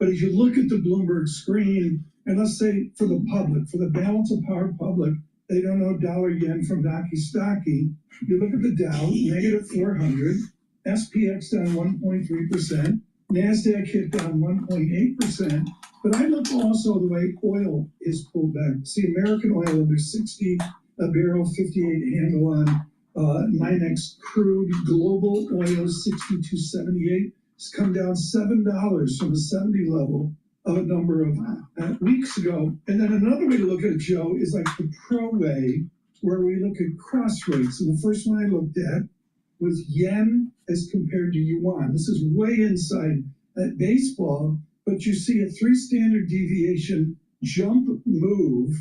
But if you look at the Bloomberg screen, and let's say for the public, for the Balance of Power public, they don't know dollar yen from Daki Staki. You look at the Dow, negative 400, SPX down 1.3%, NASDAQ hit down 1.8%. But I look also the way oil is pulled back. See, American oil under 60 a barrel, 58 handle on NYMEX crude. Global oil 62.78. It's come down $7 from the 70 level of a number of weeks ago. And then another way to look at it, Joe, is like the pro way, where we look at cross rates. And the first one I looked at was yen as compared to yuan. This is way inside that baseball, but you see a 3 standard deviation jump move,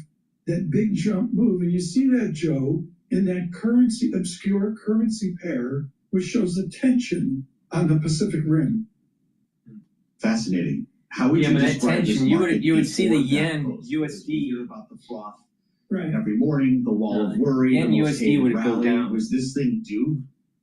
that big jump move. And you see that, Joe, in that currency, obscure currency pair, which shows the tension on the Pacific Rim. Fascinating. How would you describe this market? You would see the yen USD. Hear about the froth right every morning, the wall of worry. Yen USD would go down. Was this thing due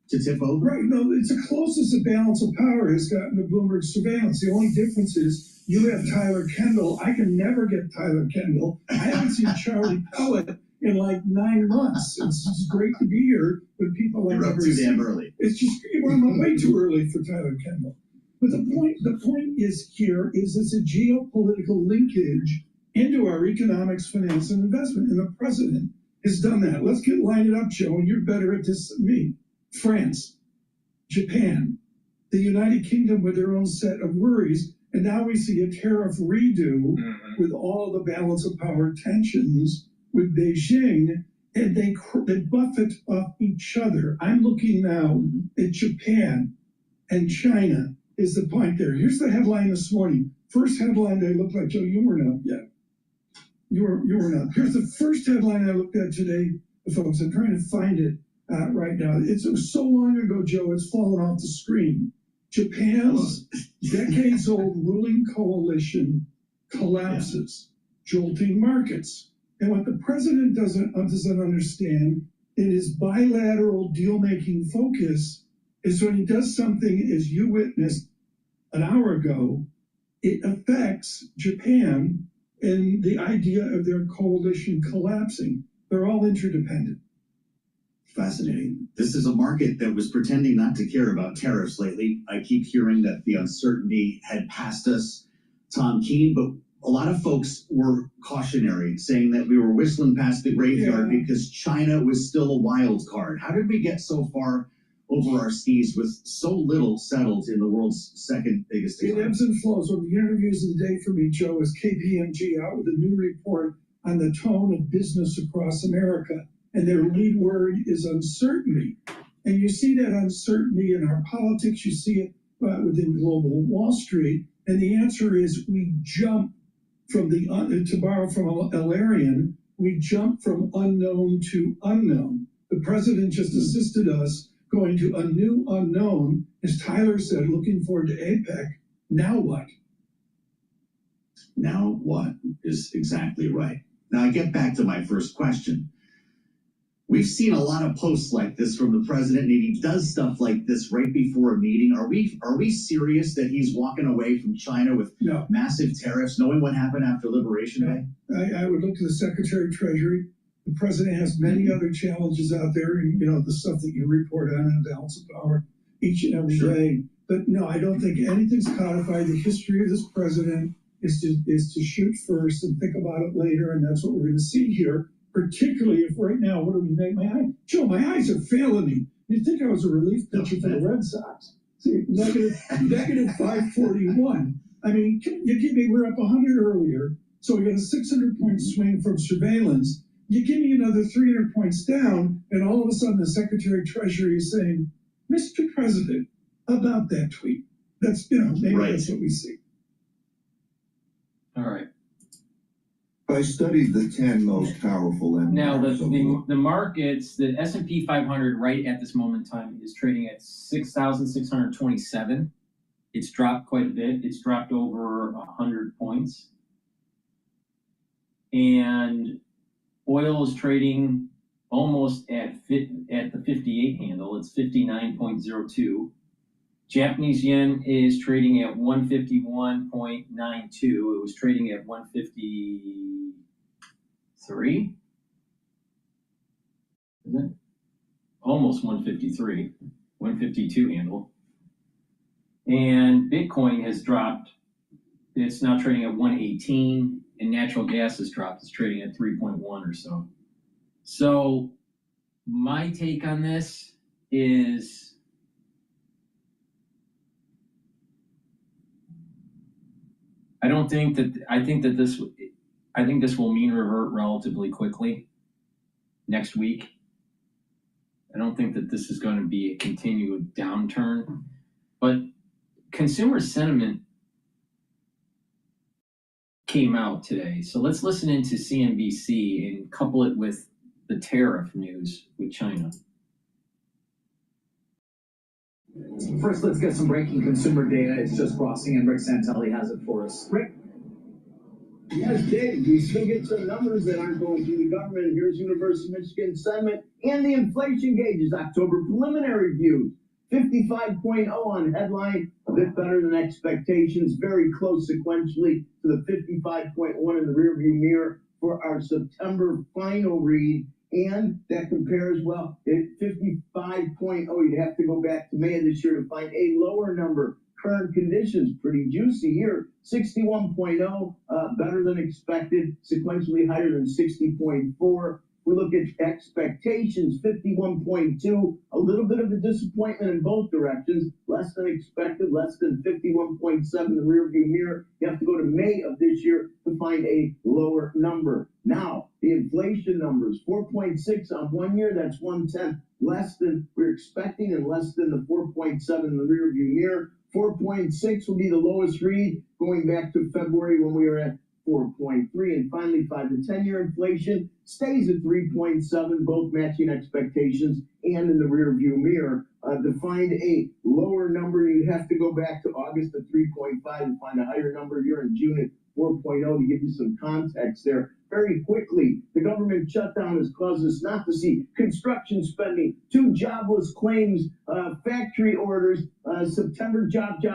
to tip over? Right. No, it's the closest the Balance of Power has gotten to Bloomberg surveillance. The only difference is you have Tyler Kendall. I can never get Tyler Kendall. I haven't seen Charlie Pellet in like 9 months. It's just great to be here with people like You're up too damn early. It's just, I'm way too early for Tyler Kendall. But the point is here is it's a geopolitical linkage into our economics, finance, and investment. And the president has done that. Let's line it up, Joe, and you're better at this than me. France, Japan, the United Kingdom with their own set of worries. And now we see a tariff redo with all the Balance of Power tensions with Beijing, and they buffet off each other. I'm looking now at Japan and China is the point there. Here's the headline this morning. First headline they looked like, Joe, you weren't up yet. You weren't up. Here's the first headline I looked at today, folks. I'm trying to find it. right now. It was so long ago, Joe, it's fallen off the screen. Japan's decades-old ruling coalition collapses, jolting markets. And what the president doesn't understand in his bilateral deal-making focus is when he does something, as you witnessed an hour ago, it affects Japan and the idea of their coalition collapsing. They're all interdependent. Fascinating. This is a market that was pretending not to care about tariffs lately. I keep hearing that the uncertainty had passed us, Tom Keene, but a lot of folks were cautionary, saying that we were whistling past the graveyard because China was still a wild card. How did we get so far over our skis with so little settled in the world's second biggest economy? It ebbs and flows. One of the interviews of the day for me, Joe, is KPMG out with a new report on the tone of business across America. And their lead word is uncertainty. And you see that uncertainty in our politics. You see it within global Wall Street. And the answer is we jump from to borrow from Alarian, we jump from unknown to unknown. The president just assisted us going to a new unknown, as Tyler said, looking forward to APEC. Now what? Now what is exactly right. Now I get back to my first question. We've seen a lot of posts like this from the president, and he does stuff like this right before a meeting. Are we serious that he's walking away from China with massive tariffs, knowing what happened after Liberation Day? I would look to the Secretary of Treasury. The president has many other challenges out there, and the stuff that you report on and balance of power each and every day. But no, I don't think anything's codified. The history of this president is to shoot first and think about it later, and that's what we're going to see here. Particularly if right now, what do we make? Joe, my eyes are failing me. You'd think I was a relief pitcher for the Red Sox. See, negative 541. I mean, you give me, we're up 100 earlier, so we got a 600-point swing from surveillance. You give me another 300 points down, and all of a sudden the Secretary of Treasury is saying, Mr. President, about that tweet. That's, maybe that's what we see. All right. I studied the 10 most powerful empires. Now, the markets, the S&P 500 right at this moment in time is trading at 6,627. It's dropped quite a bit. It's dropped over 100 points. And oil is trading almost at the 58 handle. It's 59.02. Japanese yen is trading at 151.92. It was trading at 153. Is it? Almost 153. 152 handle. And Bitcoin has dropped. It's now trading at 118. And natural gas has dropped. It's trading at 3.1 or so. So my take on this is, I think this will mean revert relatively quickly next week. I don't think that this is going to be a continued downturn, but consumer sentiment came out today. So let's listen into CNBC and couple it with the tariff news with China. First, let's get some breaking consumer data. It's just crossing, and Rick Santelli has it for us. Rick? Yes, Dave, we still get some numbers that aren't going through the government. Here's University of Michigan sentiment and the inflation gauges. October preliminary view, 55.0 on headline, a bit better than expectations, very close sequentially to the 55.1 in the rearview mirror for our September final read. And that compares, well, at 55.0, you'd have to go back to May of this year to find a lower number. Current conditions, pretty juicy here. 61.0, better than expected, sequentially higher than 60.4. We look at expectations, 51.2, a little bit of a disappointment in both directions, less than expected, less than 51.7 in the rearview mirror. You have to go to May of this year to find a lower number. Now, the inflation numbers, 4.6 on 1 year, that's 1/10 less than we're expecting and less than the 4.7 in the rearview mirror. 4.6 will be the lowest read going back to February when we were at 4.3, and finally 5 to 10-year inflation stays at 3.7, both matching expectations and in the rearview mirror. To find a lower number, you'd have to go back to August at 3.5 and find a higher number here in June at 4.0 to give you some context there. Very quickly, the government shutdown has caused us not to see construction spending, 2 jobless claims, factory orders, September jobs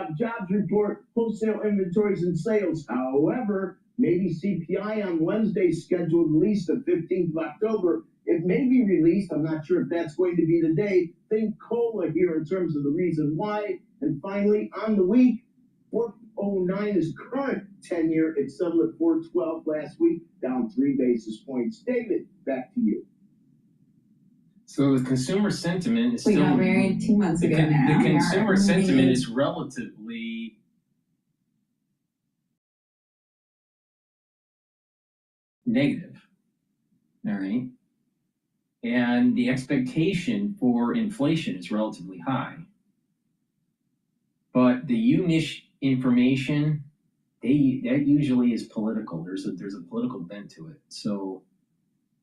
report, wholesale inventories and sales. However, maybe CPI on Wednesday scheduled release the 15th of October. It may be released. I'm not sure if that's going to be the day. Think COLA here in terms of the reason why. And finally, on the week, 409 is current 10-year. It settled at 412 last week, down 3 basis points. David, back to you. So the consumer sentiment is We still. got married 2 months ago now. The consumer sentiment is relatively negative. All right. And the expectation for inflation is relatively high. But the UNISH information, that usually is political. There's a political bent to it. So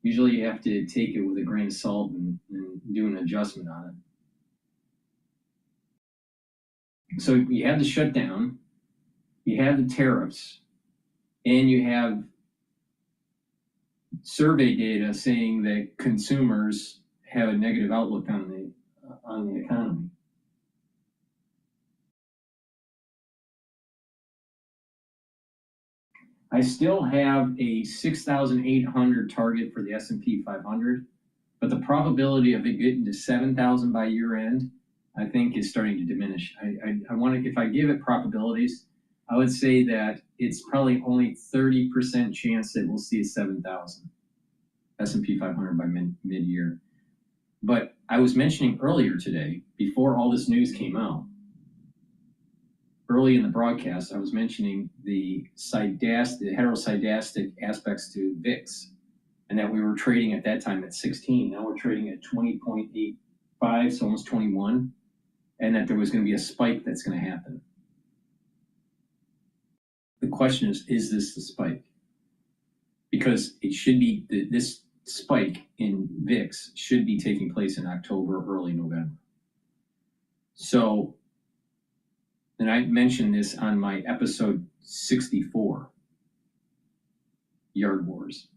usually you have to take it with a grain of salt and do an adjustment on it. So you have the shutdown, you have the tariffs, and you have survey data saying that consumers have a negative outlook on the economy. I still have a 6,800 target for the S&P 500, but the probability of it getting to 7,000 by year end, I think, is starting to diminish. I want to, if I give it probabilities, I would say that it's probably only 30% chance that we'll see a 7,000 S&P 500 by mid-year. But I was mentioning earlier today, before all this news came out, early in the broadcast, I was mentioning the heterosydastic aspects to VIX, and that we were trading at that time at 16. Now we're trading at 20.85, so almost 21, and that there was going to be a spike that's going to happen. The question is this the spike? Because it should be, this spike in VIX should be taking place in October, early November. So, and I mentioned this on my episode 64, Yard Wars.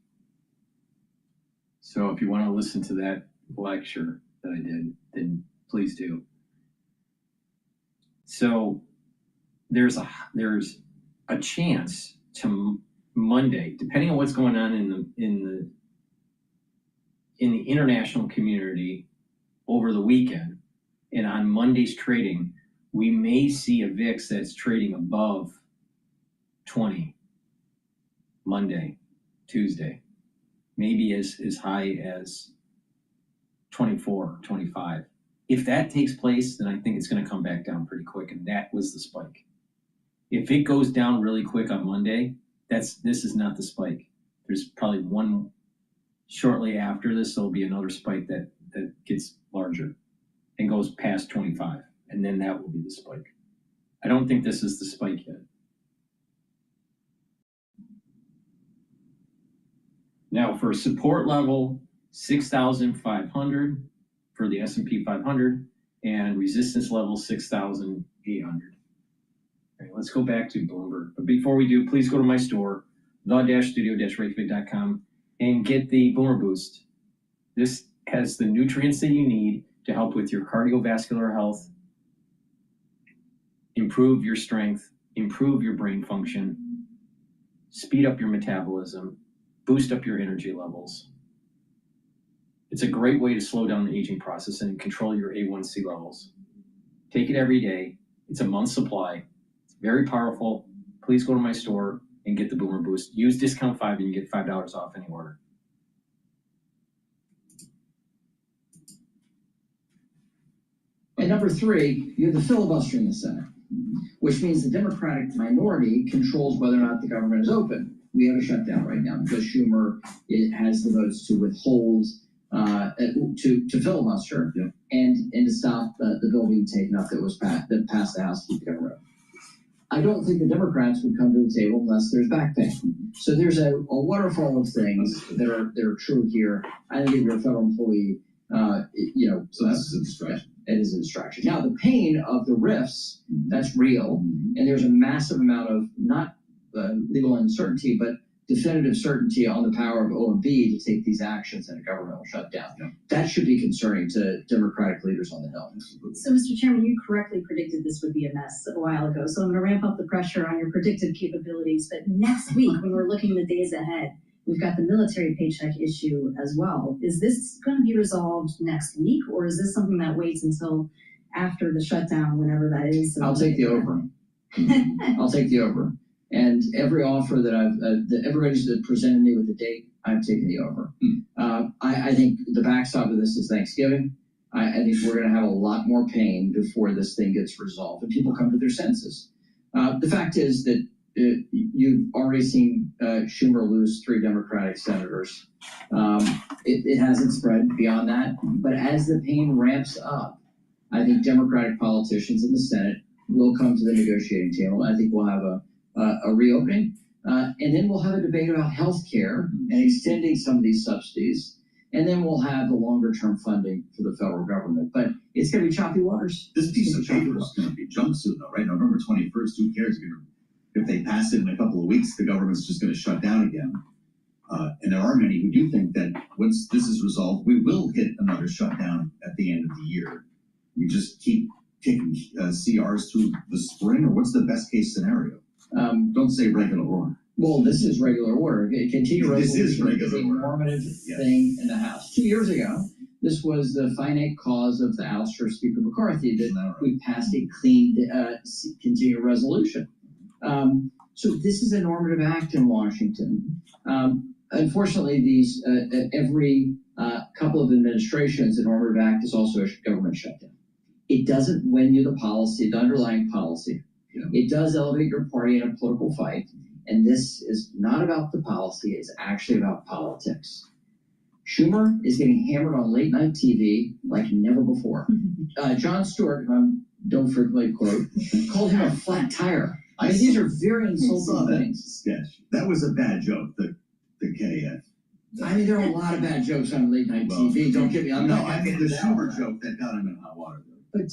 So if you want to listen to that lecture that I did, then please do. So there's a chance to Monday, depending on what's going on in the international community over the weekend, and on Monday's trading, we may see a VIX that's trading above 20 Monday, Tuesday, maybe as high as 24, 25. If that takes place, then I think it's going to come back down pretty quick, and that was the spike. If it goes down really quick on Monday, this is not the spike. There's probably one shortly after this. There'll be another spike that gets larger and goes past 25, and then that will be the spike. I don't think this is the spike yet. Now for support level 6,500 for the S&P 500 and resistance level 6,800. Okay, let's go back to Bloomberg. But before we do, please go to my store, the-studio-reykjavik.com, and get the Boomer Boost. This has the nutrients that you need to help with your cardiovascular health, improve your strength, improve your brain function, speed up your metabolism, boost up your energy levels. It's a great way to slow down the aging process and control your A1C levels. Take it every day. It's a month's supply. It's very powerful. Please go to my store and get the Boomer Boost. Use discount 5 and you get $5 off any order. And number 3, you have the filibuster in the Senate, which means the Democratic minority controls whether or not the government is open. We have a shutdown right now because Schumer has the votes to withhold, to filibuster, and to stop the bill being taken up that passed the House to keep the government open. I don't think the Democrats would come to the table unless there's back pay. So there's a waterfall of things that are true here. I think if you're a federal employee, So this is a distraction. It is a distraction. Now, the pain of the rifts, that's real, and there's a massive amount of not legal uncertainty, but definitive certainty on the power of OMB to take these actions in a governmental shutdown. Yeah. That should be concerning to Democratic leaders on the Hill. So, Mr. Chairman, you correctly predicted this would be a mess a while ago, so I'm going to ramp up the pressure on your predictive capabilities. But next week, when we're looking the days ahead, we've got the military paycheck issue as well. Is this going to be resolved next week, or is this something that waits until after the shutdown, whenever that is? I'll take the over. I'll take the over. And every offer that everybody's presented me with a date, I've taken the over. I think the backstop of this is Thanksgiving. I think we're going to have a lot more pain before this thing gets resolved and people come to their senses. The fact is that you've already seen Schumer lose 3 Democratic senators. It hasn't spread beyond that. But as the pain ramps up, I think Democratic politicians in the Senate will come to the negotiating table. I think we'll have a reopening. And then we'll have a debate about health care and extending some of these subsidies. And then we'll have the longer term funding for the federal government. But it's going to be choppy waters. This piece of paper is going to be junk soon, though, right? November 21st, who cares? If they pass it in a couple of weeks, the government's just going to shut down again. And there are many who do think that once this is resolved, we will hit another shutdown at the end of the year. We just keep kicking CRs through the spring, or what's the best case scenario? Don't say regular order. Well, this is regular order. Continue resolution This is regular is a order. normative thing in the House. 2 years ago, this was the finite cause of the ouster of Speaker McCarthy that we passed a clean continued resolution. So this is a normative act in Washington. Unfortunately, these every couple of administrations, a normative act is also a government shutdown. It doesn't win you the policy, the underlying policy. Yeah. It does elevate your party in a political fight, and this is not about the policy, it's actually about politics. Schumer is getting hammered on late night TV like never before. Jon Stewart, don't frequently quote, called him a flat tire. I mean, these are very insulting things. Sketch. That was a bad joke, the KF. I mean, there are a lot of bad jokes on late night TV. Don't get me. No, I mean the Schumer joke that got him in hot water. But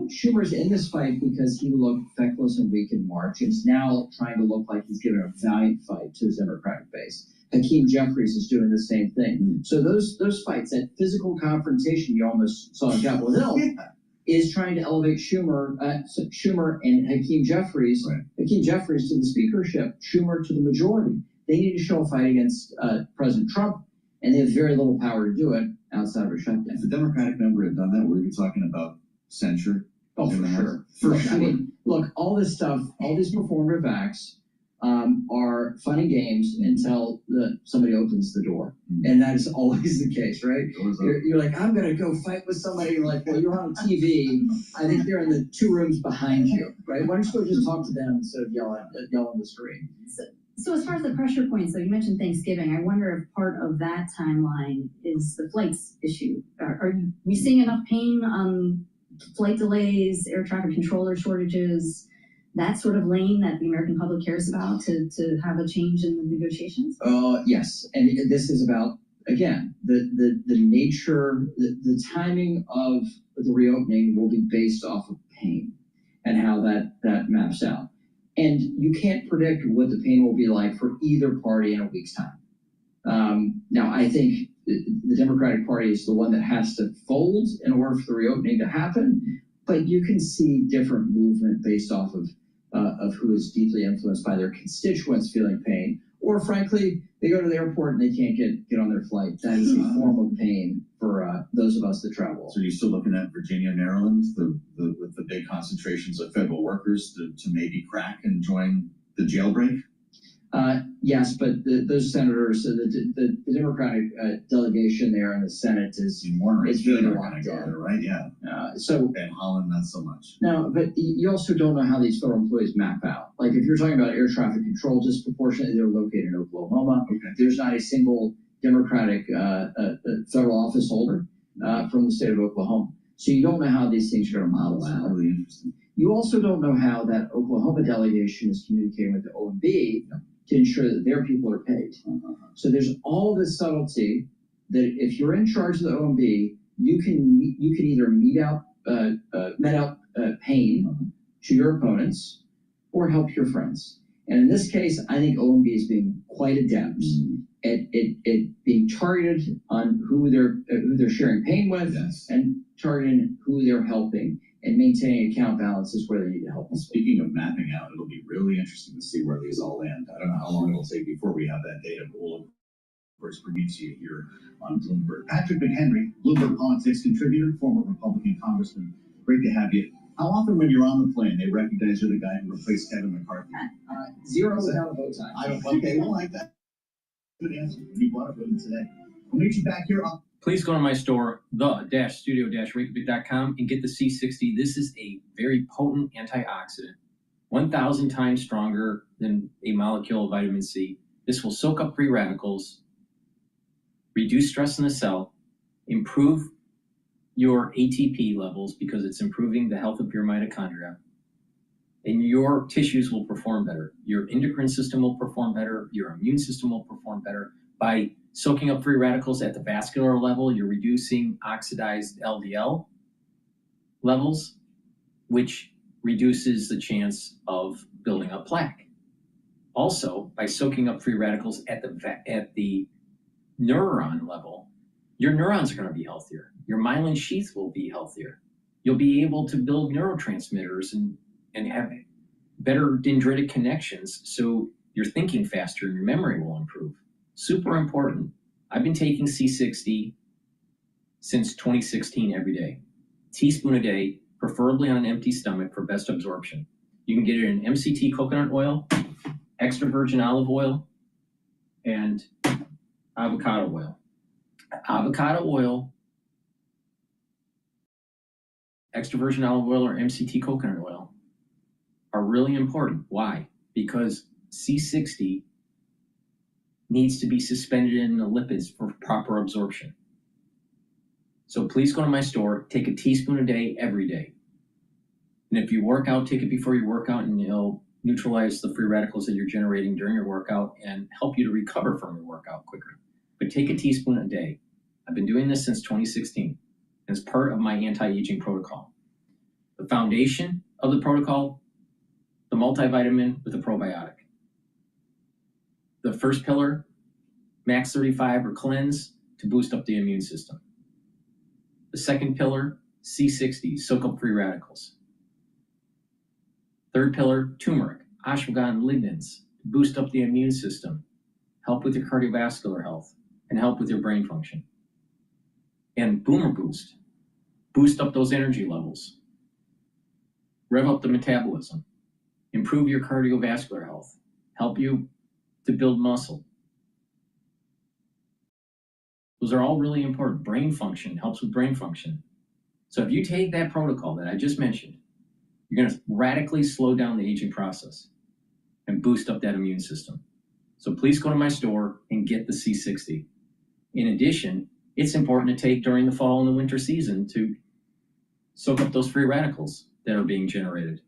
Schumer's in this fight because he looked feckless and weak in March. And is now trying to look like he's giving a valiant fight to his Democratic base. Hakeem Jeffries is doing the same thing. So those fights, that physical confrontation you almost saw on Capitol Hill, is trying to elevate Schumer and Hakeem Jeffries, Hakeem Jeffries to the speakership, Schumer to the majority. They need to show a fight against President Trump, and they have very little power to do it outside of a shutdown. If the Democratic member had done that, we'd be talking about censure. Oh, for sure. For sure. I mean, look, all this stuff, all these performative acts are fun and games until somebody opens the door. And that is always the case, right? You're like, I'm going to go fight with somebody. You're like, well, you're on TV. I think they're in the 2 rooms behind you, right? Why don't you go just talk to them instead of yell on the screen? So as far as the pressure points, though, you mentioned Thanksgiving. I wonder if part of that timeline is the flights issue. Are we seeing enough pain on flight delays, air traffic controller shortages, that sort of lane that the American public cares about to have a change in the negotiations? Yes, and this is about, again, the nature, the timing of the reopening will be based off of pain and how that maps out. And you can't predict what the pain will be like for either party in a week's time. Now, I think the Democratic Party is the one that has to fold in order for the reopening to happen, but you can see different movement based off of who is deeply influenced by their constituents feeling pain, or frankly, they go to the airport and they can't get on their flight. That is a form of pain for those of us that travel. So you're still looking at Virginia, Maryland, with the big concentrations of federal workers to maybe crack and join the jailbreak? Yes, but those senators, the Democratic delegation there in the Senate is really locked in, right? Yeah. And Holland, not so much. No, but you also don't know how these federal employees map out. Like if you're talking about air traffic control, disproportionately they're located in Oklahoma. Okay. There's not a single Democratic federal office holder from the state of Oklahoma. So you don't know how these things are going to model out. Really interesting. You also don't know how that Oklahoma delegation is communicating with the OMB to ensure that their people are paid. So there's all this subtlety that if you're in charge of the OMB, you can either met out pain to your opponents or help your friends. And in this case, I think OMB is being quite adept at being targeted on who they're sharing pain with, and targeting who they're helping, and maintaining account balances where they need to help. Speaking of mapping out, it'll be really interesting to see where these all land. I don't know how long it'll take before we have that data, but we'll, of course, bring it to you here on Bloomberg. Patrick McHenry, Bloomberg Politics contributor, former Republican congressman. Great to have you. How often when you're on the plane, they recognize you're the guy who replaced Kevin McCarthy? Zero without a vote time. I don't, okay, well, like that. Good answer. You brought it with me today. We'll meet you back here on. Please go to my store, the-studio-reykjavik.com, and get the C60. This is a very potent antioxidant, 1,000 times stronger than a molecule of vitamin C. This will soak up free radicals, reduce stress in the cell, improve your ATP levels because it's improving the health of your mitochondria, and your tissues will perform better. Your endocrine system will perform better. Your immune system will perform better. By soaking up free radicals at the vascular level, you're reducing oxidized LDL levels, which reduces the chance of building up plaque. Also, by soaking up free radicals at the neuron level, your neurons are going to be healthier. Your myelin sheath will be healthier. You'll be able to build neurotransmitters and have better dendritic connections, so you're thinking faster and your memory will improve. Super important. I've been taking C60 since 2016 every day. Teaspoon a day, preferably on an empty stomach for best absorption. You can get it in MCT coconut oil, extra virgin olive oil, and avocado oil. Avocado oil, extra virgin olive oil, or MCT coconut oil are really important. Why? Because C60 needs to be suspended in the lipids for proper absorption. So please go to my store, take a teaspoon a day, every day. And if you work out, take it before your workout, and it'll neutralize the free radicals that you're generating during your workout and help you to recover from your workout quicker. But take a teaspoon a day. I've been doing this since 2016 as part of my anti-aging protocol. The foundation of the protocol, the multivitamin with a probiotic. The first pillar, Max 35 or cleanse to boost up the immune system. The second pillar, C60, soak up free radicals. Third pillar, turmeric, ashwagandha, lignans to boost up the immune system, help with your cardiovascular health, and help with your brain function. And Boomer Boost, boost up those energy levels, rev up the metabolism, improve your cardiovascular health, help you to build muscle. Those are all really important. Brain function helps with brain function. So if you take that protocol that I just mentioned, you're going to radically slow down the aging process and boost up that immune system. So please go to my store and get the C60. In addition, it's important to take during the fall and the winter season to soak up those free radicals that are being generated.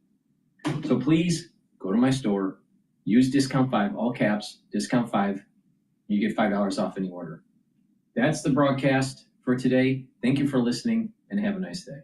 So please go to my store, use discount 5, all caps, discount 5, you get $5 off any order. That's the broadcast for today. Thank you for listening, and have a nice day.